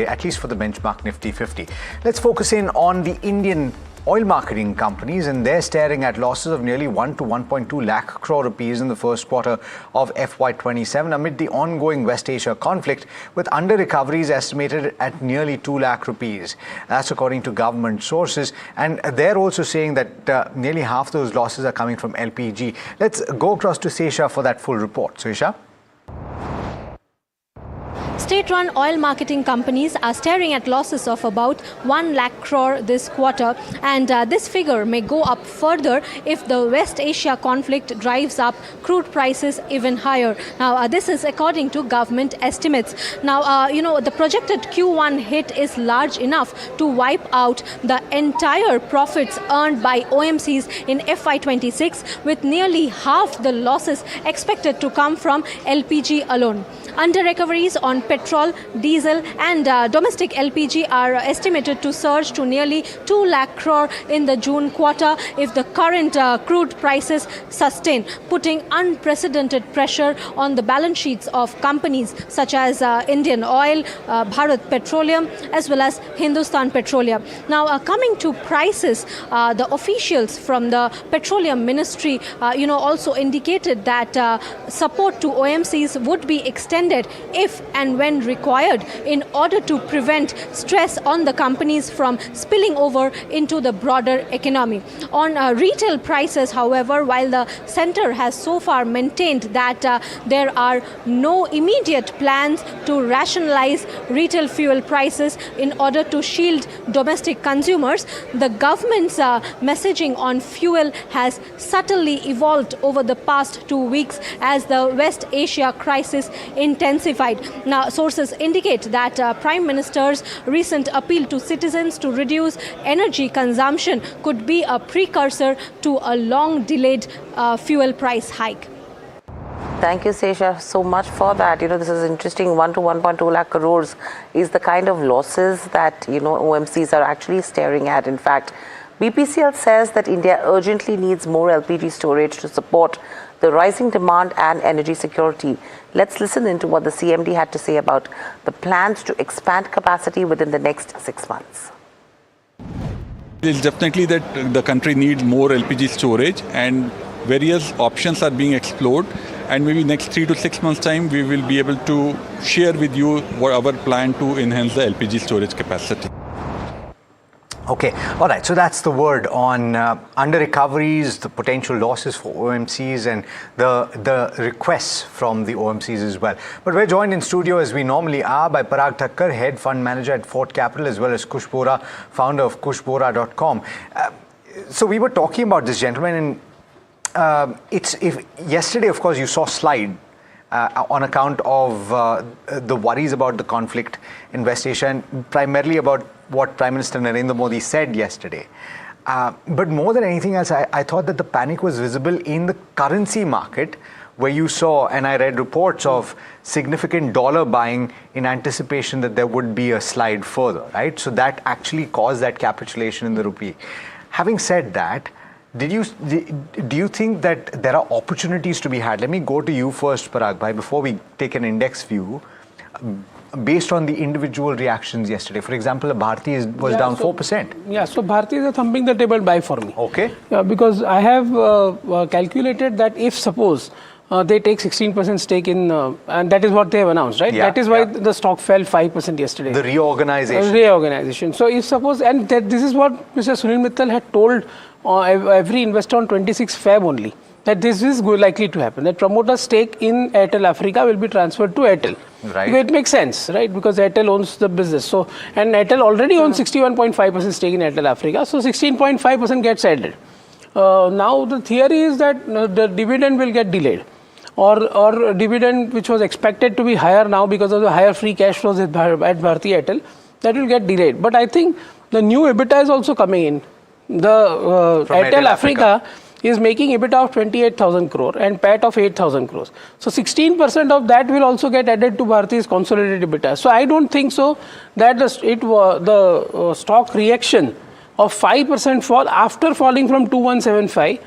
at least for the benchmark Nifty 50. Let's focus in on the Indian oil marketing companies, and they're staring at losses of nearly 1 to 1.2 lakh crore rupees in the first quarter of FY27 amid the ongoing West Asia conflict, with under recoveries estimated at nearly 2 lakh rupees. That's according to government sources, and they're also saying that nearly half those losses are coming from LPG. Let's go across to Sesha for that full report. Sesha? State-run oil marketing companies are staring at losses of about 1 lakh crore this quarter, and this figure may go up further if the West Asia conflict drives up crude prices even higher. Now, this is according to government estimates. Now, the projected Q1 hit is large enough to wipe out the entire profits earned by OMCs in FY26, with nearly half the losses expected to come from LPG alone. Under recoveries on petrol, diesel and domestic LPG are estimated to surge to nearly 2 lakh crore in the June quarter if the current crude prices sustain, putting unprecedented pressure on the balance sheets of companies such as Indian Oil, Bharat Petroleum as well as Hindustan Petroleum. Now, coming to prices, the officials from the Petroleum Ministry also indicated that support to OMCs would be extended if and when required in order to prevent stress on the companies from spilling over into the broader economy. On retail prices, however, while the centre has so far maintained that there are no immediate plans to rationalize retail fuel prices in order to shield domestic consumers, the government's messaging on fuel has subtly evolved over the past 2 weeks as the West Asia crisis intensified. Now, sources indicate that Prime Minister's recent appeal to citizens to reduce energy consumption could be a precursor to a long-delayed fuel price hike. Thank you, Sesha, so much for that. This is interesting. 1 to 1.2 lakh crores is the kind of losses that, OMCs are actually staring at. In fact, BPCL says that India urgently needs more LPG storage to support the rising demand and energy security. Let's listen into what the CMD had to say about the plans to expand capacity within the next 6 months. It's definitely that the country needs more LPG storage, and various options are being explored. And maybe next 3 to 6 months' time, we will be able to share with you what our plan to enhance the LPG storage capacity. Okay, all right. So that's the word on under recoveries, the potential losses for OMCs, and the requests from the OMCs as well. But we're joined in studio, as we normally are, by Parag Thakkar, head fund manager at Fort Capital, as well as Kush Bora, founder of kushbora.com. So we were talking about this, gentleman, and yesterday, of course, you saw slide on account of the worries about the conflict in West Asia, and primarily about what Prime Minister Narendra Modi said yesterday. But more than anything else, I thought that the panic was visible in the currency market, where you saw, and I read reports of significant dollar buying in anticipation that there would be a slide further, right? So that actually caused that capitulation in the rupee. Having said that, do you think that there are opportunities to be had? Let me go to you first, Parag Bhai, before we take an index view. Based on the individual reactions yesterday, for example, Bharti was down 4%. Yeah, so Bharti is a thumping the table buy for me. Okay. Yeah, because I have calculated that if suppose they take 16% stake in, and that is what they have announced, right? Yeah, that is why the stock fell 5% yesterday. The reorganization. Reorganization. So if suppose, and this is what Mr. Sunil Mittal had told every investor on 26 Feb only, that this is likely to happen, that promoter stake in Airtel Africa will be transferred to Airtel. Right. Because it makes sense, right? Because Airtel owns the business. So, and Airtel already owns 61.5% stake in Airtel Africa. So 16.5% gets added. Now the theory is that the dividend will get delayed, or dividend which was expected to be higher now because of the higher free cash flows at Bharti Airtel, that will get delayed. But I think the new EBITDA is also coming in. The Airtel Africa is making EBITDA of 28,000 crore and PAT of 8,000 crores. So 16% of that will also get added to Bharti's consolidated EBITDA. So I don't think so that the stock reaction of 5% fall after falling from 2175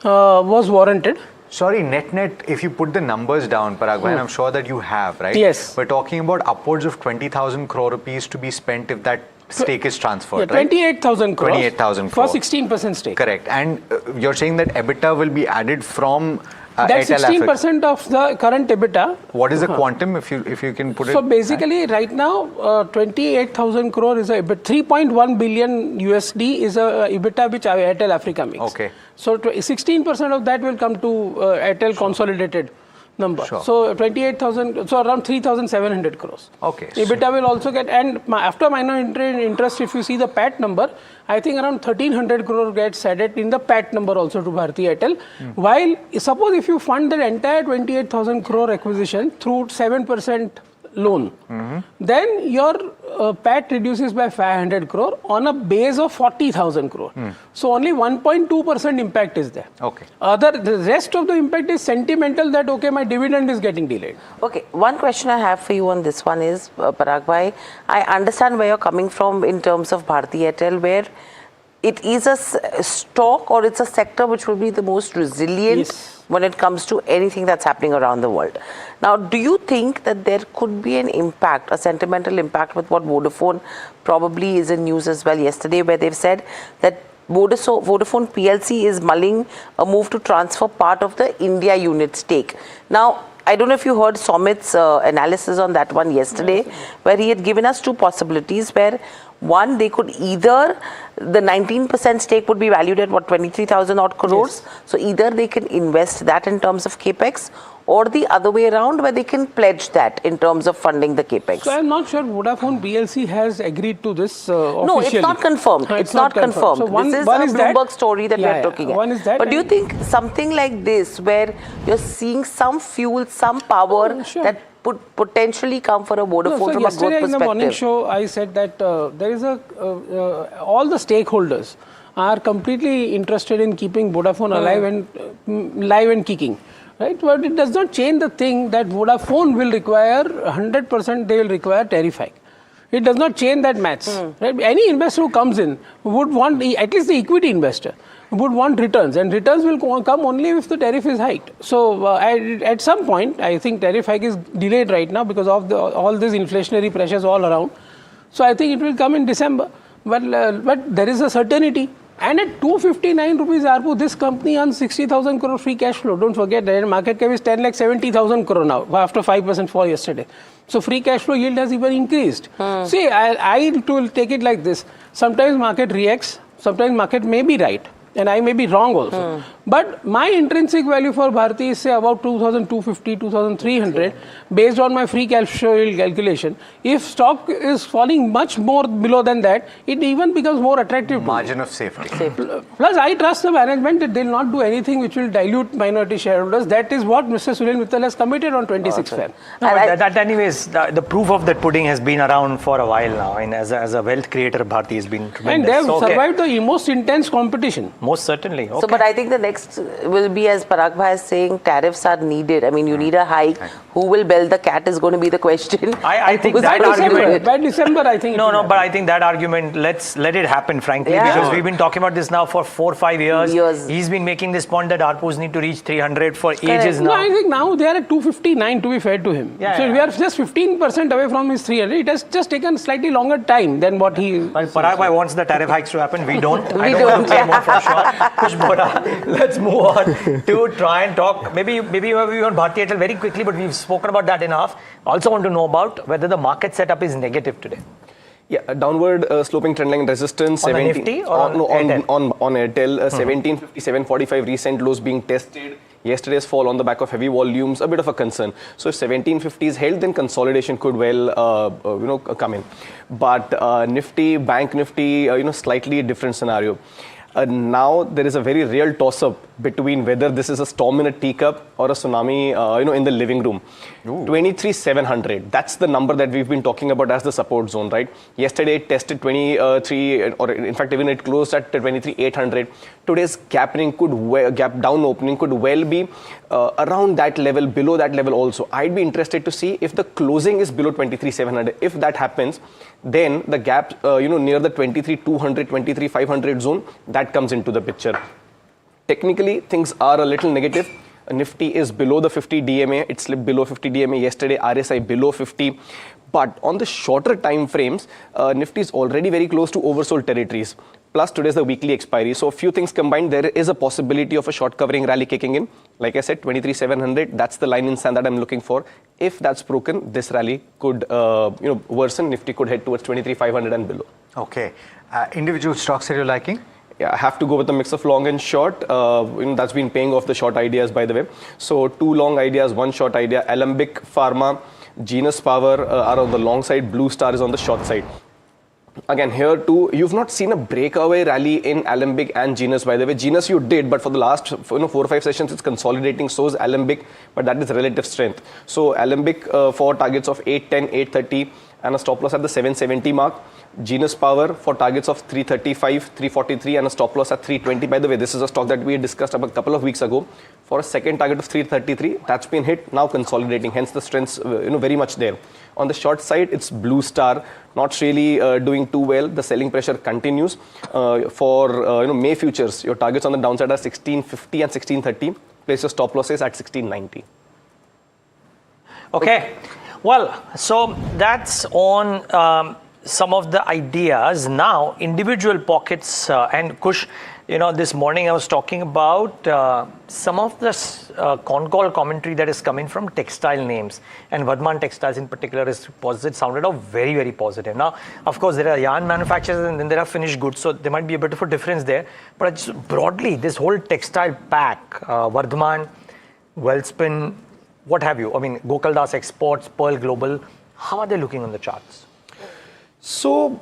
was warranted. Sorry, net, if you put the numbers down, Parag, and I'm sure that you have, right? Yes. We're talking about upwards of 20,000 crore rupees to be spent if that stake is transferred, yeah, 28,000 crore. 28,000 crore. For 16% stake. Correct. And you're saying that EBITDA will be added from That's Airtel 16% of the current EBITDA. What is the quantum, if you can put it? So basically, right now, 28,000 crore is a EBITDA. 3.1 billion USD is a EBITDA which Airtel Africa makes. Okay. So 16% of that will come to Airtel consolidated number. Sure. So 28,000, so around 3,700 crores. Okay. EBITDA will also get, and after minority interest, if you see the PAT number, I think around 1,300 crore gets added in the PAT number also to Bharti Airtel. While, suppose if you fund the entire 28,000 crore acquisition through 7% loan, then your PAT reduces by 500 crore on a base of 40,000 crore. So only 1.2% impact is there. Okay. The rest of the impact is sentimental that, okay, my dividend is getting delayed. Okay, one question I have for you on this one is, Parag bhai, I understand where you're coming from in terms of Bharti Airtel, where it is a stock or it's a sector which will be the most resilient Yes. when it comes to anything that's happening around the world. Now, do you think that there could be an impact, a sentimental impact with what Vodafone probably is in news as well yesterday, where they've said that Vodafone PLC is mulling a move to transfer part of the India unit stake. Now, I don't know if you heard Somit's analysis on that one yesterday, where he had given us two possibilities, where one, they could either, the 19% stake would be valued at what, 23,000 odd crores. Yes. So either they can invest that in terms of capex, or the other way around, where they can pledge that in terms of funding the capex. So I'm not sure Vodafone PLC has agreed to this officially. No, it's not confirmed. It's not confirmed. So this is a Bloomberg story that we're looking at. One is that. But do you think something like this, where you're seeing some fuel, some power that would potentially come for a Vodafone from a growth perspective? Yesterday in the morning show, I said that there is all the stakeholders are completely interested in keeping Vodafone alive and live and kicking. Right, but it does not change the thing that Vodafone will require 100%. They will require tariff hike. It does not change that maths. Right? Any investor who comes in would want, at least the equity investor would want returns, and returns will come only if the tariff is hiked. So at some point, I think tariff hike is delayed right now because of all these inflationary pressures all around. So I think it will come in December. But there is a certainty. And at 259 rupees ARPU, this company earns 60,000 crore free cash flow. Don't forget that market cap is 10,70,000 crore now, after 5% fall yesterday. So free cash flow yield has even increased. See, I will take it like this. Sometimes market reacts, sometimes market may be right, and I may be wrong also. But my intrinsic value for Bharti is, say, about 2,250, 2,300, based on my free cash flow yield calculation. If stock is falling much more below than that, it even becomes more attractive. Margin of safety. Plus, I trust the management that they will not do anything which will dilute minority shareholders. That is what Mr. Sunil Mittal has committed on 26th Feb. No, that anyways, the proof of that pudding has been around for a while now. And as a wealth creator, Bharti has been tremendous. And they have survived the most intense competition. Most certainly. Okay. So, but I think the next will be, as Parag bhai is saying, tariffs are needed. I mean, you need a hike. Who will bell the cat is going to be the question. I think that argument. By December, I think. No, but I think that argument, let it happen, frankly, because we've been talking about this now for 4 or 5 years. He's been making this point that ARPUs need to reach 300 for ages now. No, I think now they are at 259, to be fair to him. So we are just 15% away from his 300. It has just taken slightly longer time than what he. Well, Parag bhai wants the tariff hikes to happen. We don't. I don't want to claim more for sure. Push Bora. Let's move on to try and talk. Maybe we on Bharti Airtel very quickly, but we've spoken about that enough. Also want to know about whether the market setup is negative today. Yeah, downward sloping trendline resistance. On the Nifty or on Airtel? On Airtel, 1757.45 recent lows being tested. Yesterday's fall on the back of heavy volumes, a bit of a concern. So if 1750 is held, then consolidation could well come in. But Nifty, Bank Nifty, slightly different scenario. Now there is a very real toss-up between whether this is a storm in a teacup or a tsunami, in the living room. 23,700. That's the number that we've been talking about as the support zone, right? Yesterday it tested 23, or in fact even it closed at 23,800. Today's gap down opening could well be around that level, below that level also. I'd be interested to see if the closing is below 23,700. If that happens, then the gap, near the 23,200, 23,500 zone, that comes into the picture. Technically, things are a little negative. Nifty is below the 50 DMA. It slipped below 50 DMA yesterday. RSI below 50. But on the shorter time frames, Nifty is already very close to oversold territories. Plus today's the weekly expiry. So a few things combined, there is a possibility of a short covering rally kicking in. Like I said, 23,700, that's the line in sand that I'm looking for. If that's broken, this rally could worsen. Nifty could head towards 23,500 and below. Okay. Individual stocks that you're liking? Yeah, I have to go with a mix of long and short. That's been paying off the short ideas, by the way. So 2 long ideas, 1 short idea. Alembic Pharma, Genus Power are on the long side. Blue Star is on the short side. Again, here too, you've not seen a breakaway rally in Alembic and Genus, by the way. Genus you did, but for the last 4 or 5 sessions, it's consolidating. So is Alembic, but that is relative strength. So Alembic for targets of 810, 830 and a stop loss at the 770 mark. Genus Power for targets of 335, 343 and a stop loss at 320. By the way, this is a stock that we discussed a couple of weeks ago for a second target of 333. That's been hit, now consolidating, hence the strength's very much there. On the short side, it's Blue Star, not really doing too well. The selling pressure continues. For May futures, your targets on the downside are 1650 and 1630. Place your stop losses at 1690. Okay. Well, so that's on some of the ideas. Now, individual pockets, and Kush, this morning I was talking about some of the con call commentary that is coming from textile names, and Vardhman Textiles in particular is positive. It sounded out very, very positive. Now, of course, there are yarn manufacturers and then there are finished goods, so there might be a bit of a difference there. But it's broadly, this whole textile pack, Vardhman, Wellspin, what have you? I mean, Gokaldas Exports, Pearl Global, how are they looking on the charts? So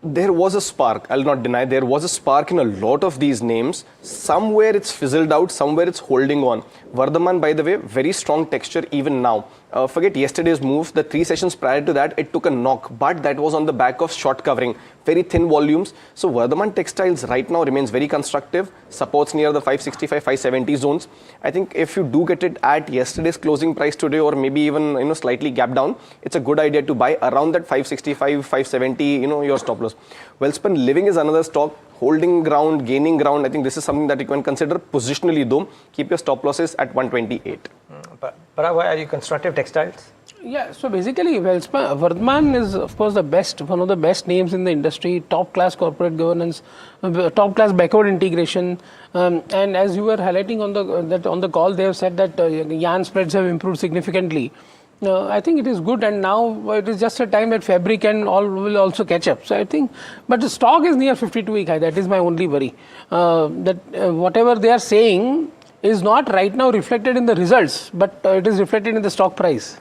there was a spark, I'll not deny, there was a spark in a lot of these names. Somewhere it's fizzled out, somewhere it's holding on. Vardhman, by the way, very strong texture even now. Forget yesterday's move, the 3 sessions prior to that, it took a knock, but that was on the back of short covering, very thin volumes. So Vardhman Textiles right now remains very constructive, supports near the 565, 570 zones. I think if you do get it at yesterday's closing price today, or maybe even slightly gap down, it's a good idea to buy around that 565, 570, your stop loss. Wellspun Living is another stock, holding ground, gaining ground. I think this is something that you can consider positionally though. Keep your stop losses at 128. But why are you constructive textiles? Yeah, so basically, Vardhman is, of course, one of the best names in the industry, top-class corporate governance, top-class backward integration. And as you were highlighting on the call, they have said that yarn spreads have improved significantly. I think it is good, and now it is just a time that fabric and all will also catch up. So I think, but the stock is near 52-week high. That is my only worry. Whatever they are saying is not right now reflected in the results, but it is reflected in the stock price.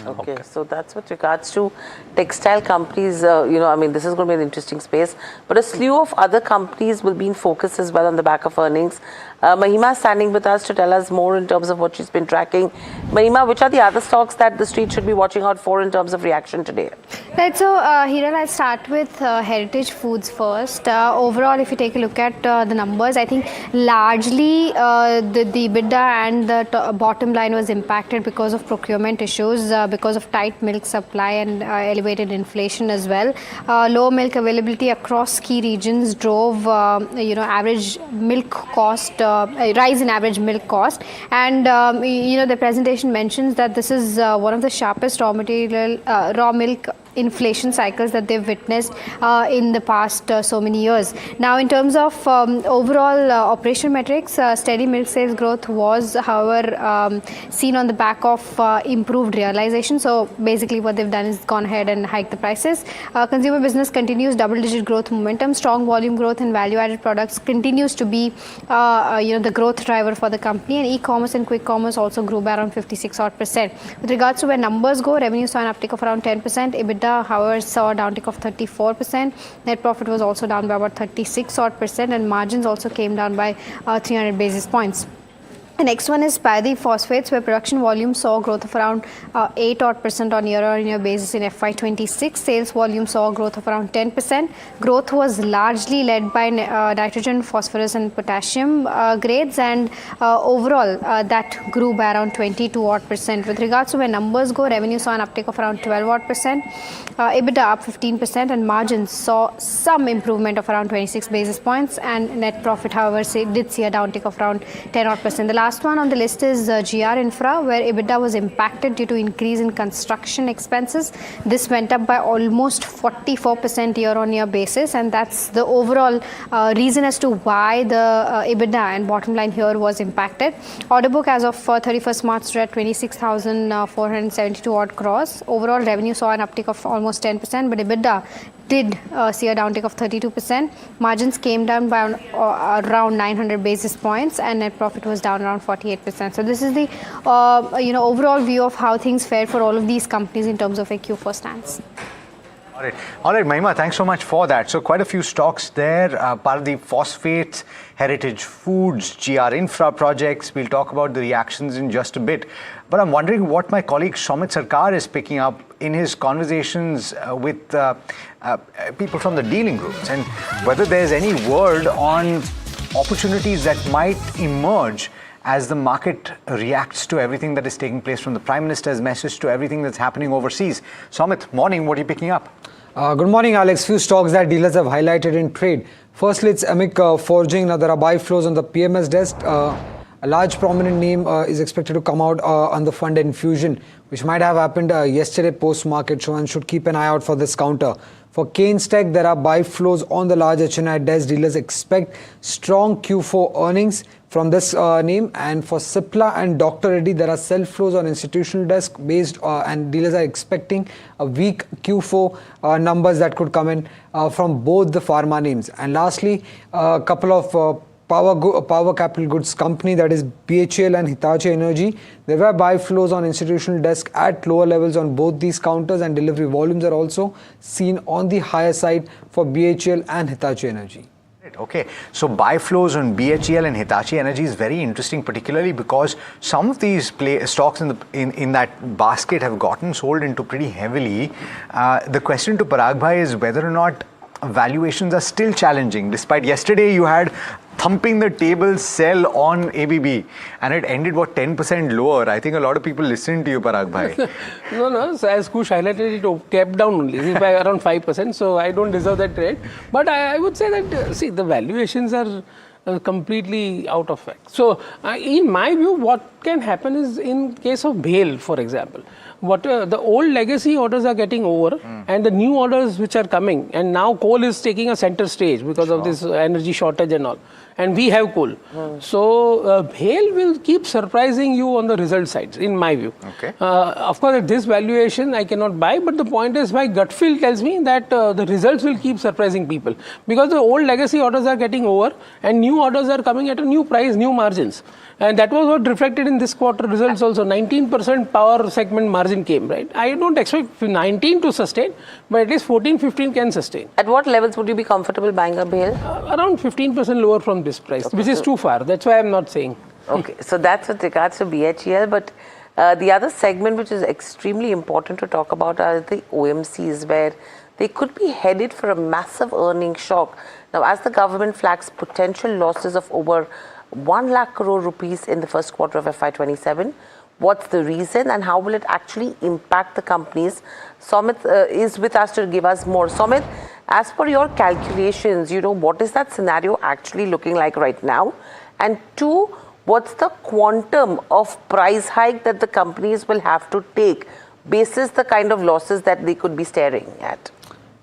Okay, so that's with regards to textile companies. This is going to be an interesting space. But a slew of other companies will be in focus as well on the back of earnings. Mahima is standing with us to tell us more in terms of what she's been tracking. Mahima, which are the other stocks that the street should be watching out for in terms of reaction today? Right, so Hiral, I'll start with Heritage Foods first. Overall, if you take a look at the numbers, I think largely the EBITDA and the bottom line was impacted because of procurement issues, because of tight milk supply and elevated inflation as well. Low milk availability across key regions drove average milk cost, rise in average milk cost, and the presentation mentions that this is one of the sharpest raw milk inflation cycles that they've witnessed in the past so many years. Now, in terms of overall operational metrics, steady milk sales growth was, however, seen on the back of improved realization. So basically what they've done is gone ahead and hiked the prices. Consumer business continues double-digit growth momentum. Strong volume growth in value-added products continues to be the growth driver for the company, and e-commerce and quick commerce also grew by around 56%. With regards to where numbers go, revenue saw an uptick of around 10%. EBITDA, however, saw a downtick of 34%. Net profit was also down by about 36%, and margins also came down by 300 basis points. The next one is Paradeep Phosphates, where production volume saw growth of around 8% on year-on-year basis in FY26. Sales volume saw growth of around 10%. Growth was largely led by nitrogen, phosphorus and potassium grades, and overall that grew by around 22%. With regards to where numbers go, revenue saw an uptick of around 12%. EBITDA up 15%, and margins saw some improvement of around 26 basis points, and net profit, however, did see a downtick of around 10%. The last one on the list is GR Infra, where EBITDA was impacted due to increase in construction expenses. This went up by almost 44% year-on-year basis, and that's the overall reason as to why the EBITDA and bottom line here was impacted. Order book as of 31st March stood at 26,472 odd crores. Overall revenue saw an uptick of almost 10%, but EBITDA did see a downtick of 32%. Margins came down by around 900 basis points, and net profit was down around 48%. So this is the overall view of how things fared for all of these companies in terms of a Q4 stance. All right, Mahima, thanks so much for that. So quite a few stocks there, Paradeep Phosphates, Heritage Foods, GR Infra projects. We'll talk about the reactions in just a bit. But I'm wondering what my colleague Somit Sarkar is picking up in his conversations with people from the dealing groups, and whether there's any word on opportunities that might emerge as the market reacts to everything that is taking place, from the Prime Minister's message to everything that's happening overseas. Somit, morning, what are you picking up? Good morning, Alex. Few stocks that dealers have highlighted in trade. Firstly, it's Amic Forging. Now, there are buy flows on the PMS desk. A large prominent name is expected to come out on the fund infusion, which might have happened yesterday post-market, so one should keep an eye out for this counter. For Keynes Tech, there are buy flows on the large HNI desk. Dealers expect strong Q4 earnings from this name. And for Cipla and Dr. Reddy, there are sell flows on institutional desk based and dealers are expecting a weak Q4 numbers that could come in from both the pharma names. And lastly, a couple of power capital goods company, that is BHEL and Hitachi Energy. There were buy flows on institutional desk at lower levels on both these counters, and delivery volumes are also seen on the higher side for BHEL and Hitachi Energy. Okay, so buy flows on BHEL and Hitachi Energy is very interesting, particularly because some of these stocks in that basket have gotten sold into pretty heavily. The question to Parag Bhai is whether or not valuations are still challenging. Despite yesterday you had thumping the table sell on ABB, and it ended 10% lower. I think a lot of people listened to you, Parag Bhai. No, so as Kush highlighted, it kept down only by around 5%, so I don't deserve that trade. But I would say that, see, the valuations are completely out of whack. So in my view, what can happen is, in case of BHEL, for example, the old legacy orders are getting over, and the new orders which are coming, and now coal is taking a center stage because of this energy shortage and all, and we have coal. So BHEL will keep surprising you on the result sides, in my view. Okay. Of course, at this valuation I cannot buy, but the point is, my gut feel tells me that the results will keep surprising people, because the old legacy orders are getting over and new orders are coming at a new price, new margins. And that was what reflected in this quarter results also. 19% power segment margin came, right? I don't expect 19 to sustain, but at least 14-15 can sustain. At what levels would you be comfortable buying a BHEL? Around 15% lower from this price, which is too far. That's why I'm not saying. Okay, so that's with regards to BHEL. But the other segment which is extremely important to talk about are the OMCs, where they could be headed for a massive earning shock. Now, as the government flags potential losses of over 1 lakh crore rupees in the first quarter of FY27, what's the reason and how will it actually impact the companies? Somit is with us to give us more. Somit, as per your calculations, what is that scenario actually looking like right now? And two, what's the quantum of price hike that the companies will have to take basis the kind of losses that they could be staring at?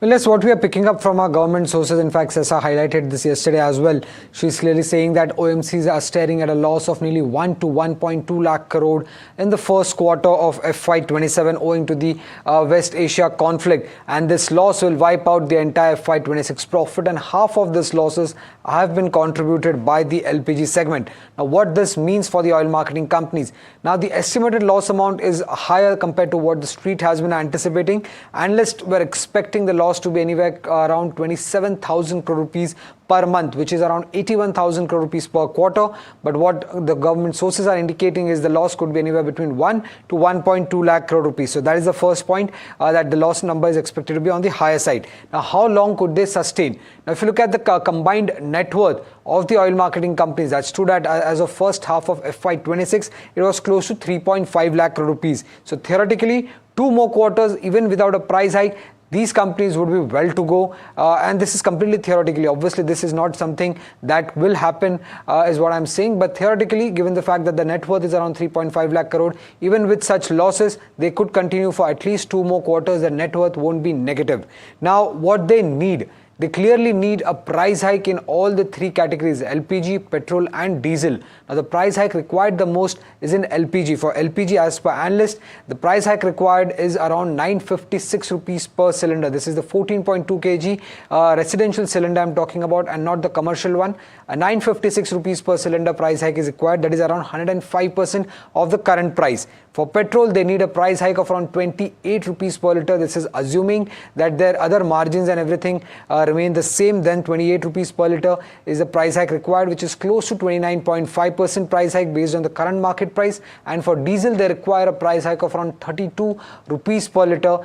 Well, that's what we are picking up from our government sources. In fact, Sessa highlighted this yesterday as well. She's clearly saying that OMCs are staring at a loss of nearly 1 to 1.2 lakh crore in the first quarter of FY27 owing to the West Asia conflict. And this loss will wipe out the entire FY26 profit, and half of this losses have been contributed by the LPG segment. Now, what this means for the oil marketing companies. Now, the estimated loss amount is higher compared to what the street has been anticipating. Analysts were expecting the loss to be anywhere around 27,000 crore rupees per month, which is around 81,000 crore rupees per quarter. But what the government sources are indicating is the loss could be anywhere between 1 to 1.2 lakh crore rupees. So that is the first point, that the loss number is expected to be on the higher side. Now, how long could they sustain? Now, if you look at the combined net worth of the oil marketing companies, that stood at, as of first half of FY26, it was close to 3.5 lakh crore rupees. So theoretically, 2 more quarters, even without a price hike, these companies would be well to go. And this is completely theoretically. Obviously, this is not something that will happen, is what I'm saying. But theoretically, given the fact that the net worth is around 3.5 lakh crore, even with such losses, they could continue for at least 2 more quarters. The net worth won't be negative. Now, what they need, they clearly need a price hike in all the 3 categories: LPG, petrol and diesel. Now the price hike required the most is in LPG. For LPG, as per analyst, the price hike required is around 956 rupees per cylinder. This is the 14.2 kg residential cylinder I'm talking about, and not the commercial one. A 956 rupees per cylinder price hike is required. That is around 105% of the current price. For petrol, they need a price hike of around 28 rupees per litre. This is assuming that their other margins and everything remain the same. Then 28 rupees per litre is the price hike required, which is close to 29.5% price hike based on the current market price. And for diesel, they require a price hike of around 32 rupees per litre,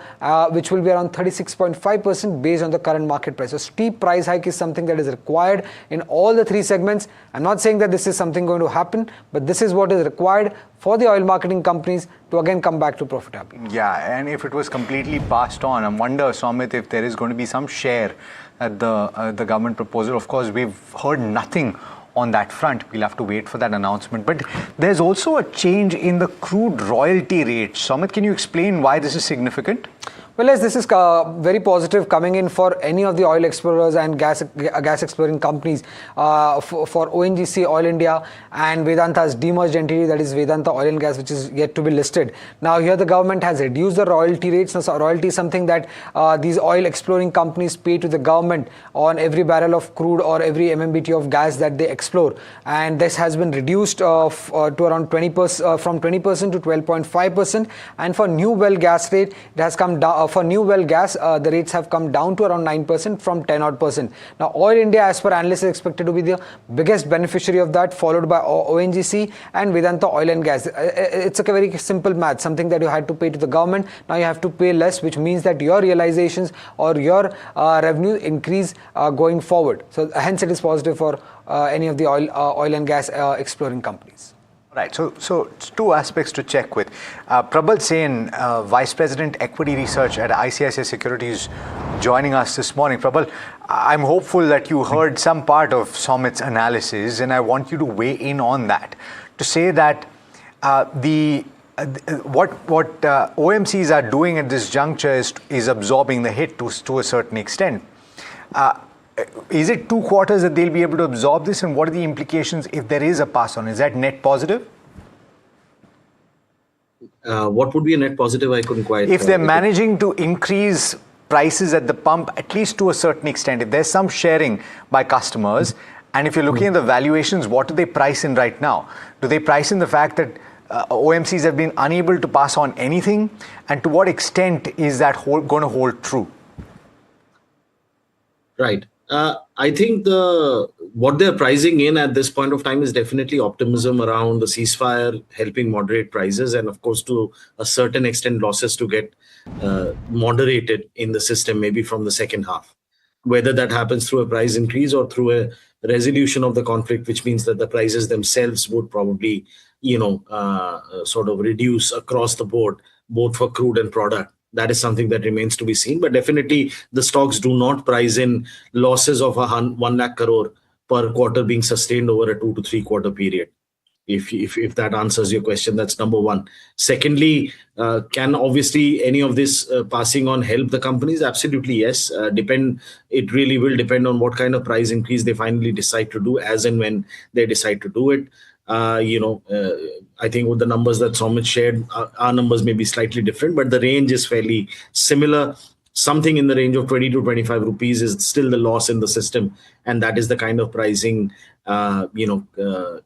which will be around 36.5% based on the current market price. So steep price hike is something that is required in all the 3 segments. I'm not saying that this is something going to happen, but this is what is required for the oil marketing companies to again come back to profitability. Yeah, and if it was completely passed on, I wonder, Somit, if there is going to be some share at the government proposal. Of course, we've heard nothing on that front. We'll have to wait for that announcement. But there's also a change in the crude royalty rate. Somit, can you explain why this is significant? Well, yes, this is very positive coming in for any of the oil explorers and gas exploring companies. For ONGC, Oil India, and Vedanta's demerged entity, that is Vedanta Oil and Gas, which is yet to be listed. Now, here the government has reduced the royalty rates. Now, royalty is something that these oil exploring companies pay to the government on every barrel of crude or every MMBtu of gas that they explore. And this has been reduced to around 20%, from 20% to 12.5%. And for new well gas rate, it has come down. For new well gas, the rates have come down to around 9% from 10%. Now, Oil India, as per analysts, is expected to be the biggest beneficiary of that, followed by ONGC and Vedanta Oil and Gas. It's a very simple math, something that you had to pay to the government. Now you have to pay less, which means that your realizations or your revenue increase going forward. So hence it is positive for any of the oil and gas exploring companies. Right, so 2 aspects to check with. Prabal Sen, Vice President Equity Research at ICICI Securities, joining us this morning. Prabal, I'm hopeful that you heard some part of Somit's analysis, and I want you to weigh in on that, to say that what OMCs are doing at this juncture is absorbing the hit to a certain extent. Is it 2 quarters that they'll be able to absorb this, and what are the implications if there is a pass on? Is that net positive? What would be a net positive? I couldn't quite. If they're managing to increase prices at the pump, at least to a certain extent, if there's some sharing by customers, and if you're looking at the valuations, what do they price in right now? Do they price in the fact that OMCs have been unable to pass on anything? And to what extent is that going to hold true? Right. I think what they're pricing in at this point of time is definitely optimism around the ceasefire helping moderate prices, and of course to a certain extent losses to get moderated in the system, maybe from the second half. Whether that happens through a price increase or through a resolution of the conflict, which means that the prices themselves would probably, sort of reduce across the board, both for crude and product. That is something that remains to be seen. But definitely the stocks do not price in losses of 1 lakh crore per quarter being sustained over a 2 to 3 quarter period. If that answers your question, that's number one. Secondly, can obviously any of this passing on help the companies? Absolutely, yes. It really will depend on what kind of price increase they finally decide to do, as and when they decide to do it. I think with the numbers that Somit shared, our numbers may be slightly different, but the range is fairly similar. Something in the range of 20 to 25 rupees is still the loss in the system, and that is the kind of pricing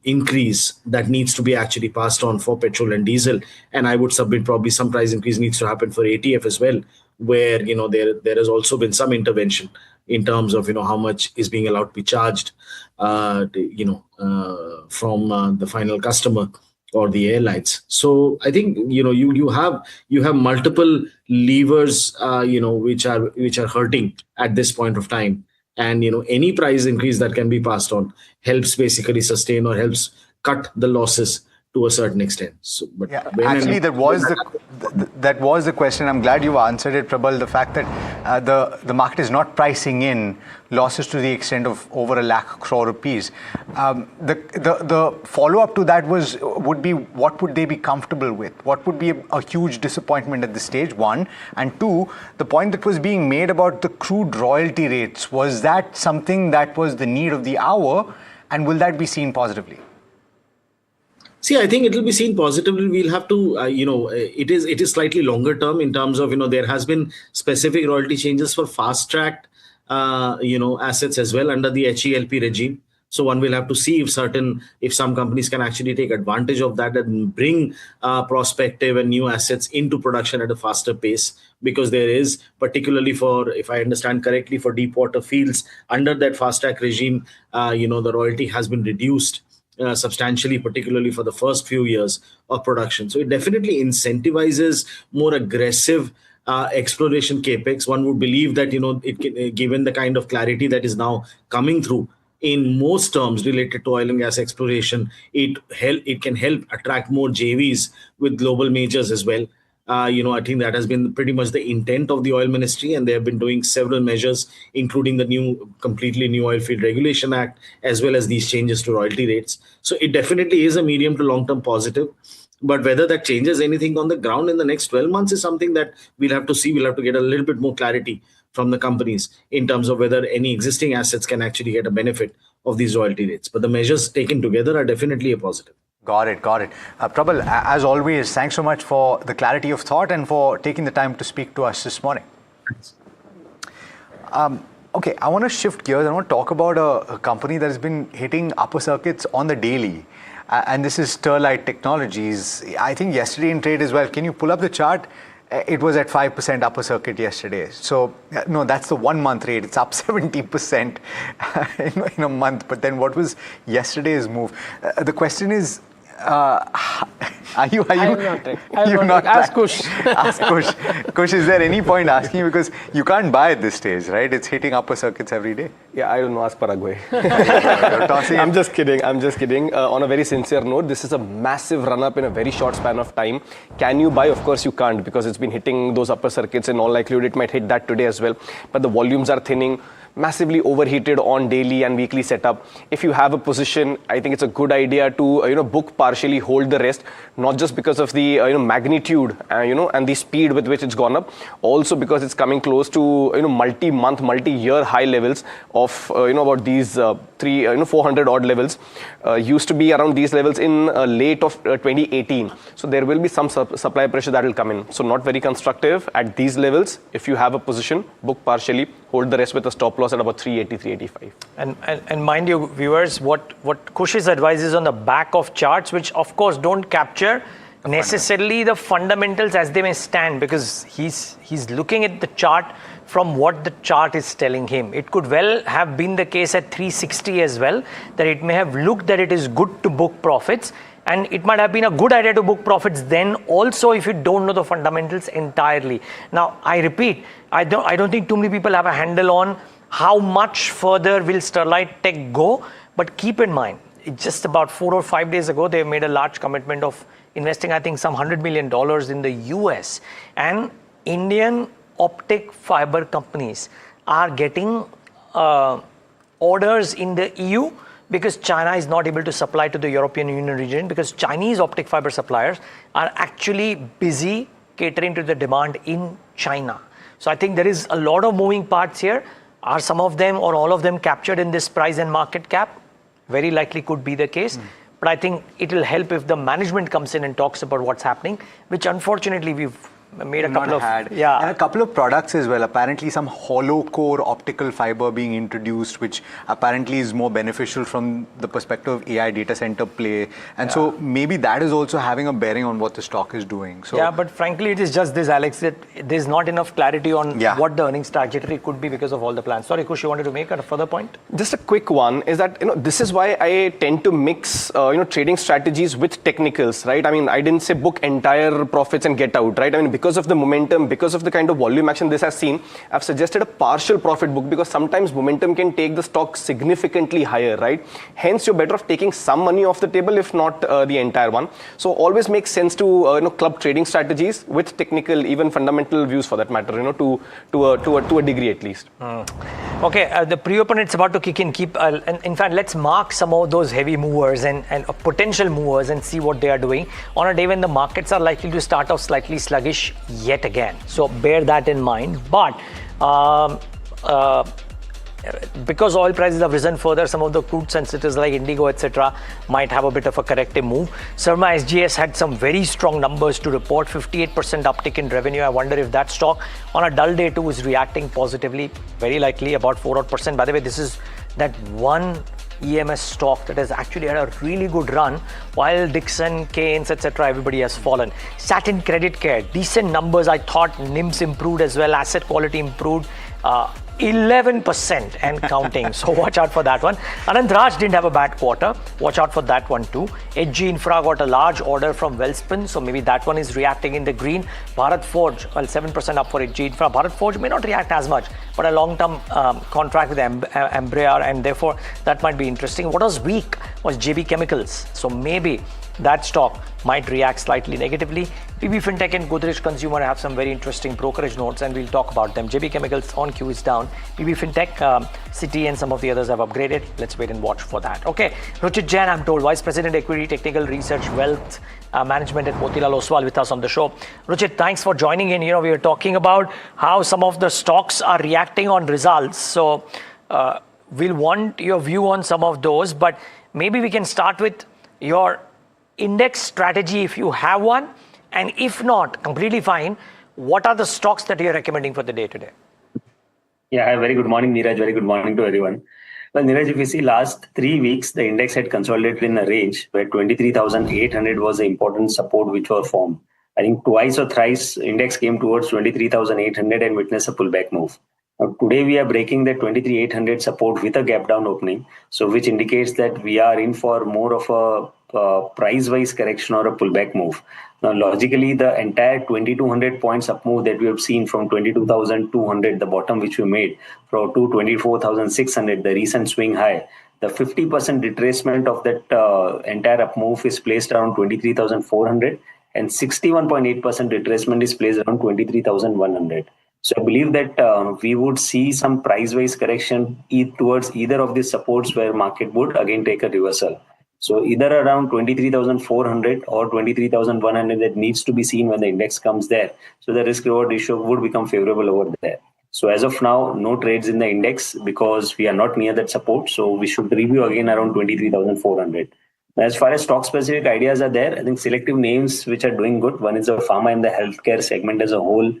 increase that needs to be actually passed on for petrol and diesel. And I would submit probably some price increase needs to happen for ATF as well, where there has also been some intervention in terms of how much is being allowed to be charged from the final customer or the airlines. So I think you have multiple levers which are hurting at this point of time, and any price increase that can be passed on helps basically sustain or helps cut the losses to a certain extent. So, but yeah, actually, that was the question. I'm glad you answered it, Prabal. The fact that the market is not pricing in losses to the extent of over 1 lakh crore rupees. The follow-up to that would be what would they be comfortable with? What would be a huge disappointment at this stage? One, and two, the point that was being made about the crude royalty rates, was that something that was the need of the hour, and will that be seen positively? See, I think it will be seen positively. We'll have to, it is slightly longer term in terms of, there has been specific royalty changes for fast-tracked, assets as well under the HELP regime. So one will have to see if some companies can actually take advantage of that and bring prospective and new assets into production at a faster pace, because there is, particularly for, if I understand correctly, for deep water fields under that fast-track regime, the royalty has been reduced substantially, particularly for the first few years of production. So it definitely incentivizes more aggressive exploration capex. One would believe that, it can, given the kind of clarity that is now coming through in most terms related to oil and gas exploration, it can help attract more JVs with global majors as well. I think that has been pretty much the intent of the oil ministry, and they have been doing several measures, including the completely new Oil Field Regulation Act, as well as these changes to royalty rates. So it definitely is a medium to long-term positive. But whether that changes anything on the ground in the next 12 months is something that we'll have to see. We'll have to get a little bit more clarity from the companies in terms of whether any existing assets can actually get a benefit of these royalty rates. But the measures taken together are definitely a positive. Got it. Prabal, as always, thanks so much for the clarity of thought and for taking the time to speak to us this morning. Thanks. Okay, I want to shift gears. I want to talk about a company that has been hitting upper circuits on the daily. And this is Sterlite Technologies. I think yesterday in trade as well. Can you pull up the chart? It was at 5% upper circuit yesterday. So, no, that's the 1 month rate. It's up 70% in a month. But then what was yesterday's move? The question is, are you not ask Kush. Ask Kush. Kush, is there any point asking? Because you can't buy at this stage, right? It's hitting upper circuits every day. Yeah, I don't know. Ask Paraguay. You're tossing I'm just kidding. On a very sincere note, this is a massive run-up in a very short span of time. Can you buy? Of course you can't, because it's been hitting those upper circuits. In all likelihood, it might hit that today as well. But the volumes are thinning, massively overheated on daily and weekly setup. If you have a position, I think it's a good idea to book partially, hold the rest, not just because of the magnitude and the speed with which it's gone up, also because it's coming close to multi-month, multi-year high levels of about these 400 odd levels. Used to be around these levels in late of 2018. So there will be some supply pressure that will come in. So not very constructive at these levels. If you have a position, book partially, hold the rest with a stop loss at about 380, 385. And mind you, viewers, what Kush's advice is on the back of charts, which of course don't capture necessarily the fundamentals as they may stand, because he's looking at the chart from what the chart is telling him. It could well have been the case at 360 as well, that it may have looked that it is good to book profits, and it might have been a good idea to book profits then also if you don't know the fundamentals entirely. Now, I repeat, I don't think too many people have a handle on how much further will Sterlite Tech go, but keep in mind, just about 4 or 5 days ago, they made a large commitment of investing, I think, some $100 million in the US. And Indian optic fiber companies are getting orders in the EU because China is not able to supply to the European Union region, because Chinese optic fiber suppliers are actually busy catering to the demand in China. So I think there is a lot of moving parts here. Are some of them or all of them captured in this price and market cap? Very likely could be the case. But I think it will help if the management comes in and talks about what's happening, which unfortunately we've made a couple of... And a couple of products as well. Apparently some hollow core optical fiber being introduced, which apparently is more beneficial from the perspective of AI data center play. And so maybe that is also having a bearing on what the stock is doing. So, yeah, but frankly, it is just this, Alex, that there's not enough clarity on what the earnings trajectory could be because of all the plans. Sorry, Kush, you wanted to make a further point? Just a quick one is that, this is why I tend to mix, trading strategies with technicals, right? I mean, I didn't say book entire profits and get out, right? I mean, because of the momentum, because of the kind of volume action this has seen, I've suggested a partial profit book because sometimes momentum can take the stock significantly higher, right? Hence, you're better off taking some money off the table, if not the entire one. So always makes sense to club trading strategies with technical, even fundamental views for that matter, to a degree at least. Okay, the pre-open, it's about to kick in. In fact, let's mark some of those heavy movers and potential movers and see what they are doing on a day when the markets are likely to start off slightly sluggish yet again. So bear that in mind. But because oil prices have risen further, some of the crude sensitives like Indigo, etc., might have a bit of a corrective move. Surma SGS had some very strong numbers to report, 58% uptick in revenue. I wonder if that stock on a dull day too is reacting positively, very likely about 4%. By the way, this is that one EMS stock that has actually had a really good run, while Dixon, Keynes, etc., everybody has fallen. Satin Credit Care, decent numbers. I thought NIMS improved as well, asset quality improved. 11% and counting. So watch out for that one. Anand Raj didn't have a bad quarter. Watch out for that one too. HG Infra got a large order from Wellspun, so maybe that one is reacting in the green. Bharat Forge, well, 7% up for HG Infra. Bharat Forge may not react as much, but a long-term contract with Embraer, and therefore that might be interesting. What was weak was JB Chemicals. So maybe that stock might react slightly negatively. PB Fintech and Godrej Consumer have some very interesting brokerage notes, and we'll talk about them. JB Chemicals on Q is down. PB Fintech, Citi and some of the others have upgraded. Let's wait and watch for that. Okay, Ruchit Jain, I'm told, Vice President Equity Technical Research Wealth Management at Motilal Oswal with us on the show. Ruchit, thanks for joining in. We were talking about how some of the stocks are reacting on results. So we'll want your view on some of those, but maybe we can start with your index strategy if you have one, and if not, completely fine. What are the stocks that you're recommending for the day today? Yeah, hi, very good morning, Neeraj. Very good morning to everyone. Well, Neeraj, if you see last 3 weeks, the index had consolidated in a range where 23,800 was the important support which were formed. I think twice or thrice index came towards 23,800 and witnessed a pullback move. Now, today we are breaking the 23,800 support with a gap down opening, so which indicates that we are in for more of a price-wise correction or a pullback move. Now, logically, the entire 2,200 points up move that we have seen from 22,200, the bottom which we made, to 24,600, the recent swing high, the 50% retracement of that entire up move is placed around 23,400, and 61.8% retracement is placed around 23,100. So I believe that we would see some price-wise correction towards either of these supports where market would again take a reversal. So either around 23,400 or 23,100 that needs to be seen when the index comes there. So the risk-reward ratio would become favorable over there. So as of now, no trades in the index because we are not near that support. So we should review again around 23,400. As far as stock-specific ideas are there, I think selective names which are doing good. One is the pharma and the healthcare segment as a whole.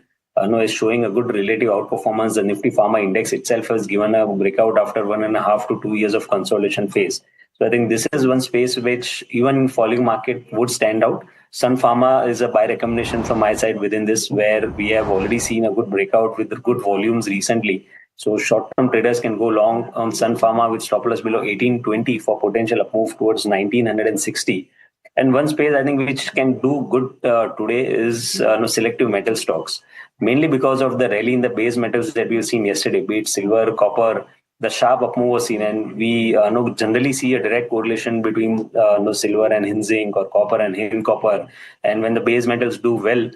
Is showing a good relative outperformance. The Nifty Pharma Index itself has given a breakout after 1.5 to 2 years of consolidation phase. So I think this is one space which even in falling market would stand out. Sun Pharma is a buy recommendation from my side within this, where we have already seen a good breakout with the good volumes recently. So short-term traders can go long on Sun Pharma with stop loss below 1820 for potential up move towards 1960. And one space I think which can do good today is selective metal stocks, mainly because of the rally in the base metals that we've seen yesterday, be it silver, copper. The sharp up move was seen, and we generally see a direct correlation between silver and Hin zinc or copper and Hin copper. And when the base metals do well,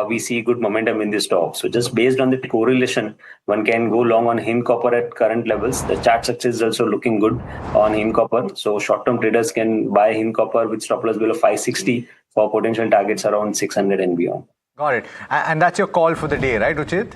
we see good momentum in this stock. So just based on the correlation, one can go long on Hin copper at current levels. The chart structure is also looking good on Hin copper. So short-term traders can buy Hin copper with stop loss below 560 for potential targets around 600 and beyond. Got it. And that's your call for the day, right, Ruchit?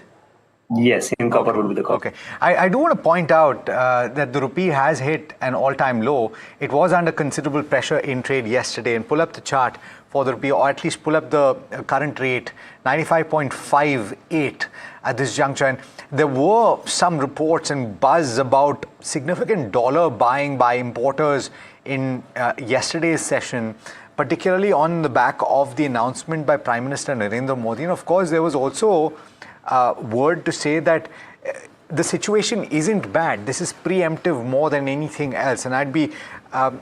Yes, in copper would be the call. Okay. I do want to point out that the rupee has hit an all-time low. It was under considerable pressure in trade yesterday. And pull up the chart for the rupee, or at least pull up the current rate, 95.58 at this juncture. And there were some reports and buzz about significant dollar buying by importers in yesterday's session, particularly on the back of the announcement by Prime Minister Narendra Modi. And of course, there was also word to say that the situation isn't bad. This is preemptive more than anything else. And I'd be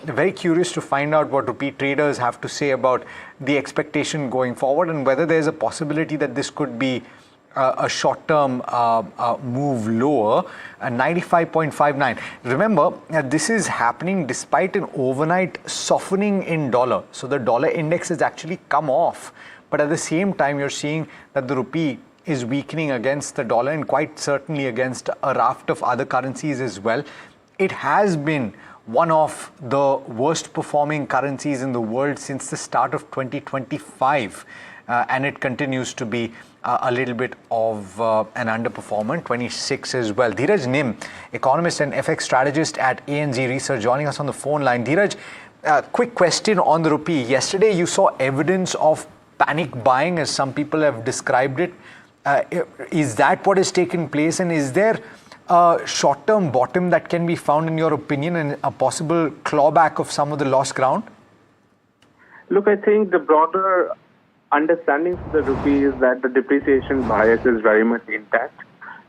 very curious to find out what rupee traders have to say about the expectation going forward and whether there's a possibility that this could be a short-term move lower, 95.59. Remember, this is happening despite an overnight softening in dollar. So the dollar index has actually come off. But at the same time, you're seeing that the rupee is weakening against the dollar and quite certainly against a raft of other currencies as well. It has been one of the worst performing currencies in the world since the start of 2025. And it continues to be a little bit of an underperformer, 26 as well. Dheeraj Nim, economist and FX strategist at ANZ Research, joining us on the phone line. Dheeraj, quick question on the rupee. Yesterday, you saw evidence of panic buying, as some people have described it. Is that what has taken place? And is there a short-term bottom that can be found, in your opinion, and a possible clawback of some of the lost ground? Look, I think the broader understanding of the rupee is that the depreciation bias is very much intact.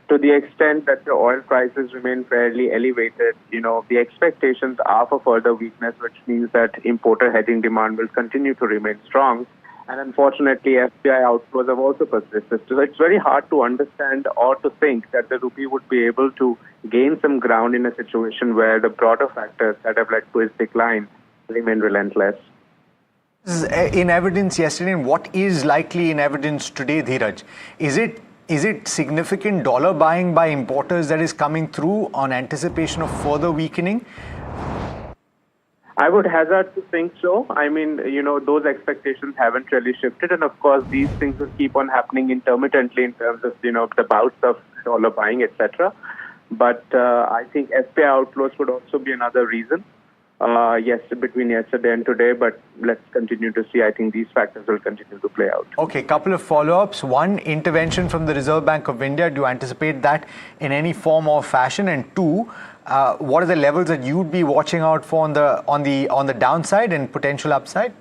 To the extent that the oil prices remain fairly elevated, the expectations are for further weakness, which means that importer hedging demand will continue to remain strong. And unfortunately, FPI outflows have also persisted. So it's very hard to understand or to think that the rupee would be able to gain some ground in a situation where the broader factors that have led to its decline remain relentless. In evidence yesterday, and what is likely in evidence today, Dheeraj? Is it significant dollar buying by importers that is coming through on anticipation of further weakening? I would hazard to think so. I mean, those expectations haven't really shifted. And of course, these things will keep on happening intermittently in terms of, the bouts of dollar buying, etc. But I think FPI outflows would also be another reason. Yes, between yesterday and today, but let's continue to see. I think these factors will continue to play out. Okay, couple of follow-ups. One, intervention from the Reserve Bank of India. Do you anticipate that in any form or fashion? And two, what are the levels that you'd be watching out for on the downside and potential upside?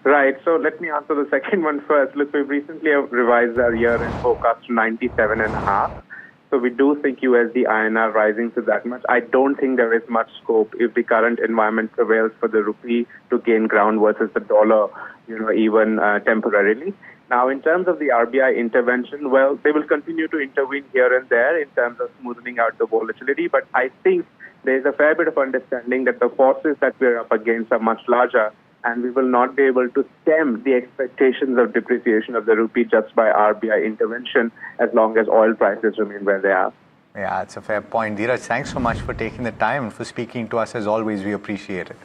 Right. So let me answer the second one first. Look, we've recently revised our year-end forecast to 97.5. So we do think USD INR rising to that much. I don't think there is much scope if the current environment prevails for the rupee to gain ground versus the dollar, even temporarily. Now, in terms of the RBI intervention, well, they will continue to intervene here and there in terms of smoothing out the volatility. But I think there is a fair bit of understanding that the forces that we're up against are much larger, and we will not be able to stem the expectations of depreciation of the rupee just by RBI intervention as long as oil prices remain where they are. Yeah, it's a fair point. Dheeraj, thanks so much for taking the time and for speaking to us as always. We appreciate it.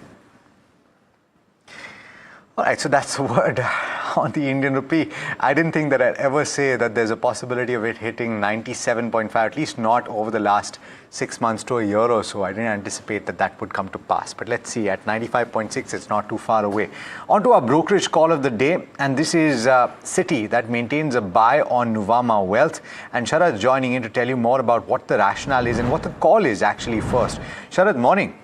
All right, so that's the word on the Indian rupee. I didn't think that I'd ever say that there's a possibility of it hitting 97.5, at least not over the last 6 months to a year or so. I didn't anticipate that would come to pass. But let's see, at 95.6, it's not too far away. On to our brokerage call of the day. And this is Citi that maintains a buy on Nuvama Wealth. And Sharad joining in to tell you more about what the rationale is and what the call is actually first. Sharad, morning.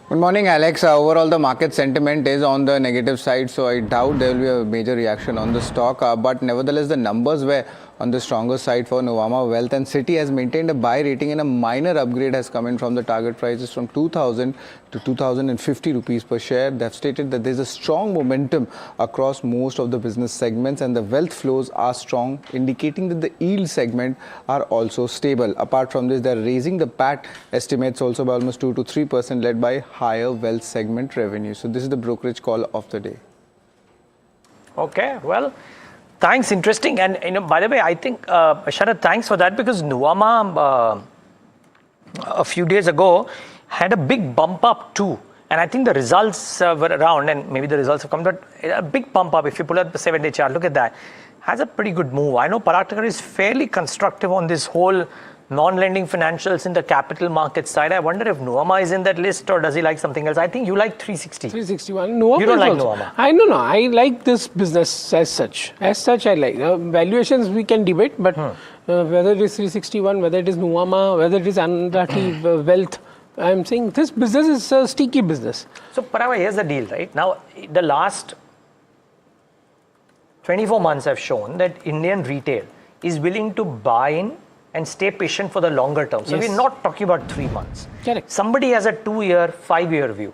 Good morning, Alex. Overall, the market sentiment is on the negative side, so I doubt there will be a major reaction on the stock. But nevertheless, the numbers were on the stronger side for Nuvama Wealth, and Citi has maintained a buy rating, and a minor upgrade has come in from the target prices from 2,000 to 2,050 rupees per share. They have stated that there is a strong momentum across most of the business segments, and the wealth flows are strong, indicating that the yield segment are also stable. Apart from this, they are raising the PAT estimates also by almost 2 to 3%, led by higher wealth segment revenue. So this is the brokerage call of the day. Okay, well, thanks. Interesting. And by the way, I think Sharad, thanks for that, because Nuvama a few days ago had a big bump up too. And I think the results were around, and maybe the results have come, but a big bump up. If you pull out the 7-day chart, look at that. Has a pretty good move. I know Paratkar is fairly constructive on this whole non-lending financials in the capital market side. I wonder if Nuvama is in that list, or does he like something else? I think you like 360. 361. Nuvama, you don't like also. Nuvama. I know. I like this business as such. As such, I like. Valuations we can debate, but whether it is 361, whether it is Nuvama, whether it is Andati Wealth, I am saying this business is a sticky business. So, Parava, here's the deal, right? Now, the last 24 months have shown that Indian retail is willing to buy in and stay patient for the longer term. So we're not talking about 3 months. Correct. Somebody has a 2-year, 5-year view.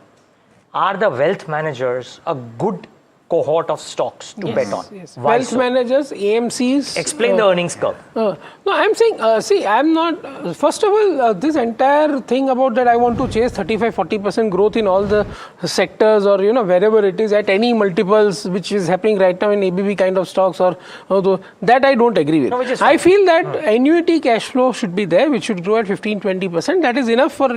Are the wealth managers a good cohort of stocks to bet on? Yes. Why Wealth so? managers, AMCs. Explain the earnings curve. No, I'm saying, see, I'm not, first of all, this entire thing about that I want to chase 35-40% growth in all the sectors or, wherever it is at any multiples, which is happening right now in ABB kind of stocks or that I don't agree with. No, which is I fine. feel that annuity cash flow should be there, which should grow at 15-20%. That is enough for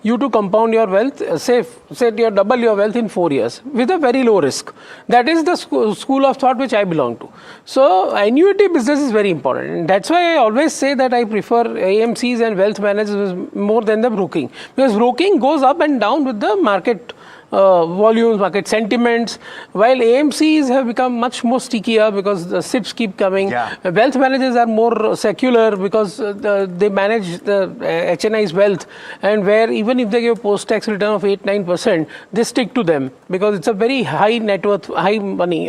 you to compound your wealth, say you double your wealth in 4 years with a very low risk. That is the school of thought which I belong to. So annuity business is very important. And that's why I always say that I prefer AMCs and wealth managers more than the broking. Because broking goes up and down with the market volumes, market sentiments, while AMCs have become much more stickier because the SIPs keep coming. Yeah. Wealth managers are more secular because they manage the HNI's wealth, and where even if they give post-tax return of 8-9%, they stick to them because it's a very high net worth, high money,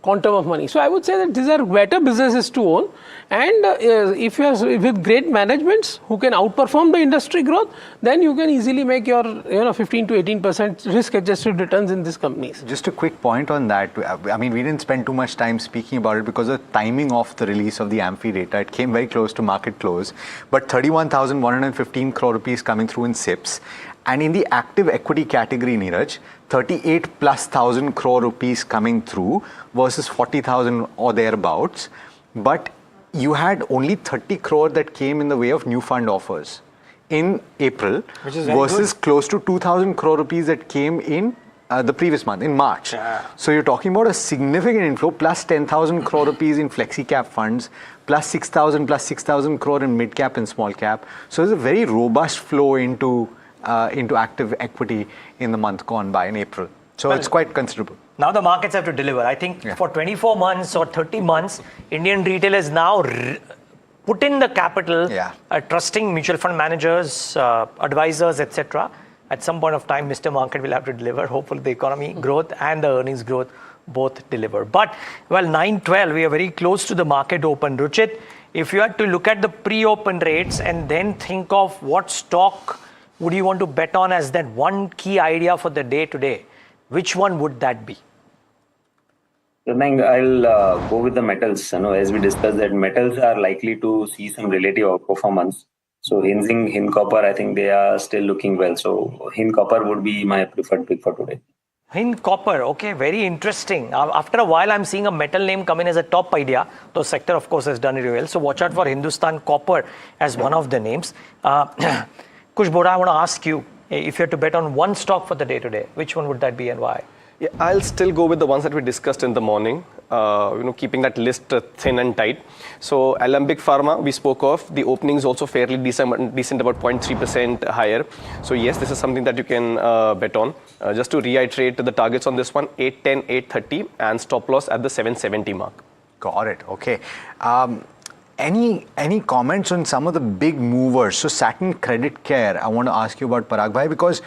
quantum of money. So I would say that these are better businesses to own, and if you are with great managements who can outperform the industry growth, then you can easily make your 15-18% risk-adjusted returns in these companies. Just a quick point on that. I mean, we didn't spend too much time speaking about it because of the timing of the release of the AMFI data. It came very close to market close, but 31,115 crore rupees coming through in SIPs. And in the active equity category, Neeraj, 38,000+ crore rupees coming through versus 40,000 or thereabouts. But you had only 30 crore that came in the way of new fund offers in April versus close to 2,000 crore rupees that came in the previous month, in March. Yeah. So you're talking about a significant inflow, plus 10,000 crore rupees in flexi cap funds, plus 6,000 crore in mid cap and small cap. So there's a very robust flow into active equity in the month gone by in April. So it's quite considerable. Now the markets have to deliver. I think for 24 months or 30 months, Indian retail has now put in the capital, trusting mutual fund managers, advisors, etc. At some point of time, Mr. Market will have to deliver. Hopefully the economy growth and the earnings growth both deliver. But, well, 9:12, we are very close to the market open. Ruchit, if you had to look at the pre-open rates and then think of what stock would you want to bet on as that one key idea for the day today, which one would that be? I'll go with the metals. As we discussed, that metals are likely to see some relative outperformance. So Hind Copper, I think they are still looking well. So Hind Copper would be my preferred pick for today. Hind Copper, okay, very interesting. After a while, I'm seeing a metal name come in as a top idea. The sector, of course, has done it well. So watch out for Hindustan Copper as one of the names. Kush Bora, I want to ask you, if you had to bet on one stock for the day today, which one would that be and why? Yeah, I'll still go with the ones that we discussed in the morning, keeping that list thin and tight. So Alembic Pharma, we spoke of, the opening is also fairly decent, about 0.3% higher. So yes, this is something that you can bet on. Just to reiterate the targets on this one, 810, 830 and stop loss at the 770 mark. Got it, okay. Any comments on some of the big movers? So Satin Credit Care, I want to ask you about Parag Bhai, because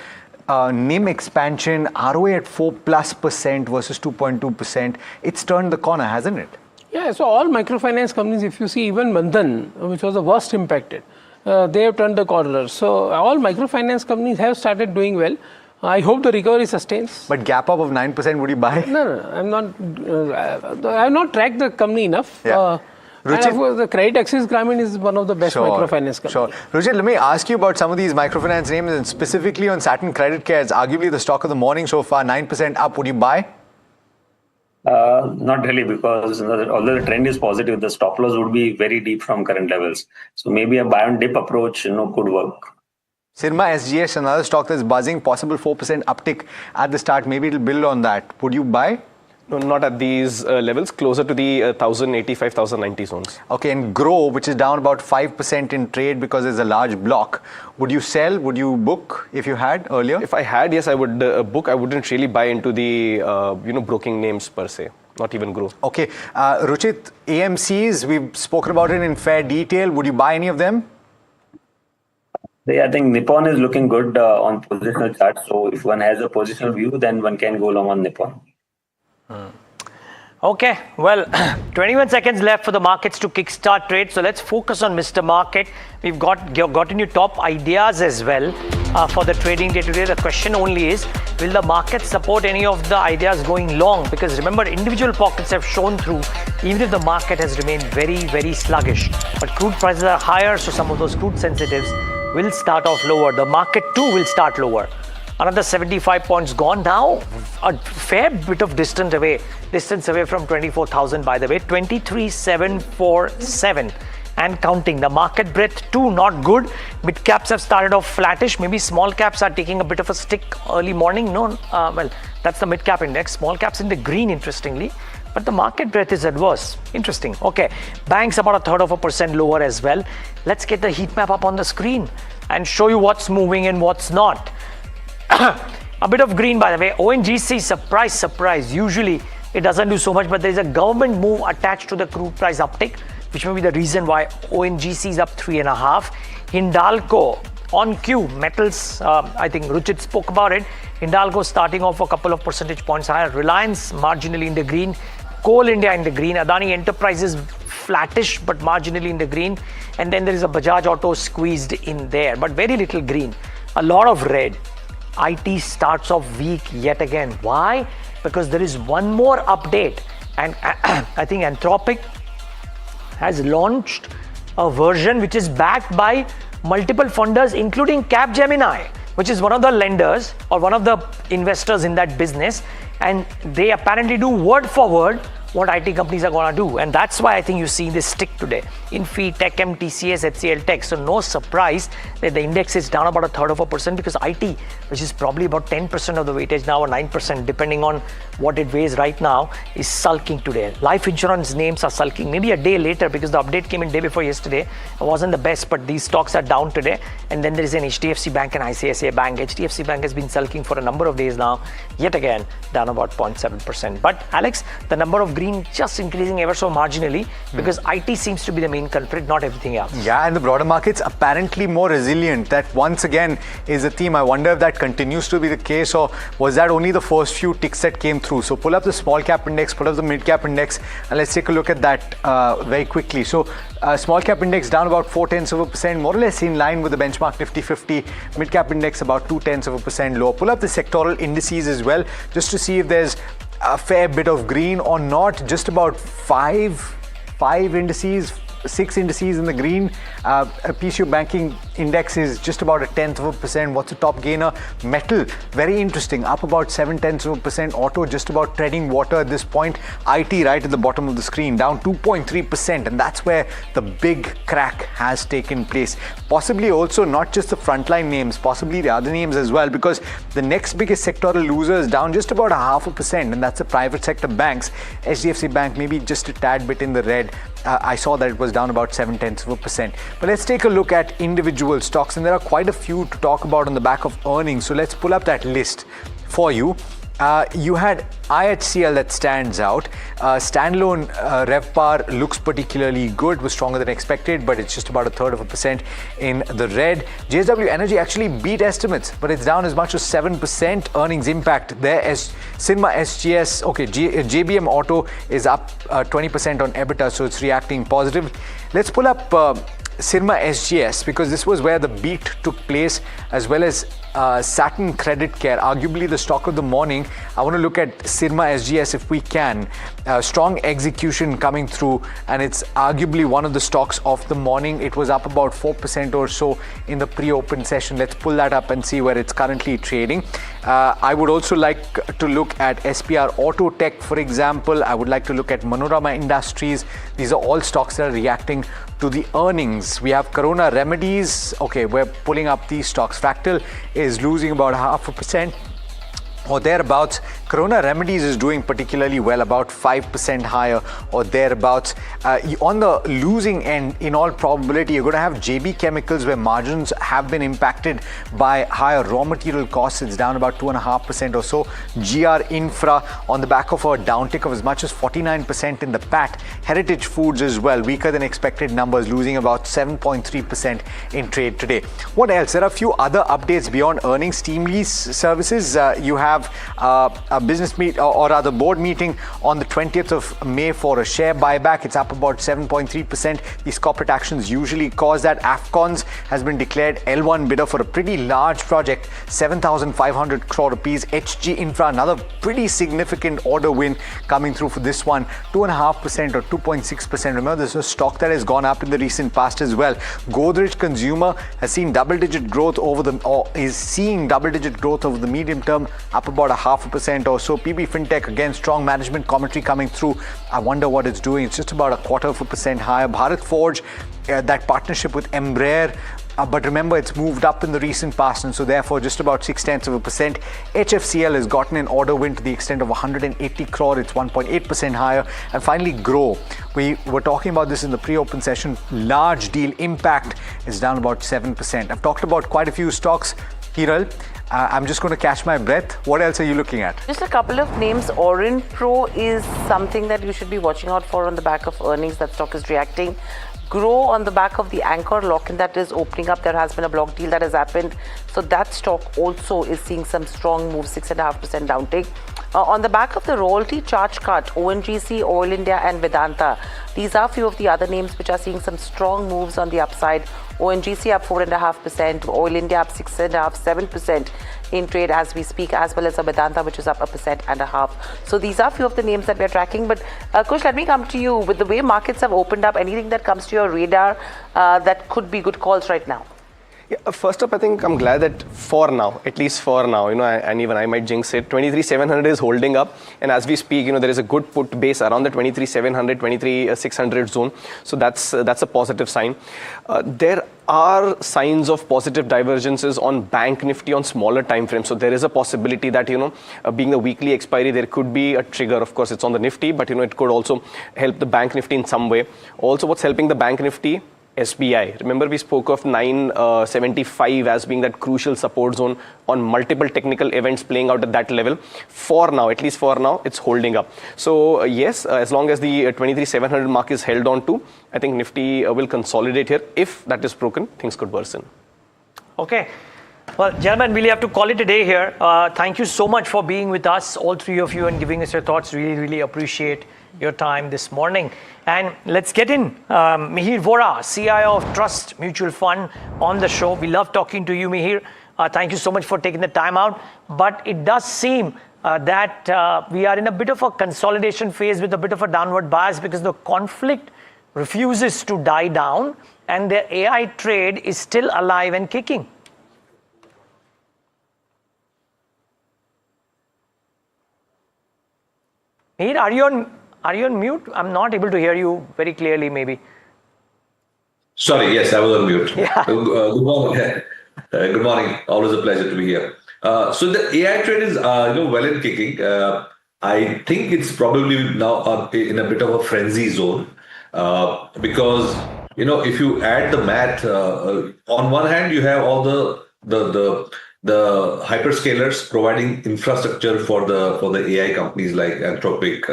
NIM expansion, ROA at 4+% versus 2.2%. It's turned the corner, hasn't it? Yeah, so all microfinance companies, if you see, even Bandhan, which was the worst impacted, they have turned the corner. So all microfinance companies have started doing well. I hope the recovery sustains. But gap up of 9%, would you buy? No, I'm not. I have not tracked the company enough. Yeah. And of course, the Credit Axis Grameen is one of the best microfinance companies. Sure. Ruchit, let me ask you about some of these microfinance names, and specifically on Satin Credit Care. It's arguably the stock of the morning so far, 9% up. Would you buy? Not really, because although the trend is positive, the stop loss would be very deep from current levels. So maybe a buy on dip approach could work. Sirma SGS, another stock that's buzzing, possible 4% uptick at the start. Maybe it'll build on that. Would you buy? No, not at these levels, closer to the 1,085, 1,090 zones. Okay, and Grow, which is down about 5% in trade because there's a large block. Would you sell? Would you book if you had earlier? If I had, yes, I would book. I wouldn't really buy into the broking names per se, not even Grow. Okay, Ruchit, AMCs, we've spoken about it in fair detail. Would you buy any of them? Yeah, I think Nippon is looking good on positional charts. So if one has a positional view, then one can go long on Nippon. Okay, well, 21 seconds left for the markets to kickstart trade. So let's focus on Mr. Market. We've gotten you top ideas as well for the trading day today. The question only is, will the market support any of the ideas going long? Because remember, individual pockets have shown through, even if the market has remained very, very sluggish. But crude prices are higher, so some of those crude sensitives will start off lower. The market too will start lower. Another 75 points gone now, a fair bit of distance away from 24,000 by the way, 23,747 and counting. The market breadth too not good. Mid caps have started off flattish. Maybe small caps are taking a bit of a stick early morning. Well, that's the mid cap index. Small caps in the green, interestingly. But the market breadth is adverse. Interesting. Okay, banks about 1/3% lower as well. Let's get the heat map up on the screen and show you what's moving and what's not. A bit of green by the way. ONGC, surprise. Usually it doesn't do so much, but there is a government move attached to the crude price uptick, which may be the reason why ONGC is up 3.5. Hindalco on cue, metals, I think Ruchit spoke about it. Hindalco starting off a couple of percentage points higher. Reliance marginally in the green. Coal India in the green. Adani Enterprises flattish but marginally in the green. And then there is a Bajaj Auto squeezed in there, but very little green. A lot of red. IT starts off weak yet again. Why? Because there is one more update, and I think Anthropic has launched a version which is backed by multiple funders, including Capgemini, which is one of the lenders or one of the investors in that business, and they apparently do word for word what IT companies are going to do, and that's why I think you see this stick today. Infi, Techem, TCS, HCL Tech. So no surprise that the index is down about 1/3% because IT, which is probably about 10% of the weightage now or 9%, depending on what it weighs right now, is sulking today. Life insurance names are sulking maybe a day later because the update came in day before yesterday. It wasn't the best, but these stocks are down today. And then there is an HDFC Bank and ICICI Bank. HDFC Bank has been sulking for a number of days now, yet again down about 0.7%. But Alex, the number of green just increasing ever so marginally because IT seems to be the main culprit, not everything else. Yeah, and the broader market's apparently more resilient. That once again is a theme. I wonder if that continues to be the case, or was that only the first few ticks that came through? So pull up the small cap index, pull up the mid cap index, and let's take a look at that very quickly. So small cap index down about 0.4%, more or less in line with the benchmark Nifty 50. Mid cap index about 0.2% lower. Pull up the sectoral indices as well, just to see if there's a fair bit of green or not. Just about five indices, 6 indices in the green. PSU banking index is just about 0.1%. What's the top gainer? Metal, very interesting, up about 0.7%. Auto just about treading water at this point. IT right at the bottom of the screen, down 2.3%, and that's where the big crack has taken place. Possibly also not just the frontline names, possibly the other names as well, because the next biggest sectoral loser is down just about 0.5%, and that's the private sector banks. HDFC Bank maybe just a tad bit in the red. I saw that it was down about 0.7%. But let's take a look at individual stocks, and there are quite a few to talk about on the back of earnings. So let's pull up that list for you. You had IHCL that stands out. Standalone RevPAR looks particularly good, was stronger than expected, but it's just about 1/3% in the red. JSW Energy actually beat estimates, but it's down as much as 7%. Earnings impact there as Cinema SGS. Okay, JBM Auto is up 20% on EBITDA, so it's reacting positive. Let's pull up Cinema SGS because this was where the beat took place, as well as Saturn Credit Care, arguably the stock of the morning. I want to look at Cinema SGS if we can. Strong execution coming through, and it's arguably one of the stocks of the morning. It was up about 4% or so in the pre-open session. Let's pull that up and see where it's currently trading. I would also like to look at SPR Auto Tech, for example. I would like to look at Manorama Industries. These are all stocks that are reacting to the earnings. We have Corona Remedies. Okay, we're pulling up these stocks. Fractal is losing about 0.5% or thereabouts. Corona Remedies is doing particularly well, about 5% higher or thereabouts. On the losing end, in all probability, you're going to have JB Chemicals, where margins have been impacted by higher raw material costs. It's down about 2.5% or so. GR Infra on the back of a downtick of as much as 49% in the PAT. Heritage Foods as well, weaker than expected numbers, losing about 7.3% in trade today. What else? There are a few other updates beyond earnings. Team Lease Services, you have have a business meet or rather board meeting on the 20th of May for a share buyback. It's up about 7.3%. These corporate actions usually cause that. Afcons has been declared L1 bidder for a pretty large project, 7,500 crore rupees. HG Infra, another pretty significant order win coming through for this one, 2.5% or 2.6%. Remember, this is a stock that has gone up in the recent past as well. Godrej Consumer has seen double-digit growth is seeing double-digit growth over the medium term, up about 0.5% or so. PB Fintech, again, strong management commentary coming through. I wonder what it's doing. It's just about 0.25% higher. Bharat Forge, that partnership with Embraer, but remember, it's moved up in the recent past, and so therefore just about 0.6%. HFCL has gotten an order win to the extent of 180 crore. It's 1.8% higher. And finally, Grow. We were talking about this in the pre-open session. Large deal impact is down about 7%. I've talked about quite a few stocks. Hiral, I'm just going to catch my breath. What else are you looking at? Just a couple of names. Orion Pro is something that you should be watching out for on the back of earnings. That stock is reacting. Grow on the back of the anchor lock-in that is opening up. There has been a block deal that has happened. So that stock also is seeing some strong moves, 6.5% downtick. On the back of the royalty charge cut, ONGC, Oil India and Vedanta. These are a few of the other names which are seeing some strong moves on the upside. ONGC up 4.5%, Oil India up 6.5%, 7% in trade as we speak, as well as a Vedanta which is up 1.5%. So these are a few of the names that we are tracking. But Kush, let me come to you. With the way markets have opened up, anything that comes to your radar that could be good calls right now? Yeah, first up, I think I'm glad that for now, at least for now, and even I might jinx it, 23,700 is holding up. And as we speak, there is a good put base around the 23,700, 23,600 zone. So that's a positive sign. There are signs of positive divergences on Bank Nifty on smaller time frames. So there is a possibility that, being the weekly expiry, there could be a trigger. Of course, it's on the Nifty, but, it could also help the Bank Nifty in some way. Also, what's helping the Bank Nifty? SBI. Remember, we spoke of 975 as being that crucial support zone on multiple technical events playing out at that level. For now, at least for now, it's holding up. So yes, as long as the 23,700 mark is held on to, I think Nifty will consolidate here. If that is broken, things could worsen. Okay. Well, gentlemen, we'll have to call it a day here. Thank you so much for being with us, all three of you, and giving us your thoughts. Really, really appreciate your time this morning. And let's get in Mihir Vora, CIO of Trust Mutual Fund, on the show. We love talking to you, Mihir. Thank you so much for taking the time out. But it does seem that we are in a bit of a consolidation phase with a bit of a downward bias because the conflict refuses to die down and the AI trade is still alive and kicking. Mihir, are you on mute? I'm not able to hear you very clearly, maybe. Sorry, yes, I was on mute. Yeah. Good morning. Good morning. Always a pleasure to be here. So the AI trade is, well and kicking. I think it's probably now in a bit of a frenzy zone because, if you add the math, on one hand, you have all the hyperscalers providing infrastructure for the AI companies like Anthropic,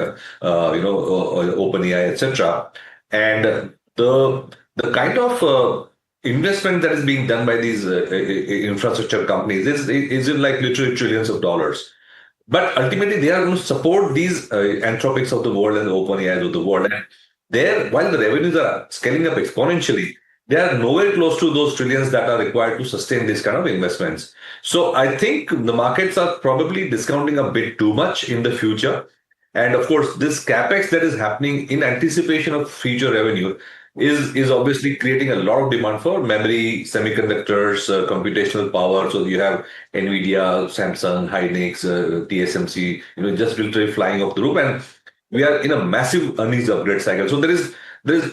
OpenAI, etc. And the kind of investment that is being done by these infrastructure companies is in like literally trillions of dollars. But ultimately, they are going to support these Anthropics of the world and the OpenAIs of the world. And while the revenues are scaling up exponentially, they are nowhere close to those trillions that are required to sustain this kind of investments. So I think the markets are probably discounting a bit too much in the future. And of course, this capex that is happening in anticipation of future revenue is obviously creating a lot of demand for memory, semiconductors, computational power. So you have NVIDIA, Samsung, Hynix, TSMC, just literally flying off the roof. And we are in a massive earnings upgrade cycle. So there is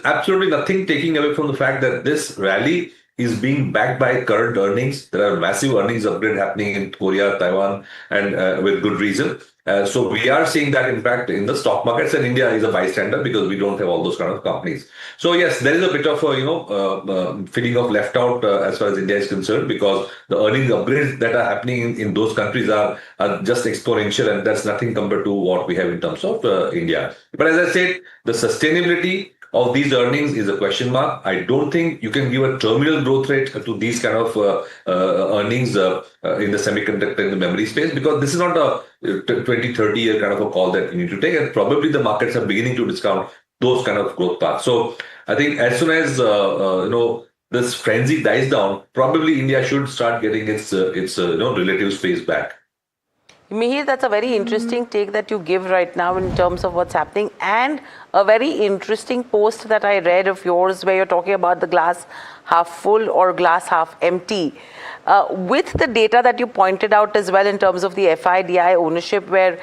absolutely nothing taking away from the fact that this rally is being backed by current earnings. There are massive earnings upgrade happening in Korea, Taiwan, and with good reason. So we are seeing that impact in the stock markets, and India is a bystander because we don't have all those kind of companies. So yes, there is a bit of a feeling of left out as far as India is concerned, because the earnings upgrades that are happening in those countries are just exponential, and that's nothing compared to what we have in terms of India. But as I said, the sustainability of these earnings is a question mark. I don't think you can give a terminal growth rate to these kind of earnings in the semiconductor and the memory space, because this is not a 20, 30 year kind of a call that you need to take, and probably the markets are beginning to discount those kind of growth paths. So I think as soon as this frenzy dies down, probably India should start getting its relative space back. Mihir, that's a very interesting take that you give right now in terms of what's happening, and a very interesting post that I read of yours where you're talking about the glass half full or glass half empty. With the data that you pointed out as well in terms of the FIDI ownership, where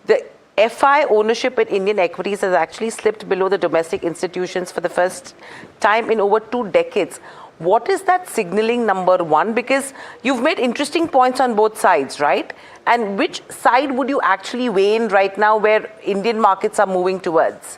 the FI ownership in Indian equities has actually slipped below the domestic institutions for the first time in over 2 decades. What is that signaling, number one? Because you've made interesting points on both sides, right? And which side would you actually weigh in right now where Indian markets are moving towards?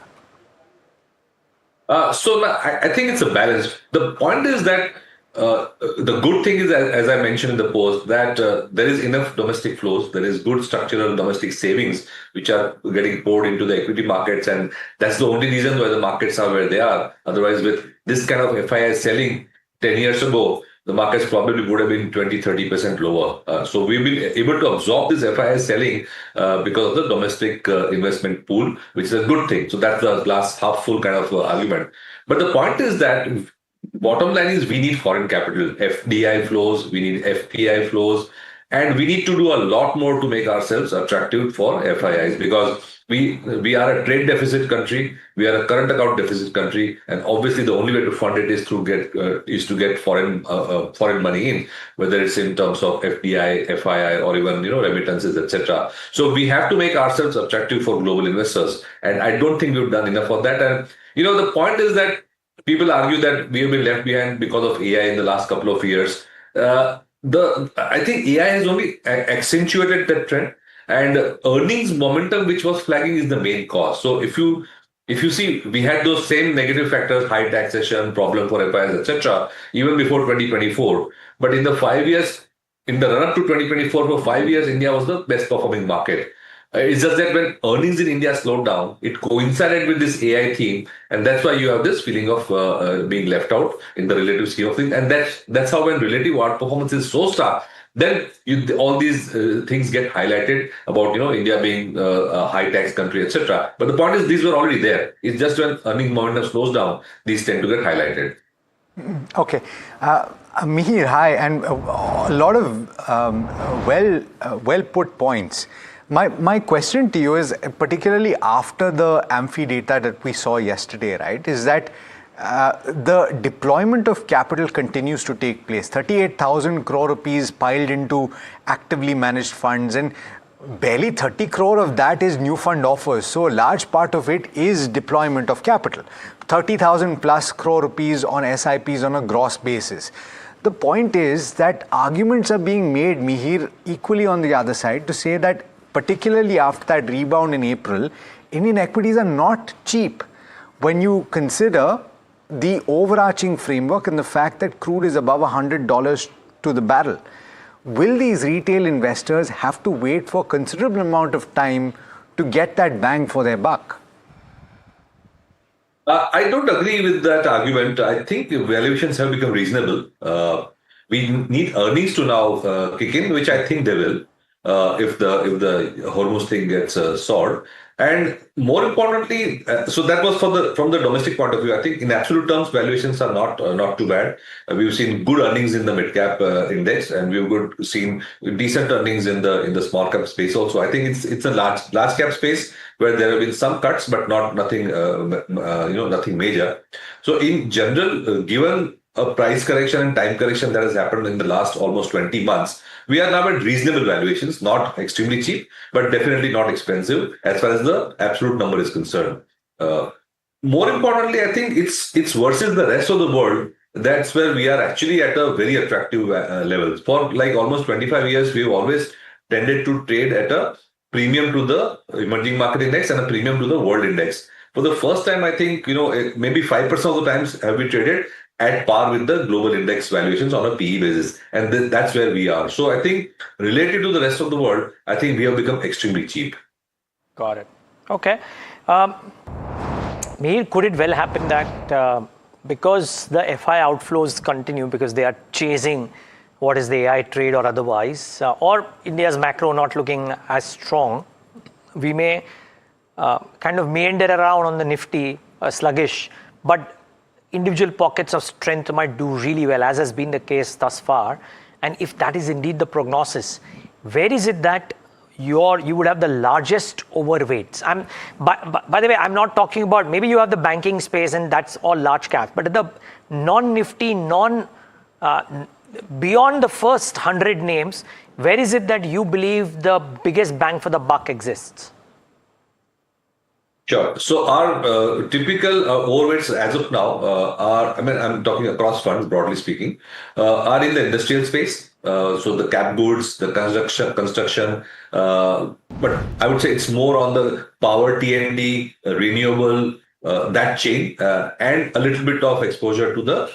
So I think it's a balance. The point is that the good thing is, as I mentioned in the post, that there is enough domestic flows, there is good structural domestic savings which are getting poured into the equity markets, and that's the only reason why the markets are where they are. Otherwise, with this kind of FII selling 10 years ago, the markets probably would have been 20-30% lower. So we've been able to absorb this FII selling because of the domestic investment pool, which is a good thing. So that's the glass half full kind of argument. But the point is that bottom line is we need foreign capital, FDI flows, we need FPI flows, and we need to do a lot more to make ourselves attractive for FIIs, because we are a trade deficit country, we are a current account deficit country, and obviously the only way to fund it is to get foreign money in, whether it's in terms of FDI, FII, or even remittances, etc. So we have to make ourselves attractive for global investors, and I don't think we've done enough of that. And the point is that people argue that we have been left behind because of AI in the last couple of years. I think AI has only accentuated that trend, and earnings momentum, which was flagging, is the main cause. So if you see, we had those same negative factors, high taxation, problem for FIs, etc., even before 2024. But in the 5 years, in the run-up to 2024, for 5 years, India was the best performing market. It's just that when earnings in India slowed down, it coincided with this AI theme, and that's why you have this feeling of being left out in the relative scheme of things. And that's how, when relative outperformance is so stark, then all these things get highlighted about India being a high tax country, etc. But the point is, these were already there. It's just when earning momentum slows down, these tend to get highlighted. Okay. Mihir, hi, and a lot of well put points. My question to you is, particularly after the Amphi data that we saw yesterday, right, is that the deployment of capital continues to take place. 38,000 crore rupees piled into actively managed funds, and barely 30 crore of that is new fund offers. So a large part of it is deployment of capital. 30,000 plus crore rupees on SIPs on a gross basis. The point is that arguments are being made, Mihir, equally on the other side, to say that particularly after that rebound in April, Indian equities are not cheap when you consider the overarching framework and the fact that crude is above $100 to the barrel. Will these retail investors have to wait for a considerable amount of time to get that bang for their buck? I don't agree with that argument. I think valuations have become reasonable. We need earnings to now kick in, which I think they will, if the Hormuz thing gets solved. And more importantly, so that was from the domestic point of view. I think in absolute terms, valuations are not too bad. We've seen good earnings in the mid cap index, and we've seen decent earnings in the small cap space also. I think it's a large cap space where there have been some cuts, but nothing major. So in general, given a price correction and time correction that has happened in the last almost 20 months, we are now at reasonable valuations, not extremely cheap, but definitely not expensive as far as the absolute number is concerned. More importantly, I think it's versus the rest of the world. That's where we are actually at a very attractive level. For like almost 25 years, we've always tended to trade at a premium to the emerging market index and a premium to the world index. For the first time, I think, maybe 5% of the times have we traded at par with the global index valuations on a PE basis. And that's where we are. So I think related to the rest of the world, I think we have become extremely cheap. Got it. Okay. Mihir, could it well happen that because the FI outflows continue because they are chasing what is the AI trade or otherwise, or India's macro not looking as strong, we may kind of meander around on the Nifty, sluggish, but individual pockets of strength might do really well, as has been the case thus far. And if that is indeed the prognosis, where is it that you would have the largest overweights? By the way, I'm not talking about, maybe you have the banking space and that's all large cap, but the non-Nifty, beyond the first 100 names, where is it that you believe the biggest bang for the buck exists? Sure. So our typical overweights as of now are, I'm talking across funds broadly speaking, are in the industrial space. So the cap goods, the construction, but I would say it's more on the power T&D, renewable, that chain, and a little bit of exposure to the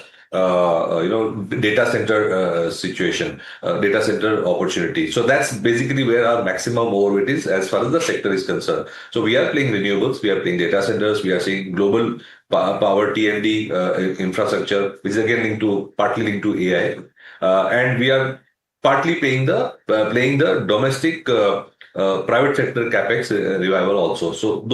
data center situation, data center opportunity. So that's basically where our maximum overweight is as far as the sector is concerned. So we are playing renewables, we are playing data centers, we are seeing global power T&D infrastructure, which is again partly linked to AI, and we are partly playing the domestic private sector capex revival also. So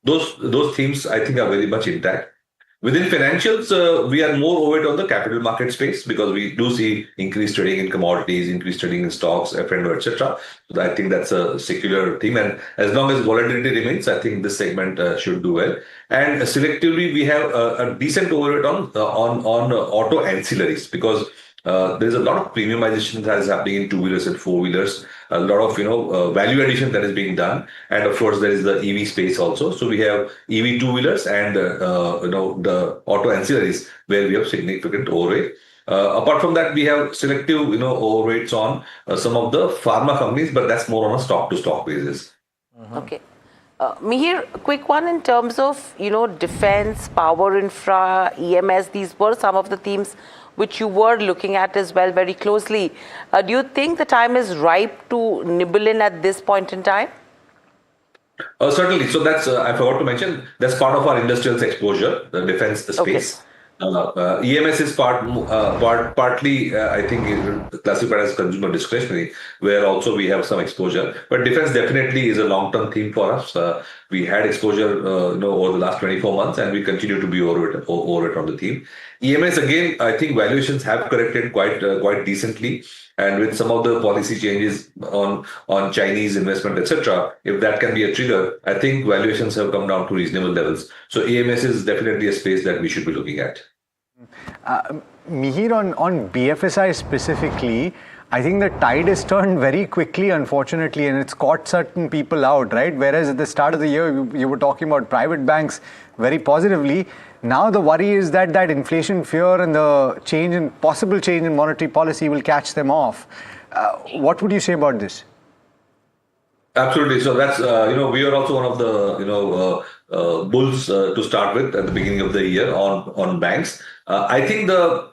those themes I think are very much intact. Within financials, we are more overweight on the capital market space because we do see increased trading in commodities, increased trading in stocks, F&O, etc. So I think that's a secular theme. And as long as volatility remains, I think this segment should do well. And selectively, we have a decent overweight on auto ancillaries because there's a lot of premiumization that is happening in two-wheelers and four-wheelers. A lot of value addition that is being done, and of course there is the EV space also. So we have EV two-wheelers and the auto ancillaries where we have significant overweight. Apart from that, we have selective overweights on some of the pharma companies, but that's more on a stock-to-stock basis. Okay. Mihir, quick one in terms of defense, power infra, EMS. These were some of the themes which you were looking at as well very closely. Do you think the time is ripe to nibble in at this point in time? Certainly. So that's, I forgot to mention, that's part of our industrials exposure, the defense space. Okay. EMS is partly, I think, classified as consumer discretionary, where also we have some exposure. But defense definitely is a long-term theme for us. We had exposure, over the last 24 months, and we continue to be overweight on the theme. EMS, again, I think valuations have corrected quite decently. And with some of the policy changes on Chinese investment, etc., if that can be a trigger, I think valuations have come down to reasonable levels. So EMS is definitely a space that we should be looking at. Mihir, on BFSI specifically, I think the tide has turned very quickly, unfortunately, and it's caught certain people out, right? Whereas at the start of the year, you were talking about private banks very positively. Now the worry is that inflation fear and the possible change in monetary policy will catch them off. What would you say about this? Absolutely. So that's, we are also one of the, bulls to start with at the beginning of the year on banks. I think the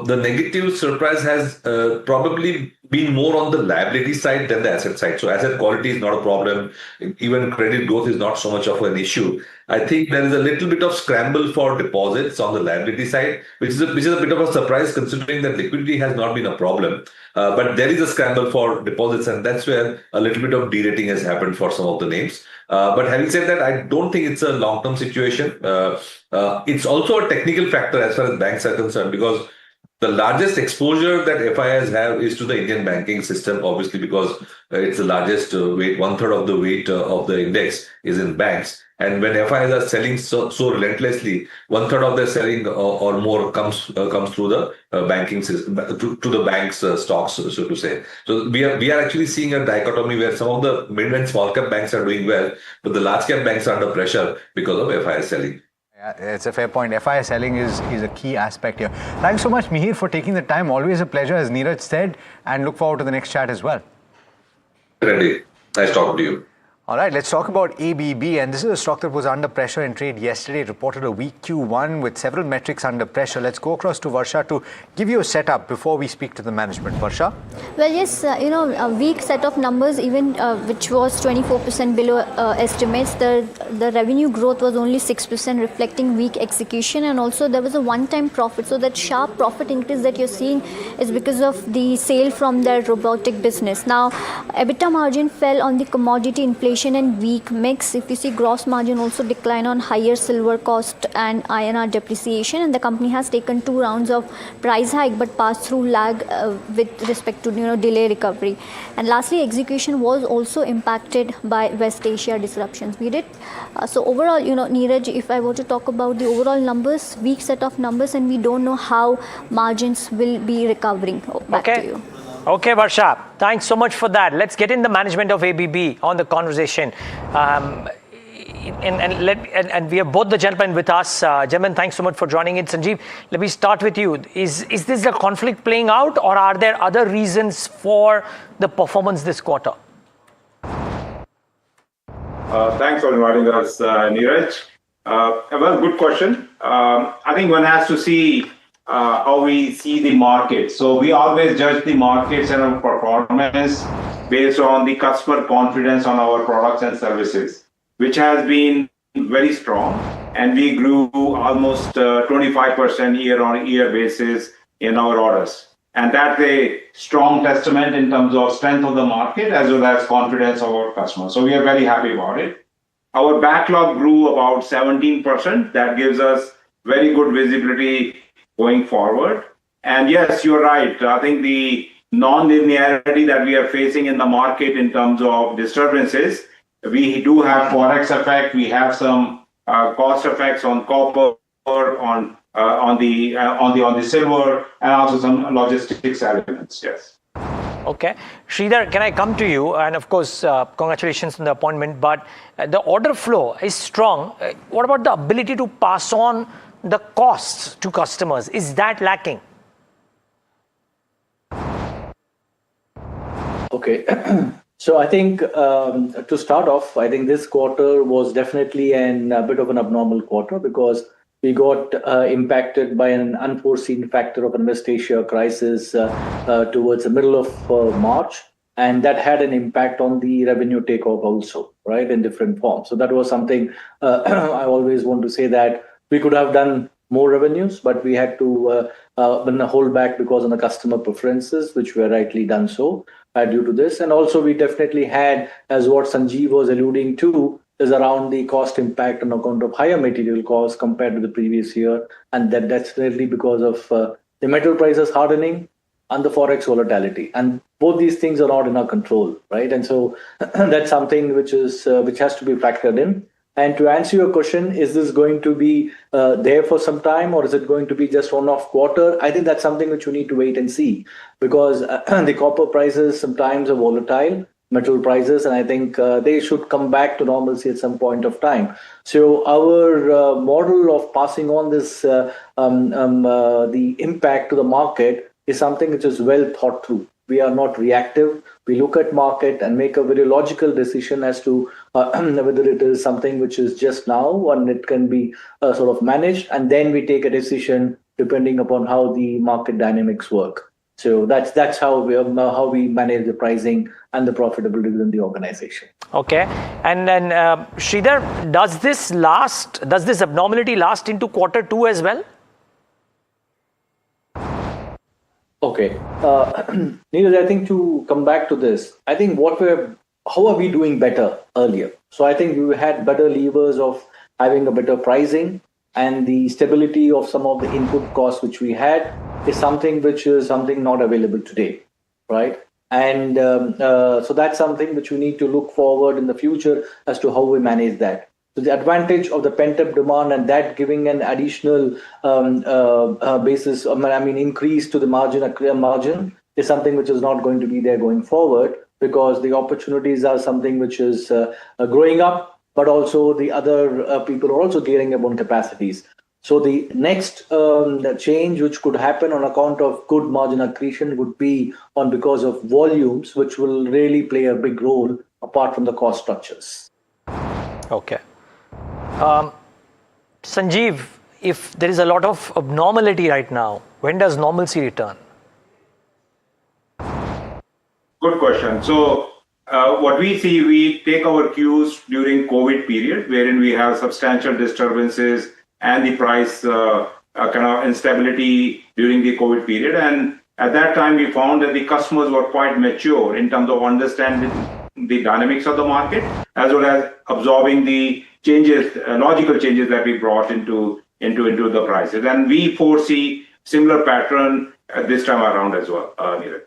negative surprise has probably been more on the liability side than the asset side. So asset quality is not a problem. Even credit growth is not so much of an issue. I think there is a little bit of scramble for deposits on the liability side, which is a bit of a surprise considering that liquidity has not been a problem. But there is a scramble for deposits, and that's where a little bit of de-rating has happened for some of the names. But having said that, I don't think it's a long-term situation. It's also a technical factor as far as banks are concerned, because the largest exposure that FIs have is to the Indian banking system, obviously, because it's the largest weight, 1/3 of the weight of the index is in banks. And when FIs are selling so relentlessly, 1/3 of their selling or more comes through the banking system, to the banks' stocks, so to say. So we are actually seeing a dichotomy where some of the mid and small cap banks are doing well, but the large cap banks are under pressure because of FIs selling. Yeah, it's a fair point. FI selling is a key aspect here. Thanks so much, Mihir, for taking the time. Always a pleasure, as Neeraj said, and look forward to the next chat as well. Reddy, nice talking to you. All right, let's talk about ABB, and this is a stock that was under pressure in trade yesterday. It reported a weak Q1 with several metrics under pressure. Let's go across to Varsha to give you a setup before we speak to the management. Varsha? Well, yes, a weak set of numbers, even which was 24% below estimates. The revenue growth was only 6%, reflecting weak execution, and also there was a one-time profit. So that sharp profit increase that you're seeing is because of the sale from their robotic business. Now, EBITDA margin fell on the commodity inflation and weak mix. If you see, gross margin also declined on higher silver cost and INR depreciation, and the company has taken 2 rounds of price hike but passed through lag with respect to delay recovery. And lastly, execution was also impacted by West Asia disruptions. So overall, Neeraj, if I were to talk about the overall numbers, weak set of numbers, and we don't know how margins will be recovering. Back to you. Okay, Varsha, thanks so much for that. Let's get in the management of ABB on the conversation. And we have both the gentlemen with us. Gentlemen, thanks so much for joining in. Sanjeev, let me start with you. Is this the conflict playing out, or are there other reasons for the performance this quarter? Thanks for inviting us, Neeraj. Well, good question. I think one has to see how we see the market. So we always judge the markets and our performance based on the customer confidence on our products and services, which has been very strong, and we grew almost 25% year-on-year basis in our orders. And that's a strong testament in terms of strength of the market as well as confidence of our customers. So we are very happy about it. Our backlog grew about 17%. That gives us very good visibility going forward. And yes, you're right. I think the non-linearity that we are facing in the market in terms of disturbances, we do have forex effect. We have some cost effects on copper, on the silver, and also some logistics elements. Yes. Okay, Sridhar, can I come to you? And of course, congratulations on the appointment. But the order flow is strong. What about the ability to pass on the costs to customers? Is that lacking? Okay. So I think to start off, I think this quarter was definitely a bit of an abnormal quarter because we got impacted by an unforeseen factor of an West Asia crisis towards the middle of March. And that had an impact on the revenue takeoff also, right, in different forms. So that was something I always want to say that we could have done more revenues, but we had to hold back because of the customer preferences, which were rightly done so due to this. And also we definitely had, as what Sanjeev was alluding to, is around the cost impact on account of higher material costs compared to the previous year. And that's really because of the metal prices hardening and the forex volatility. And both these things are not in our control, right? And so that's something which has to be factored in. And to answer your question, is this going to be there for some time, or is it going to be just one-off quarter? I think that's something which we need to wait and see, because the copper prices sometimes are volatile, metal prices, and I think they should come back to normalcy at some point of time. So our model of passing on this the impact to the market is something which is well thought through. We are not reactive. We look at market and make a very logical decision as to whether it is something which is just now and it can be sort of managed, and then we take a decision depending upon how the market dynamics work. So that's how we manage the pricing and the profitability within the organization. Okay, and then Sridhar, does this abnormality last into Q2 as well? Okay, Neeraj, I think to come back to this, I think how are we doing better earlier? So I think we had better levers of having a better pricing, and the stability of some of the input costs which we had is something not available today, right? And so that's something which we need to look forward in the future as to how we manage that. So the advantage of the pent-up demand and that giving an additional increase to the margin is something which is not going to be there going forward, because the opportunities are something which is growing up, but also the other people are also gearing up on capacities. So the next change which could happen on account of good margin accretion would be because of volumes, which will really play a big role apart from the cost structures. Okay. Sanjeev, if there is a lot of abnormality right now, when does normalcy return? Good question. So what we see, we take our cues during COVID period, wherein we have substantial disturbances and the price kind of instability during the COVID period. And at that time, we found that the customers were quite mature in terms of understanding the dynamics of the market, as well as absorbing the changes, logical changes that we brought into the prices. And we foresee similar pattern this time around as well, Neeraj.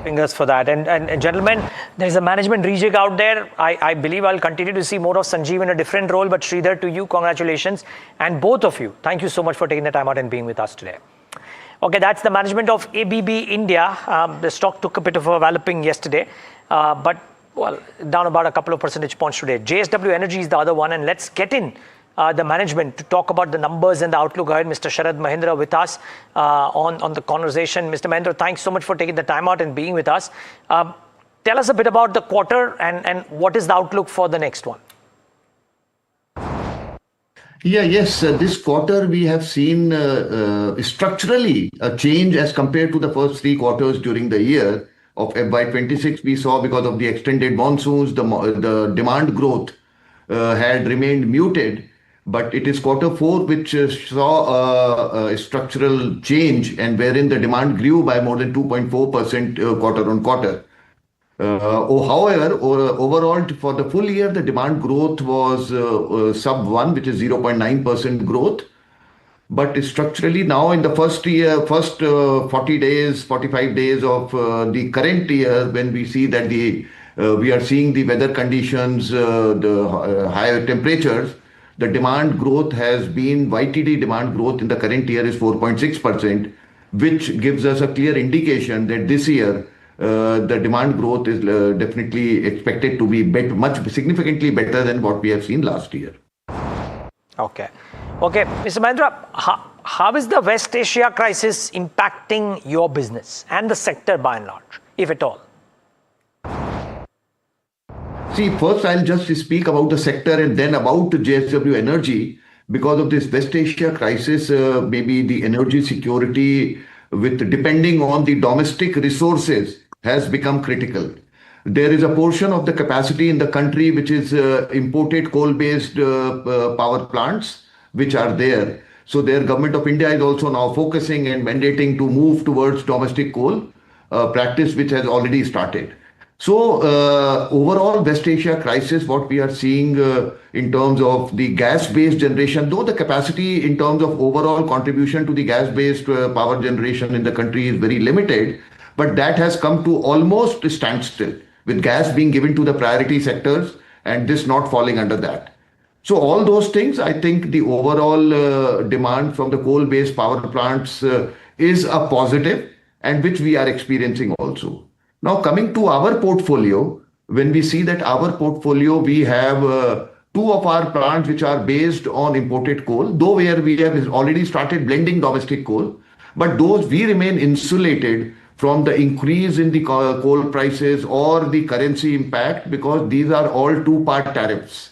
Fingers for that. And gentlemen, there's a management rejig out there. I believe I'll continue to see more of Sanjeev in a different role, but Sridhar, to you, congratulations. And both of you, thank you so much for taking the time out and being with us today. Okay, that's the management of ABB India. The stock took a bit of a walloping yesterday, but well, down about a couple of percentage points today. JSW Energy is the other one, and let's get in the management to talk about the numbers and the outlook ahead. Mr. Sharad Mahindra with us on the conversation. Mr. Mahindra, thanks so much for taking the time out and being with us. Tell us a bit about the quarter and what is the outlook for the next one? This quarter we have seen structurally a change as compared to the first 3 quarters during the year of FY26. We saw, because of the extended monsoons, the demand growth had remained muted, but it is Q4 which saw a structural change, and wherein the demand grew by more than 2.4% quarter on quarter. However, overall for the full year, the demand growth was sub 1, which is 0.9% growth. But structurally now in the first 40 days, 45 days of the current year, when we see that we are seeing the weather conditions, the higher temperatures, the demand growth has been, YTD demand growth in the current year is 4.6%, which gives us a clear indication that this year the demand growth is definitely expected to be much significantly better than what we have seen last year. Okay, Mr. Mahindra, how is the West Asia crisis impacting your business and the sector by and large, if at all? See, first I'll just speak about the sector and then about JSW Energy. Because of this West Asia crisis, maybe the energy security, depending on the domestic resources, has become critical. There is a portion of the capacity in the country which is imported coal-based power plants, which are there. So their government of India is also now focusing and mandating to move towards domestic coal, practice which has already started. So overall West Asia crisis, what we are seeing in terms of the gas-based generation, though the capacity in terms of overall contribution to the gas-based power generation in the country is very limited, but that has come to almost a standstill, with gas being given to the priority sectors and this not falling under that. So all those things, I think the overall demand from the coal-based power plants is a positive, and which we are experiencing also. Now coming to our portfolio, when we see that our portfolio, we have 2 of our plants which are based on imported coal, though where we have already started blending domestic coal, but those we remain insulated from the increase in the coal prices or the currency impact, because these are all 2-part tariffs.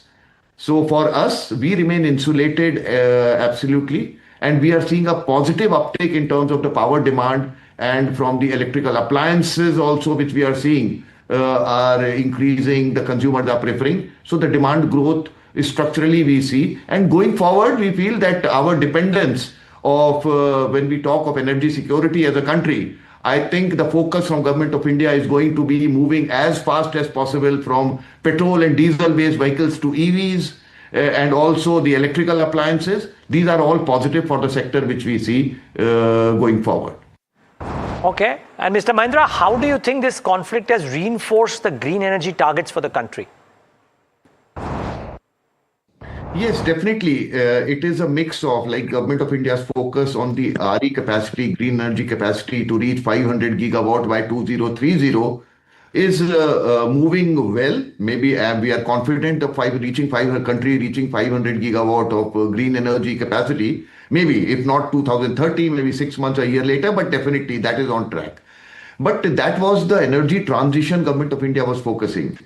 So for us, we remain insulated absolutely, and we are seeing a positive uptake in terms of the power demand, and from the electrical appliances also, which we are seeing are increasing, the consumers are preferring. So the demand growth is structurally we see, and going forward we feel that our dependence of when we talk of energy security as a country, I think the focus from Government of India is going to be moving as fast as possible from petrol and diesel based vehicles to EVs and also the electrical appliances. These are all positive for the sector which we see going forward. Okay, and Mr. Mahindra, how do you think this conflict has reinforced the green energy targets for the country? Yes, definitely. It is a mix of like Government of India's focus on the RE capacity, green energy capacity to reach 500 gigawatt by 2030 is moving well. Maybe we are confident of country reaching 500 gigawatt of green energy capacity. Maybe if not 2030, maybe 6 months, a year later, but definitely that is on track. But that was the energy transition Government of India was focusing.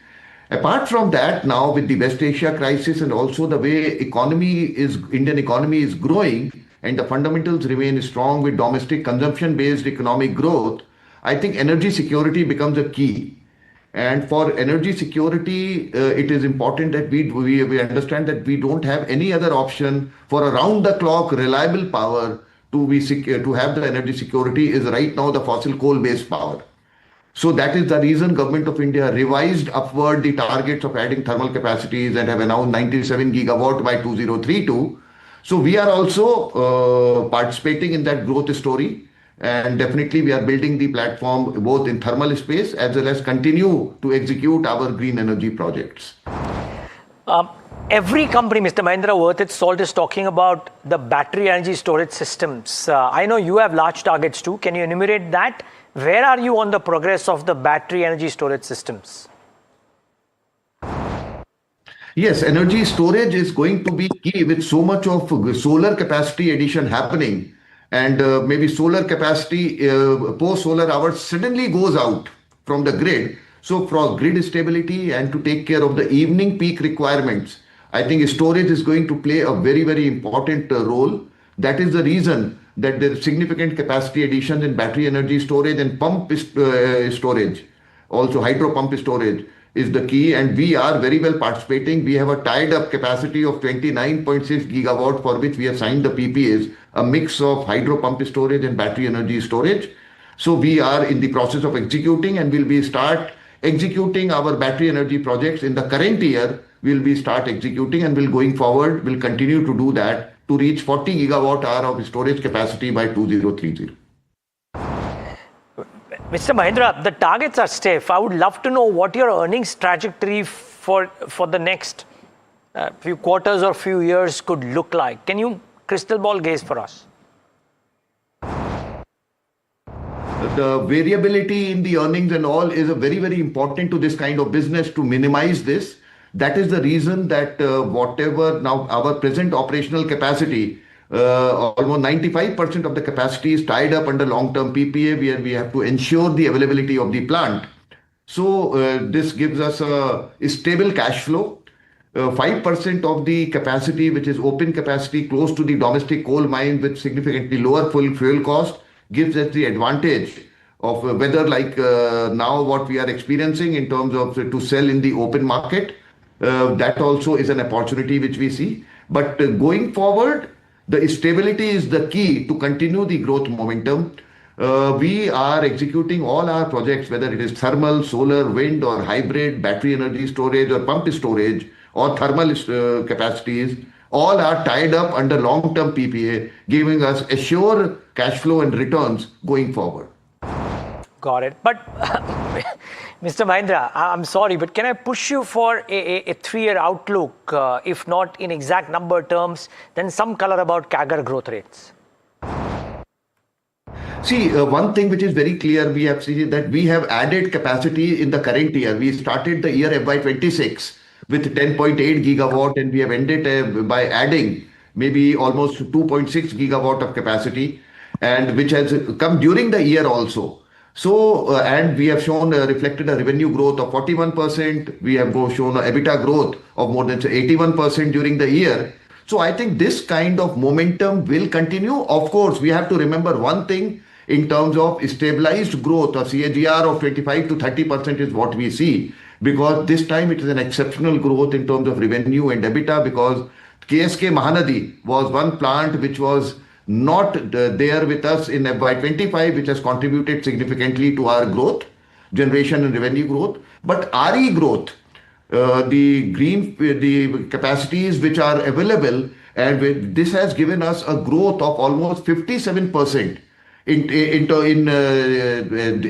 Apart from that, now with the West Asia crisis and also the way Indian economy is growing and the fundamentals remain strong with domestic consumption-based economic growth, I think energy security becomes a key. And for energy security, it is important that we understand that we don't have any other option for around-the-clock reliable power to have the energy security is right now the fossil coal-based power. So that is the reason Government of India revised upward the targets of adding thermal capacities and have announced 97 gigawatt by 2032. So we are also participating in that growth story. And definitely we are building the platform both in thermal space as well as continue to execute our green energy projects. Every company, Mr. Mahindra, worth its salt is talking about the battery energy storage systems. I know you have large targets too. Can you enumerate that? Where are you on the progress of the battery energy storage systems? Yes, energy storage is going to be key with so much of solar capacity addition happening. And maybe solar capacity post-solar hours suddenly goes out from the grid. So for grid stability and to take care of the evening peak requirements, I think storage is going to play a very, very important role. That is the reason that there is significant capacity additions in battery energy storage and pump storage. Also hydro pump storage is the key, and we are very well participating. We have a tied up capacity of 29.6 gigawatt for which we have signed the PPAs, a mix of hydro pump storage and battery energy storage. So we are in the process of executing, and will be start executing our battery energy projects in the current year. We'll be start executing, and will going forward will continue to do that to reach 40 gigawatt hour of storage capacity by 2030. Mr. Mahindra, the targets are stiff. I would love to know what your earnings trajectory for the next few quarters or few years could look like. Can you crystal ball gaze for us? The variability in the earnings and all is a very, very important to this kind of business to minimize this. That is the reason that whatever now our present operational capacity, almost 95% of the capacity is tied up under long-term PPA, where we have to ensure the availability of the plant. So this gives us a stable cash flow. 5% of the capacity, which is open capacity close to the domestic coal mine with significantly lower fuel cost, gives us the advantage of whether like now what we are experiencing in terms of to sell in the open market. That also is an opportunity which we see. But going forward, the stability is the key to continue the growth momentum. We are executing all our projects, whether it is thermal, solar, wind, or hybrid, battery energy storage, or pump storage, or thermal capacities. All are tied up under long-term PPA, giving us assured cash flow and returns going forward. Got it. But Mr. Mahindra, I'm sorry, but can I push you for a 3-year outlook, if not in exact number terms, then some color about CAGR growth rates? See, one thing which is very clear, we have seen that we have added capacity in the current year. We started the year FY26 with 10.8 gigawatt, and we have ended by adding maybe almost 2.6 gigawatt of capacity, and which has come during the year also. So, and we have shown reflected a revenue growth of 41%. We have shown an EBITDA growth of more than 81% during the year. So I think this kind of momentum will continue. Of course, we have to remember one thing in terms of stabilized growth, a CAGR of 25 to 30% is what we see, because this time it is an exceptional growth in terms of revenue and EBITDA, because KSK Mahanadi was one plant which was not there with us in FY25, which has contributed significantly to our growth, generation and revenue growth. But RE growth, the capacities which are available, and this has given us a growth of almost 57% in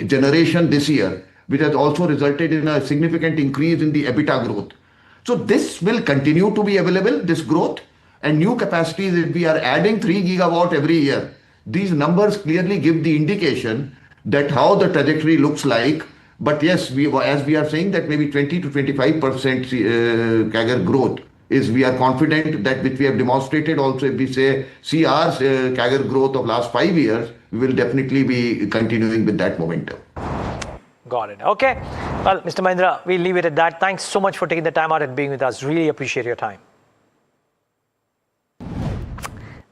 generation this year, which has also resulted in a significant increase in the EBITDA growth. So this will continue to be available, this growth. And new capacities, if we are adding 3 gigawatt every year, these numbers clearly give the indication that how the trajectory looks like. But yes, as we are saying that maybe 20 to 25% CAGR growth is, we are confident that which we have demonstrated also. If we see our CAGR growth of last 5 years, we will definitely be continuing with that momentum. Got it. Okay. Well, Mr. Mahindra, we'll leave it at that. Thanks so much for taking the time out and being with us. Really appreciate your time.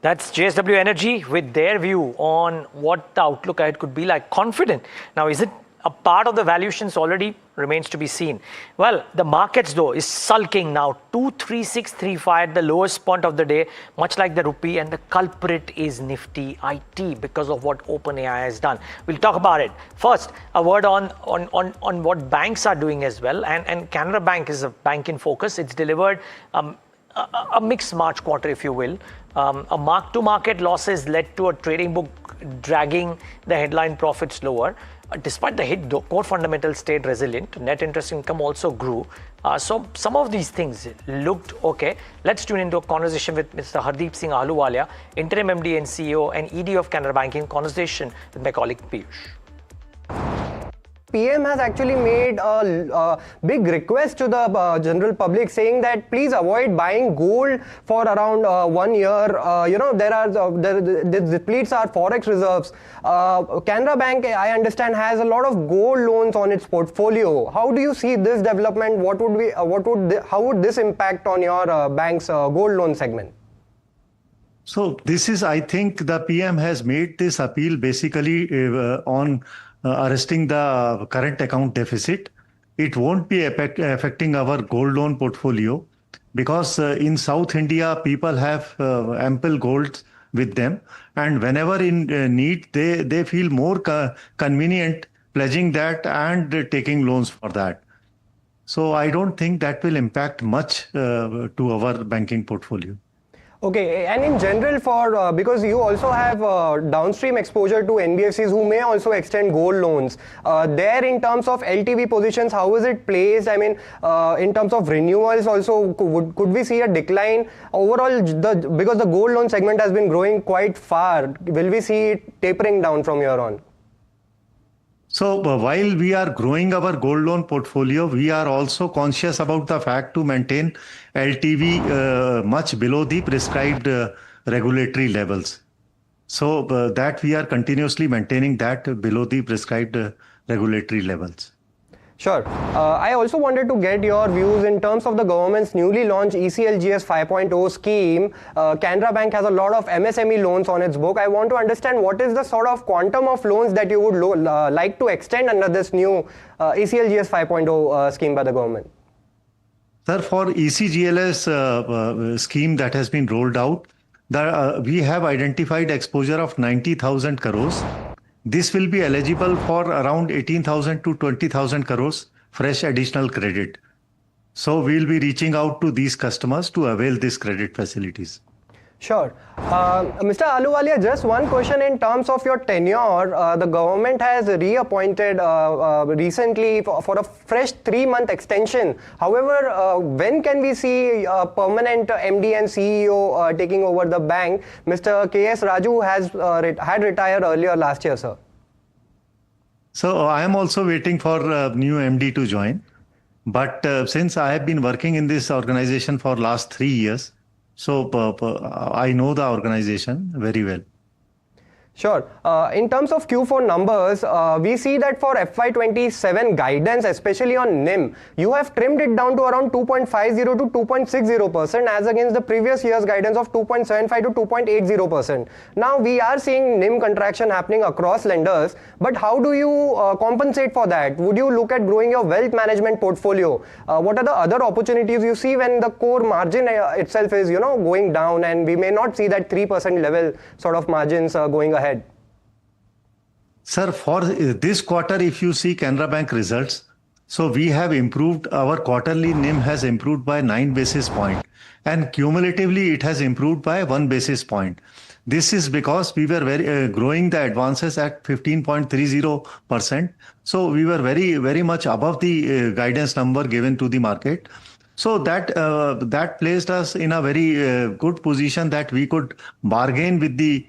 That's JSW Energy with their view on what the outlook ahead could be like. Confident. Now, is it a part of the valuations already? Remains to be seen. Well, the markets though is sulking now. 23635 at the lowest point of the day, much like the rupee, and the culprit is Nifty IT because of what OpenAI has done. We'll talk about it. First, a word on what banks are doing as well. And Canara Bank is a bank in focus. It's delivered a mixed March quarter, if you will. A mark-to-market losses led to a trading book dragging the headline profits lower. Despite the hit, though, core fundamentals stayed resilient. Net interest income also grew. So some of these things looked okay. Let's tune into a conversation with Mr. Hardeep Singh Ahluwalia, Interim MD and CEO and ED of Canara Bank, in conversation with my colleague Piyush. PM has actually made a big request to the general public, saying that please avoid buying gold for around 1 year. This depletes our forex reserves. Canara Bank, I understand, has a lot of gold loans on its portfolio. How do you see this development? How would this impact on your bank's gold loan segment? So this is, I think, the PM has made this appeal basically on arresting the current account deficit. It won't be affecting our gold loan portfolio because in South India, people have ample gold with them. And whenever in need, they feel more convenient pledging that and taking loans for that. So I don't think that will impact much to our banking portfolio. Okay, and in general, because you also have downstream exposure to NBFCs who may also extend gold loans. There, in terms of LTV positions, how is it placed? I mean, in terms of renewals, also could we see a decline overall? Because the gold loan segment has been growing quite far, will we see it tapering down from here on? So while we are growing our gold loan portfolio, we are also conscious about the fact to maintain LTV much below the prescribed regulatory levels. So that we are continuously maintaining that below the prescribed regulatory levels. Sure. I also wanted to get your views in terms of the government's newly launched ECLGS 5.0 scheme. Canara Bank has a lot of MSME loans on its book. I want to understand what is the sort of quantum of loans that you would like to extend under this new ECLGS 5.0 scheme by the government. Sir, for ECGLS scheme that has been rolled out, we have identified exposure of 90,000 crores. This will be eligible for around 18,000 to 20,000 crores fresh additional credit. So we'll be reaching out to these customers to avail these credit facilities. Sure. Mr. Ahluwalia, just one question in terms of your tenure. The government has reappointed recently for a fresh 3-month extension. However, when can we see a permanent MD and CEO taking over the bank? Mr. KS Raju had retired earlier last year, sir. So I am also waiting for a new MD to join. But since I have been working in this organization for last 3 years, so I know the organization very well. Sure. In terms of Q4 numbers, we see that for FY27 guidance, especially on NIM, you have trimmed it down to around 2.50 to 2.60% as against the previous year's guidance of 2.75 to 2.80%. Now we are seeing NIM contraction happening across lenders, but how do you compensate for that? Would you look at growing your wealth management portfolio? What are the other opportunities you see when the core margin itself is, going down, and we may not see that 3% level sort of margins going ahead? Sir, for this quarter, if you see Canara Bank results, so we have improved, our quarterly NIM has improved by 9 basis points, and cumulatively it has improved by 1 basis point. This is because we were growing the advances at 15.30%. So we were very much above the guidance number given to the market. So that placed us in a very good position that we could bargain with the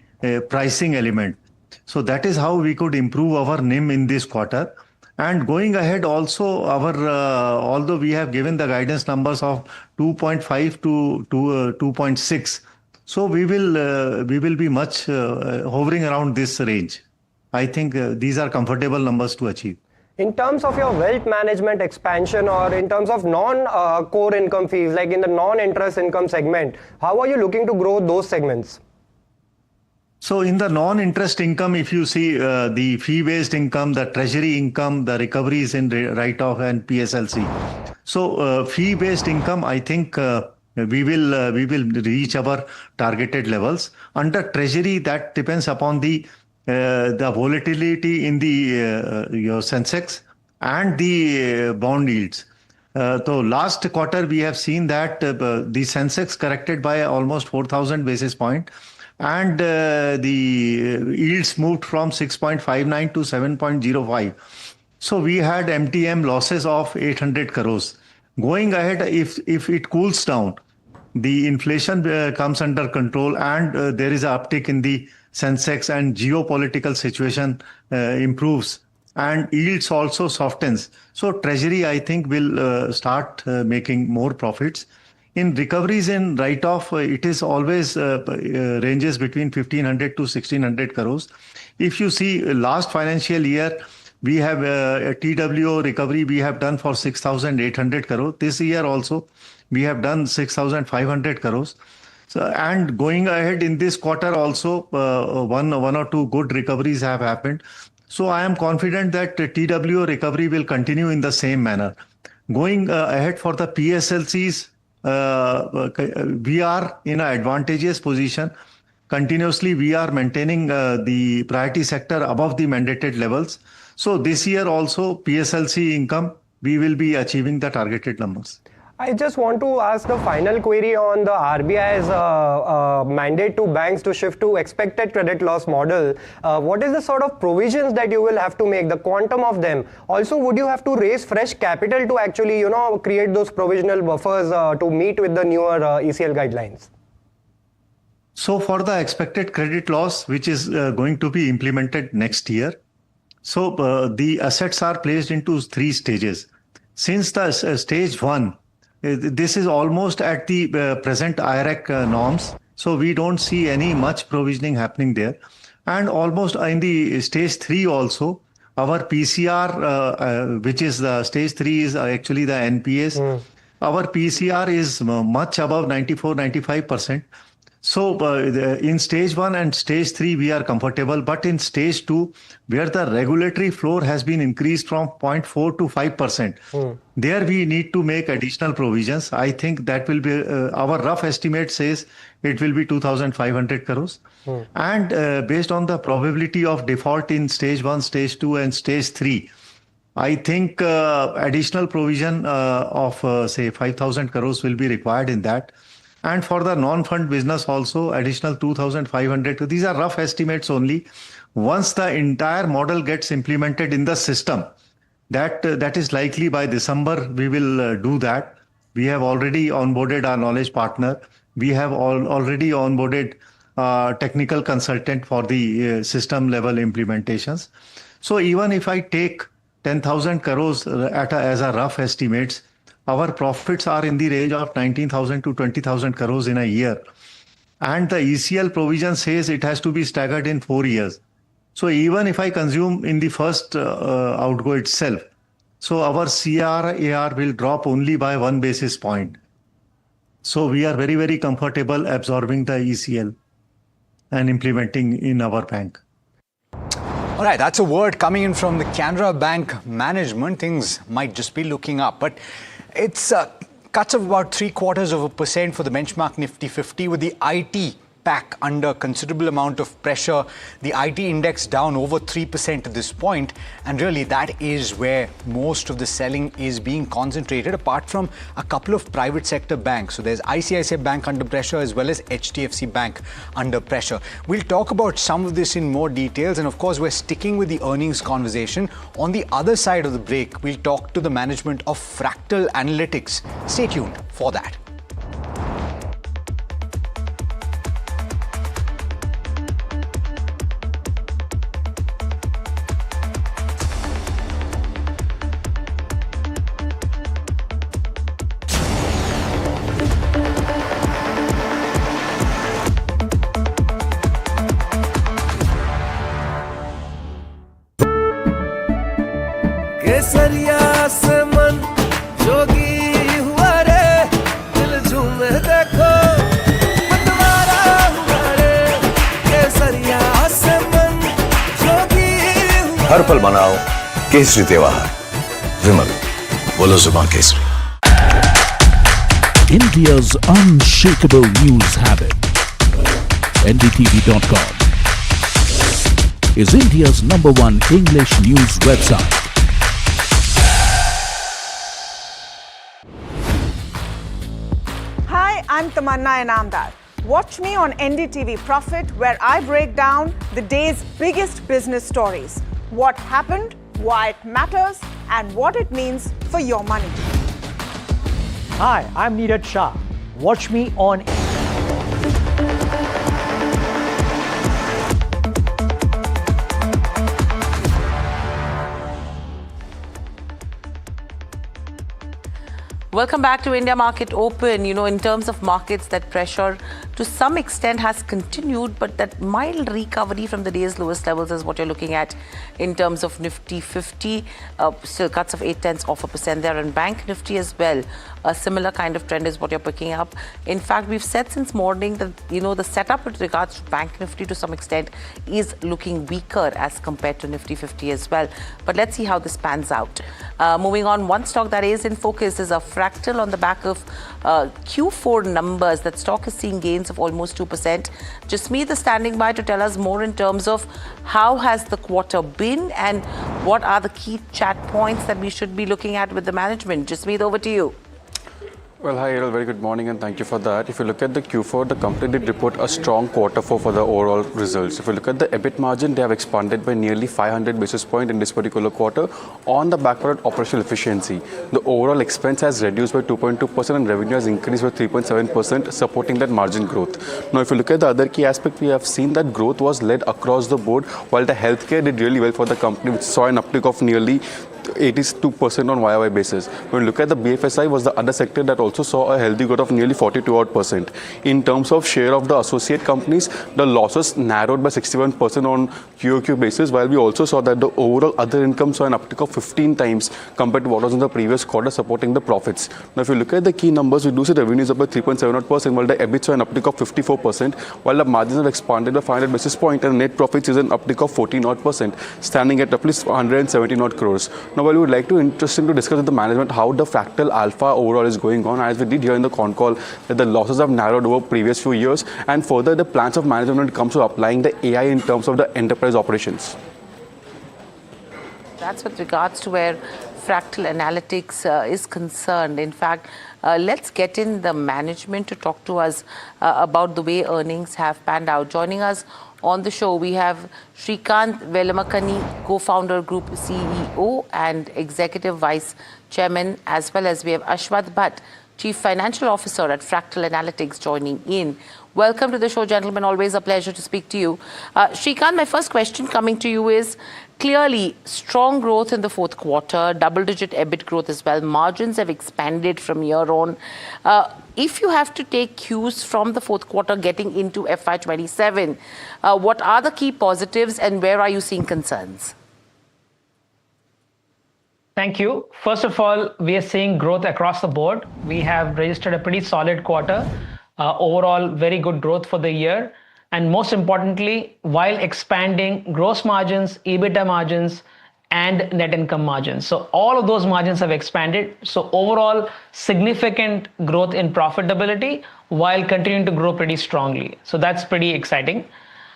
pricing element. So that is how we could improve our NIM in this quarter. And going ahead also, although we have given the guidance numbers of 2.5 to 2.6, so we will be much hovering around this range. I think these are comfortable numbers to achieve. In terms of your wealth management expansion, or in terms of non-core income fees, like in the non-interest income segment, how are you looking to grow those segments? So in the non-interest income, if you see the fee-based income, the treasury income, the recoveries in write-off and PSLC. So fee-based income, I think we will reach our targeted levels. Under treasury, that depends upon the volatility in the your Sensex and the bond yields. So last quarter, we have seen that the Sensex corrected by almost 4,000 basis point, and the yields moved from 6.59 to 7.05. So we had MTM losses of 800 crores. Going ahead, if it cools down, the inflation comes under control, and there is an uptick in the Sensex, and geopolitical situation improves, and yields also softens. So treasury, I think, will start making more profits. In recoveries and write-off, it is always ranges between 1,500 to 1,600 crores. If you see last financial year, we have a TWO recovery we have done for 6,800 crores. This year also, we have done 6,500 crores. So, and going ahead in this quarter also, one or two good recoveries have happened. So I am confident that TWO recovery will continue in the same manner. Going ahead for the PSLCs, we are in an advantageous position. Continuously, we are maintaining the priority sector above the mandated levels. So this year also, PSLC income, we will be achieving the targeted numbers. I just want to ask the final query on the RBI's mandate to banks to shift to expected credit loss model. What is the sort of provisions that you will have to make, the quantum of them? Also, would you have to raise fresh capital to actually, create those provisional buffers to meet with the newer ECL guidelines? So for the expected credit loss, which is going to be implemented next year, so the assets are placed into three stages. Since the stage one, this is almost at the present IRAC norms, so we don't see any much provisioning happening there. And almost in the stage 3 also, our PCR, which is the stage 3 is actually the NPAs. Our PCR is much above 94-95%. So in stage 1 and stage 3, we are comfortable. But in stage 2, where the regulatory floor has been increased from 0.4 to 5%, there we need to make additional provisions. I think that will be, our rough estimate says it will be 2,500 crores. And based on the probability of default in stage 1, stage 2 and stage 3, I think additional provision of say 5,000 crores will be required in that. And for the non-fund business also, additional 2,500. These are rough estimates only. Once the entire model gets implemented in the system, that is likely by December, we will do that. We have already onboarded our knowledge partner. We have already onboarded technical consultant for the system level implementations. So even if I take 10,000 crores as a rough estimates, our profits are in the range of 19,000 to 20,000 crores in a year. And the ECL provision says it has to be staggered in 4 years. So even if I consume in the first outgo itself, so our CRAR will drop only by 1 basis point. So we are very, very comfortable absorbing the ECL and implementing in our bank. All right, that's a word coming in from the Canara Bank management. Things might just be looking up, but it's cuts of about 0.75% for the benchmark Nifty 50, with the IT pack under considerable amount of pressure. The IT index down over 3% at this point, and really that is where most of the selling is being concentrated, apart from a couple of private sector banks. So there's ICICI Bank under pressure as well as HDFC Bank under pressure. We'll talk about some of this in more details, and of course we're sticking with the earnings conversation. On the other side of the break, we'll talk to the management of Fractal Analytics. Stay tuned for that. केसरिया से मन जोगी हुआ रे, दिल झूमे देखो पतवारा हुआ रे, केसरिया पल मनाओ केसरी त्योहार। विमल, बोलो जुबान Kesari. India's unshakable news habit. NDTV.com is India's #1 English news website. Hi, I'm Tamanna Inamdar. Watch me on NDTV Profit, where I break down the day's biggest business stories. What happened, why it matters, and what it means for your money. Hi, I'm Neeraj Shah. Watch me on Welcome back to India Market Open. You know, in terms of markets, that pressure to some extent has continued, but that mild recovery from the day's lowest levels is what you're looking at in terms of Nifty 50. Still cuts of 0.8% there, and Bank Nifty as well. A similar kind of trend is what you're picking up. In fact, we've said since morning that, you know, the setup with regards to Bank Nifty to some extent is looking weaker as compared to Nifty 50 as well. But let's see how this pans out. Moving on, one stock that is in focus is a Fractal on the back of Q4 numbers. That stock is seeing gains of almost 2%. Jasmeet is standing by to tell us more in terms of how has the quarter been and what are the key chat points that we should be looking at with the management. Jasmeet, over to you. Well, hi, Errol. Very good morning and thank you for that. If you look at the Q4, the company did report a strong Q4 for the overall results. If you look at the EBIT margin, they have expanded by nearly 500 basis points in this particular quarter on the back of operational efficiency. The overall expense has reduced by 2.2% and revenue has increased by 3.7%, supporting that margin growth. Now, if you look at the other key aspect, we have seen that growth was led across the board, while the healthcare did really well for the company, which saw an uptick of nearly 82% on YOY basis. When we look at the BFSI, was the other sector that also saw a healthy growth of nearly 42%. In terms of share of the associate companies, the losses narrowed by 61% on QOQ basis, while we also saw that the overall other income saw an uptick of 15 times compared to what was in the previous quarter, supporting the profits. Now, if you look at the key numbers, we do see revenues up by 3.7%, while the EBIT saw an uptick of 54%, while the margins have expanded by 500 basis points, and net profits is an uptick of 14%, standing at roughly 170 crores. Now, well, we would like to interesting to discuss with the management how the Fractal Alpha overall is going on, as we did hear in the con call that the losses have narrowed over previous few years, and further the plans of management when it comes to applying the AI in terms of the enterprise operations. That's with regards to where Fractal Analytics is concerned. In fact, let's get in the management to talk to us about the way earnings have panned out. Joining us on the show, we have Shrikant Velamakani, co-founder, Group CEO and Executive Vice Chairman, as well as we have Ashwath Bhatt, Chief Financial Officer at Fractal Analytics, joining in. Welcome to the show, gentlemen. Always a pleasure to speak to you. Shrikant, my first question coming to you is, clearly strong growth in the fourth quarter, double-digit EBIT growth as well. Margins have expanded from year on. If you have to take cues from the fourth quarter getting into FY27, what are the key positives and where are you seeing concerns? Thank you. First of all, we are seeing growth across the board. We have registered a pretty solid quarter. Overall, very good growth for the year. And most importantly, while expanding gross margins, EBITDA margins, and net income margins. So all of those margins have expanded. So overall, significant growth in profitability while continuing to grow pretty strongly. So that's pretty exciting.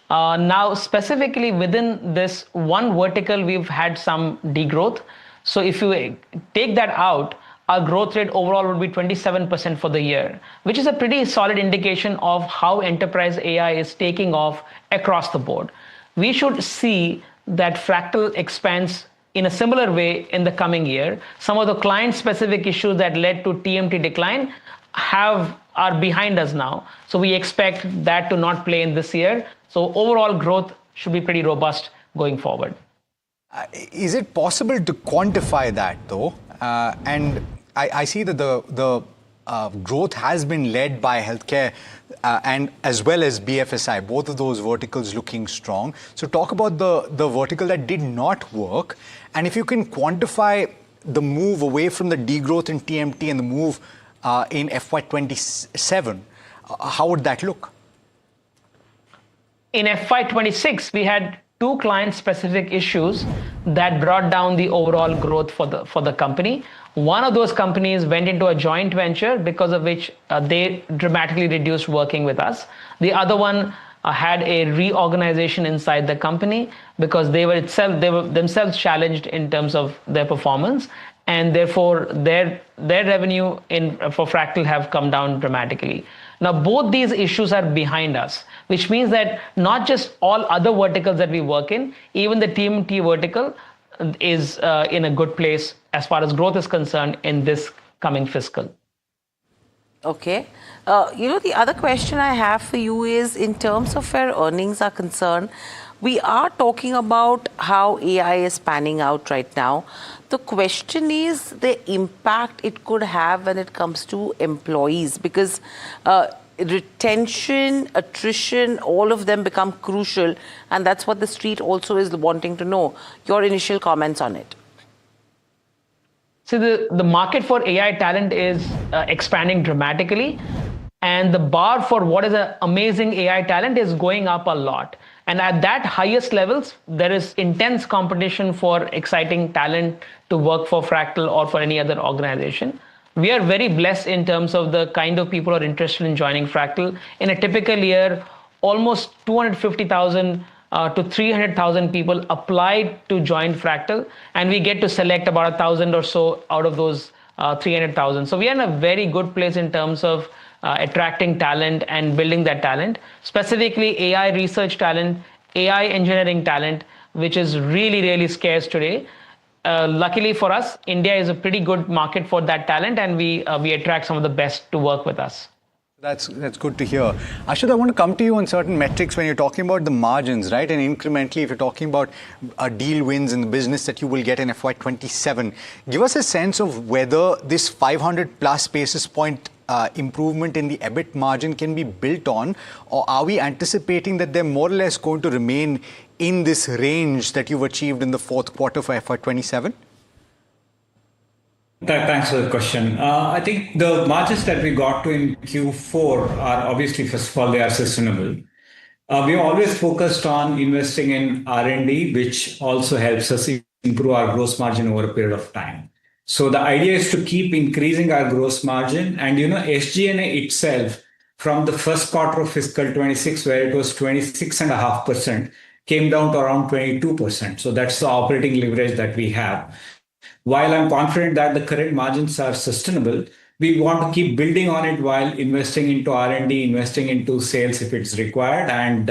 Now, specifically within this one vertical, we've had some degrowth. So if you take that out, our growth rate overall would be 27% for the year, which is a pretty solid indication of how enterprise AI is taking off across the board. We should see that Fractal expands in a similar way in the coming year. Some of the client-specific issues that led to TMT decline are behind us now. So we expect that to not play in this year. So overall growth should be pretty robust going forward. Is it possible to quantify that though? And I see that the growth has been led by healthcare and as well as BFSI, both of those verticals looking strong. So talk about the vertical that did not work. And if you can quantify the move away from the degrowth in TMT and the move in FY27, how would that look? In FY26, we had two client-specific issues that brought down the overall growth for the company. One of those companies went into a joint venture, because of which they dramatically reduced working with us. The other one had a reorganization inside the company because they were themselves challenged in terms of their performance, and therefore their revenue for Fractal have come down dramatically. Now both these issues are behind us, which means that not just all other verticals that we work in, even the TMT vertical is in a good place as far as growth is concerned in this coming fiscal. Okay. The other question I have for you is, in terms of where earnings are concerned, we are talking about how AI is panning out right now. The question is the impact it could have when it comes to employees, because retention, attrition, all of them become crucial, and that's what the street also is wanting to know. Your initial comments on it. So the market for AI talent is expanding dramatically, and the bar for what is an amazing AI talent is going up a lot. And at that highest levels, there is intense competition for exciting talent to work for Fractal or for any other organization. We are very blessed in terms of the kind of people who are interested in joining Fractal. In a typical year, almost 250,000 to 300,000 people applied to join Fractal, and we get to select about 1,000 or so out of those 300,000. So we are in a very good place in terms of attracting talent and building that talent, specifically AI research talent, AI engineering talent, which is really, really scarce today. Luckily for us, India is a pretty good market for that talent, and we attract some of the best to work with us. That's good to hear. Ashwat, I want to come to you on certain metrics when you're talking about the margins, right? And incrementally, if you're talking about deal wins in the business that you will get in FY27, give us a sense of whether this 500 plus basis point improvement in the EBIT margin can be built on, or are we anticipating that they're more or less going to remain in this range that you've achieved in the fourth quarter for FY27? Thanks for the question. I think the margins that we got to in Q4 are obviously, first of all, they are sustainable. We always focused on investing in R&D, which also helps us improve our gross margin over a period of time. So the idea is to keep increasing our gross margin, and SG&A itself from the first quarter of fiscal 26, where it was 26.5%, came down to around 22%. So that's the operating leverage that we have. While I'm confident that the current margins are sustainable, we want to keep building on it while investing into R&D, investing into sales if it's required, and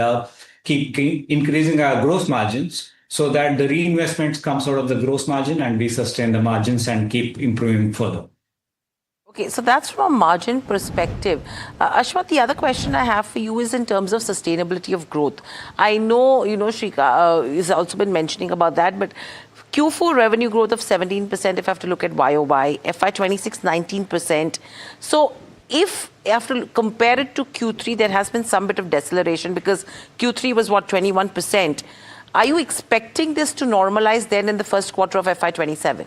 keep increasing our gross margins so that the reinvestments comes out of the gross margin and we sustain the margins and keep improving further. Okay, so that's from a margin perspective. Ashwat, the other question I have for you is in terms of sustainability of growth. I know, Shrika has also been mentioning about that, but Q4 revenue growth of 17%, if I have to look at YOY, FY26, 19%. So if I have to compare it to Q3, there has been some bit of deceleration because Q3 was 21%. Are you expecting this to normalize then in the first quarter of FY27?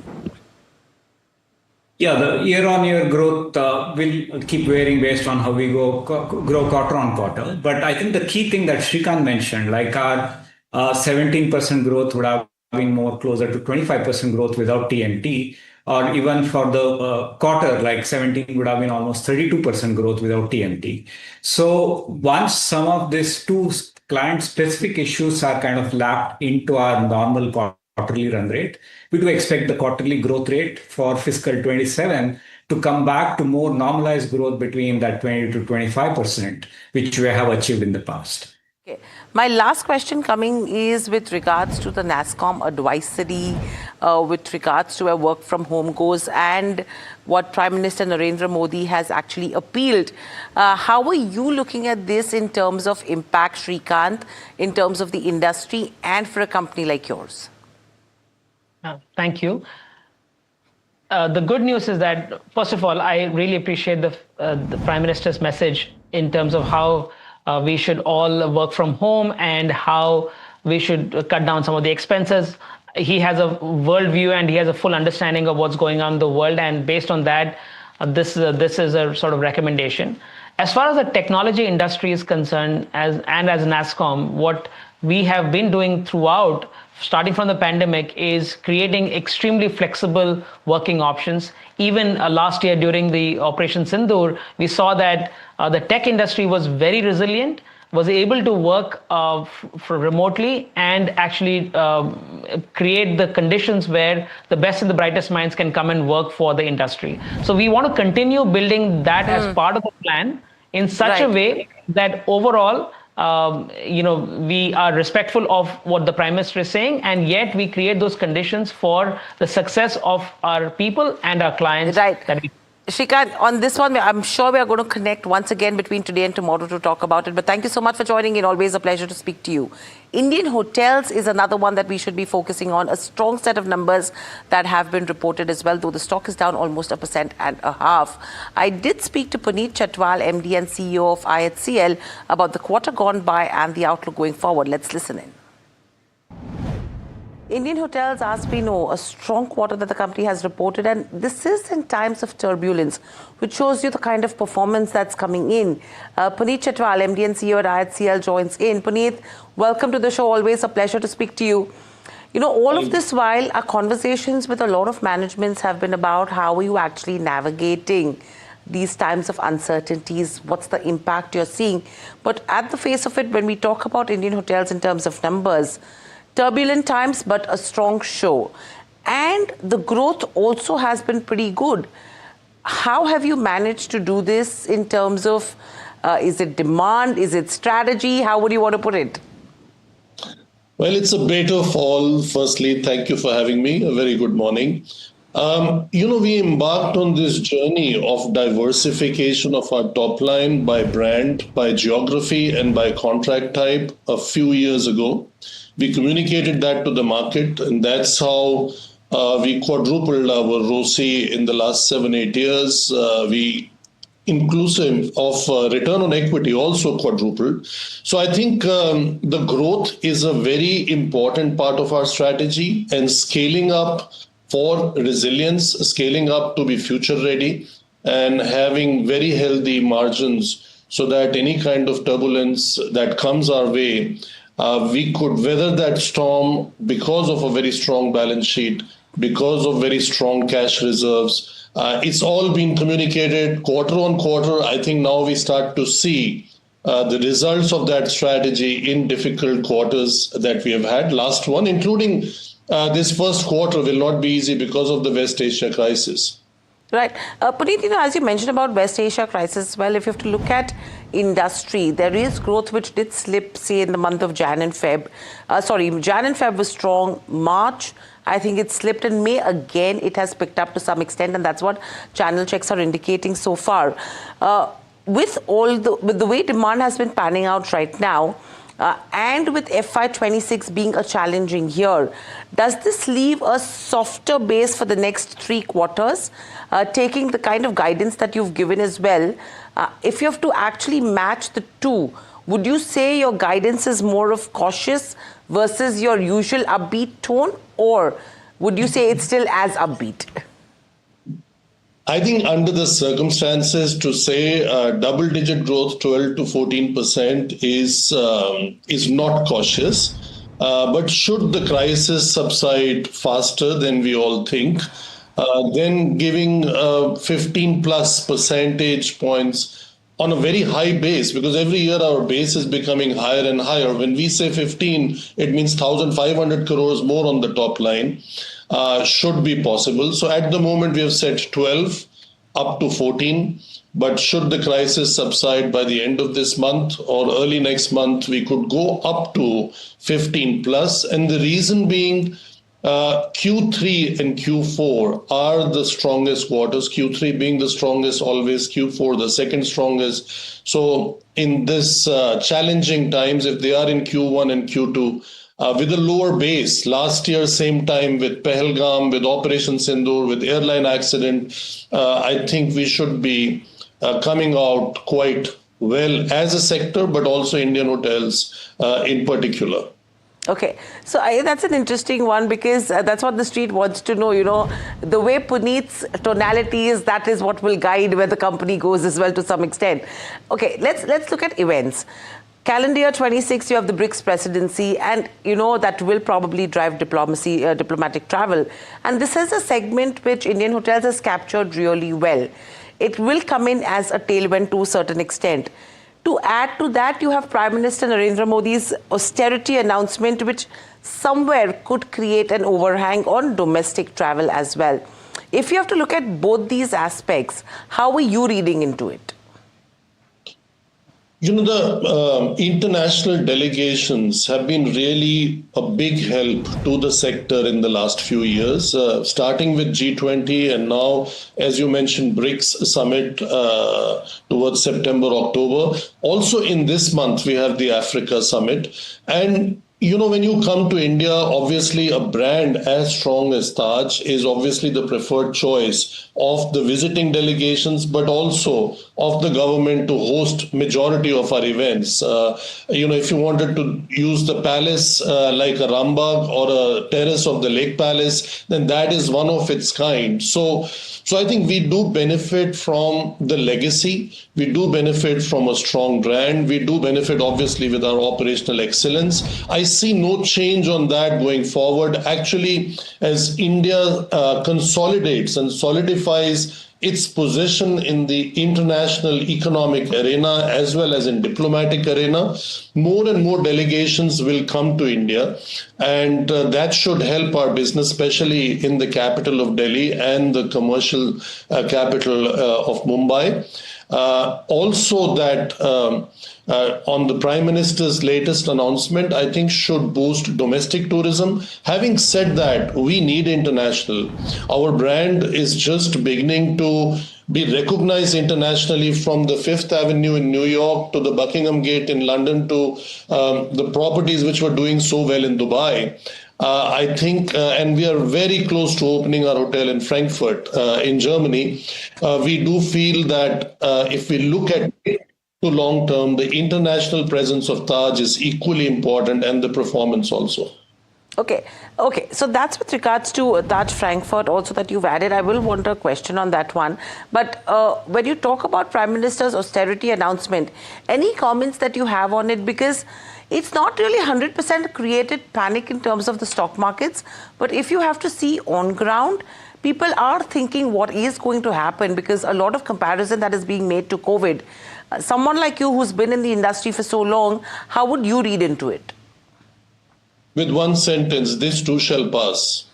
Yeah, the year-on-year growth will keep varying based on how we grow quarter on quarter. But I think the key thing that Shrikant mentioned, like our 17% growth would have been more closer to 25% growth without TMT, or even for the quarter, like 17 would have been almost 32% growth without TMT. So once some of these two client-specific issues are kind of lapped into our normal quarterly run rate, we do expect the quarterly growth rate for fiscal 27 to come back to more normalized growth between that 20 to 25%, which we have achieved in the past. Okay. My last question coming is with regards to the NASSCOM advisory, with regards to where work from home goes and what Prime Minister Narendra Modi has actually appealed. How are you looking at this in terms of impact, Shrikant, in terms of the industry and for a company like yours? Thank you. The good news is that, first of all, I really appreciate the Prime Minister's message in terms of how we should all work from home and how we should cut down some of the expenses. He has a worldview and he has a full understanding of what's going on in the world. And based on that, this is a sort of recommendation. As far as the technology industry is concerned, as NASSCOM, what we have been doing throughout, starting from the pandemic, is creating extremely flexible working options. Even last year during the Operation Sandur, we saw that the tech industry was very resilient, was able to work remotely and actually create the conditions where the best and the brightest minds can come and work for the industry. So we want to continue building that as part of the plan in such a way that overall, we are respectful of what the Prime Minister is saying, and yet we create those conditions for the success of our people and our clients. Right. Shrikant, on this one, I'm sure we are going to connect once again between today and tomorrow to talk about it. But thank you so much for joining in. Always a pleasure to speak to you. Indian hotels is another one that we should be focusing on. A strong set of numbers that have been reported as well, though the stock is down almost 1.5%. I did speak to Puneet Chhatwal, MD and CEO of IHCL, about the quarter gone by and the outlook going forward. Let's listen in. Indian hotels, as we know, a strong quarter that the company has reported, and this is in times of turbulence, which shows you the kind of performance that's coming in. Puneet Chhatwal, MD and CEO at IHCL, joins in. Puneet, welcome to the show. Always a pleasure to speak to you. All of this while, our conversations with a lot of managements have been about how are you actually navigating these times of uncertainties, what's the impact you're seeing. But at the face of it, when we talk about Indian hotels in terms of numbers, turbulent times, but a strong show. And the growth also has been pretty good. How have you managed to do this in terms of, is it demand, is it strategy? How would you want to put it? Well, it's a bit of all. Firstly, thank you for having me. A very good morning. We embarked on this journey of diversification of our top line by brand, by geography, and by contract type a few years ago. We communicated that to the market, and that's how we quadrupled our ROCE in the last 7-8 years. We, inclusive of return on equity, also quadrupled. So I think the growth is a very important part of our strategy, and scaling up for resilience, scaling up to be future ready, and having very healthy margins so that any kind of turbulence that comes our way, we could weather that storm because of a very strong balance sheet, because of very strong cash reserves. It's all been communicated quarter on quarter. I think now we start to see the results of that strategy in difficult quarters that we have had. Last one, including this first quarter, will not be easy because of the West Asia crisis. Right. Puneet, as you mentioned about West Asia crisis, well, if you have to look at industry, there is growth which did slip, say, in the month of Jan and Feb. Jan and Feb was strong. March, I think it slipped. In May, again, it has picked up to some extent, and that's what channel checks are indicating so far. With the way demand has been panning out right now, and with FY26 being a challenging year, does this leave a softer base for the next 3 quarters? Taking the kind of guidance that you've given as well, if you have to actually match the two, would you say your guidance is more of cautious versus your usual upbeat tone, or would you say it's still as upbeat? I think under the circumstances, to say double-digit growth, 12 to 14% is not cautious. But should the crisis subside faster than we all think, then giving 15 plus percentage points on a very high base, because every year our base is becoming higher and higher. When we say 15, it means 1,500 crores more on the top line. Should be possible. So at the moment we have set 12 up to 14, but should the crisis subside by the end of this month or early next month, we could go up to 15 plus. And the reason being Q3 and Q4 are the strongest quarters, Q3 being the strongest always, Q4 the second strongest. So in this challenging times, if they are in Q1 and Q2, with a lower base, last year, same time with Pahalgam, with Operation Sandur, with airline accident, I think we should be coming out quite well as a sector, but also Indian hotels in particular. Okay, so that's an interesting one, because that's what the street wants to know. The way Puneet's tonality is, that is what will guide where the company goes as well to some extent. Okay, let's look at events. Calendar year 26, you have the BRICS presidency, and that will probably drive diplomatic travel. And this is a segment which Indian Hotels has captured really well. It will come in as a tailwind to a certain extent. To add to that, you have Prime Minister Narendra Modi's austerity announcement, which somewhere could create an overhang on domestic travel as well. If you have to look at both these aspects, how are you reading into it? The international delegations have been really a big help to the sector in the last few years, starting with G20 and now, as you mentioned, BRICS summit towards September, October. Also in this month, we have the Africa summit. And when you come to India, obviously a brand as strong as Taj is obviously the preferred choice of the visiting delegations, but also of the government to host majority of our events. If you wanted to use the palace like a Rambagh or a terrace of the Lake Palace, then that is one of its kind. So I think we do benefit from the legacy. We do benefit from a strong brand. We do benefit, obviously, with our operational excellence. I see no change on that going forward. Actually, as India consolidates and solidifies its position in the international economic arena as well as in diplomatic arena, more and more delegations will come to India, and that should help our business, especially in the capital of Delhi and the commercial capital of Mumbai. Also that on the Prime Minister's latest announcement, I think should boost domestic tourism. Having said that, we need international. Our brand is just beginning to be recognized internationally, from the Fifth Avenue in New York to the Buckingham Gate in London to the properties which were doing so well in Dubai. I think, and we are very close to opening our hotel in Frankfurt in Germany. We do feel that if we look at it to long term, the international presence of Taj is equally important, and the performance also. Okay. So that's with regards to Taj Frankfurt also that you've added. I will want a question on that one. But when you talk about Prime Minister's austerity announcement, any comments that you have on it? Because it's not really 100% created panic in terms of the stock markets. But if you have to see on ground, people are thinking what is going to happen, because a lot of comparison that is being made to COVID. Someone like you who's been in the industry for so long, how would you read into it? With one sentence, this too shall pass.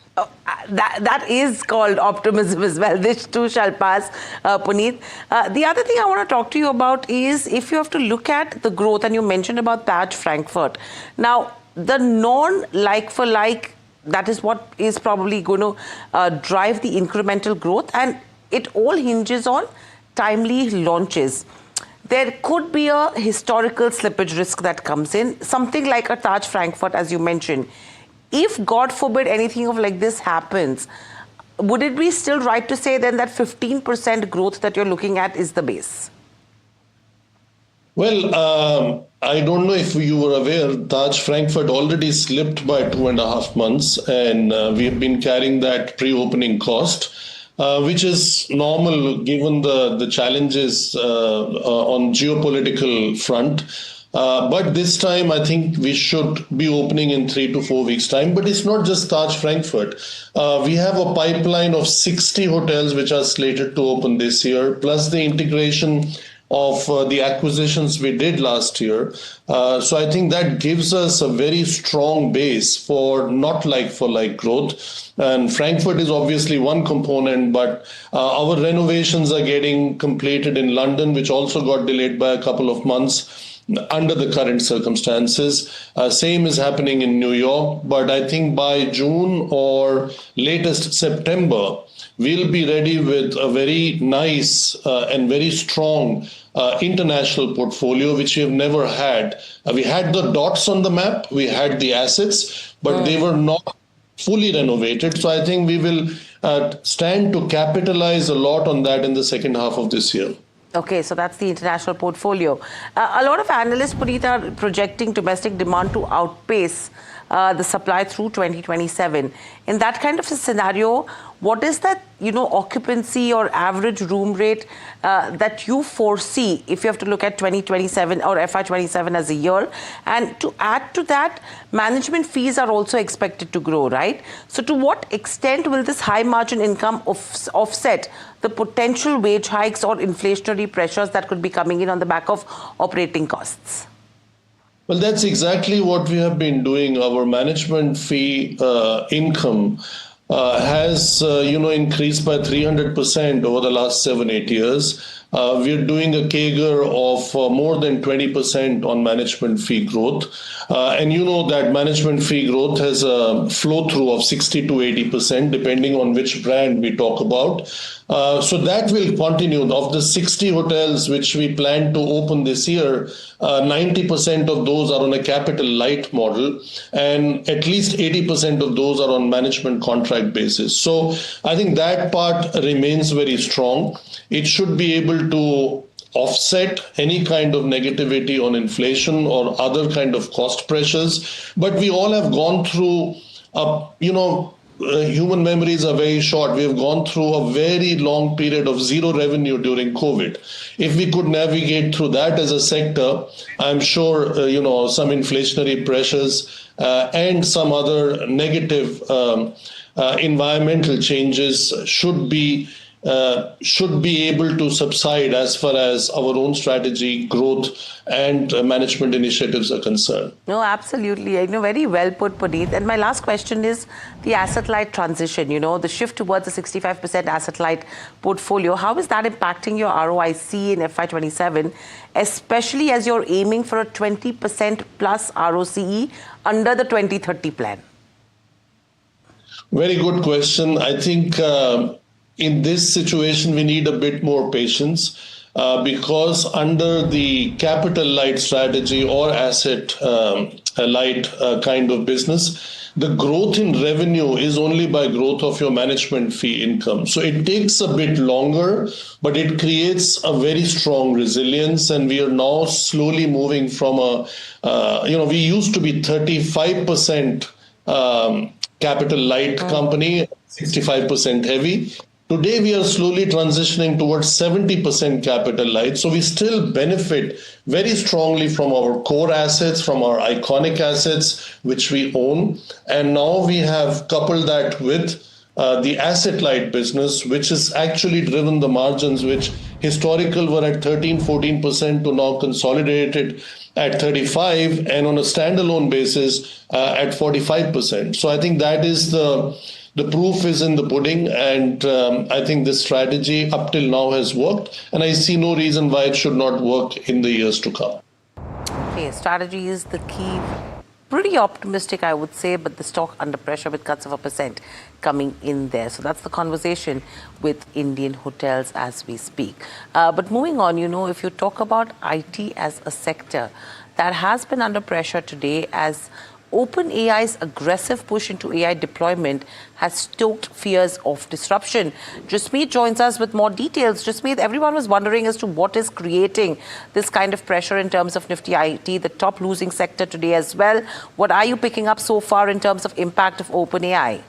That is called optimism as well. This too shall pass, Puneet. The other thing I want to talk to you about is if you have to look at the growth, and you mentioned about Taj Frankfurt. Now, the non-like-for-like, that is what is probably going to drive the incremental growth, and it all hinges on timely launches. There could be a historical slippage risk that comes in, something like a Taj Frankfurt, as you mentioned. If, God forbid, anything of like this happens, would it be still right to say then that 15% growth that you're looking at is the base? Well, I don't know if you were aware, Taj Frankfurt already slipped by 2.5 months, and we have been carrying that pre-opening cost. Which is normal given the challenges on geopolitical front. But this time, I think we should be opening in 3 to 4 weeks' time. But it's not just Taj Frankfurt. We have a pipeline of 60 hotels which are slated to open this year, plus the integration of the acquisitions we did last year. So I think that gives us a very strong base for not like-for-like growth. And Frankfurt is obviously one component, but our renovations are getting completed in London, which also got delayed by a couple of months under the current circumstances. Same is happening in New York, but I think by June or latest September, we'll be ready with a very nice and very strong international portfolio, which we have never had. We had the dots on the map, we had the assets, but they were not fully renovated. So I think we will stand to capitalize a lot on that in the second half of this year. Okay, so that's the international portfolio. A lot of analysts, Puneet, are projecting domestic demand to outpace the supply through 2027. In that kind of a scenario, what is that, occupancy or average room rate that you foresee if you have to look at 2027 or FY27 as a year? And to add to that, management fees are also expected to grow, right? So to what extent will this high margin income offset the potential wage hikes or inflationary pressures that could be coming in on the back of operating costs? Well, that's exactly what we have been doing. Our management fee income has, increased by 300% over the last 7-8 years. We're doing a CAGR of more than 20% on management fee growth. And you know that management fee growth has a flow through of 60 to 80%, depending on which brand we talk about. So that will continue. Of the 60 hotels which we plan to open this year, 90% of those are on a capital light model, and at least 80% of those are on management contract basis. So I think that part remains very strong. It should be able to offset any kind of negativity on inflation or other kind of cost pressures. But we all have gone through, human memories are very short. We have gone through a very long period of zero revenue during COVID. If we could navigate through that as a sector, I'm sure, some inflationary pressures and some other negative environmental changes should be able to subside as far as our own strategy, growth, and management initiatives are concerned. No, absolutely. Very well put, Puneet. And my last question is the asset-light transition, the shift towards a 65% asset-light portfolio. How is that impacting your ROIC in FY27, especially as you're aiming for a 20% plus ROCE under the 2030 plan? Very good question. I think in this situation, we need a bit more patience because under the capital light strategy or asset light kind of business, the growth in revenue is only by growth of your management fee income. So it takes a bit longer, but it creates a very strong resilience. And we are now slowly moving from we used to be 35% capital light company, 65% heavy. Today, we are slowly transitioning towards 70% capital light. So we still benefit very strongly from our core assets, from our iconic assets, which we own. And now we have coupled that with the asset light business, which has actually driven the margins, which historical were at 13-14% to now consolidated at 35%, and on a standalone basis at 45%. So I think that is the proof is in the pudding, and I think this strategy up till now has worked, and I see no reason why it should not work in the years to come. Okay, strategy is the key. Pretty optimistic, I would say, but the stock under pressure with cuts of 1% coming in there. So that's the conversation with Indian hotels as we speak. But moving on, if you talk about IT as a sector, that has been under pressure today as OpenAI's aggressive push into AI deployment has stoked fears of disruption. Jasmeet joins us with more details. Jasmeet, everyone was wondering as to what is creating this kind of pressure in terms of Nifty IT, the top losing sector today as well. What are you picking up so far in terms of impact of OpenAI?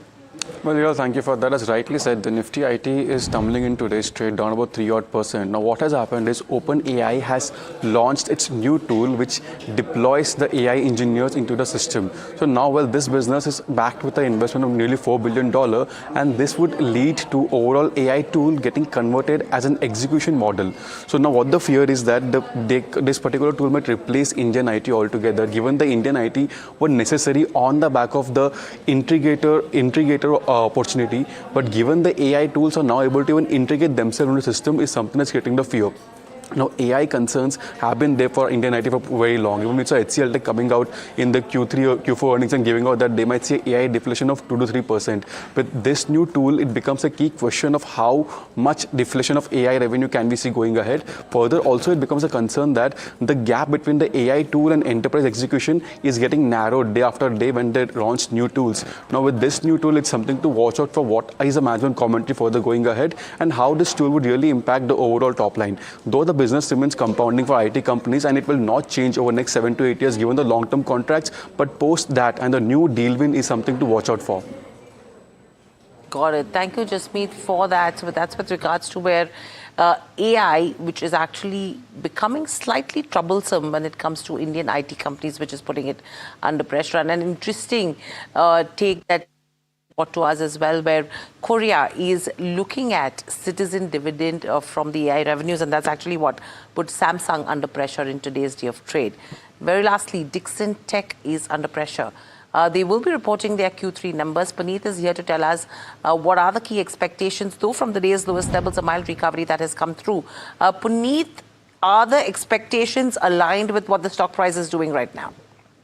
Well, thank you for that. As rightly said, the Nifty IT is tumbling in today's trade down about 3%. Now, what has happened is OpenAI has launched its new tool which deploys the AI engineers into the system. So now, this business is backed with an investment of nearly $4 billion, and this would lead to overall AI tool getting converted as an execution model. So now what the fear is that this particular tool might replace Indian IT altogether, given the Indian IT were necessary on the back of the integrator opportunity, but given the AI tools are now able to even integrate themselves into the system is something that's getting the fear. Now, AI concerns have been there for Indian IT for very long. Even with IHCL Tech coming out in the Q3 or Q4 earnings and giving out that they might see AI deflation of 2 to 3%. With this new tool, it becomes a key question of how much deflation of AI revenue can we see going ahead. Further, also, it becomes a concern that the gap between the AI tool and enterprise execution is getting narrowed day after day when they launch new tools. Now, with this new tool, it's something to watch out for what is the management commentary further going ahead and how this tool would really impact the overall top line. Though the business remains compounding for IT companies and it will not change over the next 7 to 8 years given the long-term contracts, but post that and the new deal win is something to watch out for. Got it. Thank you, Jasmeet, for that. So that's with regards to where AI, which is actually becoming slightly troublesome when it comes to Indian IT companies, which is putting it under pressure. And an interesting take that brought to us as well, where Korea is looking at citizen dividend from the AI revenues, and that's actually what put Samsung under pressure in today's day of trade. Very lastly, Dixon Tech is under pressure. They will be reporting their Q3 numbers. Puneet is here to tell us what are the key expectations, though from the day's lowest levels, a mild recovery that has come through. Puneet, are the expectations aligned with what the stock price is doing right now?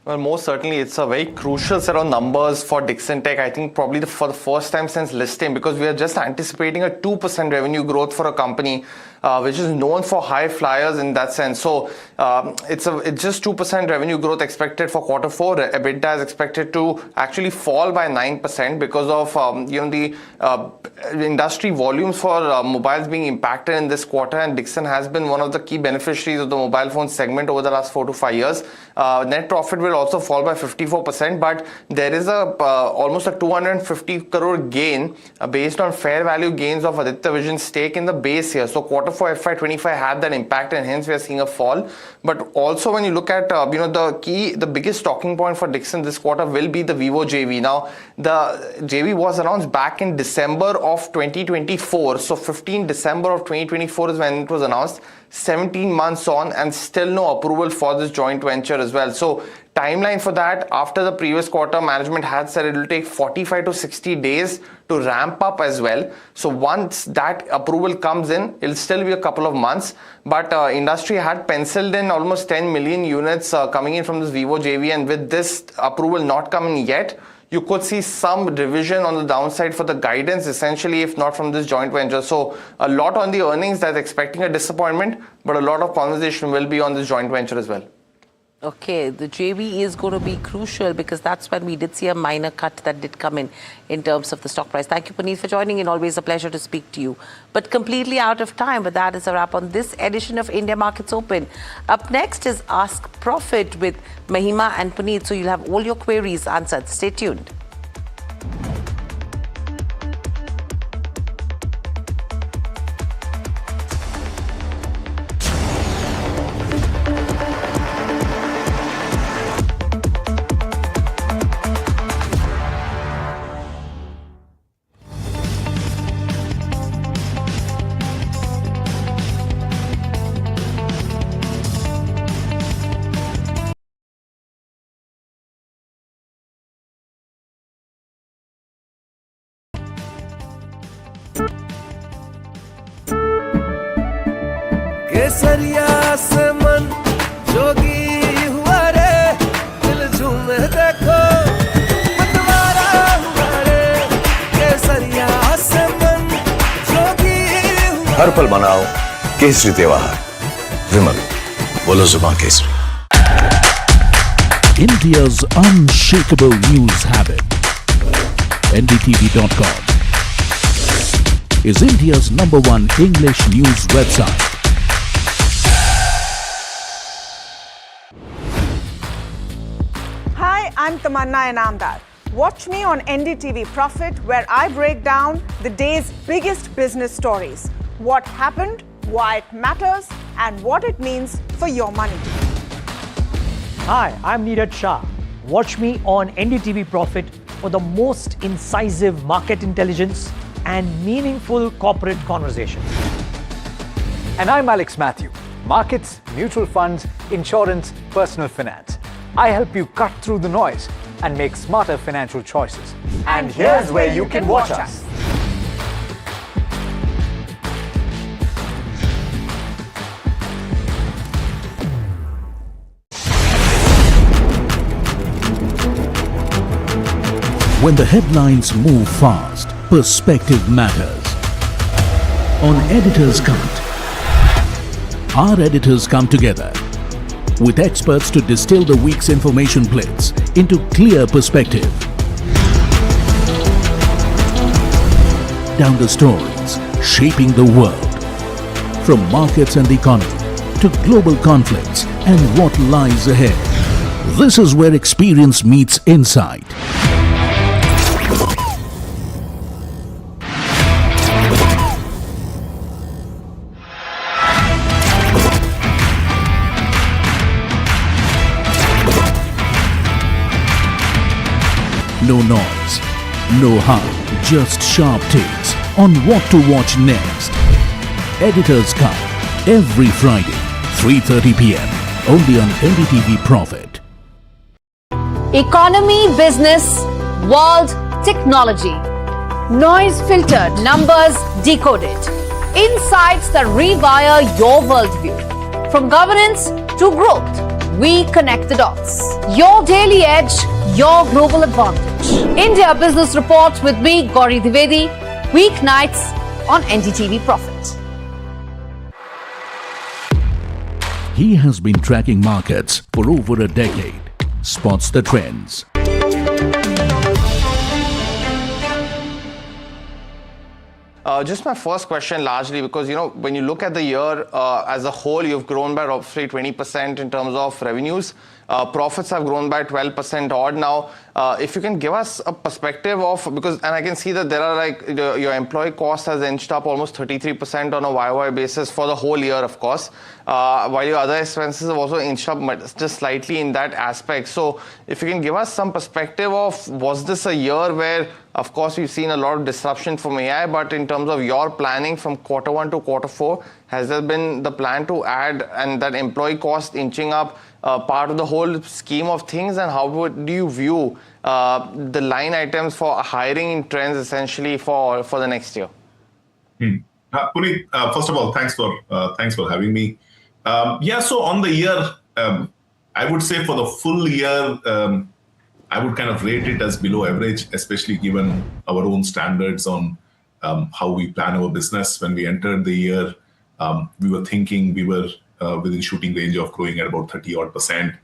Well, most certainly, it's a very crucial set of numbers for Dixon Tech. I think probably for the first time since listing, because we are just anticipating a 2% revenue growth for a company which is known for high flyers in that sense. So it's just 2% revenue growth expected for quarter 4. EBITDA is expected to actually fall by 9% because of the industry volumes for mobiles being impacted in this quarter, and Dixon has been one of the key beneficiaries of the mobile phone segment over the last 4 to 5 years. Net profit will also fall by 54%, but there is almost a 250 crore gain based on fair value gains of Aditya Vision's stake in the base here. So quarter 4 FY25 had that impact, and hence we are seeing a fall. But also when you look at the biggest talking point for Dixon this quarter will be the Vivo JV. Now the JV was announced back in December of 2024. So 15 December of 2024 is when it was announced. 17 months on and still no approval for this joint venture as well. So timeline for that, after the previous quarter, management had said it will take 45 to 60 days to ramp up as well. So once that approval comes in, it'll still be a couple of months. But industry had penciled in almost 10 million units coming in from this Vivo JV, and with this approval not coming yet, you could see some revision on the downside for the guidance, essentially, if not from this joint venture. So a lot on the earnings that's expecting a disappointment, but a lot of conversation will be on this joint venture as well. Okay, the JV is going to be crucial because that's when we did see a minor cut that did come in terms of the stock price. Thank you, Puneet, for joining in. Always a pleasure to speak to you. But completely out of time, but that is a wrap on this edition of India Markets Open. Up next is Ask Profit with Mahima and Puneet. So you'll have all your queries answered. Stay tuned. केसरिया से मन जोगी हुआ रे दिल झूमे देखो मतवारा हुआ रे केसरिया से मन जोगी हुआ हर पल मनाओ केसरी त्योहार विमल बोलो जुबान Kesari India's unshakable news habit. NDTV.com is India's #1 English news website. Hi, I'm Tamanna Inamdar. Watch me on NDTV Profit, where I break down the day's biggest business stories. What happened, why it matters, and what it means for your money. Hi, I'm Neeraj Shah. Watch me on NDTV Profit for the most incisive market intelligence and meaningful corporate conversations. And I'm Alex Matthew. Markets, mutual funds, insurance, personal finance. I help you cut through the noise and make smarter financial choices. And here's where you can watch us. When the headlines move fast, perspective matters. On Editor's Cut, our editors come together with experts to distill the week's information blitz into clear perspective. Down the stories shaping the world, from markets and the economy to global conflicts and what lies ahead. This is where experience meets insight. No noise, no hype, just sharp takes on what to watch next. Editor's Cut, every Friday, 3:30 p.m. only on NDTV Profit. Economy, business, world, technology. Noise filtered, numbers decoded. Insights that rewire your worldview. From governance to growth, we connect the dots. Your daily edge, your global advantage. India Business Report with me, Gauri Dwivedi, weeknights on NDTV Profit. He has been tracking markets for over a decade, spots the trends. Just my first question largely because, when you look at the year as a whole, you've grown by roughly 20% in terms of revenues. Profits have grown by 12% odd now. If you can give us a perspective of, and I can see that there are your employee cost has inched up almost 33% on a YOY basis for the whole year, of course, while your other expenses have also inched up just slightly in that aspect. So if you can give us some perspective of, was this a year where, of course, we've seen a lot of disruption from AI, but in terms of your planning from quarter 1 to quarter 4, has there been the plan to add and that employee cost inching up part of the whole scheme of things, and how do you view the line items for hiring trends essentially for the next year? Puneet, first of all, thanks for having me. So on the year, I would say for the full year, I would kind of rate it as below average, especially given our own standards on how we plan our business. When we entered the year, we were thinking we were within shooting range of growing at about 30-odd%.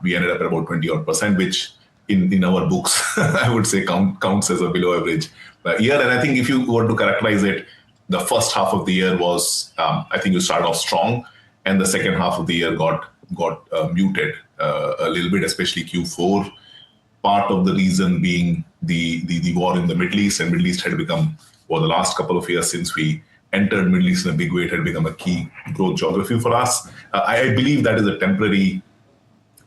We ended up at about 20-odd%, which in our books, I would say counts as a below average year. And I think if you were to characterize it, the first half of the year was, I think you started off strong, and the second half of the year got muted a little bit, especially Q4. Part of the reason being the war in the Middle East, and Middle East had become, for the last couple of years since we entered Middle East in a big way, it had become a key growth geography for us. I believe that is a temporary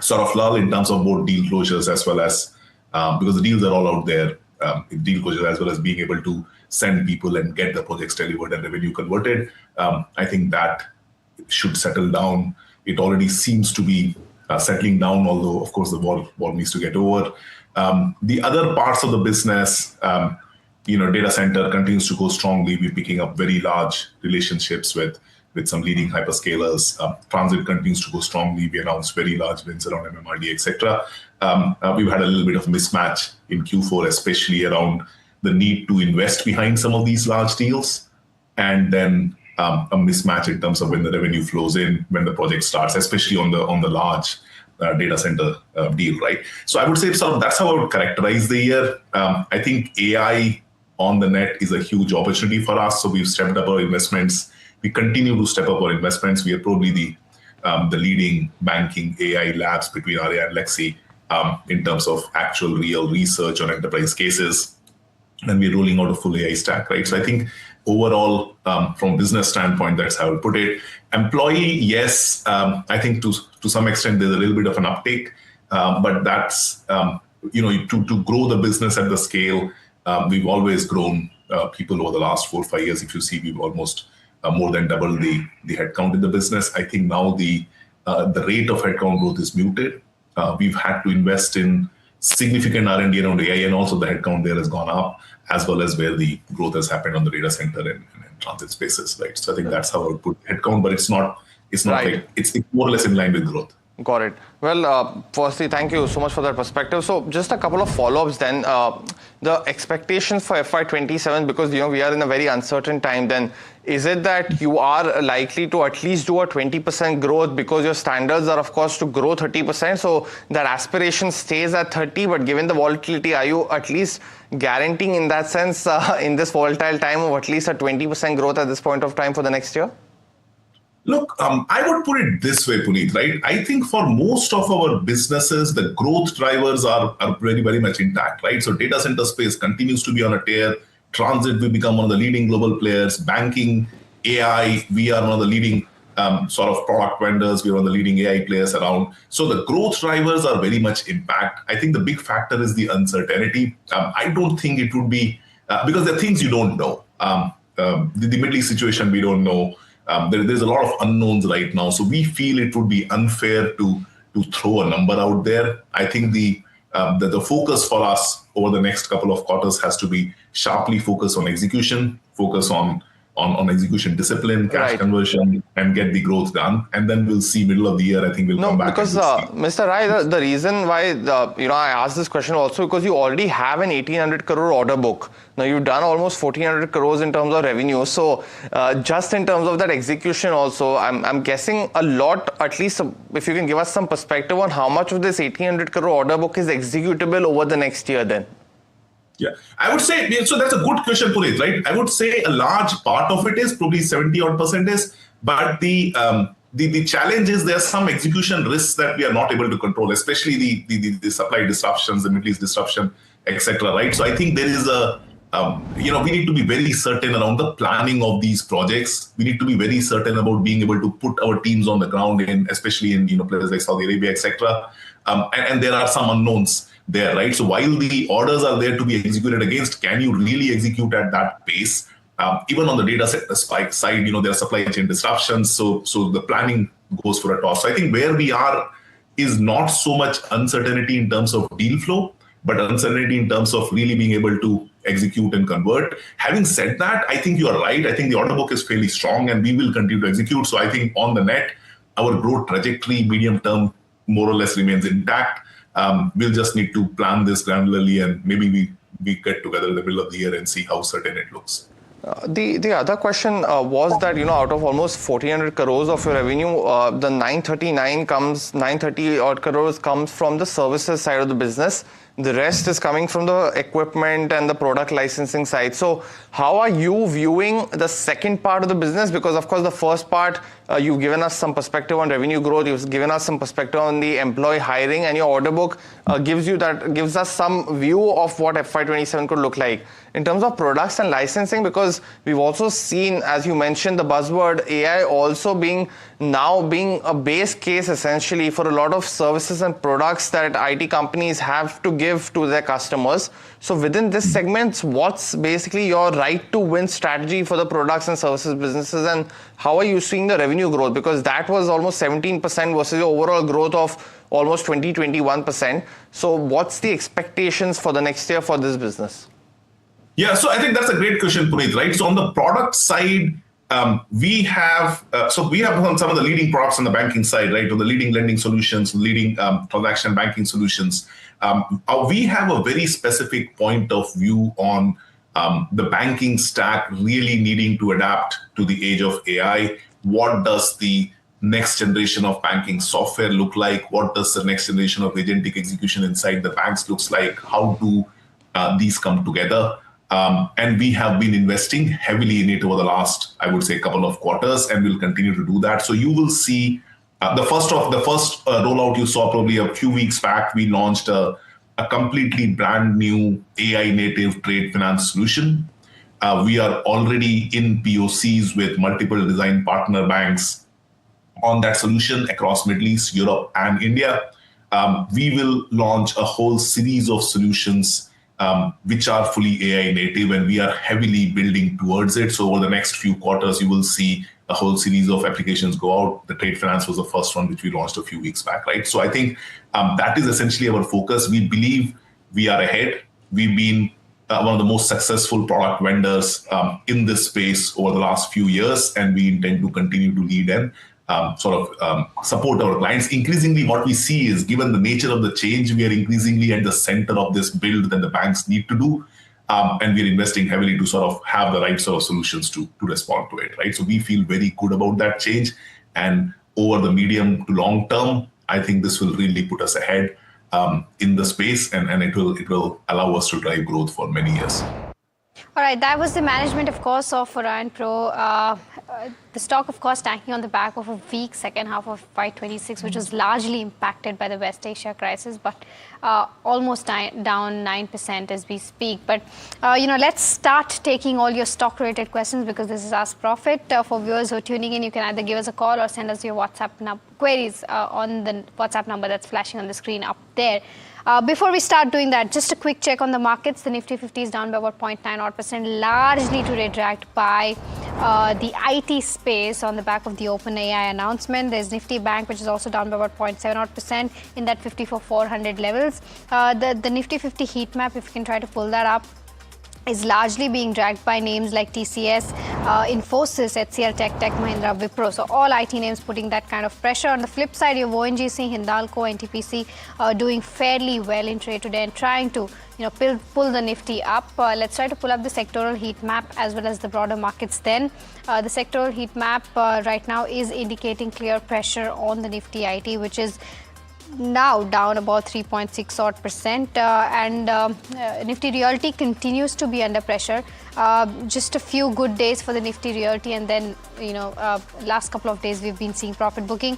sort of lull in terms of both deal closures as well as, because the deals are all out there, deal closures as well as being able to send people and get the projects delivered and revenue converted. I think that should settle down. It already seems to be settling down, although, of course, the war needs to get over. The other parts of the business, data center continues to go strongly. We're picking up very large relationships with some leading hyperscalers. Transit continues to go strongly. We announced very large wins around MMRD, etc. We've had a little bit of mismatch in Q4, especially around the need to invest behind some of these large deals, and then a mismatch in terms of when the revenue flows in, when the project starts, especially on the large data center deal, right? So I would say that's how I would characterize the year. I think AI on the net is a huge opportunity for us. So we've stepped up our investments. We continue to step up our investments. We are probably the leading banking AI labs between Arya and Lexi in terms of actual real research on enterprise cases. And we're rolling out a full AI stack, right? So I think overall, from a business standpoint, that's how I would put it. Employee, yes, I think to some extent there's a little bit of an uptake, but that's, to grow the business at the scale, we've always grown people over the last 4 or 5 years. If you see, we've almost more than doubled the headcount in the business. I think now the rate of headcount growth is muted. We've had to invest in significant R&D around AI, and also the headcount there has gone up, as well as where the growth has happened on the data center and transit spaces, right? So I think that's how I would put headcount, but it's not right. Like it's more or less in line with growth. Got it. Well, firstly, thank you so much for that perspective. So just a couple of follow-ups then. The expectations for FY27, because we are in a very uncertain time, then is it that you are likely to at least do a 20% growth, because your standards are, of course, to grow 30%, so that aspiration stays at 30, but given the volatility, are you at least guaranteeing in that sense in this volatile time of at least a 20% growth at this point of time for the next year? Look, I would put it this way, Puneet, right? I think for most of our businesses, the growth drivers are very, very much intact, right? So data center space continues to be on a tear. Transit will become one of the leading global players. Banking, AI, we are one of the leading sort of product vendors. We're one of the leading AI players around. So the growth drivers are very much intact. I think the big factor is the uncertainty. I don't think it would be, because there are things you don't know. The Middle East situation, we don't know. There's a lot of unknowns right now. So we feel it would be unfair to throw a number out there. I think the focus for us over the next couple of quarters has to be sharply focused on execution, focus on execution discipline, cash conversion, and get the growth done. And then we'll see middle of the year, I think we'll come back. Because Mr. Rai, the reason why I asked this question also because you already have an 1,800 crore order book. Now you've done almost 1,400 crores in terms of revenue. So just in terms of that execution also, I'm guessing a lot, at least if you can give us some perspective on how much of this 1,800 crore order book is executable over the next year then. Yeah, I would say, so that's a good question, Puneet, right? I would say a large part of it is probably 70% is, but the challenge is there's some execution risks that we are not able to control, especially the supply disruptions, the Middle East disruption, etc. Right? So I think there is we need to be very certain around the planning of these projects. We need to be very certain about being able to put our teams on the ground, especially in places like Saudi Arabia, etc. And there are some unknowns there, right? So while the orders are there to be executed against, can you really execute at that pace? Even on the data center side, there are supply chain disruptions. So the planning goes for a toss. So I think where we are is not so much uncertainty in terms of deal flow, but uncertainty in terms of really being able to execute and convert. Having said that, I think you are right. I think the order book is fairly strong and we will continue to execute. So I think on the net, our growth trajectory, medium term, more or less remains intact. We'll just need to plan this granularly and maybe we get together in the middle of the year and see how certain it looks. The other question was that, out of almost 1,400 crores of your revenue, the 930 odd crores comes from the services side of the business. The rest is coming from the equipment and the product licensing side. So how are you viewing the second part of the business? Because of course, the first part, you've given us some perspective on revenue growth. You've given us some perspective on the employee hiring, and your order book gives us some view of what FY27 could look like. In terms of products and licensing, because we've also seen, as you mentioned, the buzzword AI also being a base case essentially for a lot of services and products that IT companies have to give to their customers. So within this segment, what's basically your right to win strategy for the products and services businesses, and how are you seeing the revenue growth? Because that was almost 17% versus the overall growth of almost 21%. So what's the expectations for the next year for this business? Yeah, so I think that's a great question, Puneet, right? So on the product side, we have some of the leading products on the banking side, right? Or the leading lending solutions, leading transaction banking solutions. We have a very specific point of view on the banking stack really needing to adapt to the age of AI. What does the next generation of banking software look like? What does the next generation of agentic execution inside the banks looks like? How do these come together? And we have been investing heavily in it over the last, I would say, couple of quarters, and we'll continue to do that. So you will see the first rollout you saw probably a few weeks back. We launched a completely brand new AI native trade finance solution. We are already in POCs with multiple design partner banks on that solution across Middle East, Europe, and India. We will launch a whole series of solutions which are fully AI native, and we are heavily building towards it. So over the next few quarters, you will see a whole series of applications go out. The trade finance was the first one, which we launched a few weeks back, right? So I think that is essentially our focus. We believe we are ahead. We've been one of the most successful product vendors in this space over the last few years, and we intend to continue to lead and support our clients. Increasingly, what we see is, given the nature of the change, we are increasingly at the center of this build that the banks need to do. And we're investing heavily to sort of have the right sort of solutions to respond to it, right? So we feel very good about that change. And over the medium to long term, I think this will really put us ahead in the space, and it will allow us to drive growth for many years. All right, that was the management, of course, of Orion Pro. the stock, of course, tanking on the back of a weak second half of FY26, which was largely impacted by the West Asia crisis, but almost down 9% as we speak. But, let's start taking all your stock-related questions because this is Ask Profit. For viewers who are tuning in, you can either give us a call or send us your WhatsApp queries on the WhatsApp number that's flashing on the screen up there. Before we start doing that, just a quick check on the markets. The Nifty 50 is down by about 0.9%, largely today dragged by the IT space on the back of the OpenAI announcement. There's Nifty Bank, which is also down by about 0.7% in that 54,400 levels. The Nifty 50 heat map, if you can try to pull that up, is largely being dragged by names like TCS, Infosys, HCL, Tech Mahindra, Wipro. So all IT names putting that kind of pressure. On the flip side, you have ONGC, Hindalco, NTPC doing fairly well in trade today and trying to pull the Nifty up. Let's try to pull up the sectoral heat map as well as the broader markets then. The sectoral heat map right now is indicating clear pressure on the Nifty IT, which is now down about 3.6 odd percent, and Nifty Realty continues to be under pressure. Just a few good days for the Nifty Realty, and then last couple of days we've been seeing profit booking.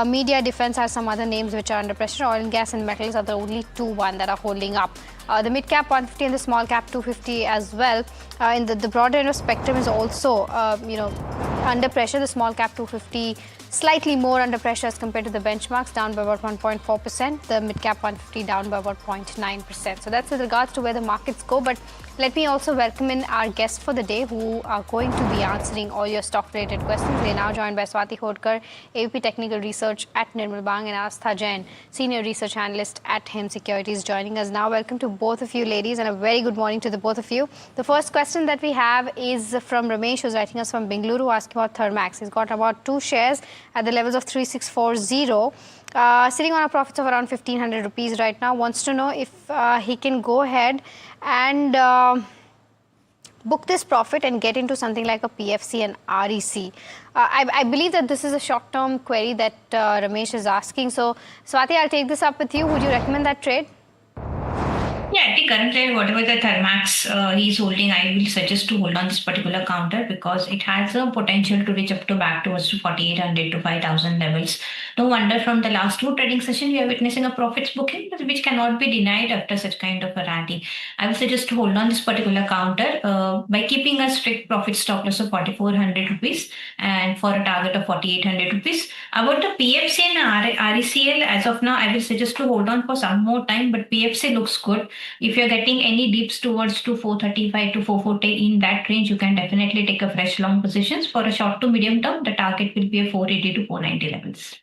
Media, defense are some other names which are under pressure. Oil and gas and metals are the only two that are holding up. The mid cap 150 and the small cap 250 as well. In the broader end of spectrum is also under pressure. The small cap 250 slightly more under pressure as compared to the benchmarks, down by about 1.4%. The mid cap 150 down by about 0.9%. So that's with regards to where the markets go. But let me also welcome in our guests for the day who are going to be answering all your stock-related questions. We are now joined by Swati Hodkar, AVP Technical Research at Nirmal Bang, and Astha Jain, Senior Research Analyst at HEM Securities, joining us now. Welcome to both of you, ladies, and a very good morning to the both of you. The first question that we have is from Ramesh, who's writing us from Bengaluru, asking about Thermax. He's got about 2 shares at the levels of 3640. Sitting on a profits of around 1,500 rupees right now, wants to know if he can go ahead and book this profit and get into something like a PFC and REC. I believe that this is a short-term query that Ramesh is asking. So, Swati, I'll take this up with you. Would you recommend that trade? Yeah, at the current rate, whatever the Thermax he's holding, I will suggest to hold on this particular counter because it has a potential to reach up to back towards 4,800 to 5,000 levels. No wonder from the last 2 trading sessions, we are witnessing a profits booking, which cannot be denied after such kind of a rally. I will suggest to hold on this particular counter by keeping a strict profit stop loss of 4,400 rupees and for a target of 4,800 rupees. About the PFC and RECL, as of now, I will suggest to hold on for some more time, but PFC looks good. If you're getting any dips towards to 435 to 440 in that range, you can definitely take a fresh long positions. For a short to medium term, the target will be a 480 to 490 levels.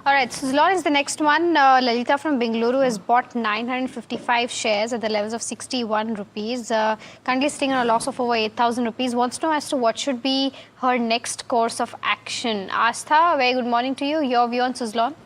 All right, Suzlon is the next one. Lalita from Bengaluru has bought 955 shares at the levels of 61 rupees. Currently sitting on a loss of over 8,000 rupees. Wants to know as to what should be her next course of action. Astha, very good morning to you. Your view on Suzlon?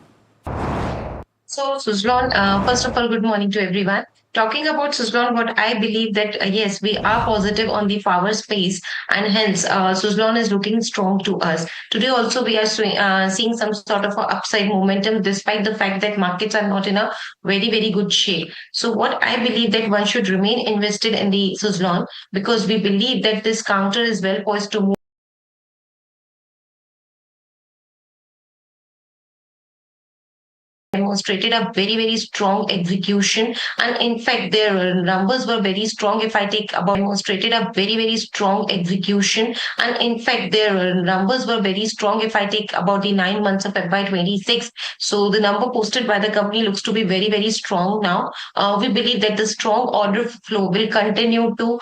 So, Suzlon, first of all, good morning to everyone. Talking about Suzlon, what I believe that yes, we are positive on the power space, and hence Suzlon is looking strong to us. Today also we are seeing some sort of a upside momentum despite the fact that markets are not in a very, very good shape. So what I believe that one should remain invested in the Suzlon because we believe that this counter is well poised to move demonstrated a very, very strong execution, and in fact their numbers were very strong. If I take about demonstrated a very, very strong execution, and in fact their numbers were very strong if I take about the 9 months of FY26. So the number posted by the company looks to be very, very strong now. We believe that the strong order flow will continue to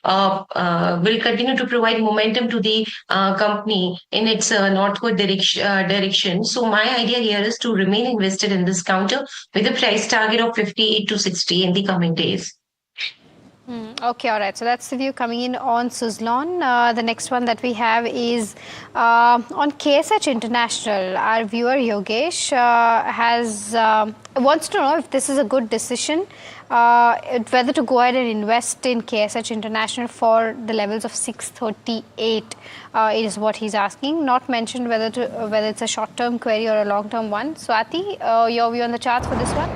will continue to provide momentum to the company in its northward direction. So my idea here is to remain invested in this counter with a price target of 58 to 60 in the coming days. Okay, all right. So that's the view coming in on Suzlon. The next one that we have is on KSH International. Our viewer Yogesh wants to know if this is a good decision, whether to go ahead and invest in KSH International for the levels of 638 is what he's asking. Not mentioned whether it's a short-term query or a long-term one. Swati, your view on the charts for this one?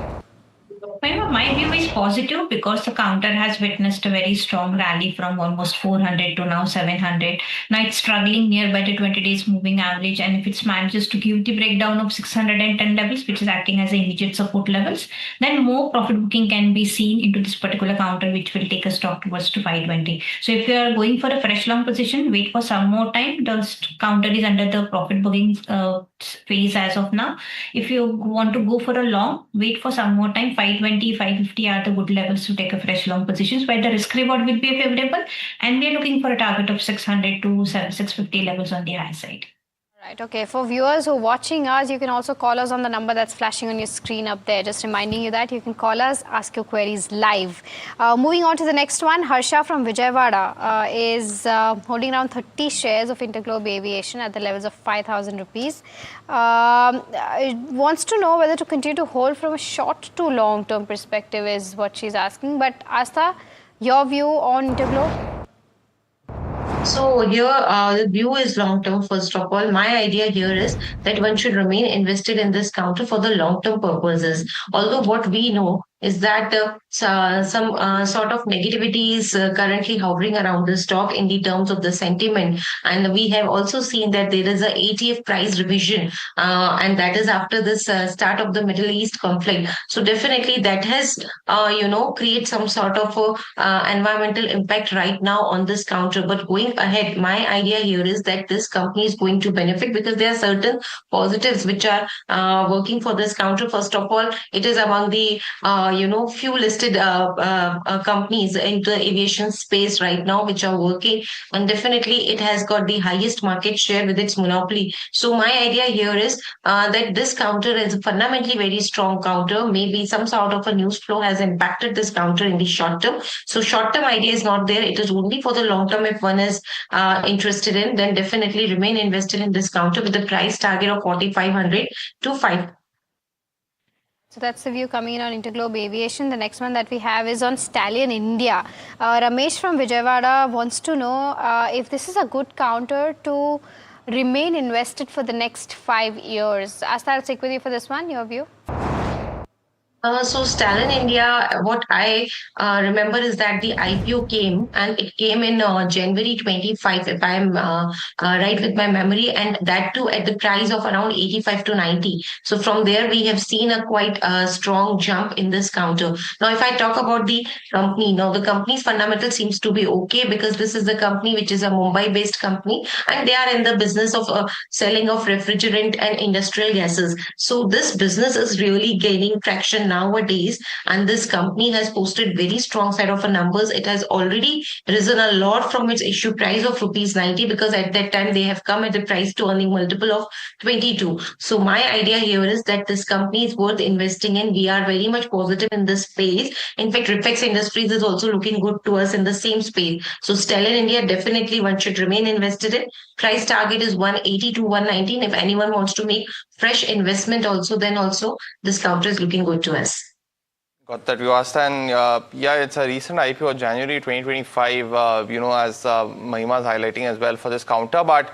My my view is positive because the counter has witnessed a very strong rally from almost 400 to now 700. Now it's struggling nearby the 20 days moving average, and if it manages to give the breakdown of 610 levels, which is acting as immediate support levels, then more profit booking can be seen into this particular counter, which will take a stock towards to 520. So if you are going for a fresh long position, wait for some more time. The counter is under the profit booking phase as of now. If you want to go for a long, wait for some more time. 520, 550 are the good levels to take a fresh long positions where the risk reward will be favorable, and we are looking for a target of 600 to 650 levels on the high side. Right, okay. For viewers who are watching us, you can also call us on the number that's flashing on your screen up there. Just reminding you that you can call us, ask your queries live. Moving on to the next one, Harsha from Vijayawada is holding around 30 shares of Interglobe Aviation at the levels of 5,000 rupees. Wants to know whether to continue to hold from a short to long term perspective is what she's asking. But Astha, your view on Interglobe? So here, the view is long-term. First of all, my idea here is that one should remain invested in this counter for the long-term purposes. Although what we know is that some sort of negativity is currently hovering around the stock in the terms of the sentiment. And we have also seen that there is a ATF price revision, and that is after this start of the Middle East conflict. So definitely that has, create some sort of environmental impact right now on this counter. But going ahead, my idea here is that this company is going to benefit because there are certain positives which are working for this counter. First of all, it is among the few listed companies in the aviation space right now which are working, and definitely it has got the highest market share with its monopoly. So my idea here is that this counter is a fundamentally very strong counter. Maybe some sort of a news flow has impacted this counter in the short term. So short term idea is not there. It is only for the long term. If one is interested in, then definitely remain invested in this counter with the price target of 4,500 to 5. So that's the view coming in on Interglobe Aviation. The next one that we have is on Stallion India. Ramesh from Vijayawada wants to know if this is a good counter to remain invested for the next 5 years. Astha, I'll stick with you for this one. Your view? So Stallion India, what I remember is that the IPO came, and it came in January 25, if I am right with my memory, and that too at the price of around 85 to 90. So from there, we have seen a quite strong jump in this counter. Now, if I talk about the company, now the company's fundamental seems to be okay because this is the company which is a Mumbai-based company, and they are in the business of selling of refrigerant and industrial gases. So this business is really gaining traction nowadays, and this company has posted very strong set of numbers. It has already risen a lot from its issue price of rupees 90 because at that time they have come at the price to earning multiple of 22. So my idea here is that this company is worth investing in. We are very much positive in this space. In fact, Rippex Industries is also looking good to us in the same space. So Stellar India, definitely one should remain invested in. Price target is 180 to 119. If anyone wants to make fresh investment also, then also this counter is looking good to us. Got that, Vyasta. And yeah, it's a recent IPO, January 2025, as Mahima is highlighting as well for this counter, but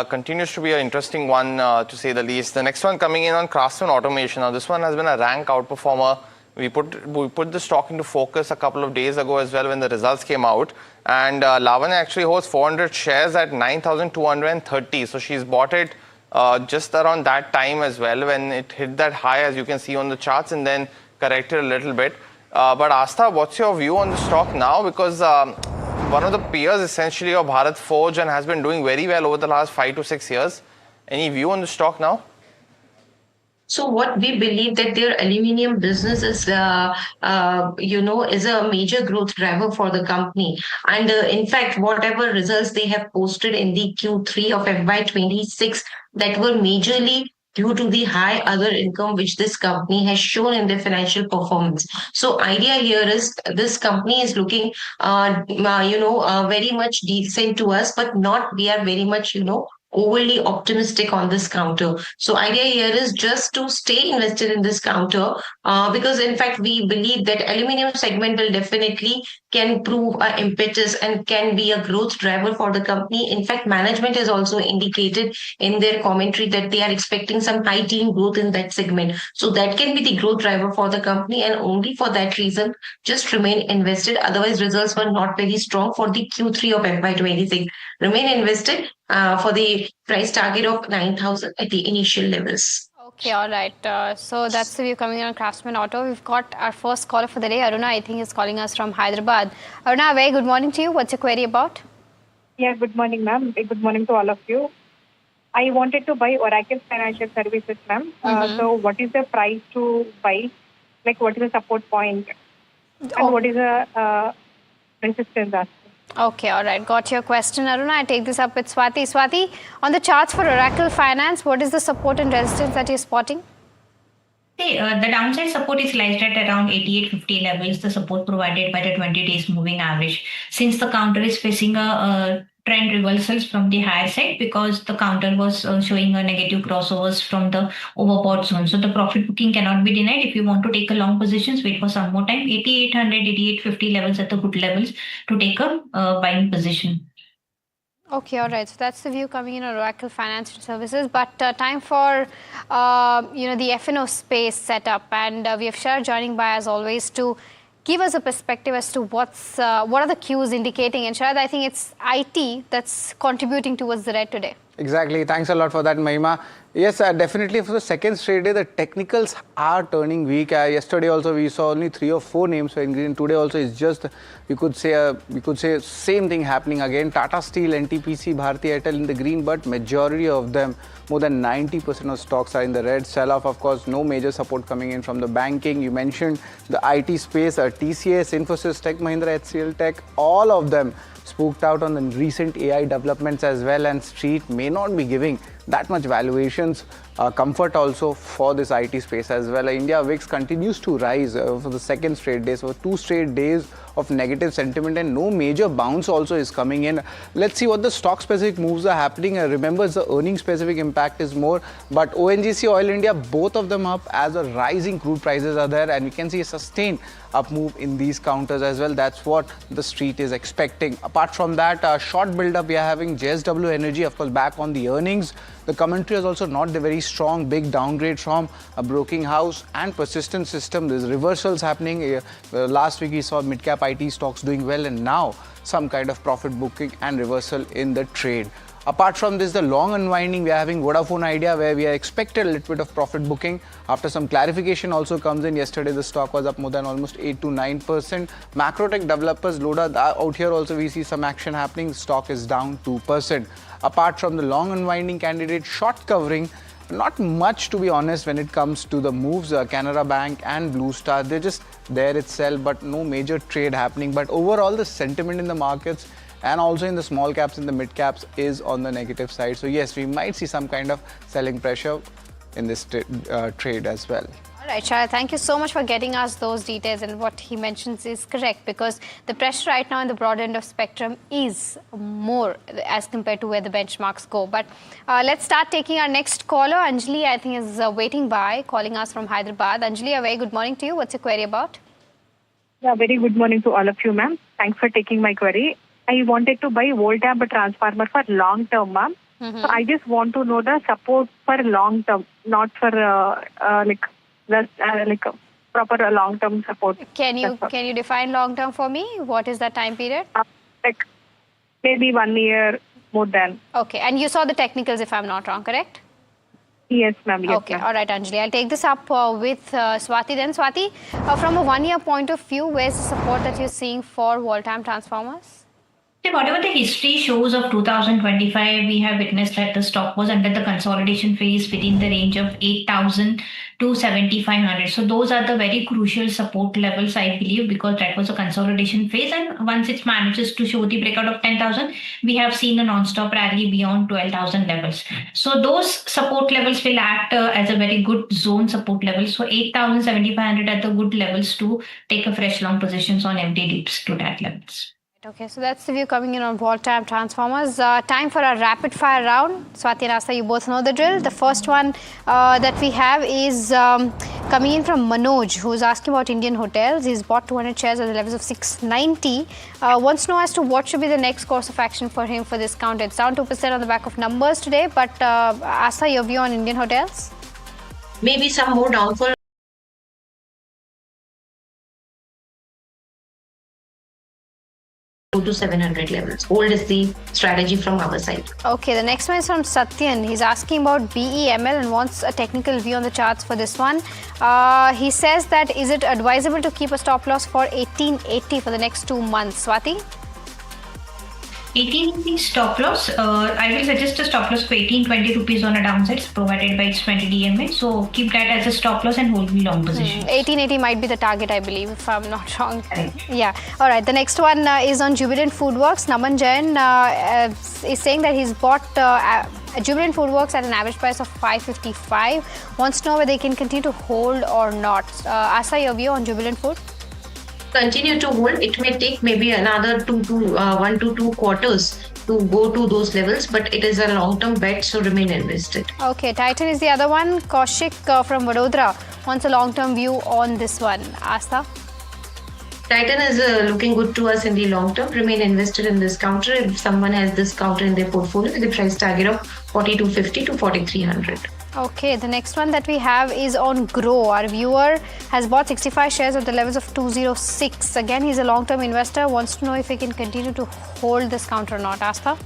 continues to be an interesting one to say the least. The next one coming in on Craftsman Automation. Now, this one has been a rank outperformer. We put the stock into focus a couple of days ago as well when the results came out. And Lavanya actually holds 400 shares at 9,230. So she's bought it just around that time as well when it hit that high, as you can see on the charts, and then corrected a little bit. But Astha, what's your view on the stock now? Because one of the peers essentially of Bharat Forge and has been doing very well over the last 5 to 6 years. Any view on the stock now? So what we believe that their aluminium business is, is a major growth driver for the company. And in fact, whatever results they have posted in the Q3 of FY26, that were majorly due to the high other income which this company has shown in their financial performance. So idea here is this company is looking, very much decent to us, but not we are very much, overly optimistic on this counter. So idea here is just to stay invested in this counter because in fact we believe that aluminum segment will definitely can prove an impetus and can be a growth driver for the company. In fact, management has also indicated in their commentary that they are expecting some high teen growth in that segment. So that can be the growth driver for the company, and only for that reason, just remain invested. Otherwise, results were not very strong for the Q3 of FY26. Remain invested for the price target of 9,000 at the initial levels. Okay, all right. So that's the view coming in on Craftsman Auto. We've got our first caller for the day. Aruna, I think, is calling us from Hyderabad. Aruna, very good morning to you. What's your query about? Yeah, good morning, ma'am. Good morning to all of you. I wanted to buy Oracle Financial Services, ma'am. So what is the price to buy? Like, what is the support point? And what is the resistance? Okay, all right. Got your question, Aruna. I take this up with Swati. Swati, on the charts for Oracle Finance, what is the support and resistance that you're spotting? The downside support is lies at around 8850 levels, the support provided by the 20 days moving average. Since the counter is facing a trend reversals from the higher side because the counter was showing a negative crossovers from the overbought zone. So the profit booking cannot be denied. If you want to take a long positions, wait for some more time. 8800, 8850 levels at the good levels to take a buying position. Okay, all right. So that's the view coming in on Oracle Financial Services. But time for the F&O space setup, and we have Shar joining by as always to give us a perspective as to what are the cues indicating. And Shar, I think it's IT that's contributing towards the red today. Exactly. Thanks a lot for that, Mahima. Yes, definitely for the second straight day, the technicals are turning weak. Yesterday also we saw only 3 or 4 names were in green. Today also it's just we could say same thing happening again. Tata Steel, NTPC, Bharti Airtel in the green, but majority of them, more than 90% of stocks are in the red. Sell-off, of course, no major support coming in from the banking. You mentioned the IT space, TCS, Infosys, Tech Mahindra, HCL Tech, all of them spooked out on the recent AI developments as well, and Street may not be giving that much valuations comfort also for this IT space as well. India VIX continues to rise for the second straight day, so 2 straight days of negative sentiment and no major bounce also is coming in. Let's see what the stock specific moves are happening. Remember, the earning specific impact is more, but ONGC, Oil India, both of them up as the rising crude prices are there, and we can see a sustained up move in these counters as well. That's what the street is expecting. Apart from that, short build up we are having JSW Energy, of course, back on the earnings. The commentary is also not the very strong, big downgrade from a broking house and persistent system. There's reversals happening. Last week we saw mid-cap IT stocks doing well, and now some kind of profit booking and reversal in the trade. Apart from this, the long unwinding, we are having Vodafone Idea, where we are expected a little bit of profit booking. After some clarification also comes in. Yesterday, the stock was up more than almost 8 to 9%. Macrotech developers, Loda, out here also we see some action happening. Stock is down 2%. Apart from the long unwinding candidate, short covering, not much to be honest when it comes to the moves. Canara Bank and Blue Star, they're just there itself, but no major trade happening. But overall, the sentiment in the markets and also in the small caps and the mid caps is on the negative side. So yes, we might see some kind of selling pressure in this trade as well. All right, Shara, thank you so much for getting us those details, and what he mentions is correct, because the pressure right now in the broad end of spectrum is more as compared to where the benchmarks go. But let's start taking our next caller. Anjali, I think, is waiting by, calling us from Hyderabad. Anjali, a very good morning to you. What's your query about? Yeah, very good morning to all of you, ma'am. Thanks for taking my query. I wanted to buy Voltamp transformer for long term, ma'am. So I just want to know the support for long term, not for proper long term support. Can you define long term for me? What is that time period? Like maybe 1 year more than. Okay, and you saw the technicals, if I'm not wrong, correct? Yes, ma'am. Yes, okay, all right, Anjali. I'll take this up with Swati then. Swati, from a 1 year point of view, where's the support that you're seeing for Voltamp transformers? Whatever the history shows of 2025, we have witnessed that the stock was under the consolidation phase within the range of 8,000 to 7,500. So those are the very crucial support levels, I believe, because that was a consolidation phase. And once it manages to show the breakout of 10,000, we have seen a non-stop rally beyond 12,000 levels. So those support levels will act as a very good zone support level. So 8,000, 7,500 are the good levels to take a fresh long positions on FD dips to that levels. Okay, so that's the view coming in on volatile transformers. Time for our rapid fire round. Swati and Asta, you both know the drill. The first one that we have is coming in from Manoj, who's asking about Indian hotels. He's bought 200 shares at the levels of 690. Wants to know as to what should be the next course of action for him for this count. It's down 2% on the back of numbers today, but Asta, your view on Indian hotels? Maybe some more downfall to 700 levels. Hold is the strategy from our side. Okay, the next one is from Satyan. He's asking about BEML and wants a technical view on the charts for this one. He says that is it advisable to keep a stop loss for 1880 for the next 2 months? Swati? 1880 stop loss. I will suggest a stop loss for 1820 rupees on a downside provided by its 20 DMA. So keep that as a stop loss and hold the long position. 1880 might be the target, I believe, if I'm not wrong. Yeah. All right. The next one is on Jubilant Foodworks. Naman Jain is saying that he's bought Jubilant Foodworks at an average price of 555. Wants to know whether they can continue to hold or not. Asa, your view on Jubilant Food? Continue to hold. It may take maybe another 1 to 2 quarters to go to those levels, but it is a long-term bet, so remain invested. Okay, Titan is the other one. Kaushik from Vadodara wants a long-term view on this one. Asta? Titan is looking good to us in the long term. Remain invested in this counter. If someone has this counter in their portfolio, with the price target of 4250 to 4300. Okay, the next one that we have is on Grow. Our viewer has bought 65 shares at the levels of 206. Again, he's a long-term investor, wants to know if he can continue to hold this counter or not. Asta?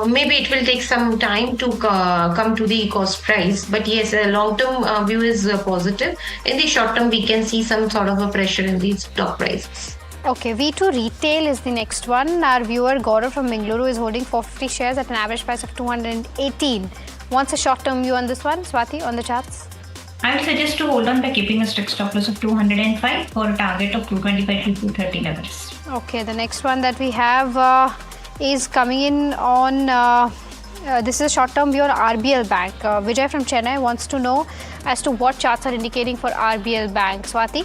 Maybe it will take some time to come to the cost price, but yes, a long-term view is positive. In the short term, we can see some sort of a pressure in these stock prices. Okay, V2 Retail is the next one. Our viewer Gaurav from Bengaluru is holding 450 shares at an average price of 218. Wants a short-term view on this one. Swati, on the charts? I would suggest to hold on by keeping a strict stop loss of 205 for a target of 225 to 230 levels. Okay, the next one that we have is coming in on, this is a short-term view on RBL Bank. Vijay from Chennai wants to know as to what charts are indicating for RBL Bank. Swati?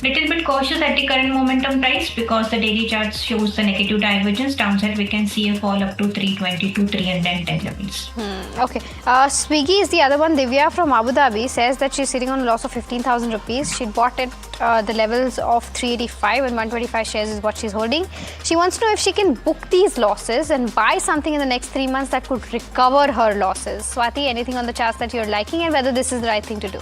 Little bit cautious at the current momentum price because the daily chart shows the negative divergence. Downside, we can see a fall up to 320 to 310 levels. Okay. Swiggy is the other one. Divya from Abu Dhabi says that she's sitting on a loss of 15,000 rupees. She bought at the levels of 385 and 125 shares is what she's holding. She wants to know if she can book these losses and buy something in the next 3 months that could recover her losses. Swati, anything on the charts that you're liking and whether this is the right thing to do?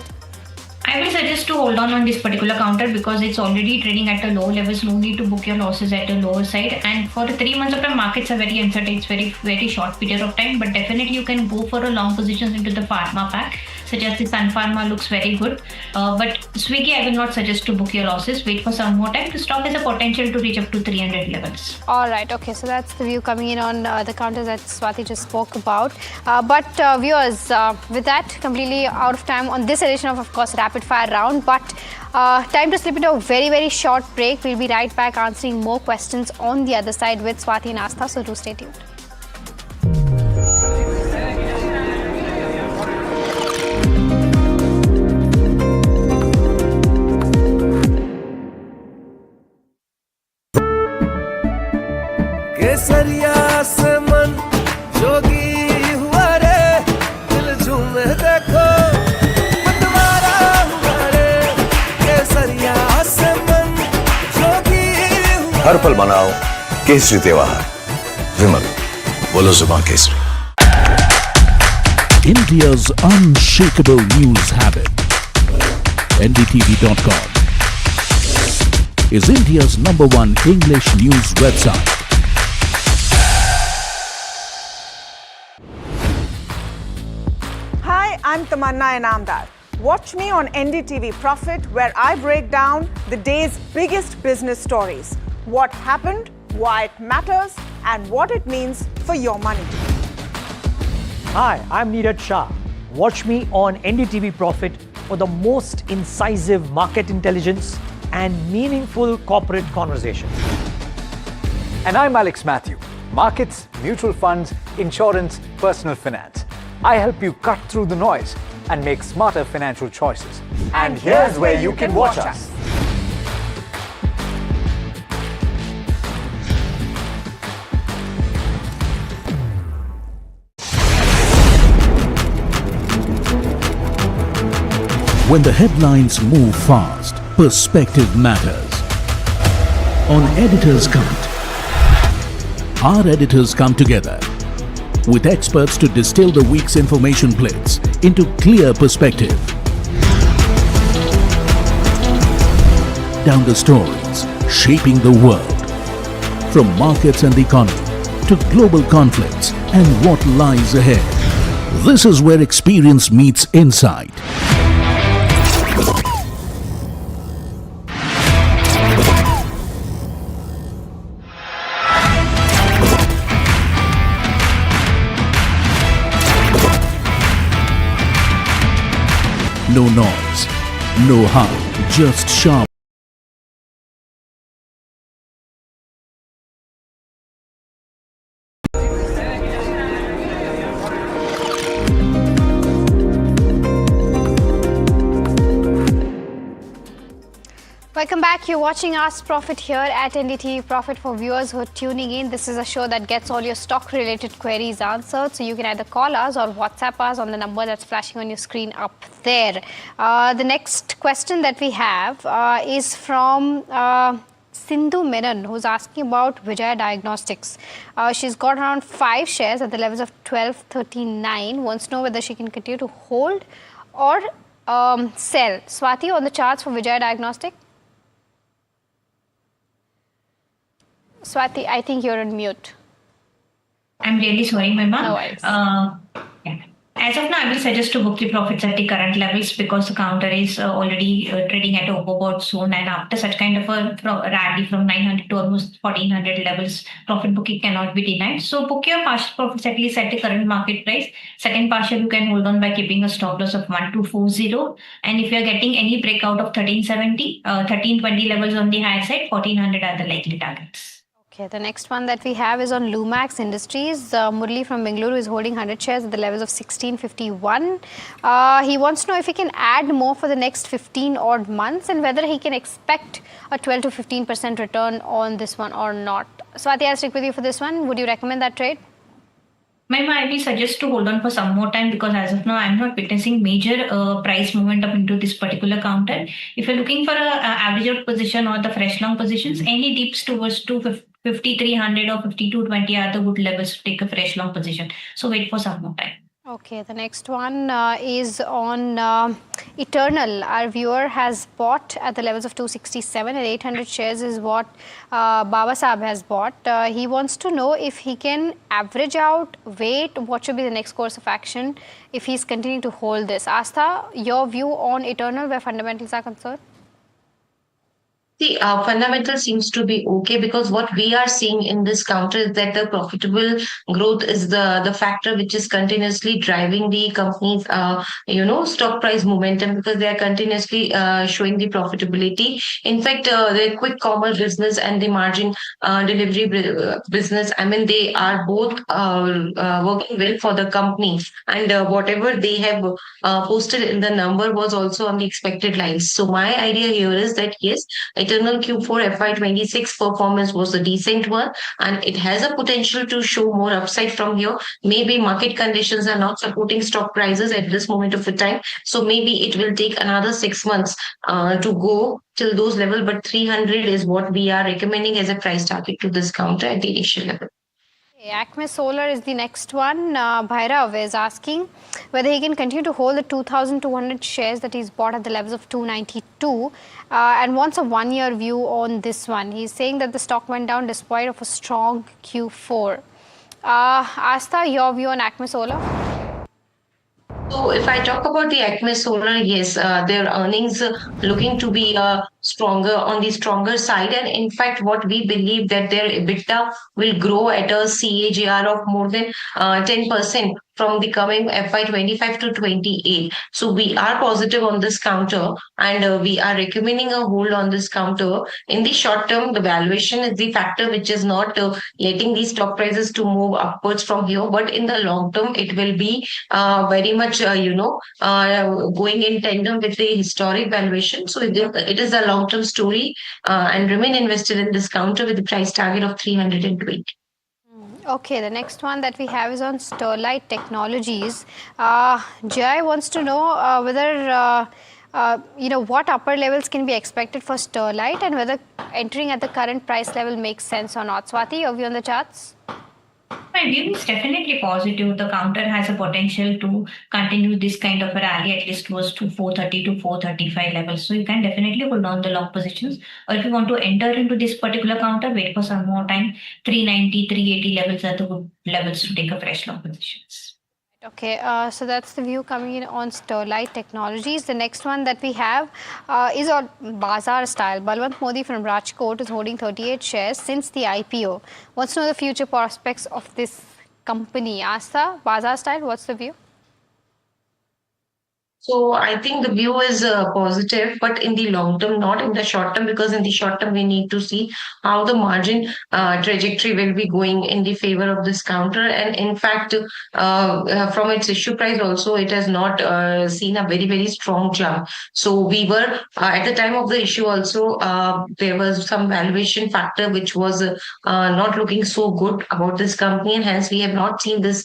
I will suggest to hold on this particular counter because it's already trading at a low levels. No need to book your losses at a lower side. And for 3 months of time, markets are very uncertain. It's very short period of time. But definitely you can go for a long positions into the pharma pack, such as the Sun Pharma looks very good. But Swiggy, I will not suggest to book your losses. Wait for some more time. The stock has a potential to reach up to 300 levels. All right. Okay. So that's the view coming in on the counters that Swati just spoke about. But viewers, with that, completely out of time on this edition of course, Rapid Fire Round. But time to slip into a very short break. We'll be right back answering more questions on the other side with Swati and Asta. So do stay tuned. केसरिया से मन जोगी हुआ रे दिल झूमे देखो मतवारा हुआ रे केसरिया से मन जोगी हुआ हर पल मनाओ केसरी त्योहार विमल बोलो जुबान Kesari India's unshakable news habit. NDTV.com is India's #1 English news website. Hi, I'm Tamanna Inamdar. Watch me on NDTV Profit, where I break down the day's biggest business stories. What happened, why it matters, and what it means for your money. Hi, I'm Neeraj Shah. Watch me on NDTV Profit for the most incisive market intelligence and meaningful corporate conversation. And I'm Alex Matthew. Markets, mutual funds, insurance, personal finance. I help you cut through the noise and make smarter financial choices. And here's where you can watch us. When the headlines move fast, perspective matters. On Editor's Cut, our editors come together with experts to distill the week's information plates into clear perspective. Down the stories shaping the world, from markets and the economy to global conflicts and what lies ahead. This is where experience meets insight. No noise, no hype, just sharp. Welcome back. You're watching Ask Profit here at NDTV Profit. For viewers who are tuning in, this is a show that gets all your stock-related queries answered. So you can either call us or WhatsApp us on the number that's flashing on your screen up there. The next question that we have is from Sindhu Menon, who's asking about Vijaya Diagnostics. She's got around 5 shares at the levels of 12.39. Wants to know whether she can continue to hold or sell. Swati, on the charts for Vijaya Diagnostics. Swati, I think you're on mute. I'm really sorry, Maima. No worries. Yeah. As of now, I will suggest to book the profits at the current levels because the counter is already trading at overbought zone, and after such kind of a rally from 900 to almost 1400 levels, profit booking cannot be denied. So book your partial profits at least at the current market price. Second partial you can hold on by keeping a stop loss of 1240, and if you are getting any breakout of 1370, 1320 levels on the higher side, 1400 are the likely targets. Okay, the next one that we have is on Lumax Industries. Murli from Bengaluru is holding 100 shares at the levels of 1651. He wants to know if he can add more for the next 15 odd months and whether he can expect a 12 to 15% return on this one or not. Swati, I'll stick with you for this one. Would you recommend that trade? Maima, I will suggest to hold on for some more time because as of now, I'm not witnessing major price momentum into this particular counter. If you're looking for a average out position or the fresh long positions, any dips towards 5300 or 5220 are the good levels to take a fresh long position. So wait for some more time. Okay, the next one is on Eternal. Our viewer has bought at the levels of 267 and 800 shares is what Baba Saab has bought. He wants to know if he can average out, wait, what should be the next course of action if he's continuing to hold this. Astha, your view on Eternal where fundamentals are concerned? The fundamental seems to be okay because what we are seeing in this counter is that the profitable growth is the factor which is continuously driving the company's stock price momentum because they are continuously showing the profitability. In fact, the quick commerce business and the margin delivery business, I mean, they are both working well for the company, and whatever they have posted in the number was also on the expected lines. So my idea here is that yes, Eternal Q4 FY26 performance was a decent one and it has a potential to show more upside from here. Maybe market conditions are not supporting stock prices at this moment of the time. So maybe it will take another 6 months to go till those levels. But 300 is what we are recommending as a price target to this counter at the initial level. Acme Solar is the next one. Bhairav is asking whether he can continue to hold the 2,200 shares that he's bought at the levels of 292 and wants a one-year view on this one. He's saying that the stock went down despite of a strong Q4. Astha, your view on Acme Solar? So if I talk about the Acme Solar, yes, their earnings looking to be stronger on the stronger side. And in fact, what we believe that their EBITDA will grow at a CAGR of more than 10% from the coming FY25 to 28. So we are positive on this counter and we are recommending a hold on this counter. In the short term, the valuation is the factor which is not letting these stock prices to move upwards from here. But in the long term, it will be very much, going in tandem with the historic valuation. So it is a long-term story and remain invested in this counter with the price target of 320. Okay, the next one that we have is on Sterlite Technologies. Jai wants to know whether what upper levels can be expected for Sterlite and whether entering at the current price level makes sense or not. Swati, your view on the charts? My view is definitely positive. The counter has a potential to continue this kind of a rally, at least close to 430 to 435 levels. So you can definitely hold on the long positions. Or if you want to enter into this particular counter, wait for some more time. 390, 380 levels are the good levels to take a fresh long positions. Okay, so that's the view coming in on Sterlite Technologies. The next one that we have is on Bazaar Style. Balwant Modi from Rajkot is holding 38 shares since the IPO. Wants to know the future prospects of this company. Asta, Bazaar Style, what's the view? So I think the view is positive, but in the long term, not in the short term, because in the short term, we need to see how the margin trajectory will be going in the favor of this counter. And in fact, from its issue price also, it has not seen a very, very strong jump. So we were, at the time of the issue also, there was some valuation factor which was not looking so good about this company. And hence, we have not seen this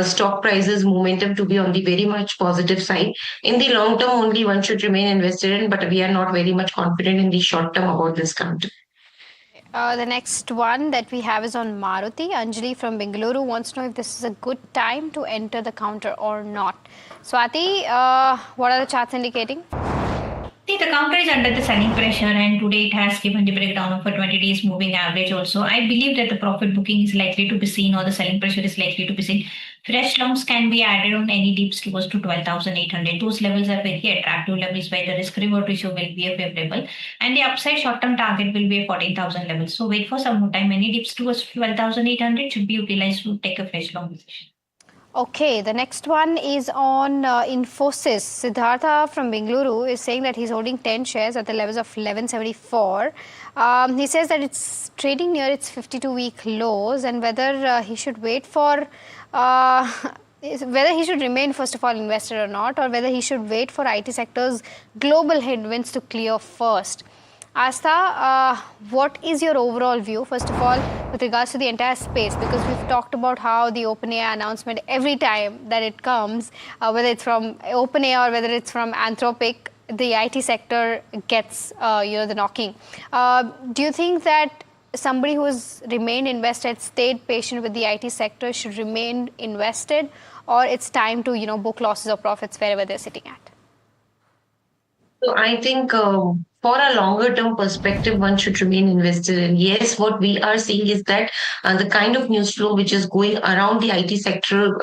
stock prices momentum to be on the very much positive side. In the long term, only one should remain invested in, but we are not very much confident in the short term about this counter. The next one that we have is on Maruti. Anjali from Bengaluru wants to know if this is a good time to enter the counter or not. Swati, what are the charts indicating? See, the counter is under the selling pressure, and today it has given the breakdown of a 20 days moving average also. I believe that the profit booking is likely to be seen, or the selling pressure is likely to be seen. Fresh longs can be added on any dips close to 12,800. Those levels are very attractive levels where the risk reward ratio will be favorable, and the upside short term target will be a 14,000 levels. So wait for some more time. Any dips towards 12,800 should be utilized to take a fresh long position. Okay, the next one is on Infosys. Siddhartha from Bengaluru is saying that he's holding 10 shares at the levels of 1174. He says that it's trading near its 52-week lows, and whether he should wait for whether he should remain first of all invested or not, or whether he should wait for IT sector's global headwinds to clear first. Asta, what is your overall view, first of all, with regards to the entire space? Because we've talked about how the OpenAI announcement, every time that it comes, whether it's from OpenAI or whether it's from Anthropic, the IT sector gets, the knocking. Do you think that somebody who has remained invested, stayed patient with the IT sector should remain invested, or it's time to, book losses or profits wherever they're sitting at? So I think for a longer term perspective, one should remain invested in. Yes, what we are seeing is that the kind of news flow which is going around the IT sector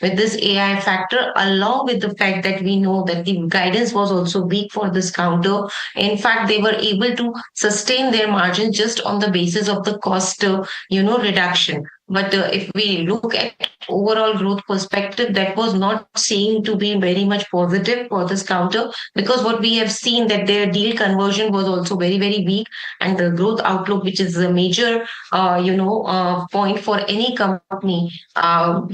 with this AI factor, along with the fact that we know that the guidance was also weak for this counter. In fact, they were able to sustain their margins just on the basis of the cost, reduction. But if we look at overall growth perspective, that was not seen to be very much positive for this counter, because what we have seen that their deal conversion was also very, very weak, and the growth outlook, which is a major, point for any company.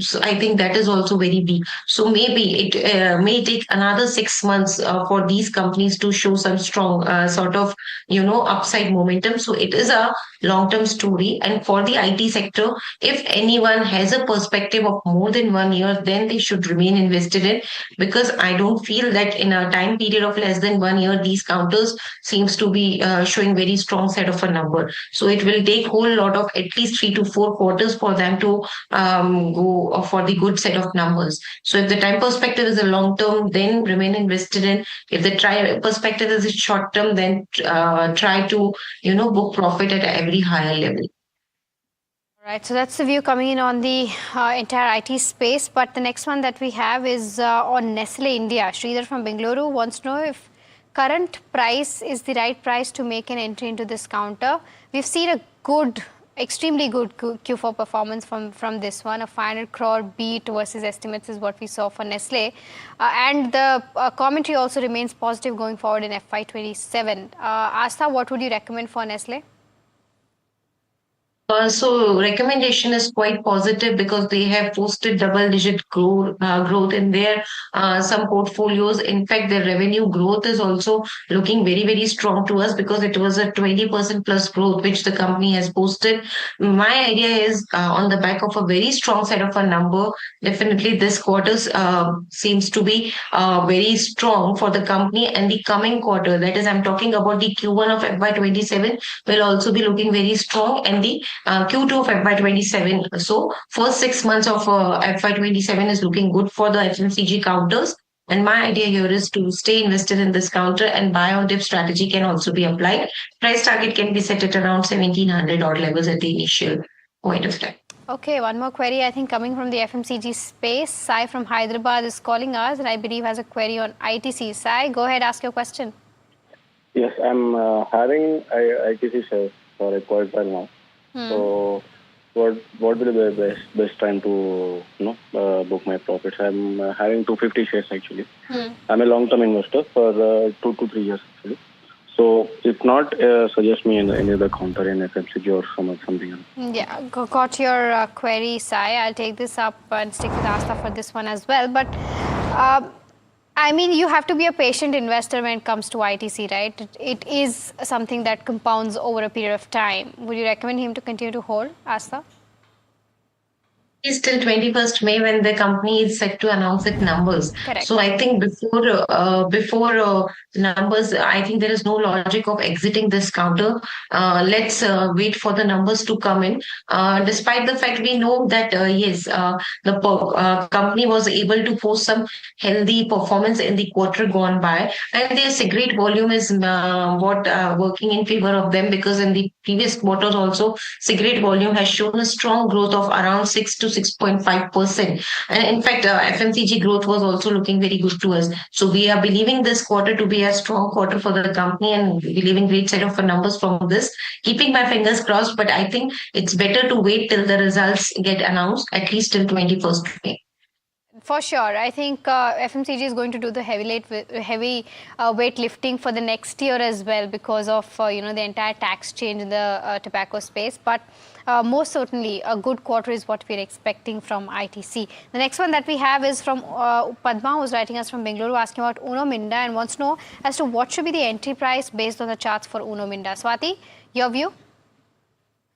So I think that is also very weak. So maybe it may take another 6 months for these companies to show some strong upside momentum. So it is a long-term story. And for the IT sector, if anyone has a perspective of more than 1 year, then they should remain invested in, because I don't feel that in a time period of less than 1 year, these counters seems to be showing very strong set of a number. So it will take whole lot of at least 3 to 4 quarters for them to go for the good set of numbers. So if the time perspective is a long term, then remain invested in. If the perspective is a short term, then try to book profit at every higher level. Right, so that's the view coming in on the entire IT space. But the next one that we have is on Nestle India. Sridhar from Bengaluru wants to know if current price is the right price to make an entry into this counter. We've seen a extremely good Q4 performance from this one. A 500 crore beat versus estimates is what we saw for Nestle. And the commentary also remains positive going forward in FY27. Asta, what would you recommend for Nestle? So recommendation is quite positive because they have posted double-digit growth in their some portfolios. In fact, their revenue growth is also looking very, very strong to us because it was a 20% plus growth which the company has posted. My idea is on the back of a very strong set of a number. Definitely, this quarter seems to be very strong for the company, and the coming quarter, that is, I'm talking about the Q1 of FY27, will also be looking very strong, and the Q2 of FY27. So first 6 months of FY27 is looking good for the FMCG counters. And my idea here is to stay invested in this counter, and buy on dip strategy can also be applied. Price target can be set at around 1700 odd levels at the initial point of time. Okay, one more query, I think, coming from the FMCG space. Sai from Hyderabad is calling us, and I believe has a query on ITC. Sai, go ahead, ask your question. Yes, I'm having ITC shares for quite a while now. So, what will be the best time to book my profits? I'm having 250 shares actually. I'm a long-term investor for 2 to 3 years actually. So, if not, suggest me any other counter in FMCG or something else. Yeah, got your query, Sai. I'll take this up and stick with Asta for this one as well. But I mean, you have to be a patient investor when it comes to ITC, right? It is something that compounds over a period of time. Would you recommend him to continue to hold, Asta? Is till 21st May when the company is set to announce its numbers. Correct. So I think before numbers, I think there is no logic of exiting this counter. Let's wait for the numbers to come in. Despite the fact we know that yes, the company was able to post some healthy performance in the quarter gone by, and their cigarette volume is working in favor of them, because in the previous quarters also cigarette volume has shown a strong growth of around 6 to 6.5%. And in fact, FMCG growth was also looking very good to us. So we are believing this quarter to be a strong quarter for the company, and believing great set of numbers from this. Keeping my fingers crossed, but I think it's better to wait till the results get announced, at least till 21st May. For sure. I think FMCG is going to do the heavy weight lifting for the next year as well, because of the entire tax change in the tobacco space. But most certainly, a good quarter is what we're expecting from ITC. The next one that we have is from Padma, who's writing us from Bengaluru, asking about Uno Minda and wants to know as to what should be the entry price based on the charts for Uno Minda. Swati, your view?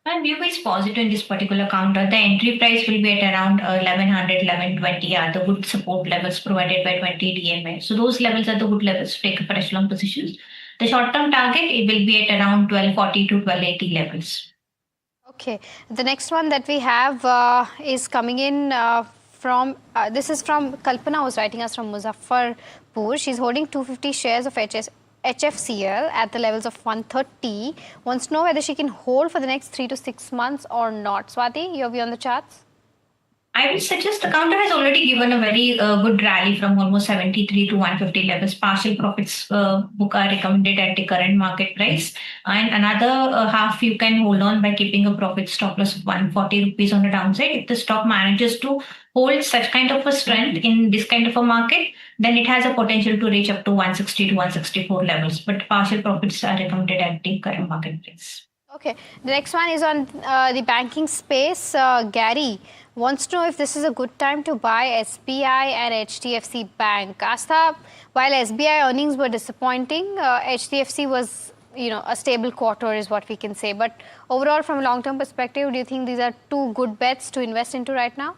My view is positive in this particular counter. The entry price will be at around 1100, 1120 are the good support levels provided by 20 DMA. So those levels are the good levels to take a fresh long positions. The short-term target, it will be at around 1240 to 1280 levels. Okay. The next one that we have is coming in from, this is from Kalpana, who's writing us from Muzaffarpur. She's holding 250 shares of HFCL at the levels of 130. Wants to know whether she can hold for the next 3 to 6 months or not. Swati, your view on the charts? I will suggest the counter has already given a very good rally from almost 73 to 150 levels. Partial profits book are recommended at the current market price. And another half you can hold on by keeping a profit stop loss of 140 rupees on the downside. If the stock manages to hold such kind of a strength in this kind of a market, then it has a potential to reach up to 160 to 164 levels. But partial profits are recommended at the current market price. Okay. The next one is on the banking space. Gary wants to know if this is a good time to buy SBI and HDFC Bank. Asta, while SBI earnings were disappointing, HDFC was, a stable quarter is what we can say. But overall, from a long-term perspective, do you think these are two good bets to invest into right now?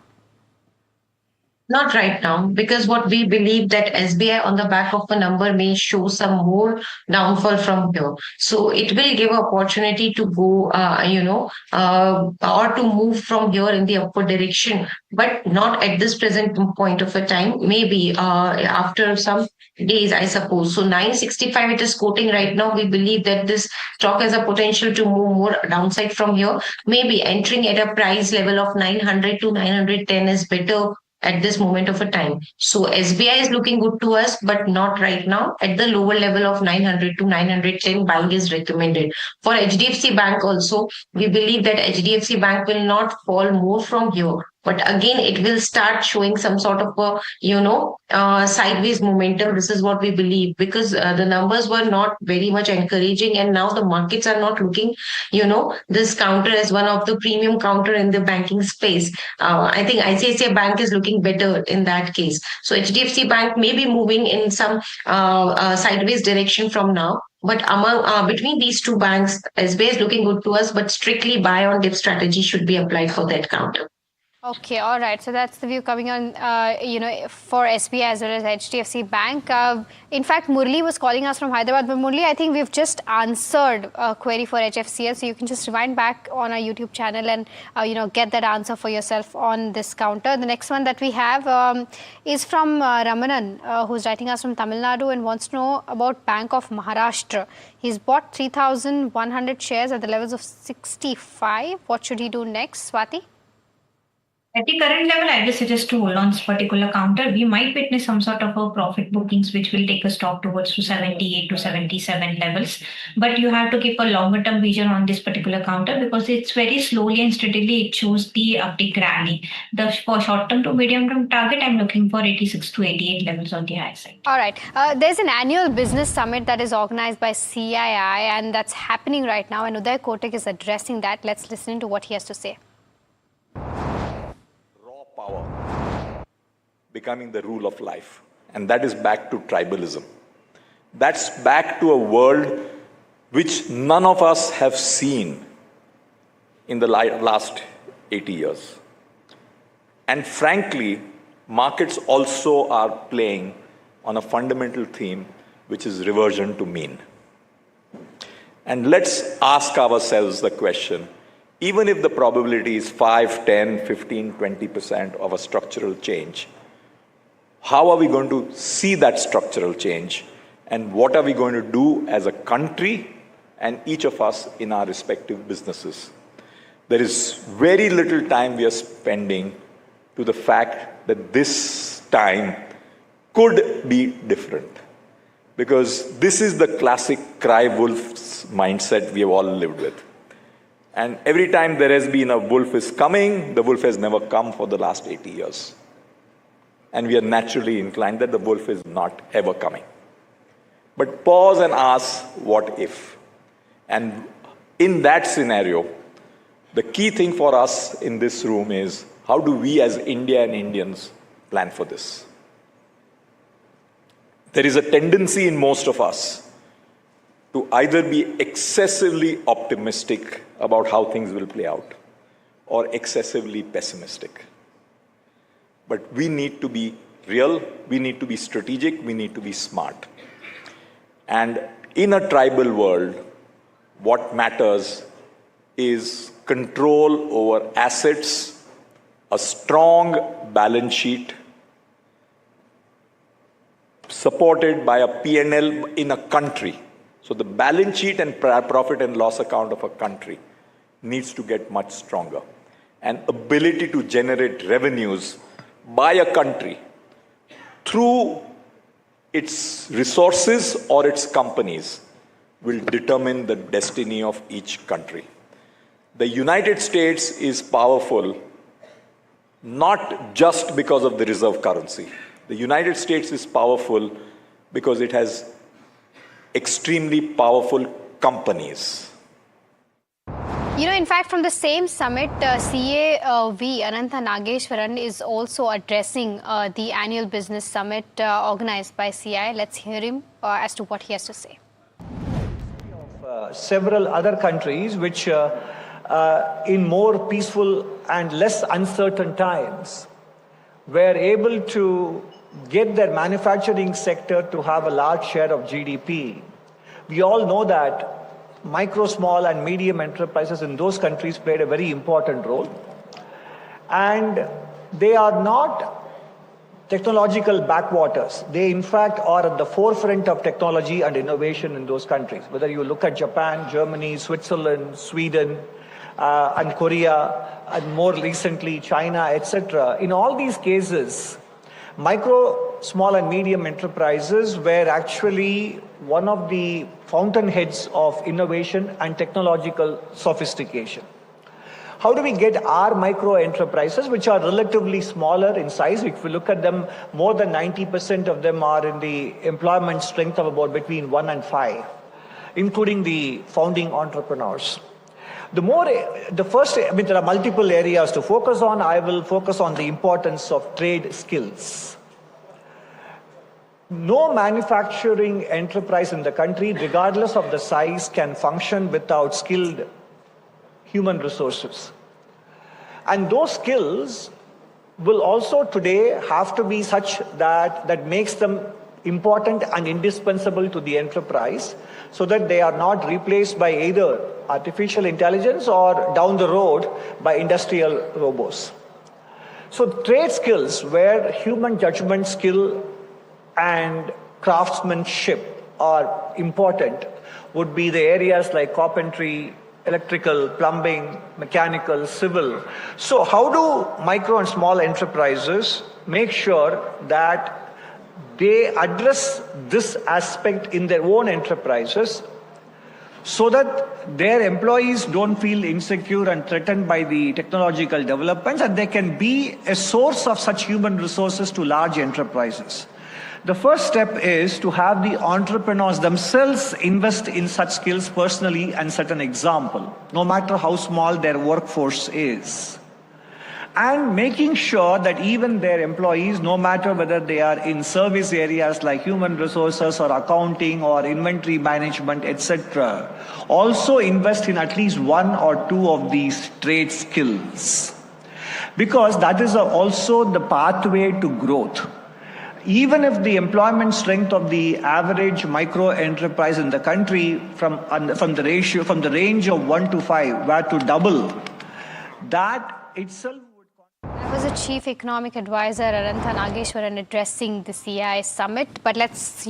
Not right now, because what we believe that SBI on the back of a number may show some more downfall from here. So it will give opportunity to go, or to move from here in the upward direction, but not at this present point of a time. Maybe after some days, I suppose. So 965 it is quoting right now. We believe that this stock has a potential to move more downside from here. Maybe entering at a price level of 900 to 910 is better at this moment of a time. So SBI is looking good to us, but not right now. At the lower level of 900 to 910, buying is recommended. For HDFC Bank also, we believe that HDFC Bank will not fall more from here. but again it will start showing some sort of a sideways momentum. This is what we believe, because the numbers were not very much encouraging, and now the markets are not looking this counter as one of the premium counter in the banking space. I think ICICI Bank is looking better in that case. So HDFC Bank may be moving in some sideways direction from now. But among between these two banks, SBI is looking good to us, but strictly buy on dip strategy should be applied for that counter. Okay, all right. So that's the view coming on, for SBI as well as HDFC Bank. In fact, Murli was calling us from Hyderabad. But Murli, I think we've just answered a query for HFCL. So you can just rewind back on our YouTube channel and, get that answer for yourself on this counter. The next one that we have is from Ramanan, who's writing us from Tamil Nadu and wants to know about Bank of Maharashtra. He's bought 3,100 shares at the levels of 65. What should he do next, Swati? At the current level, I would suggest to hold on this particular counter. We might witness some sort of a profit bookings, which will take a stock towards to 78 to 77 levels. But you have to keep a longer term vision on this particular counter, because it's very slowly and steadily it shows the uptick rally. For short term to medium term target, I'm looking for 86 to 88 levels on the high side. All right. There's an annual business summit that is organized by CII, and that's happening right now. And Uday Kotak is addressing that. Let's listen to what he has to say. Power becoming the rule of life, and that is back to tribalism. That's back to a world which none of us have seen in the last 80 years. And frankly, markets also are playing on a fundamental theme, which is reversion to mean. And let's ask ourselves the question, even if the probability is 5, 10, 15, 20% of a structural change, how are we going to see that structural change? And what are we going to do as a country and each of us in our respective businesses? There is very little time we are spending to the fact that this time could be different. Because this is the classic cry wolf's mindset we have all lived with. And every time there has been a wolf is coming, the wolf has never come for the last 80 years. And we are naturally inclined that the wolf is not ever coming. But pause and ask, what if? And in that scenario, the key thing for us in this room is, how do we as India and Indians plan for this? There is a tendency in most of us to either be excessively optimistic about how things will play out or excessively pessimistic. But we need to be real, we need to be strategic, we need to be smart. And in a tribal world, what matters is control over assets, a strong balance sheet, supported by a P&L in a country. So the balance sheet and profit and loss account of a country needs to get much stronger. And ability to generate revenues by a country through its resources or its companies will determine the destiny of each country. The United States is powerful not just because of the reserve currency. The United States is powerful because it has extremely powerful companies. In fact, from the same summit, CAV Anantha Nageshwaran is also addressing the annual business summit organized by CI. Let's hear him as to what he has to say. Several other countries which in more peaceful and less uncertain times were able to get their manufacturing sector to have a large share of GDP. We all know that micro, small and medium enterprises in those countries played a very important role. And they are not technological backwaters. They in fact are at the forefront of technology and innovation in those countries. Whether you look at Japan, Germany, Switzerland, Sweden, and Korea, and more recently China, etc. In all these cases, micro, small and medium enterprises were actually one of the fountainheads of innovation and technological sophistication. How do we get our micro enterprises, which are relatively smaller in size? If we look at them, more than 90% of them are in the employment strength of about between 1 and 5, including the founding entrepreneurs. There are multiple areas to focus on. I will focus on the importance of trade skills. No manufacturing enterprise in the country, regardless of the size, can function without skilled human resources. And those skills will also today have to be such that makes them important and indispensable to the enterprise, so that they are not replaced by either artificial intelligence or down the road by industrial robots. So trade skills, where human judgment, skill and craftsmanship are important, would be the areas like carpentry, electrical, plumbing, mechanical, civil. So how do micro and small enterprises make sure that they address this aspect in their own enterprises, so that their employees don't feel insecure and threatened by the technological developments, and they can be a source of such human resources to large enterprises? The first step is to have the entrepreneurs themselves invest in such skills personally and set an example, no matter how small their workforce is. And making sure that even their employees, no matter whether they are in service areas like human resources or accounting or inventory management, etc., also invest in at least 1 or 2 of these trade skills. Because that is also the pathway to growth. Even if the employment strength of the average micro enterprise in the country from the range of 1 to 5 were to double, that itself. That was the Chief Economic Advisor Arantha Nageshwaran addressing the CI Summit. But let's,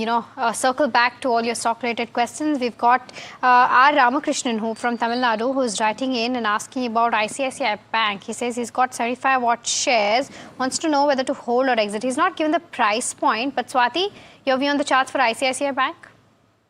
circle back to all your stock-related questions. We've got R. Ramakrishnan from Tamil Nadu, who's writing in and asking about ICICI Bank. He says he's got 75 shares, wants to know whether to hold or exit. He's not given the price point, but Swati, your view on the charts for ICICI Bank?